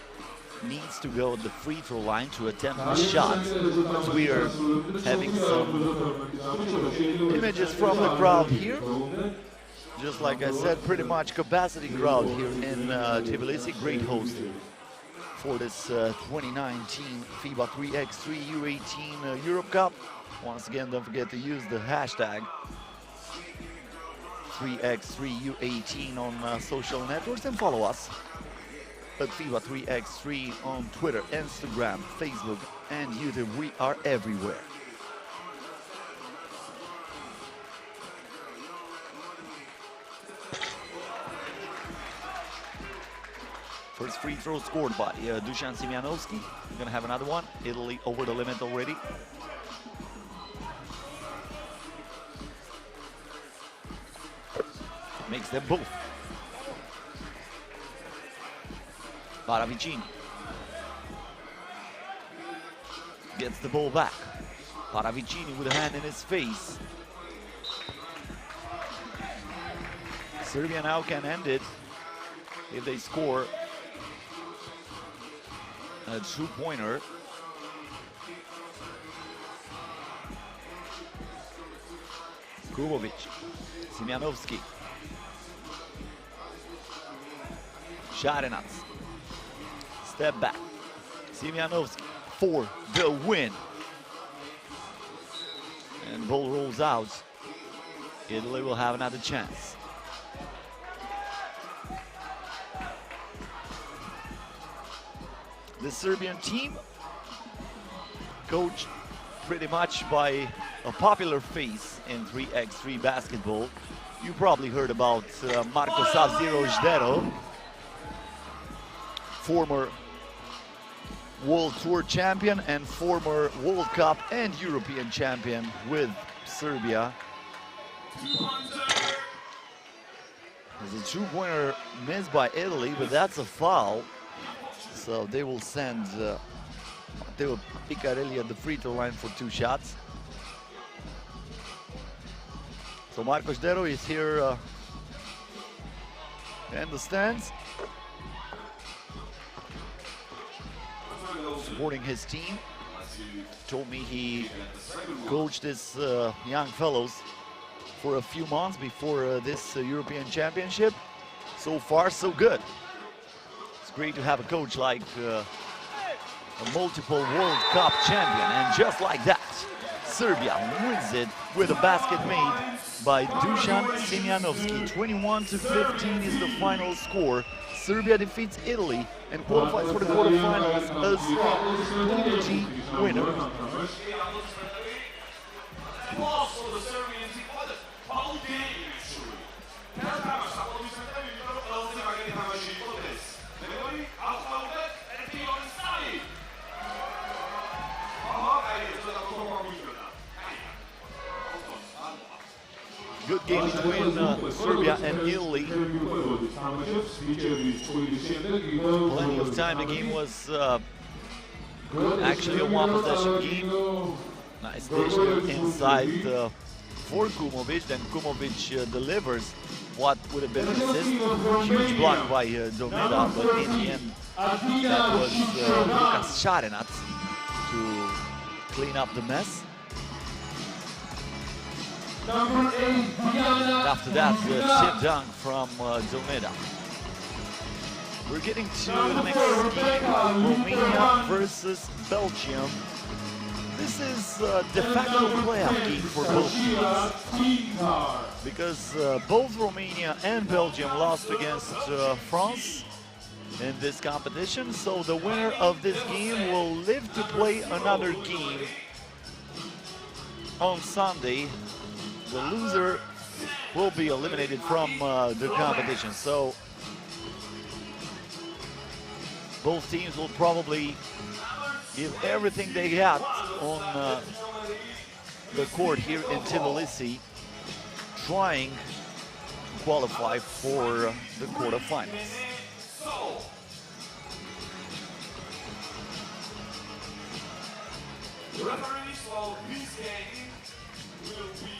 needs to go at the free throw line to attempt the shot. So we are having some images from the crowd here. Just like I said, pretty much capacity crowd here in Tbilisi. Great host for this 2019 FIBA 3x3 U18 Europe Cup. Once again, don't forget to use the hashtag 3x3 U18 on social networks, and follow us at FIBA 3x3 on Twitter, Instagram, Facebook, and YouTube. We are everywhere. First free throw scored by Dusan Simianovski. We're gonna have another one. Italy over the limit already. Makes them both. Paravicini gets the ball back. Paravicini with a hand in his face. Serbia now can end it if they score a two-pointer. Kubovic, Simianovski, Sharenats, step back, Simianovski for the win. And ball rolls out. Italy will have another chance. The Serbian team, coached pretty much by a popular face in 3x3 basketball. You probably heard about Marko Ždero, former World Tour champion and former World Cup and European champion with Serbia. There's a two-pointer missed by Italy, but that's a foul. So they will send Matteo Piccarelli at the free throw line for 2 shots. So Marko Ždero is here in the stands, supporting his team. Told me he coached his young fellows for a few months before this European Championship. So far, so good. It's great to have a coach like a multiple World Cup champion, and just like that, Serbia wins it with a basket made by Dusan Simianovski. 21-15 is the final score. Serbia defeats Italy and qualifies for the quarterfinals as Pool G winner. Good game between Serbia and Italy. Plenty of time. The game was actually a one-possession game. Nice dish inside for Kumovic. Then Kumovic delivers what would have been an assist. Huge block by Domeda, but in the end, that was Lukas Sharenats to clean up the mess. After that, chip dunk from Domeda. We're getting to the next game, Romania versus Belgium. This is a de facto playoff game for both teams, because both Romania and Belgium lost against France in this competition. So the winner of this game will live to play another game on Sunday. The loser will be eliminated from the competition. So both teams will probably give everything they got on the court here in Tbilisi, trying to qualify for the quarterfinals. The referees for this game will be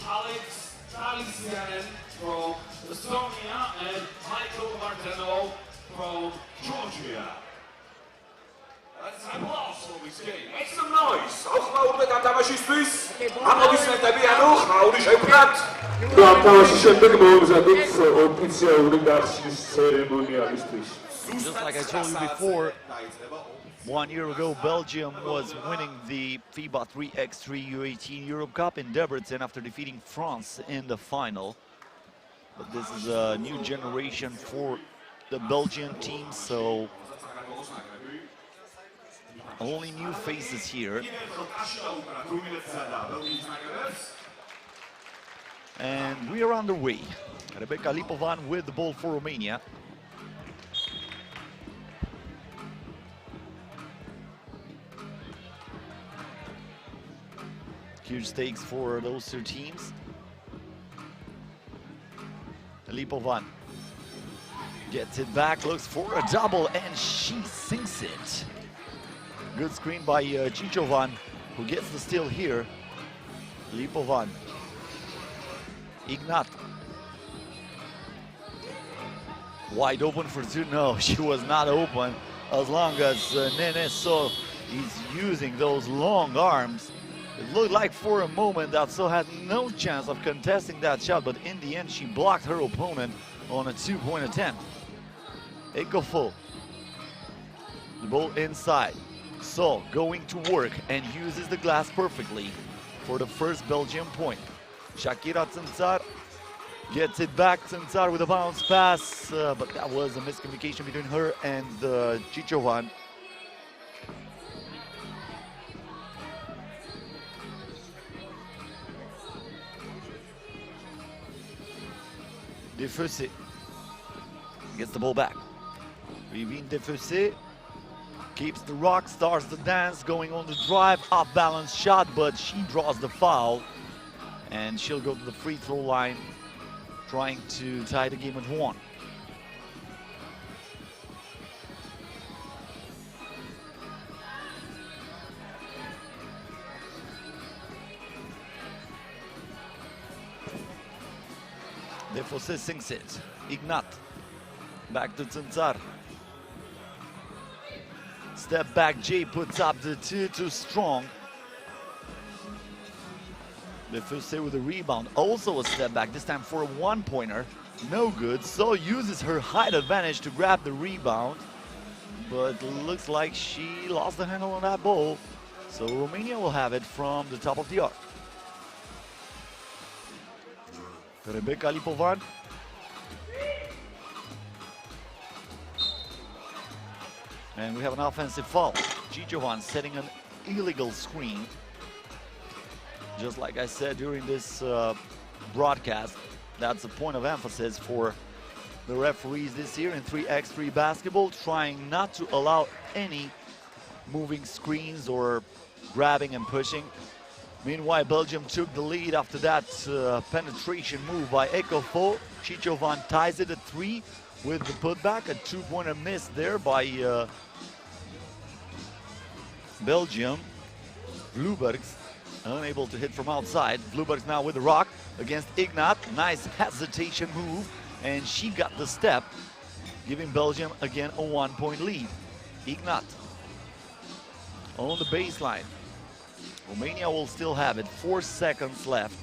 Alex Talisianen from Estonia and Michael Martino from Georgia. Let's have applause for this game. Make some noise! Aufmachen თამაშისთვის. აპლოდისმენტები ანუ ხაური შევქმნათ. და თამაშის შემდეგ მოგვიზადოთ ოფიციალური გახსნის ცერემონიალისთვის. Just like I told you before, 1 year ago, Belgium was winning the FIBA 3x3 U18 Europe Cup in Debrecen after defeating France in the final. But this is a new generation for the Belgian team, so only new faces here. And we are underway. Rebecca Lipovan with the ball for Romania. Huge stakes for those two teams. Lipovan gets it back, looks for a double, and she sinks it. Good screen by Chichovan, who gets the steal here. Lipovan. Ignat. Wide open for two. No, she was not open. As long as Nene saw he's using those long arms. It looked like for a moment that So had no chance of contesting that shot, but in the end she blocked her opponent on a two-point attempt. Ekofo. The ball inside. So going to work and uses the glass perfectly for the first Belgian point. Shakira Tsensar gets it back. Tsensar with a bounce pass, but that was a miscommunication between her and Chichovan. Defeussé gets the ball back. Rivine Defeussé keeps the rock, starts the dance, going on the drive, off balance shot, but she draws the foul. And she'll go to the free throw line, trying to tie the game at 1. Defeussé sinks it. Ignat. Back to Tsensar. Step back, Jay puts up the two, too strong. Defeussé with a rebound, also a step back, this time for a one-pointer. No good, So uses her height advantage to grab the rebound. But looks like she lost the handle on that ball. So Romania will have it from the top of the arc. Rebecca Lipovan. And we have an offensive foul. Chichovan setting an illegal screen. Just like I said during this broadcast, that's a point of emphasis for the referees this year in 3x3 basketball, trying not to allow any moving screens or grabbing and pushing. Meanwhile, Belgium took the lead after that penetration move by Ekofo. Chichovan ties it at 3 with the putback. A two-pointer miss there by Belgium. Vlubergs unable to hit from outside. Vlubergs now with the rock against Ignat. Nice hesitation move, and she got the step, giving Belgium again a 1-point lead. Ignat on the baseline. Romania will still have it. 4 seconds left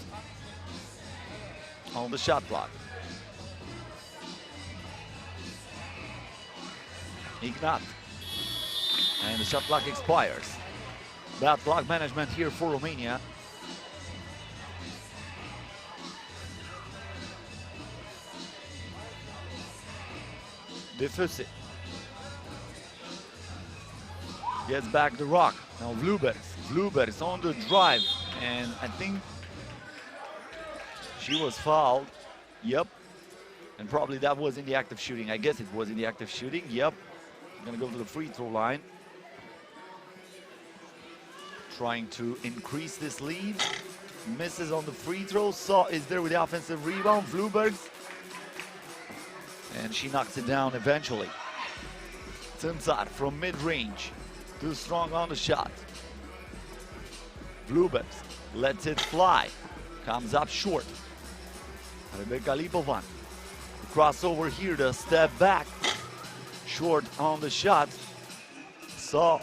on the shot clock. Ignat. And the shot clock expires. Bad clock management here for Romania. Defeussé gets back the rock. Now Vlubergs on the drive, and I think she was fouled. Yep. And probably that was in the act of shooting. I guess it was in the act of shooting. Yep. Gonna go to the free throw line. Trying to increase this lead. Misses on the free throw. So is there with the offensive rebound. Vlubergs. And she knocks it down eventually. Tsensar from mid-range. Too strong on the shot. Vlubergs lets it fly. Comes up short. Rebecca Lipovan. Crossover here, the step back. Short on the shot. So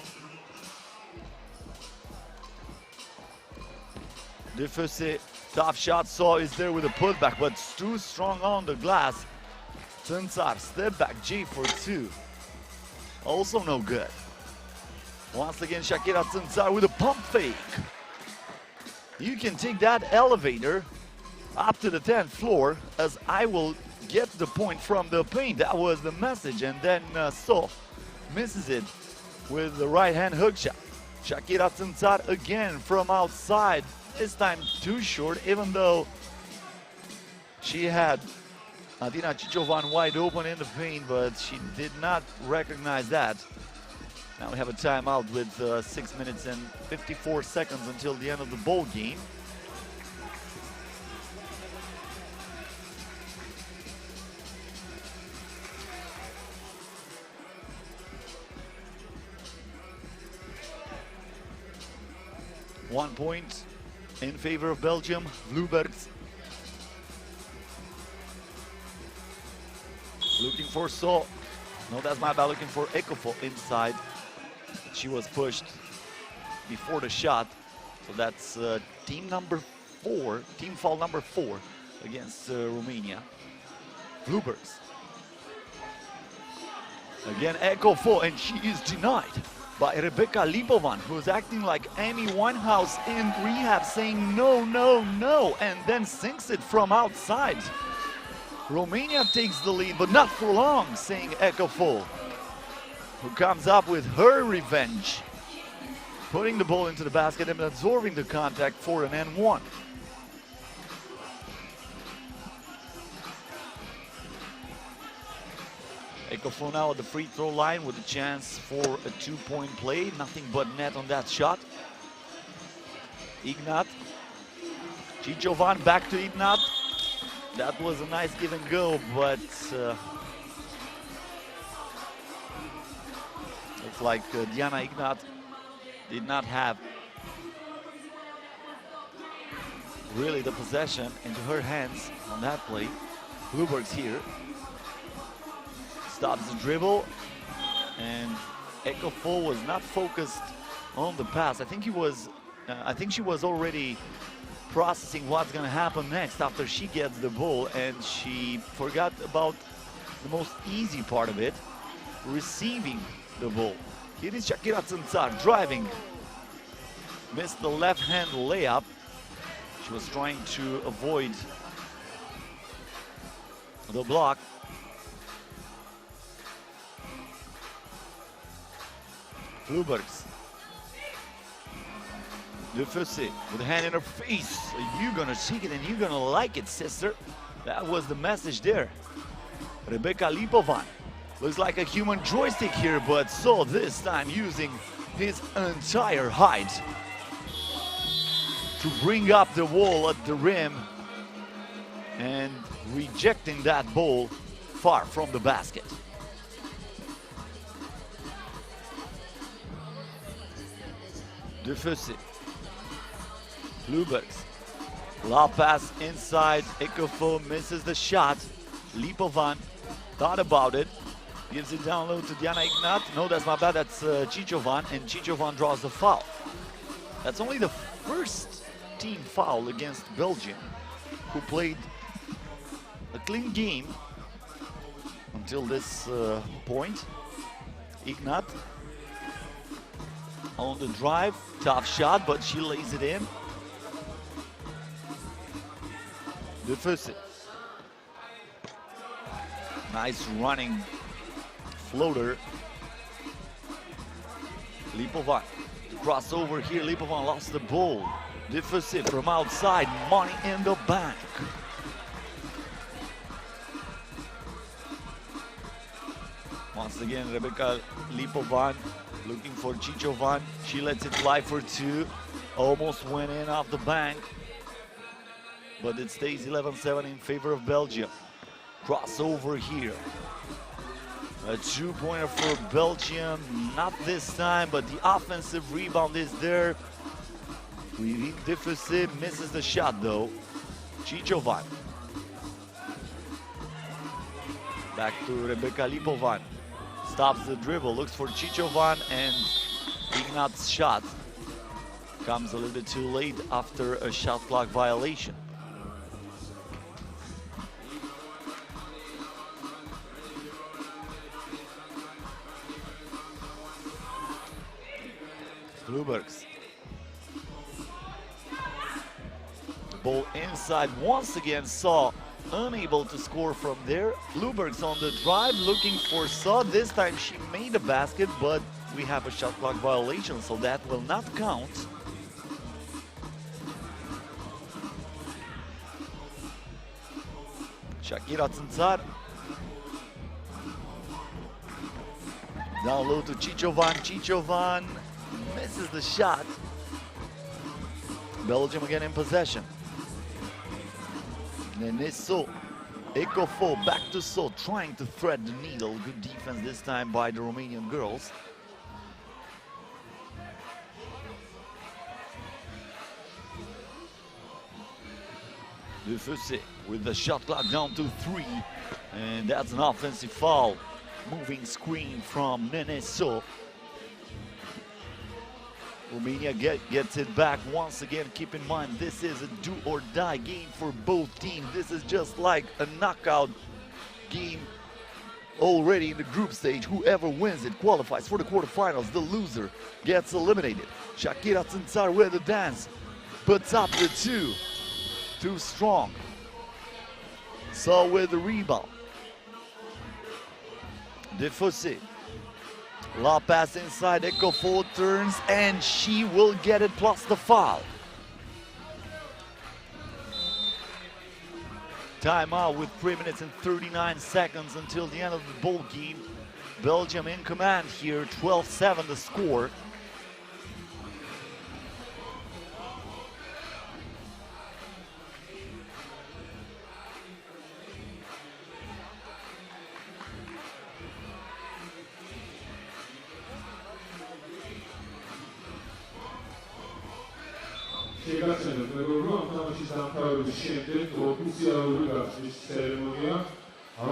Defeussé, tough shot. So is there with a putback, but too strong on the glass. Tsensar, step back, J for 2. Also no good. Once again, Shakira Tsuntsar with a pump fake. You can take that elevator up to the 10th floor, as I will get the point from the paint. That was the message. And then So misses it with the right hand hook shot. Shakira Tsuntsar again from outside, this time too short, even though she had Adina Chichovan wide open in the paint, but she did not recognize that. Now we have a timeout with 6 minutes and 54 seconds until the end of the ball game. One point in favor of Belgium, Bluebirds. Looking for So. No, that's my bad. Looking for Ekofo inside. She was pushed before the shot. So that's team foul number 4 against Romania. Bluebirds. Again, Ekofo, and she is denied by Rebecca Lipovan, who's acting like Amy Winehouse in rehab, saying no, no, no, and then sinks it from outside. Romania takes the lead, but not for long, saying Ekofo, who comes up with her revenge, putting the ball into the basket and absorbing the contact for an N1. Ekofo now at the free throw line with a chance for a 2-point play. Nothing but net on that shot. Ignat. Chichovan back to Ignat. That was a nice give and go, but looks like Diana Ignat did not have really the possession into her hands on that play. Bluebirds here. Stops the dribble, and Ekofo was not focused on the pass. I think she was already processing what's gonna happen next after she gets the ball, and she forgot about the most easy part of it, receiving the ball. Here is Shakira Tsuntsar driving. Missed the left-hand layup. She was trying to avoid the block. Bluebirds. Defussy with a hand in her face. You're gonna take it and you're gonna like it, sister. That was the message there. Rebecca Lipovan. Looks like a human joystick here, but So this time using his entire height to bring up the wall at the rim and rejecting that ball far from the basket. Defussy. Bluebirds. Lob pass inside. Ekofo misses the shot. Lipovan thought about it. Gives it down low to Diana Ignat. No, that's my bad. That's Chichovan. And Chichovan draws the foul. That's only the first team foul against Belgium, who played a clean game until this point. Ignat on the drive, tough shot, but she lays it in. Defussy. Nice running floater. Lipovan. Crossover here, Lipovan lost the ball. Defussy from outside, money in the bank. Once again, Rebecca Lipovan looking for Chichovan. She lets it fly for 2. Almost went in off the bank. But it stays 11-7 in favor of Belgium. Crossover here. A 2-pointer for Belgium. Not this time, but the offensive rebound is there. Defussy misses the shot though. Chichovan. Back to Rebecca Lipovan. Stops the dribble, looks for Chichovan, and Ignat's shot comes a little bit too late after a shot clock violation. Lubergs. Ball inside once again. Saw unable to score from there. Lubergs on the drive looking for Saw. This time she made a basket, but we have a shot clock violation, so that will not count. Shakira Tzantzar. Down low to Chichovan. Chichovan misses the shot. Belgium again in possession. Neneso. Ekofo back to So, trying to thread the needle. Good defense this time by the Romanian girls. Defusé with the shot clock down to 3. And that's an offensive foul. Moving screen from Neneso. Romania gets it back once again. Keep in mind, this is a do-or-die game for both teams. This is just like a knockout game already in the group stage. Whoever wins it qualifies for the quarterfinals. The loser gets eliminated. Shakira Tzantzar with the dance. Puts up the 2. Too strong. So with the rebound. Defusé. La pass inside, Ekofo turns, and she will get it plus the foul. Timeout with 3 minutes and 39 seconds until the end of the ball game. Belgium in command here, 12-7 the score.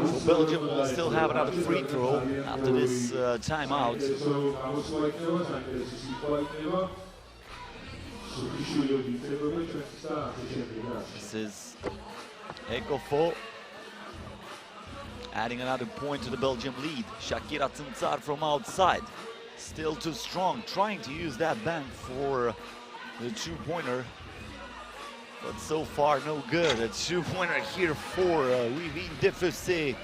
So Belgium will still have another free throw after this timeout. This is Ekofo adding another point to the Belgium lead. Shakira Tzantzar from outside. Still too strong, trying to use that bank for the two-pointer, but so far no good. A two-pointer here for Rivine Defusé,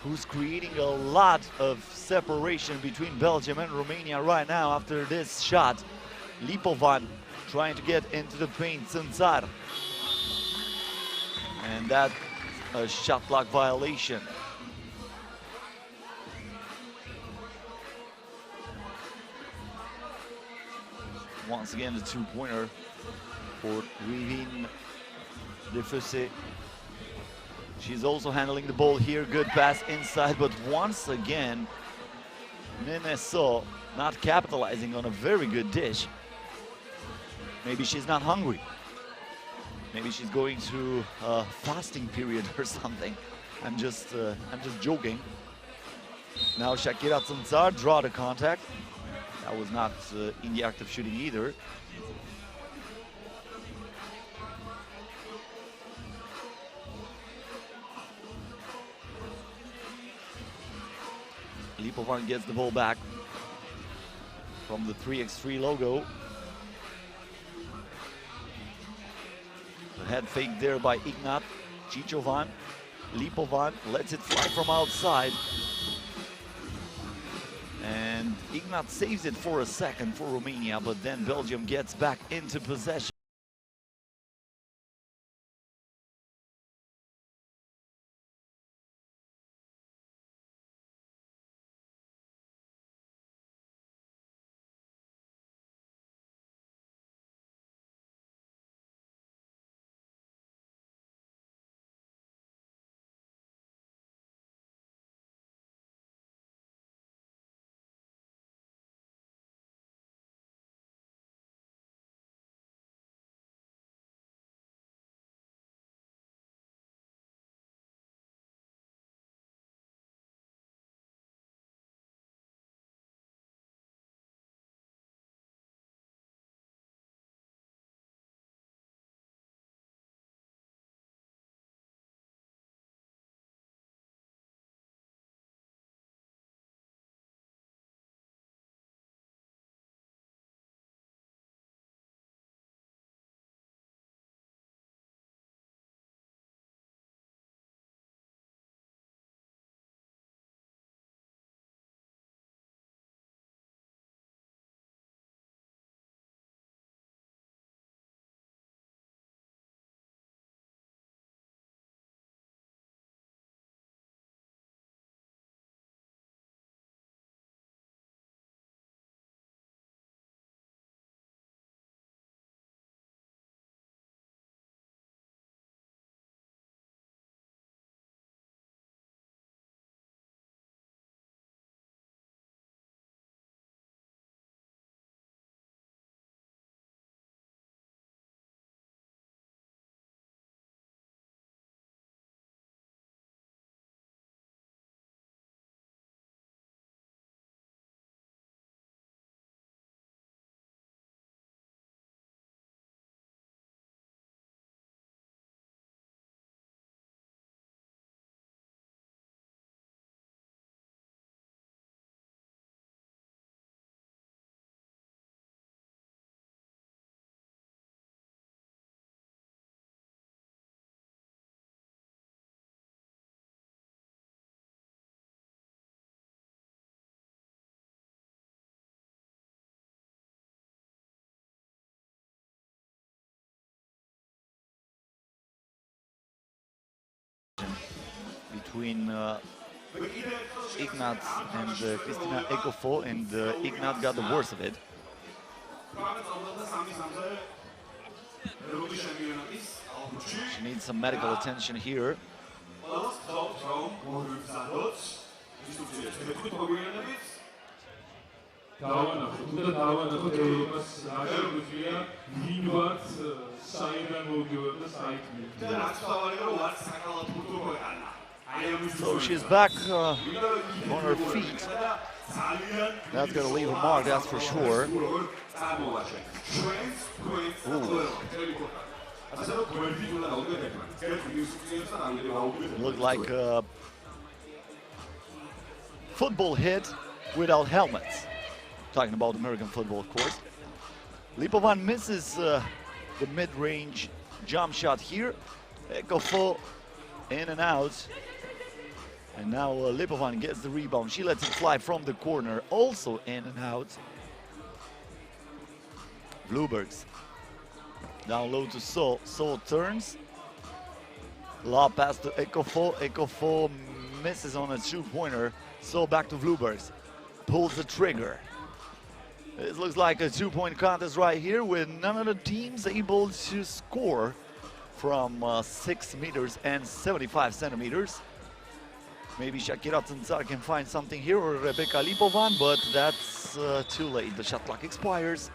who's creating a lot of separation between Belgium and Romania right now after this shot. Lipovan trying to get into the paint, Tzantzar. And that a shot clock violation. Once again, the two-pointer for Rivine Defusé. She's also handling the ball here. Good pass inside, but once again, Neneso not capitalizing on a very good dish. Maybe she's not hungry. Maybe she's going through a fasting period or something. I'm just joking. Now Shakira Tzantzar draw the contact. That was not in the act of shooting either. Lipovan gets the ball back from the 3x3 logo. The head fake there by Ignat. Chichovan. Lipovan lets it fly from outside. And Ignat saves it for a second for Romania, but then Belgium gets back into possession. between Ignat and Kristina Ekofo, and Ignat got the worst of it. She needs some medical attention here. So she's back on her feet. That's going to leave a mark, that's for sure. Ooh. Looked like a football hit without helmets. Talking about American football, of course. Lipovan misses the mid-range jump shot here. Ekofo in and out. And now Lipovan gets the rebound. She lets it fly from the corner, also in and out. Bluebergs down low to So. So turns. Lob pass to Ekofo. Ekofo misses on a two-pointer. So back to Bluebergs. Pulls the trigger. This looks like a two-point contest right here with none of the teams able to score from 6 meters and 75 centimeters. Maybe Shakira Tsantsar can find something here, or Rebecca Lipovan, but that's too late. The shot clock expires.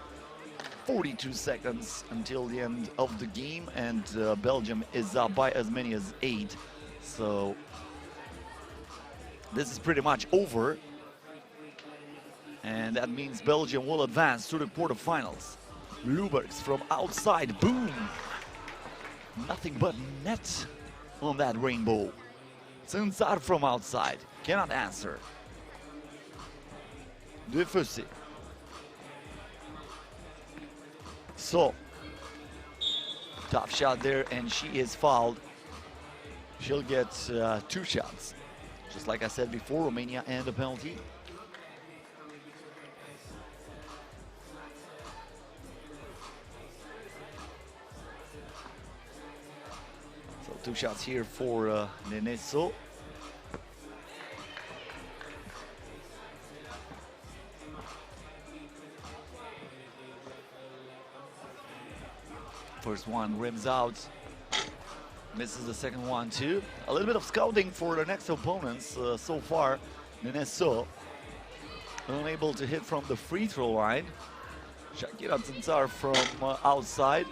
42 seconds until the end of the game, and Belgium is up by as many as 8. So this is pretty much over. And that means Belgium will advance to the quarterfinals. Bluebergs from outside, boom! Nothing but net on that rainbow. Tsantsar from outside, cannot answer. Defussy. So, tough shot there, and she is fouled. She'll get 2 shots. Just like I said before, Romania and a penalty. So 2 shots here for Neneso. First one rims out, misses the second one too. A little bit of scouting for the next opponents so far. Neneso unable to hit from the free throw line. Shakira Tsantsar from outside.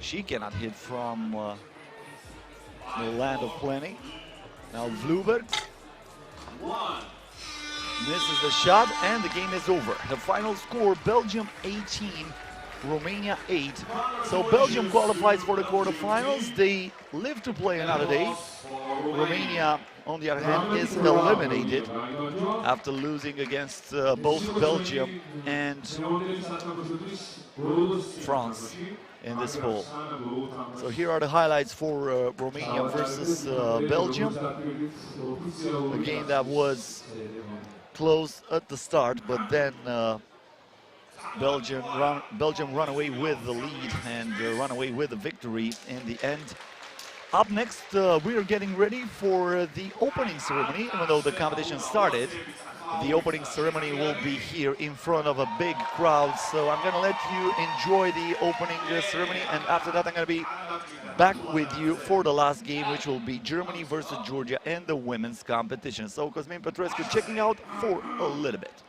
She cannot hit from the land of plenty. Now Bluebergs misses the shot, and the game is over. The final score, Belgium 18. Romania 8. So Belgium qualifies for the quarterfinals. They live to play another day. Romania, on the other hand, is eliminated after losing against both Belgium and France in this pool. So here are the highlights for Romania versus Belgium. A game that was close at the start, but then Belgium run away with the lead and run away with the victory in the end. Up next, we are getting ready for the opening ceremony. Even though the competition started, the opening ceremony will be here in front of a big crowd. So I'm going to let you enjoy the opening ceremony, and after that I'm going to be back with you for the last game, which will be Germany versus Georgia in the women's competition. So Cosmin Petrescu checking out for a little bit.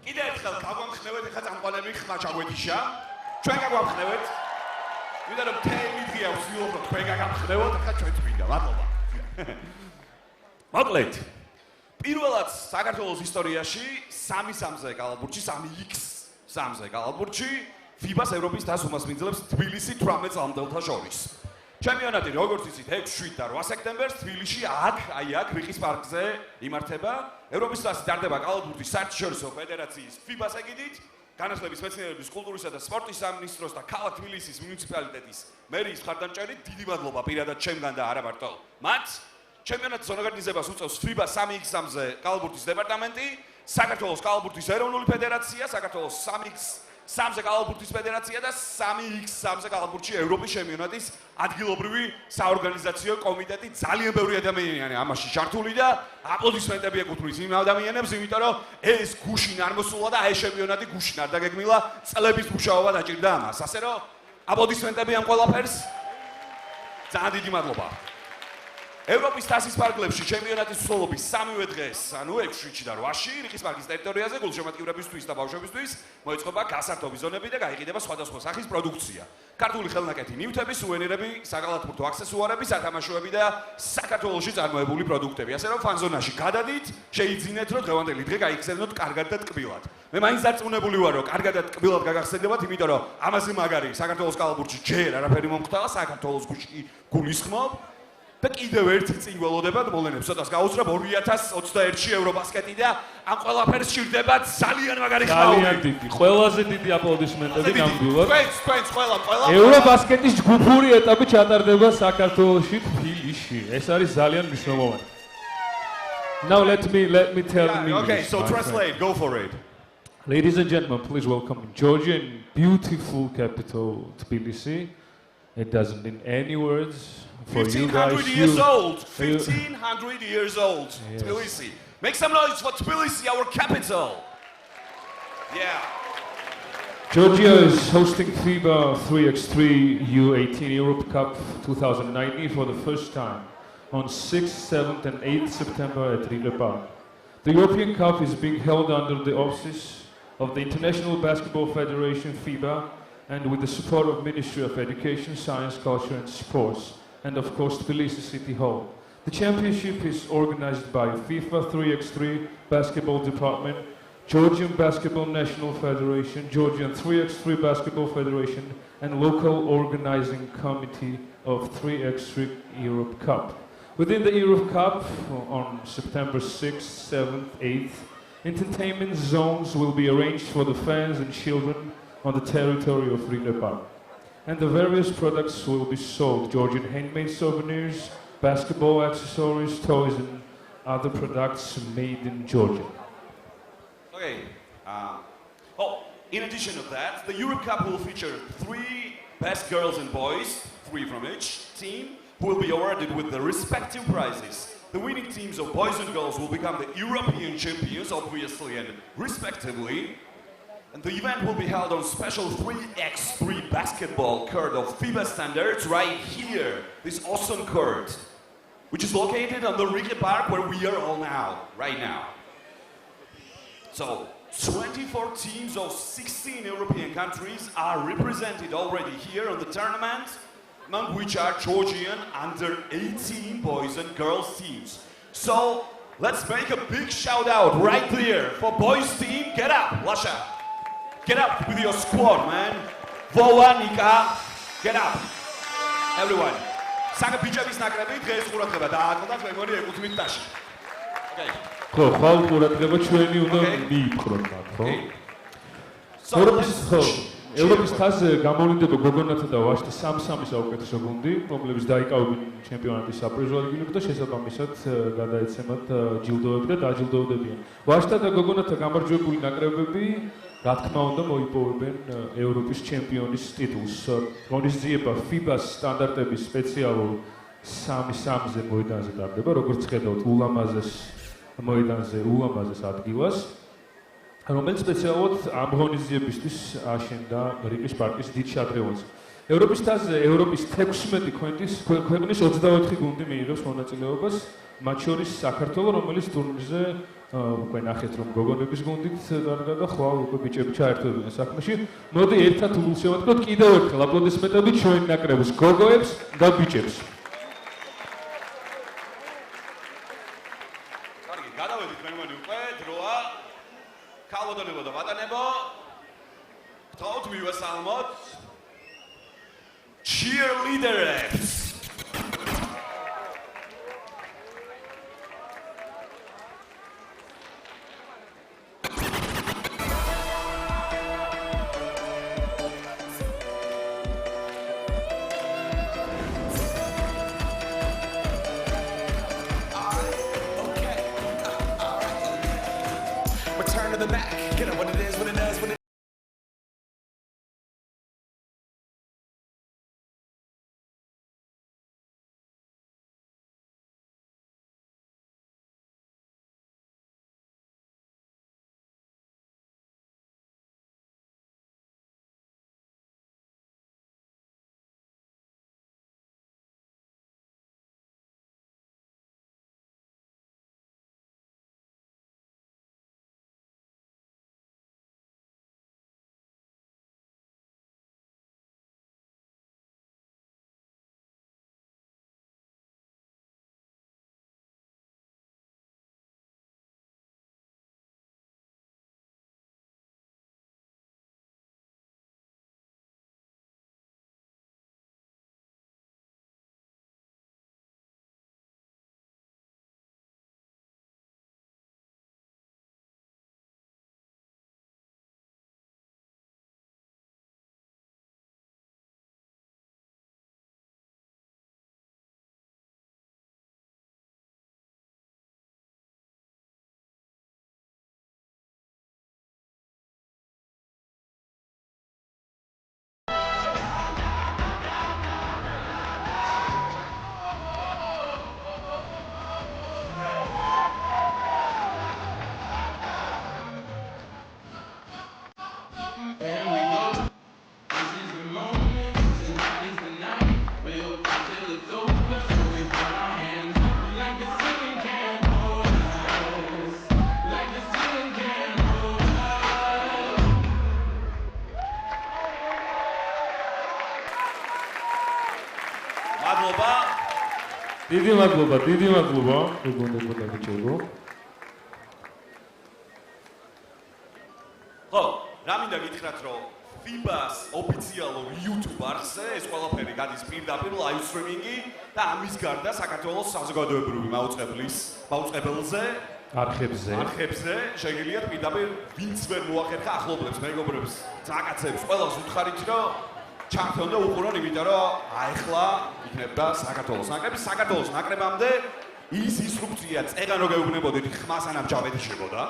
კიდე ერთხელ გავამხნევეთ ხა წამყვანები ხმა ჩაგვეთიშა ჩვენ გავამხნევეთ ვიდა რომ თემი დღეა ვსვილობთ თქვენ გაგამხნევოთ ხა ჩვენც მინდა მადლობა მოკლედ პირველად საქართველოს ისტორიაში 3-3-ზე კალათბურთში 3x3-ზე კალათბურთში FIBA-ს ევროპის თასს უმასპინძლებს თბილისი 18 წლამდელთა შორის ჩემპიონატი როგორც იცით 6, 7 და 8 სექტემბერს თბილისში აქ რიყის პარკზე იმართება ევროპის თასი ტარდება კალათბურთის საერთაშორისო ფედერაციის FIBA-ს ეგიდით განათლების მეცნიერების კულტურისა და სპორტის სამინისტროს და ქალაქ თბილისის მუნიციპალიტეტის მერიის მხარდამჭერით დიდი მადლობა პირადად ჩემგან და არა მარტო მათ ჩემპიონატის ორგანიზებას უწევს FIBA 3x3-ზე კალათბურთის დეპარტამენტი საქართველოს კალათბურთის ეროვნული ფედერაცია საქართველოს 3x3-ზე კალათბურთის ფედერაცია და 3x3-ზე კალათბურთში ევროპის ჩემპიონატის ადგილობრივი საორგანიზაციო კომიტეტი ძალიან ბევრი ადამიანია ამაში ჩართული და აპლოდისმენტები ეკუთვნის იმ ადამიანებს, იმიტომ რომ ეს გუშინ არ მოსულა და ეს ჩემპიონატი გუშინ არ დაგეგმილა, წლების მუშაობა დაჭირდა ამას. ასე რომ აპლოდისმენტები ამ ყველაფერს. ძალიან დიდი მადლობა. ევროპის თასის ფარგლებში ჩემპიონატის მსვლელობის 3-ვე დღეს, ანუ 6-ში და 8-ში რიყის პარკის ტერიტორიაზე გულშემატკივრებისთვის და ბავშვებისთვის მოეწყობა გასართობი ზონები და გაიყიდება სხვადასხვა სახის პროდუქცია. ქართული ხელნაკეთი ნივთები, სუვენირები, საკალათბურთო აქსესუარები, სათამაშოები და საქართველოში წარმოებული პროდუქტები. ასე რომ ფანზონაში გადადით, შეიძინეთ, რომ დღევანდელი დღე გაიხსენოთ კარგად და ტკბილად. მე მაინც დარწმუნებული ვარ, რომ კარგად და ტკბილად გაგახსენებათ, იმიტომ რომ ამაზე მაგარი საქართველოს კალათბურთში ჯერ არაფერი მომხდარა, საქართველოს გულისხმობ. და კიდევ ერთი წინ ველოდებათ მოვლენებს, ცოტას გაუძრებ 2021-ში ევრობასკეტი და ამ ყველაფერს სჭირდებათ ძალიან მაგარი ხმაური. ძალიან დიდი, ყველაზე დიდი აპლოდისმენტები ნამდვილად. თქვენს ყველა ევრობასკეტის ჯგუფური ეტაპი ჩატარდება საქართველოში თბილისში. ეს არის ძალიან მნიშვნელოვანი. Now let me tell in English. Okay, so translate, go for it. Ladies and gentlemen, please welcome Georgian beautiful capital Tbilisi. It doesn't need any words. For 1500 years old. 1500 years old. Yes. Tbilisi. Make some noise for Tbilisi, our capital. Yeah. Georgia is hosting FIBA 3x3 U18 Europe Cup 2019 for the first time on 6th, 7th and 8th September at Rematch. The European Cup is being held under the auspices of the International Basketball Federation FIBA and with the support of Ministry of Education, Science, Culture and Sports. And of course Tbilisi City Hall. The championship is organized by FIFA 3x3 Basketball Department, Georgian Basketball National Federation, Georgian 3x3 Basketball Federation, and local organizing committee of 3x3 Europe Cup. Within the Europe Cup, on September 6th, 7th, 8th, entertainment zones will be arranged for the fans and children on the territory of Rematch. And the various products will be sold: Georgian handmade souvenirs, basketball accessories, toys, and other products made in Georgia. Okay. In addition to that, the Europe Cup will feature 3 best girls and boys, 3 from each team, who will be awarded with the respective prizes. The winning teams of boys and girls will become the European champions, obviously, and respectively. And the event will be held on special 3x3 basketball court of FIBA standards right here, this awesome court, which is located on the Rematch Park where we are all now, right now. So, 24 teams of 16 European countries are represented already here on the tournament, among which are Georgian under-18 boys and girls teams. So, let's make a big shout out right there for boys team. Get up, Lasha. Get up with your squad, man. Vova, Nika, get up. Everyone. Sanga Pijavis Nakrabi, Grace Kurakaba, Contact my money, Utmitashi. Okay. ევროპის თასზე გამოვლინდება გოგონათა და ვაჟთა სამ-სამი საუკეთესო გუნდი, რომლებიც დაიკავებენ ჩემპიონატის საპრიზო ადგილები და შესაბამისად გადაეცემათ ჯილდოები და დაჯილდოვდებიან. ვაჟთა და გოგონათა გამარჯვებული ნაკრებები რა თქმა უნდა მოიპოვებენ ევროპის ჩემპიონის ტიტულს. ღონისძიება FIBA-ს სტანდარტების სპეციალურ 3-3-ზე მოედანზე ტარდება, როგორც ხედავთ, ულამაზეს მოედანზე, ულამაზეს ადგილას, რომელიც სპეციალურად ამ ღონისძიებისთვის აშენდა რიყის პარკის დიდ შადრევანს. ევროპის თასზე ევროპის 16 ქვეყნის 24 გუნდი მიიღებს მონაწილეობას, მათ შორის საქართველო, რომელიც ტურნირზე უკვე ნახეთ, რომ გოგონების გუნდით დარგა და ხვალ უკვე ბიჭები ჩაერთვებიან საქმეში. მოდი ერთად ულუსევათქოთ კიდევ ერთხელ აპლოდისმენტებით ჩვენ ნაკრებს, გოგოებს და ბიჭებს. კარგი, გადავედით მემონი უკვე, დროა. ქალბატონებო და ბატონებო, გთხოვთ მივესალმოთ cheerleaders. Return to the back. Get up what it is, what it does, what it დიდი მადლობა, გოგონებო და ბიჭებო. ხო, რა მინდა გითხრათ, რომ FIBA-ს ოფიციალურ YouTube არხზე ეს ყველაფერი გადის პირდაპირ live streaming-ი და ამის გარდა საქართველოს საზოგადოებრივი მაუწყებელზე არხებზე შეგიძლიათ პირდაპირ ვინც ვერ მოახერხა ახლობლებს, მეგობრებს, ძაღაცებს, ყველას უთხარით, რომ ჩართონ და უყურონ, იმიტომ რომ აეხლა იქნება საქართველოს ნაკრები, საქართველოს ნაკრებამდე ის ინსტრუქცია წეგან რო გეუბნებოდით, ხმას ანაბჯავეთი შეგოდა.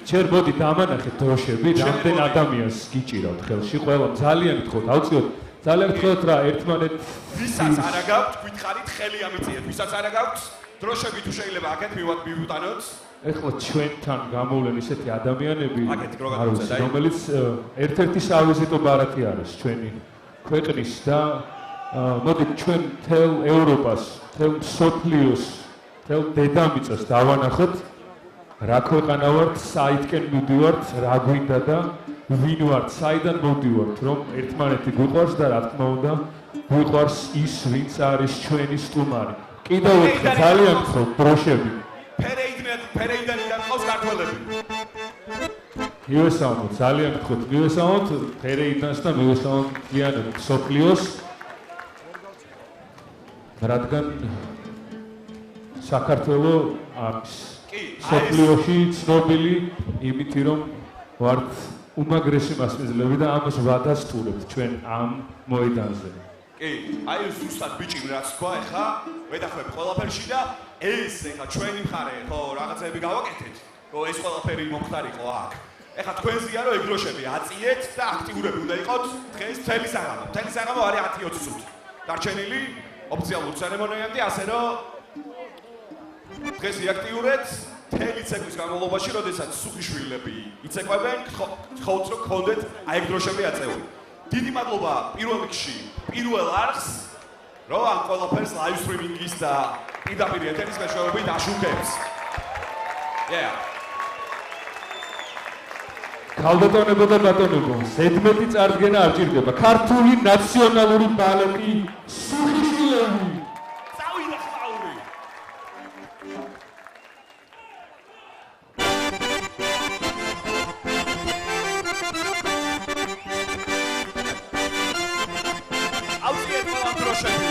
ჯერ მოდი დამანახეთ დროშები, რამდენ ადამიანს გიჭირავთ ხელში, ყველა ძალიან გთხოვთ, ავწიოთ, ძალიან გთხოვთ რა ერთმანეთს ვისაც არ აგაქვთ, გითხარით ხელი ამიწიეთ, ვისაც არ აგაქვთ, დროშები თუ შეიძლება აქეთ მივუტანოთ. ეხლა ჩვენთან გამოვლენ ისეთი ადამიანები, რომელიც ერთ-ერთი სავიზიტო ბარათი არის ჩვენი ქვეყნის და მოდით ჩვენ მთელ ევროპას, მთელ მსოფლიოს, მთელ დედამიწას დავანახოთ, რა ქვეყანა ვართ, საითკენ მივდივართ, რა გვინდა და ვინ ვართ, საიდან მოვდივართ, რომ ერთმანეთი გვიყვარს და რა თქმა უნდა გვიყვარს ის, ვინც არის ჩვენი სტუმარი. კიდევ ერთხელ ძალიან გთხოვთ დროშები. ფერეიდანი განყავს ქართველები. მივესალმოთ, ძალიან გთხოვთ, მივესალმოთ ფერეიდანს და მივესალმოთ მთლიანად მსოფლიოს. რადგან საქართველო არის მსოფლიოში ცნობილი იმითი, რომ ვართ უმაგრესი მასპინძლები და ამას ვადასტურებთ ჩვენ ამ მოედანზე. კი, აი ეს ზუსტად ბიჭი რაც თქვა, ეხა ვედახმებ ყველაფერში და ეს ეხა ჩვენი მხარე, ხო, რაღაცები გავაკეთეთ. ხო, ეს ყველაფერი მომხდარიყო აქ. ეხლა თქვენზეა რომ ეგროშები აწიეთ და აქტიურები უნდა იყოთ დღეს მთელი საღამო. მთელი საღამო არის 10-20 წუთი. დარჩენილი ოფიციალურ ცერემონიამდე, ასე რომ დღეს იაქტიურეთ მთელი ცეკვის განმავლობაში, როდესაც სუხიშვილები იცეკვებენ, გთხოვთ რომ გქონდეთ აი ეგ დროშები აწეული. დიდი მადლობა პირველ რიგში პირველ არხს, რომ ამ ყველაფერს live streaming-ის და პირდაპირ ეთერის მეშვეობით აშუქებს. ქალბატონებო და ბატონებო, ზედმეტი წარდგენა არ ჭირდება. ქართული ნაციონალური ბალეტი სუხიშვილები. წავიდა ხმაური. ავწიეთ ყველა დროშები.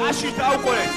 Ashi დაუყურეთ.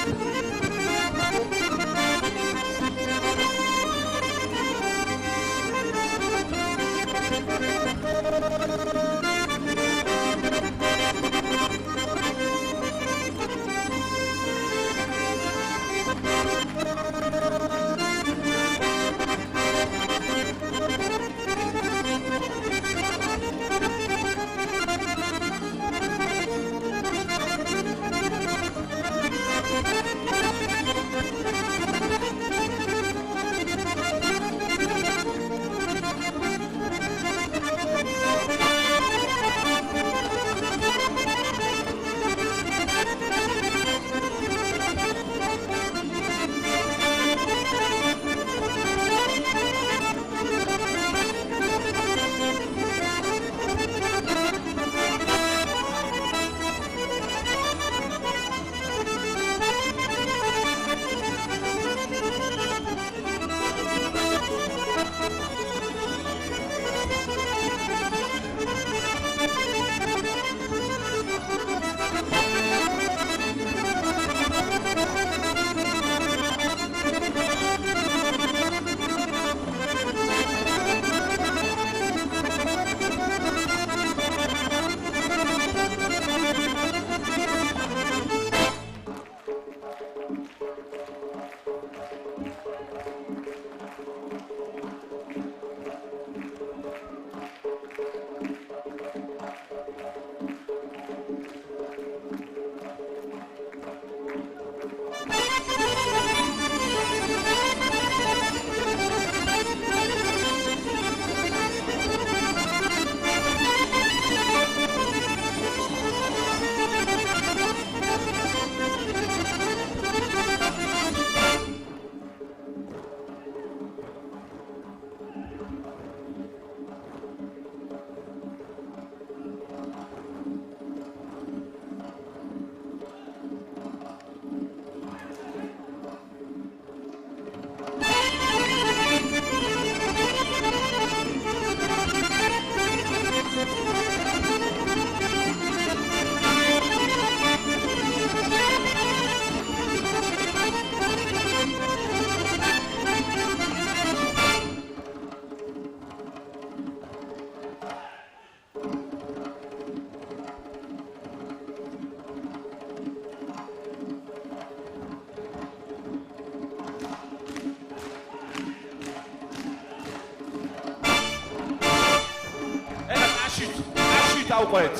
დაუყურეთ.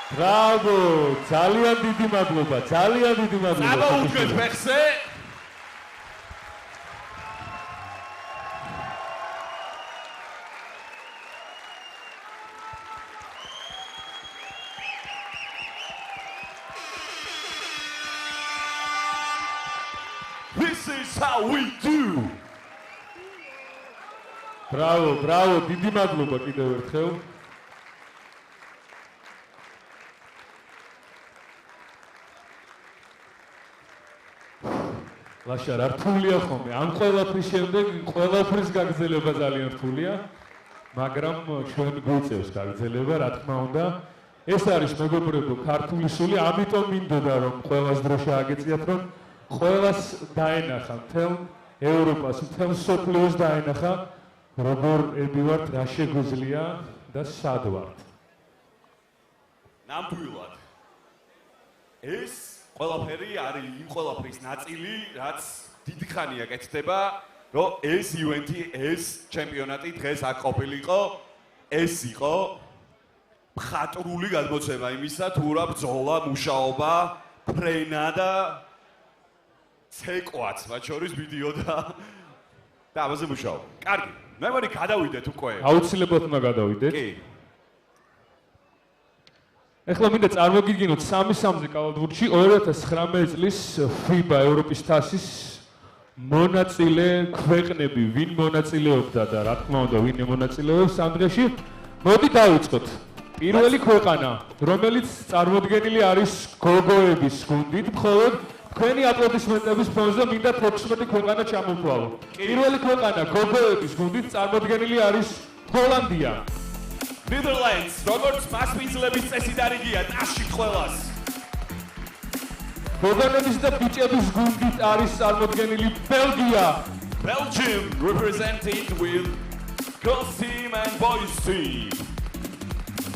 Bravo! ძალიან დიდი მადლობა, ძალიან დიდი მადლობა. Წამოუდგეთ ფეხზე. This is how we do. Bravo, bravo, დიდი მადლობა კიდევ ერთხელ. ლაშარ, არ რთულია ხოლმე. ამ ყველაფრის შემდეგ ყველაფრის გაგრძელება ძალიან რთულია, მაგრამ ჩვენ გვიწევს გაგრძელება, რა თქმა უნდა. ეს არის მეგობრებო ქართული სული, ამიტომ მინდოდა რომ ყველას დრო შეაგეციათ, რომ ყველას დაენახა, მთელ ევროპას, მთელ მსოფლიოს დაენახა, როგორ ებივართ, რა შეგვიძლია და სად ვართ. ნამდვილად. ეს ყველაფერი არის იმ ყველაფრის ნაწილი, რაც დიდი ხანია კეთდება, რომ ეს ივენთი, ეს ჩემპიონატი დღეს აქ ყოფილიყო, ეს იყო მხატვრული გადმოცემა იმისა, თუ რა ბრძოლა, მუშაობა, ფრენა და ცეკვაც, მათ შორის მიდიოდა და ამაზე მუშაობა. კარგი, მე მგონი გადავიდეთ უკვე. აუცილებლად უნდა გადავიდეთ. კი. ეხლა მინდა წარმოგიდგინოთ 3-3-ზე კალათბურთში 2019 წლის FIBA ევროპის თასის მონაწილე ქვეყნები, ვინ მონაწილეობდა და რა თქმა უნდა ვინ მონაწილეობს ამ დღეში. მოდი დავიწყოთ. პირველი ქვეყანა, რომელიც წარმოდგენილი არის გოგოების გუნდით, მხოლოდ თქვენი აპლოდისმენტების ფონზე მინდა 16 ქვეყანა ჩამოვთვალო. პირველი ქვეყანა გოგოების გუნდით წარმოდგენილი არის ჰოლანდია. Netherlands, როგორც მასპინძლების წესი დარიგია, ტაში ყველას. გოგონების და ბიჭების გუნდით არის წარმოდგენილი ბელგია. Belgium represented with girls team and boys team.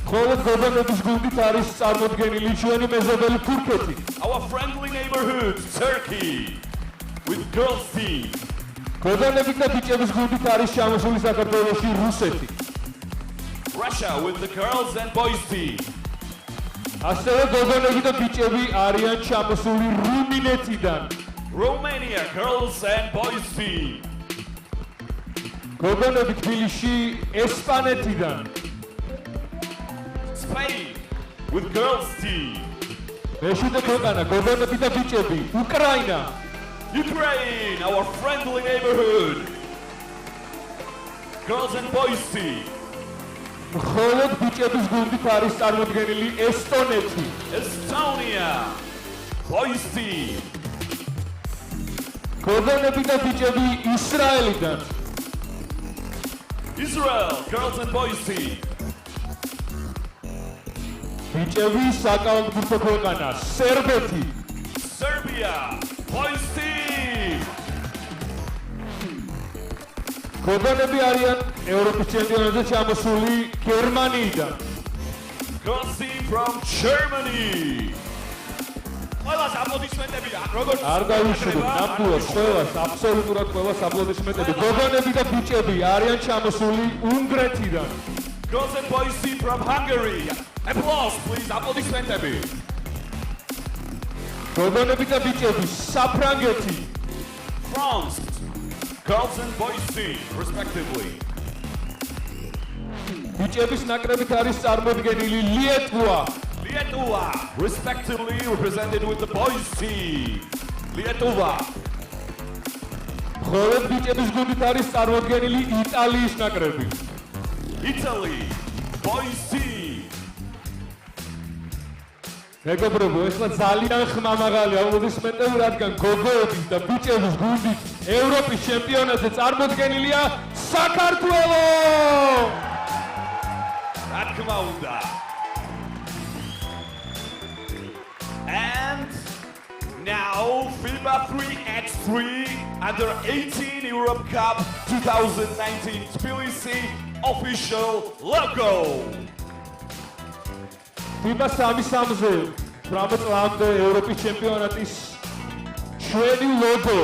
მხოლოდ გოგონების გუნდით არის წარმოდგენილი ჩვენი მეზობელი თურქეთი. Our friendly neighborhood, Turkey, with girls team. გოგონების და ბიჭების გუნდით არის ჩამოსული საქართველოში რუსეთი. Russia with the girls and boys team. ასევე გოგონები და ბიჭები არიან ჩამოსული რუმინეთიდან. Romania girls and boys team. გოგონები თბილისში ესპანეთიდან. Spain with girls team. მეშვიდე ქვეყანა გოგონები და ბიჭები უკრაინა. Ukraine, our friendly neighborhood. Girls and boys team. მხოლოდ ბიჭების გუნდით არის წარმოდგენილი ესტონეთი. Estonia, boys team. გოგონები და ბიჭები ისრაელიდან. Israel, girls and boys team. ბიჭები საკალათბურთო ქვეყანა სერბეთი. Serbia, boys team. გოგონები არიან ევროპის ჩემპიონატზე ჩამოსული გერმანიიდან. Girls team from Germany. ყველას აპლოდისმენტები როგორც არ გავიშვიდოთ, ნამდვილად ყველას, აბსოლუტურად ყველას აპლოდისმენტები. გოგონები და ბიჭები არიან ჩამოსული უნგრეთიდან. Girls and boys team from Hungary. Applause, please, აპლოდისმენტები. გოგონები და ბიჭები საფრანგეთი. France, girls and boys team, respectively. ბიჭების ნაკრებით არის წარმოდგენილი ლიეტუვა. Lietuva, respectively represented with the boys team. Lietuva. მხოლოდ ბიჭების გუნდით არის წარმოდგენილი იტალიის ნაკრები. Italy, boys team. მეგობრებო, ეხლა ძალიან ხმამაღალი აპლოდისმენტები, რადგან გოგოების და ბიჭების გუნდით ევროპის ჩემპიონატზე წარმოდგენილია საქართველო! რა თქმა უნდა. And now FIBA 3x3 Under 18 Europe Cup 2019 Tbilisi official logo. FIBA 3x3-ზე 18 წლამდე ევროპის ჩემპიონატის ჩვენი ლოგო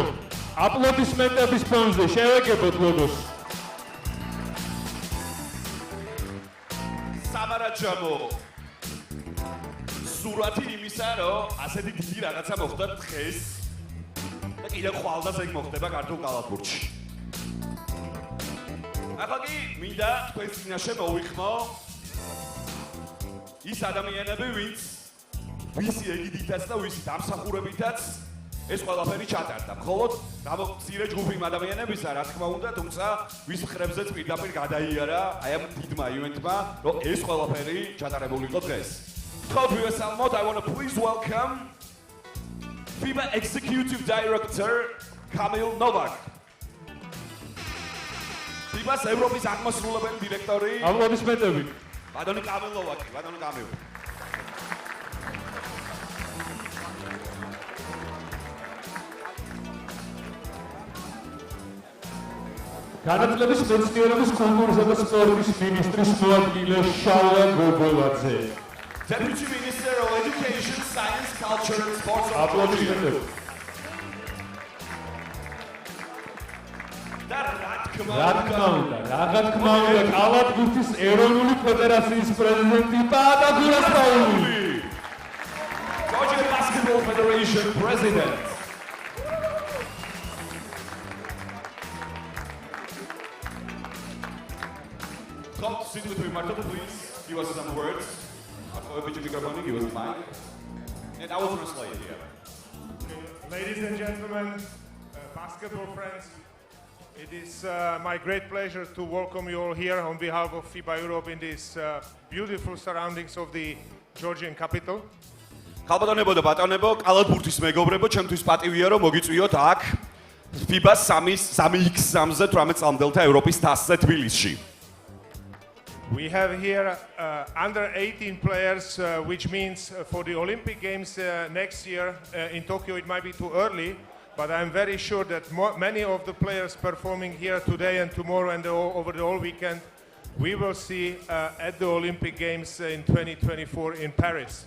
აპლოდისმენტების ფონზე შევეგებოთ ლოგოს. Samara Jamo. სურათი იმისა, რომ ასეთი დიდი რაღაცა მოხდა დღეს და კიდევ ხვალდას ეგ მოხდება ქართულ კალათბურთში. ახლა კი მინდა თქვენს წინაშე მოვიხმო ის ადამიანები, ვინც ვისი ეგიდითაც და ვისი დამსახურებითაც ეს ყველაფერი ჩატარდა. მხოლოდ გამოცირე ჯგუფი იმ ადამიანებისა, რა თქმა უნდა, თუმცა ვის მხრებზეც პირდაპირ გადაიარა აი ამ დიდმა ივენტმა, რომ ეს ყველაფერი ჩატარებული იყო დღეს. Without further I want to please welcome FIBA Executive Director Kamil Novak. FIBA's Europe's აღმასრულებელი დირექტორი. Aplodismentები. ბატონი Kamil Novak, ბატონი Kamil. განათლების მეცნიერების კულტურისა და სპორტის მინისტრის მოადგილე შალვა გოგოლაძე. Deputy Minister of Education, Science, Culture and Sports. Aplodismentები. რა თქმა უნდა, კალათბურთის ეროვნული ფედერაციის პრეზიდენტი პატა გურასპაული. Georgia Basketball Federation President. Come sit with me, Marta, please. Give us some words. Give us the mic. And I will translate here. Ladies and gentlemen, basketball friends, it is my great pleasure to welcome you all here on behalf of FIBA Europe in these beautiful surroundings of the Georgian capital. Ქალბატონებო და ბატონებო, კალათბურთის მეგობრებო, ჩემთვის პატივია რომ მოგიწვიოთ აქ FIBA 3x3 წამდელთა ევროპის თასზე თბილისში. We have here under 18 players, which means for the Olympic Games next year in Tokyo it might be too early, but I'm very sure that many of the players performing here today and tomorrow and over the whole weekend, we will see at the Olympic Games in 2024 in Paris.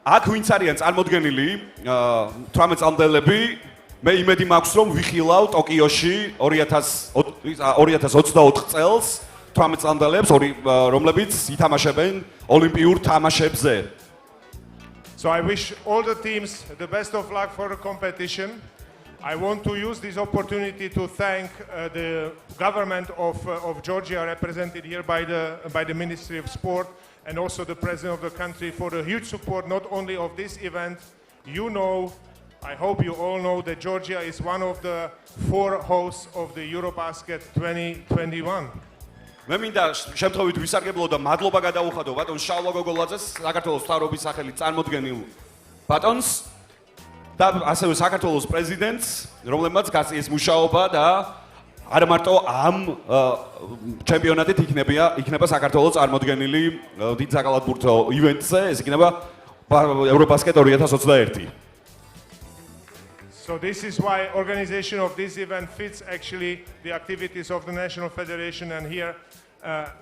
აქ ვინც არიან წარმოდგენილი 18 წამდელები, მე იმედი მაქვს რომ ვიხილავ ტოკიოში 2024 წელს 18 წამდელებს, რომლებიც ითამაშებენ ოლიმპიურ თამაშებზე. So I wish all the teams the best of luck for the competition. I want to use this opportunity to thank the government of Georgia, represented here by the Ministry of Sport, and also the President of the country for the huge support not only of this event. You know, I hope you all know that Georgia is one of the 4 hosts of the Eurobasket 2021. მე მინდა შემთხვევით ვისარგებლო და მადლობა გადაუხადო ბატონ შალვა გოგოლაძეს, საქართველოს მთავრობის სახელით წარმოდგენილ ბატონს და ასევე საქართველოს პრეზიდენტს, რომლებმაც გაწიეს მუშაობა და არა მარტო ამ ჩემპიონატით იქნება საქართველოს წარმოდგენილი დიდ საკალათბურთო ივენტზე, ეს იქნება Eurobasket 2021. So this is why organization of this event fits actually the activities of the National Federation, and here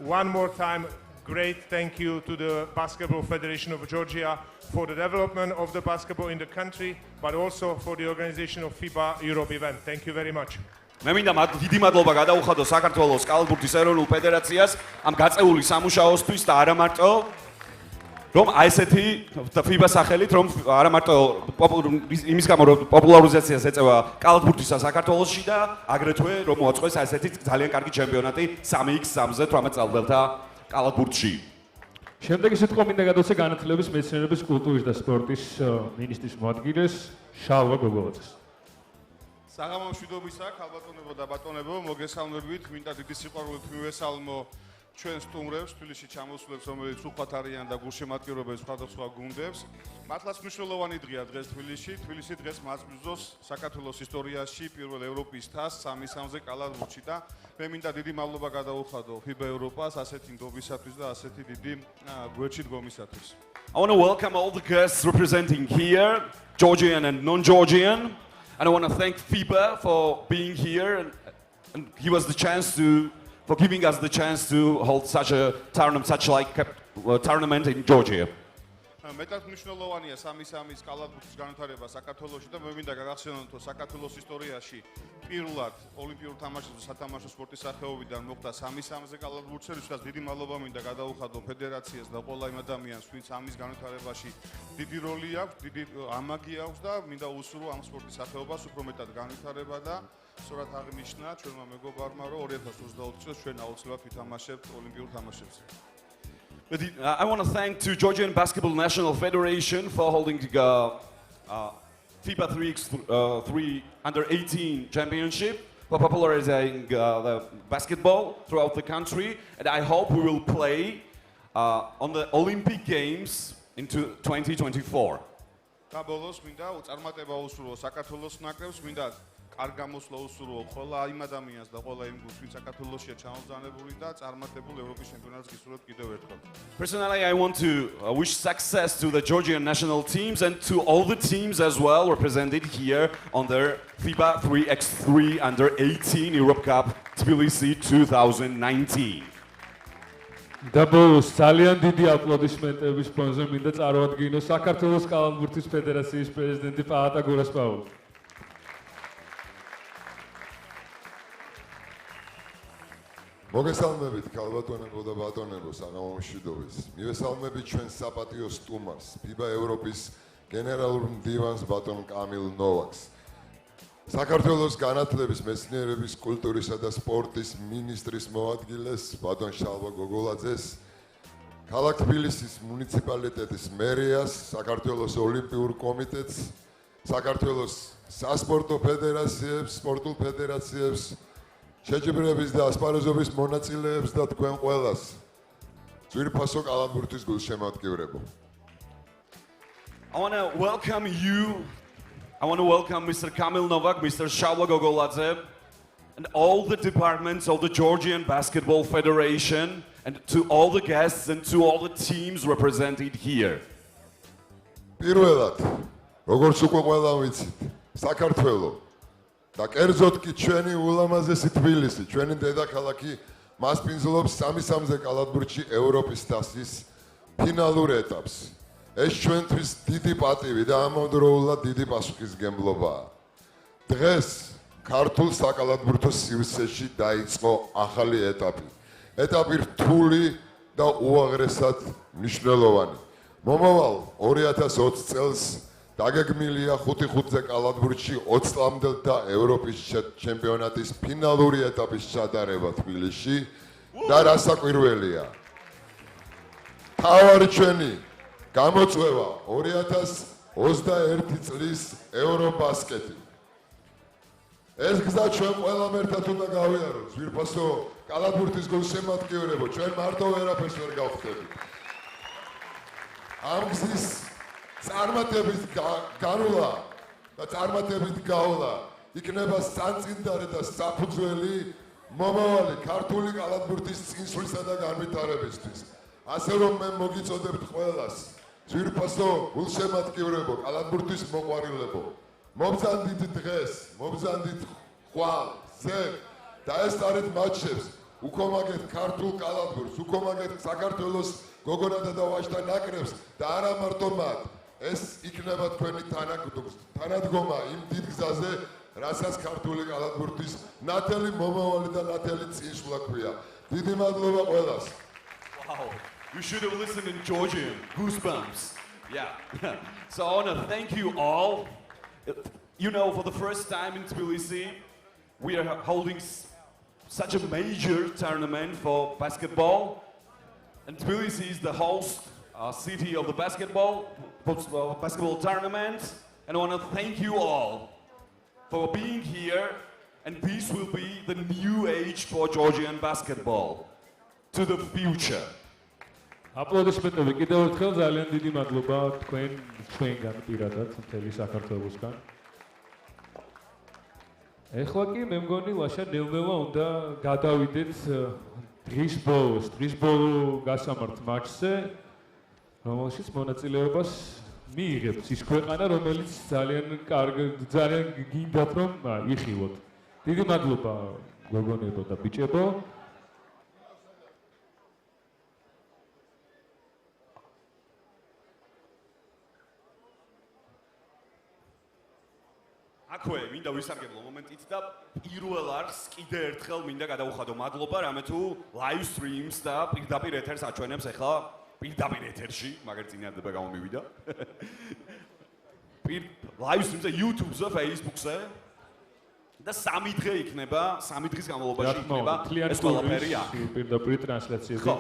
one more time great thank you to the Basketball Federation of Georgia for the development of the basketball in the country, but also for the organization of FIBA Europe event. Thank you very much. მე მინდა დიდი მადლობა გადაუხადო საქართველოს კალათბურთის ეროვნულ ფედერაციას ამ გაწეული სამუშაოსთვის და არა მარტო რომ აი ესეთი FIBA სახელით რომ არა მარტო იმის გამო რომ პოპულარიზაციას ეწევა კალათბურთისა საქართველოში და აგრეთვე რომ მოაწყოს აი ესეთი ძალიან კარგი ჩემპიონატი 3x3-ზე 18 წამდელთა კალათბურთში. შემდეგი სიტყვა მინდა გადავცე განათლების, მეცნიერების, კულტურის და სპორტის მინისტრის მოადგილეს შალვა გოგოლაძეს. საღამო მშვიდობისა, ქალბატონებო და ბატონებო, მოგესალმებით, მინდა დიდი სიყვარულით მივესალმო ჩვენ სტუმრებს, თბილისში ჩამოსვლებს, რომელიც უხვად არიან და გულშემატკივრობენ სხვადასხვა გუნდებს. მართლაც მნიშვნელოვანი დღეა დღეს თბილისში. თბილისი დღეს მასპინძლობს საქართველოს ისტორიაში პირველ ევროპის თასს 3x3-ზე კალათბურთში და მე მინდა დიდი მადლობა გადაუხადო FIBA Europas ასეთი ნდობისათვის და ასეთი დიდი გვერდში დგომისათვის. I want to welcome all the guests representing here, Georgian and non-Georgian. And I want to thank FIBA for being here and give us the chance for giving us the chance to hold such a tournament, tournament in Georgia. მეტად მნიშვნელოვანია 3-3-ის კალათბურთის განვითარება საქართველოში და მე მინდა გაგახსენოთ, რომ საქართველოს ისტორიაში პირველად ოლიმპიურ თამაშებზე სათამაშო სპორტის სახეობიდან მოხდა 3-3-ზე კალათბურთზე, რითაც დიდი მადლობა მინდა გადაუხადო ფედერაციას და ყველა იმ ადამიანს, ვინც ამის განვითარებაში დიდი როლი აქვს, დიდი ამაგი აქვს და მინდა უსურვო ამ სპორტის სახეობას უფრო მეტად განვითარება და სწორად აღნიშნა ჩვენმა მეგობარმა, რომ 2022 წელს ჩვენ აუცილებლად ვითამაშებთ ოლიმპიურ თამაშებზე. I want to thank to Georgian Basketball National Federation for holding FIBA 3x3 Under-18 Championship, for popularizing the basketball throughout the country, and I hope we will play on the Olympic Games into 2024. და ბოლოს მინდა წარმატება უსურვო საქართველოს ნაკრებს, მინდა კარგ გამოსვლა უსურვო ყველა იმ ადამიანს და ყველა იმ გუნდს, ვინც საქართველოსია ჩამოყალიბებული და წარმატებულ ევროპის ჩემპიონატს გისურვებთ კიდევ ერთხელ. Personally, I want to wish success to the Georgian national teams and to all the teams as well represented here on their FIBA 3x3 Under-18 Europe Cup Tbilisi 2019. და ბოლოს ძალიან დიდი აპლოდისმენტების ფონზე მინდა წარუადგინო საქართველოს კალათბურთის ფედერაციის პრეზიდენტი პაატა გურასპაული. მოგესალმებით ქალბატონებო და ბატონებო, საღამო მშვიდობის. მივესალმებით ჩვენ საპატიო სტუმარს, FIBA ევროპის გენერალურ მდივანს ბატონ კამილ ნოვაკს. საქართველოს განათლების, მეცნიერების, კულტურისა და სპორტის მინისტრის მოადგილეს ბატონ შალვა გოგოლაძეს, ქალაქ თბილისის მუნიციპალიტეტის მერიას, საქართველოს ოლიმპიურ კომიტეტს, საქართველოს სასპორტო ფედერაციებს, სპორტულ ფედერაციებს, შეჯიბრების და ასპარეზობის მონაწილეებს და თქვენ ყველას. ძვირფასო კალათბურთის გულშემატკივრებო. I want to welcome you. I want to welcome Mr. Kamil Novak, Mr. Shalva Gogoladze, and all the departments of the Georgian Basketball Federation, and to all the guests and to all the teams represented here. პირველად, როგორც უკვე ყველა ვიცით, საქართველო და კერძოდ კი ჩვენი ულამაზესი თბილისი, ჩვენი დედაქალაქი მასპინძლობს 3-3-ზე კალათბურთში ევროპის თასის ფინალურ ეტაპს. ეს ჩვენთვის დიდი პატივი და ამავდროულად დიდი პასუხისმგებლობაა. დღეს ქართულ საკალათბურთო სივრცეში დაიწყო ახალი ეტაპი. ეტაპი რთული და უაღრესად მნიშვნელოვანი. მომავალ 2020 წელს დაგეგმილია 5-5-ზე კალათბურთში 20-მდელთა ევროპის ჩემპიონატის ფინალური ეტაპის ჩატარება თბილისში და რასაკვირველია. თავარი ჩვენი გამოწვევა 2021 წლის ევრობასკეტი. ეს გზა ჩვენ ყველამ ერთად უნდა გავიაროთ. ძვირფასო კალათბურთის გულშემატკივრებო, ჩვენ მარტო ვერაფერს ვერ გავხდებით. ამ გზის წარმატებით განვლა და წარმატებით გავლა იქნება საწინდარი და საფუძველი მომავალი ქართული კალათბურთის წინსვლისა და განვითარებისთვის. ასე რომ მე მოგიწოდებთ ყველას, ძვირფასო გულშემატკივრებო, კალათბურთის მოყვარილებო, მობრძანდით დღეს, მობრძანდით ხვალ, ზედ და ესწარეთ მატჩებს, უკომაგეთ ქართულ კალათბურთს, უკომაგეთ საქართველოს გოგონათა და ვაჟთა ნაკრებს და არა მარტო მათ. ეს იქნება თქვენი თანადგომა იმ დიდ გზაზე, რასაც ქართული კალათბურთის ნათელი მომავალი და ნათელი წინსვლა ქვია. დიდი მადლობა ყველას. Wow, you should have listened in Georgian. Goosebumps. Yeah. So I want to thank you all. You know, for the first time in Tbilisi, we are holding such a major tournament for basketball. And Tbilisi is the host city of the basketball tournament. And I want to thank you all for being here. And this will be the new age for Georgian basketball. To the future. აპლოდისმენტები კიდევ ერთხელ ძალიან დიდი მადლობა თქვენგან პირადად მთელი საქართველოსგან. ეხლა კი მე მგონი ლაშა ნელ-ნელა უნდა გადავიდეთ დღის ბოლო გასამართ მატჩზე, რომელშიც მონაწილეობას მიიღებს ის ქვეყანა, რომელიც ძალიან გინდათ რომ იხილოთ. დიდი მადლობა გოგონებო და ბიჭებო. აქვე მინდა ვისარგებლო მომენტით და პირველ არხს კიდე ერთხელ მინდა გადავუხადო მადლობა რამე თუ live streams და პირდაპირ ეთერს აჩვენებს ახლა პირდაპირ ეთერში, მაგერ წინადადება გამომივიდა. live streams-ზე YouTube-ზე, Facebook-ზე და 3 დღე იქნება, 3 დღის განმავლობაში იქნება ეს ყველაფერი აქ. პირდაპირ ტრანსლაციები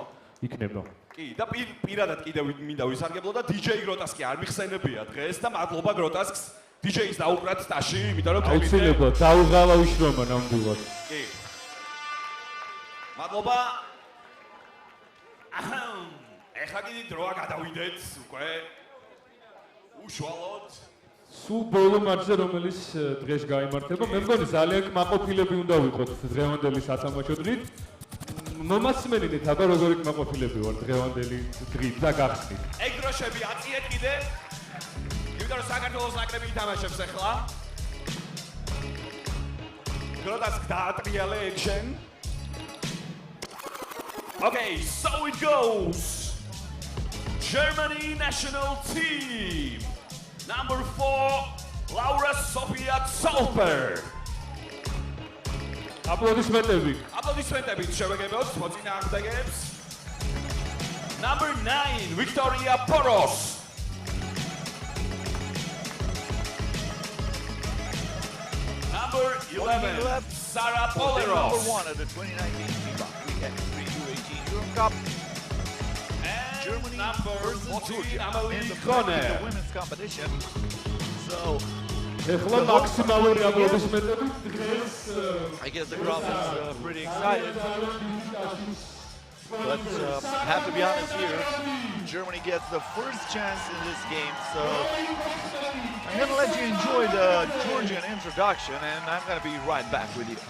იქნება. კი, და პირადად კიდევ მინდა ვისარგებლო და DJ Grotesque არ მიხსენებია დღეს და მადლობა Grotesque DJ-ს დაუკრათ სტაში, იმიტომ რომ აუცილებლად დაუღალა უშრომა ნამდვილად. კი. მადლობა. ეხლა კიდე დროა გადავიდეთ უკვე უშუალოდ სულ ბოლო მატჩზე რომელიც დღეს გაიმართება, მე მგონი ძალიან კმაყოფილები უნდა ვიყოთ დღევანდელი სათამაშო დღით. მომასმენინეთ აბა როგორი კმაყოფილები ვარ დღევანდელი დღით და გახსნით. ეგ დროშები აწიეთ კიდე. იმიტომ რომ საქართველოს ნაკრები ითამაშებს ახლა. Grotesque დაატრიალე action. Okay, so it goes. Germany national team. Number 4, Laura Sofia Zolper. აპლოდისმენტები. აპლოდისმენტებით შევეგებოთ მოწინააღმდეგებს. Number 9, Victoria Poros. Number 11, Sarah Poleros. Number 1 of the 2019 FIBA 3x3 U18 Euro Cup. Germany number 14, in the women's competition. So ეხლა მაქსიმალური აპლოდისმენტები დღეს I guess the crowd is pretty excited. But have to be honest here, Germany gets the first chance in this game, so I'm going to let you enjoy the Georgian introduction, and I'm going to be right back with you.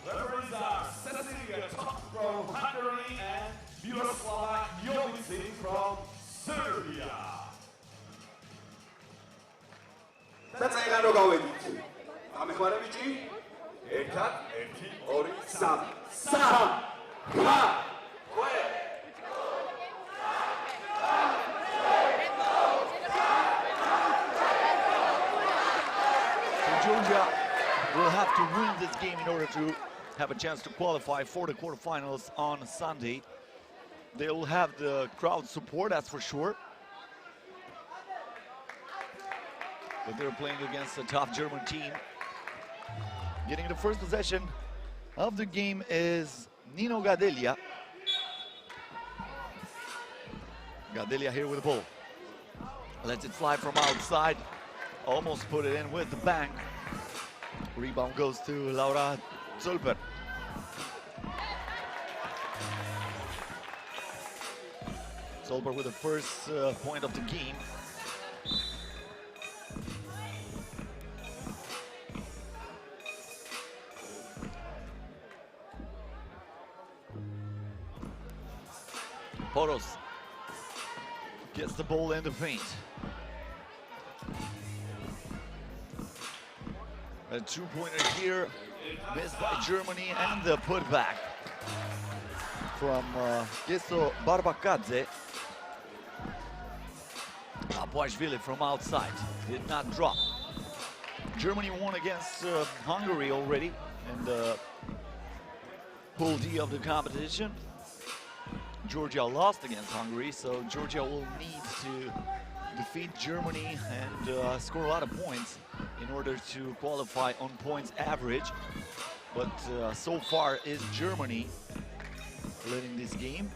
Referees are Cecilia from Hungary and U18 from Serbia. That's a lot of going. I'm a Vici. Ekat, Eti, Ori, Sam. Sam! Ha! Georgia will have to win this game in order to have a chance to qualify for the quarterfinals on Sunday. They will have the crowd support, that's for sure. But they're playing against a tough German team. Getting the first possession of the game is Nino Gadelia. Gadelia here with the ball. Lets it fly from outside. Almost put it in with the bank. Rebound goes to Laura Zolper. Zolper with the first point of the game. Poros gets the ball in the paint. A two-pointer here, missed by Germany, and the putback from Geso Barbakadze. Apoashvili from outside, did not drop. Germany won against Hungary already in the Pool D of the competition. Georgia lost against Hungary, so Georgia will need to defeat Germany and score a lot of points in order to qualify on points average. But so far is Germany leading this game.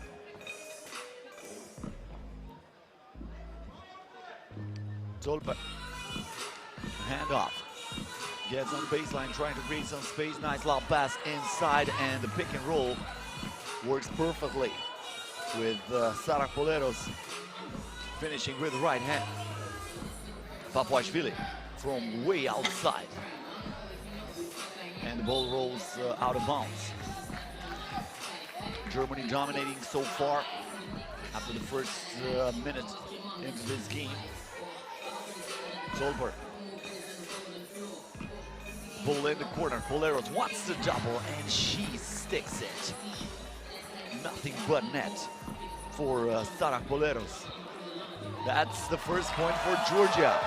Zolper, hand off. Gets on the baseline, trying to create some space. Nice lob pass inside, and the pick and roll works perfectly with Sarah Poleros finishing with the right hand. Papuashvili from way outside. And the ball rolls out of bounds. Germany dominating so far after the first minute into this game. Zolber. Ball in the corner. Poleros wants the double and she sticks it. Nothing but net for Sara Poleros. That's the first point for Georgia.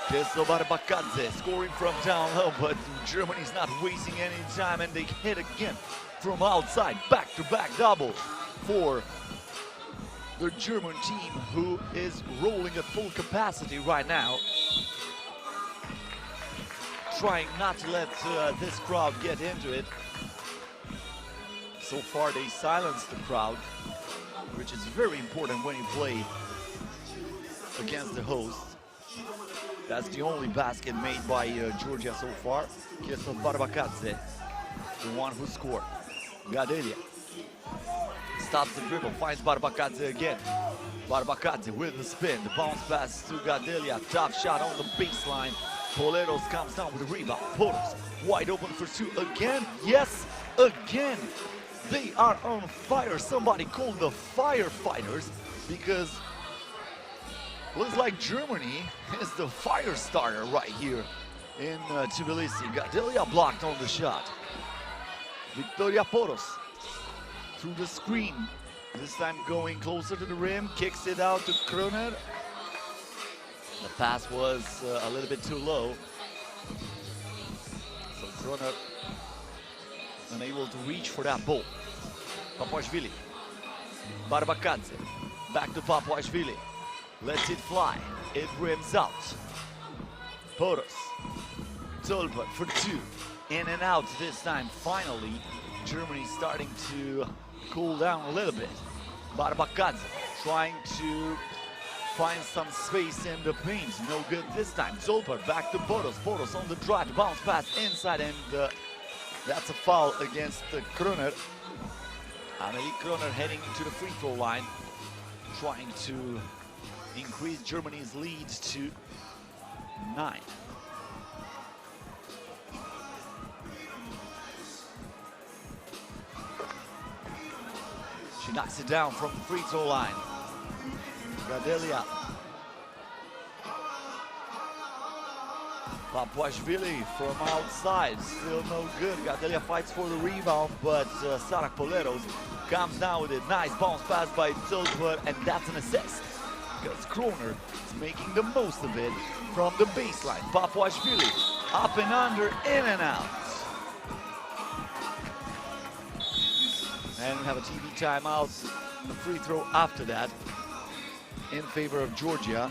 Keslo Barbakadze scoring from down low, but Germany's not wasting any time and they hit again from outside. Back-to-back double for the German team, who is rolling at full capacity right now. Trying not to let this crowd get into it. So far they silenced the crowd, which is very important when you play against the host. That's the only basket made by Georgia so far. Keslo Barbakadze, the one who scored. Gadelia stops the dribble, finds Barbakadze again. Barbakadze with the spin, the bounce pass to Gadelia. Top shot on the baseline. Poleros comes down with the rebound. Poleros wide open for two again. Yes, again. They are on fire. Somebody called the firefighters, because looks like Germany is the fire starter right here in Tbilisi. Gadelia blocked on the shot. Victoria Poros through the screen. This time going closer to the rim, kicks it out to Kroner. The pass was a little bit too low. So Kroner unable to reach for that ball. Papuashvili. Barbakadze. Back to Papuashvili. Lets it fly. It rims out. Poros. Zolber for two. In and out this time. Finally, Germany starting to cool down a little bit. Barbakadze trying to find some space in the paint. No good this time. Zolber back to Poros. Poros on the drive. Bounce pass inside, and that's a foul against Kroner. Amelie Kroner heading into the free throw line, trying to increase Germany's lead to 9. She knocks it down from the free throw line. Gadelia. Papuashvili from outside, still no good. Gadelia fights for the rebound, but Sara Poleros comes down with it. Nice bounce pass by Zolber, and that's an assist, because Kroner is making the most of it from the baseline. Papuashvili up and under, in and out. And we have a TV timeout, a free throw after that in favor of Georgia.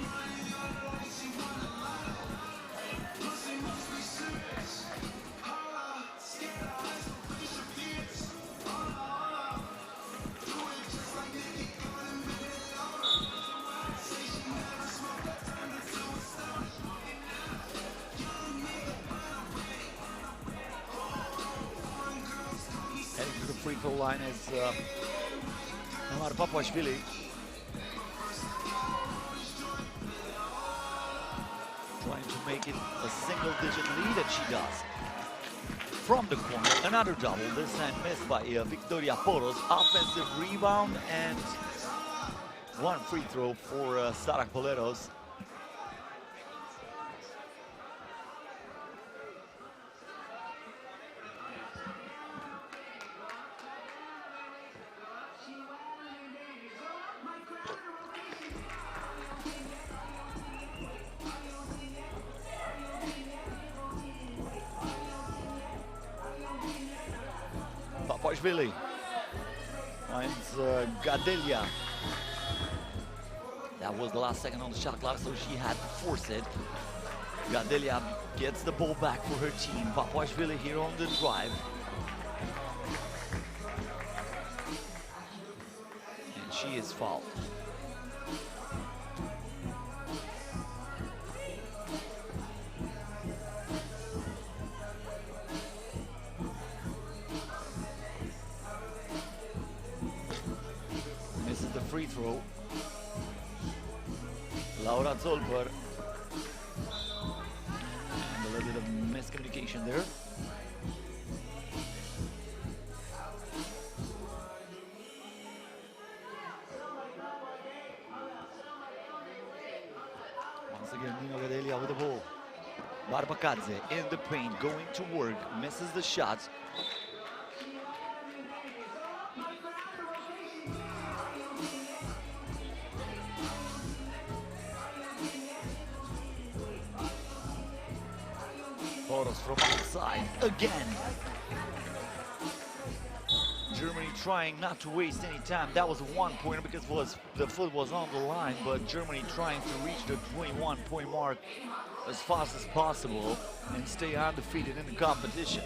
Heading to the free throw line is Papuashvili. Trying to make it a single-digit lead, and she does. From the corner, another double, this time missed by Victoria Poros. Offensive rebound and one free throw for Sara Poleros. Papuashvili finds Gadelia. That was the last second on the shot clock, so she had to force it. Gadelia gets the ball back for her team. Papuashvili here on the drive. And she is fouled. Free throw. Laura Zolber miscommunication there. Once again, Nino Gadelia with the ball. Barbakadze in the paint, going to work, misses the shot. Boros from outside again. Germany trying not to waste any time. That was a one-pointer because the foot was on the line, but Germany trying to reach the 21-point mark as fast as possible and stay undefeated in the competition.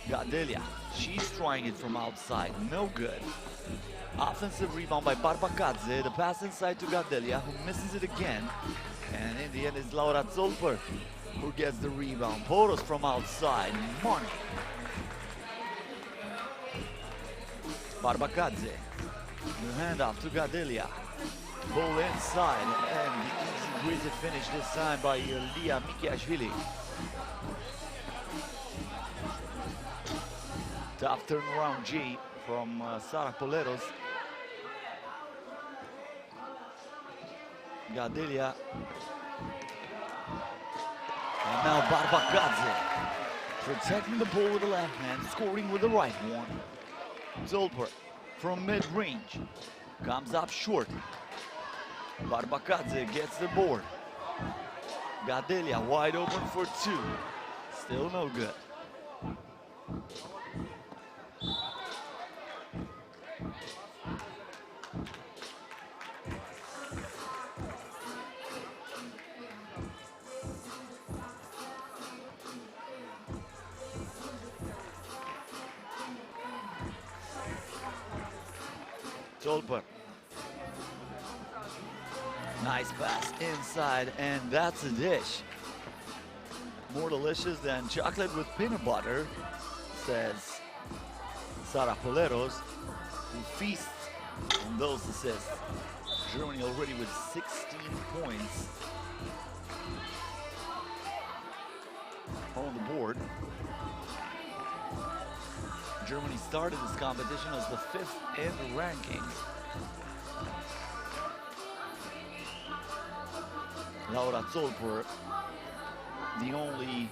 Gadelia, she's trying it from outside, no good. Offensive rebound by Barbakadze, the pass inside to Gadelia, who misses it again. And in the end, it's Laura Zolper who gets the rebound. Boros from outside, money. Barbakadze, the handoff to Gadelia. Ball inside, and the easy breezy finish this time by Lia Mikiashvili. Tough turnaround G from Sara Poleros. Gadelia. And now Barbakadze protecting the ball with the left hand, scoring with the right one. Zolper from mid-range comes up short. Barbakadze gets the board. Gadelia wide open for two. Still no good. Zolper. Nice pass inside, and that's a dish. More delicious than chocolate with peanut butter, says Sara Poleros, who feasts on those assists. Germany already with 16 points on the board. Germany started this competition as the 5th in the rankings. Laura Zolper, the only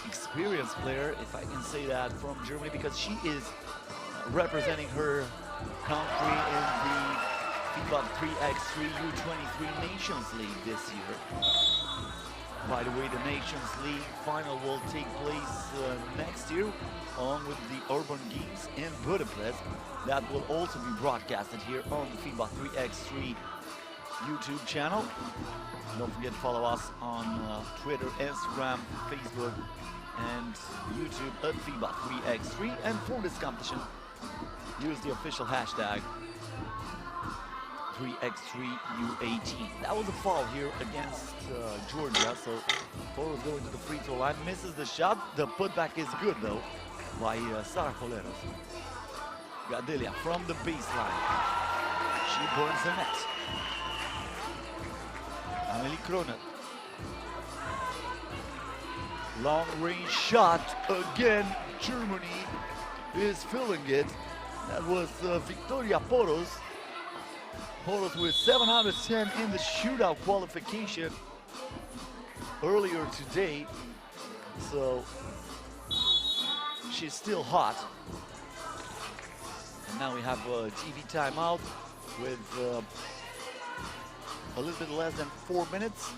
experienced player, if I can say that, from Germany, because she is representing her country in the FIBA 3x3 U18 Nations League this year. By the way, the Nations League final will take place next year, along with the Urban Games in Budapest. That will also be broadcasted here on the FIBA 3x3 YouTube channel. Don't forget to follow us on Twitter, Instagram, Facebook, and YouTube at FIBA 3x3. And for this competition, use the official hashtag 3x3 U18. That was a foul here against Georgia, so Boros going to the free throw line, misses the shot. The putback is good though by Sara Poleros. Gadelia from the baseline. She burns the net. Amelie Kroner. Long range shot again. Germany is filling it. That was Victoria Poros. Poros with 710 in the shootout qualification earlier today. So she's still hot. And now we have a TV timeout with a little bit less than 4 minutes.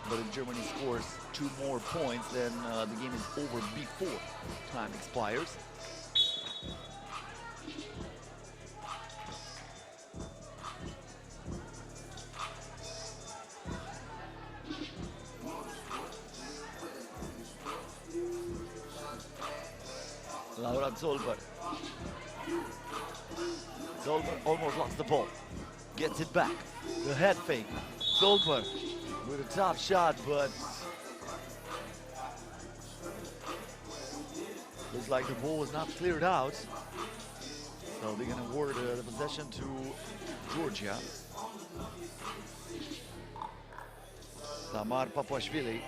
But if Germany scores 2 more points, then the game is over before time expires. Laura Zolper. Zolper almost lost the ball. Gets it back. The head fake. Zolper with a top shot, but looks like the ball was not cleared out. So they're going to award the possession to Georgia. Tamar Papuashvili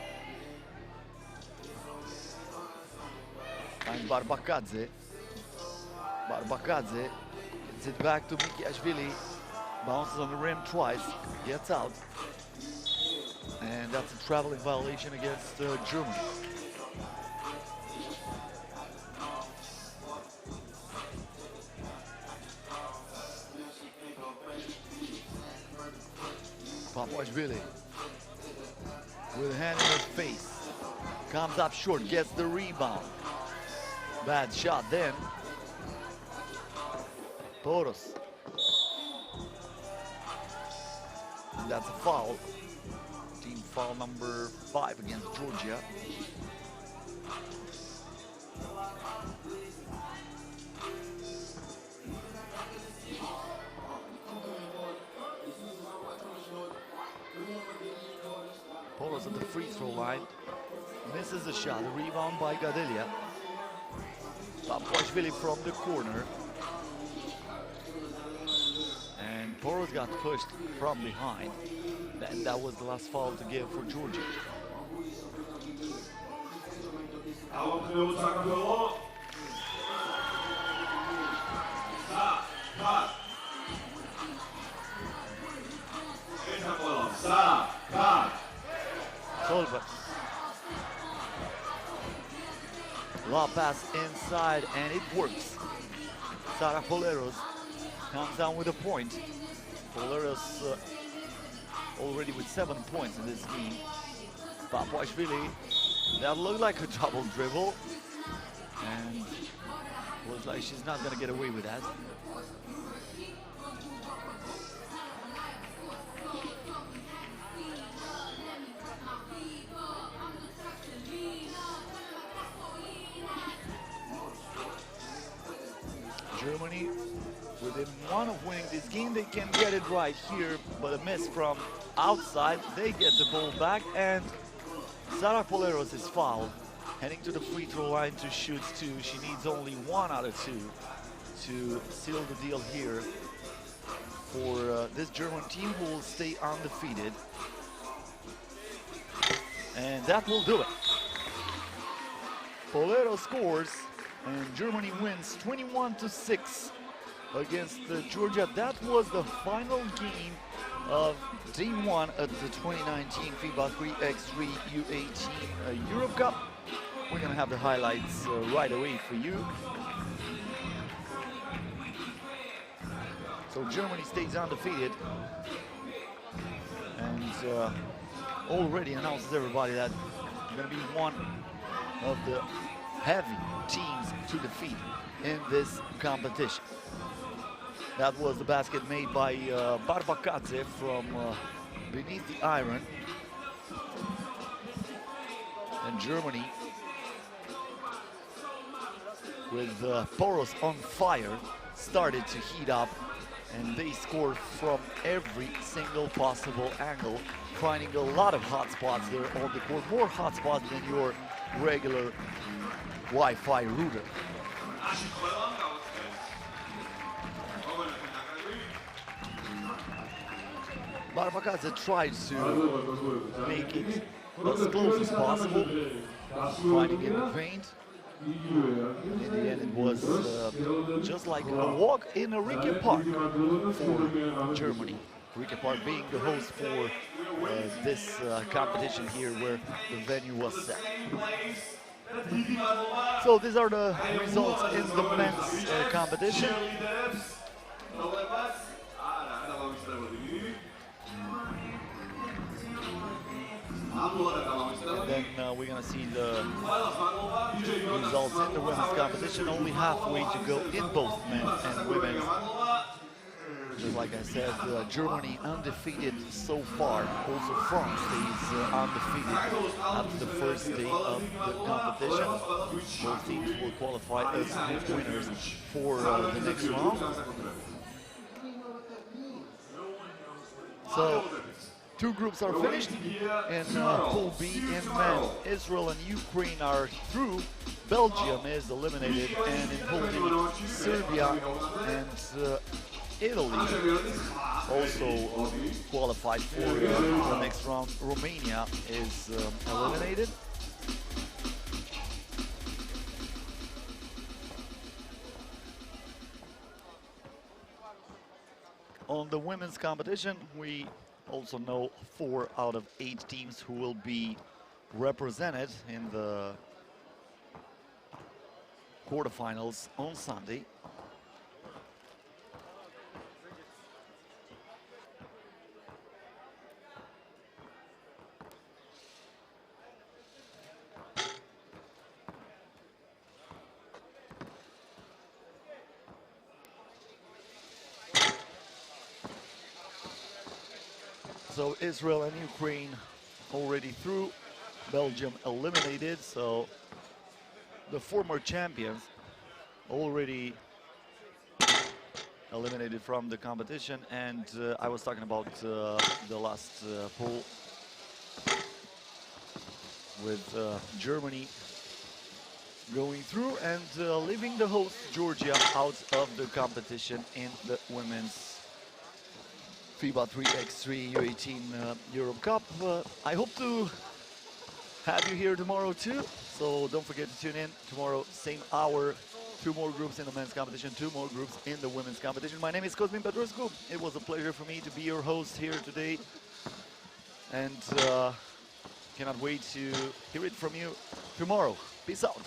And Barbakadze. Barbakadze gets it back to Mikiashvili. Bounces on the rim twice, gets out. And that's a traveling violation against Germany. Papuashvili with a hand in his face. Comes up short, gets the rebound. Bad shot then. Poros. And that's a foul. Team foul number 5 against Georgia. Poros at the free throw line. Misses the shot. The rebound by Gadelia. Papuashvili from the corner. And Poros got pushed from behind. And that was the last foul to give for Georgia. Solver. Lob pass inside and it works. Sara Poleros comes down with a point. Poleros already with 7 points in this game. Papuashvili, that looked like a double dribble. And looks like she's not gonna get away with that. Germany within one of winning this game. They can get it right here, but a miss from outside. They get the ball back, and Sara Poleros is fouled, heading to the free throw line to shoot 2. She needs only 1 out of 2 to seal the deal here for this German team, who will stay undefeated. And that will do it. Poleros scores, and Germany wins 21-6 against Georgia. That was the final game of Day 1 at the 2019 FIBA 3x3 U18 Europe Cup. We're gonna have the highlights right away for you. So Germany stays undefeated and already announces everybody that they're gonna be one of the heavy teams to defeat in this competition. That was the basket made by Barbakadze from beneath the iron. And Germany, with Poros on fire, started to heat up, and they scored from every single possible angle, finding a lot of hot spots there on the court, more hot spots than your regular Wi-Fi router. Barbakadze tried to make it as close as possible, finding in the paint. In the end, it was just like a walk in a Rieke Park for Germany. Rieke Park being the host for this competition here, where the venue was set. So these are the results in the men's competition. And then we're going to see the results in the women's competition. Only halfway to go in both men and women. Just like I said, Germany undefeated so far. Also France stays undefeated after the first day of the competition. Both teams will qualify as winners for the next round. So 2 groups are finished in Pool B in men. Israel and Ukraine are through. Belgium is eliminated, and in Pool D, Serbia and Italy also qualified for the next round. Romania is eliminated. On the women's competition, we also know 4 out of 8 teams who will be represented in the quarterfinals on Sunday. So Israel and Ukraine already through, Belgium eliminated, so the former champions already eliminated from the competition. And I was talking about the last poll with Germany going through and leaving the host Georgia out of the competition in the women's FIBA 3x3 U18 Europe Cup. I hope to have you here tomorrow too, so don't forget to tune in tomorrow, same hour. 2 more groups in the men's competition, 2 more groups in the women's competition. My name is Cosmin Petrescu. It was a pleasure for me to be your host here today, and cannot wait to hear it from you tomorrow. Peace out.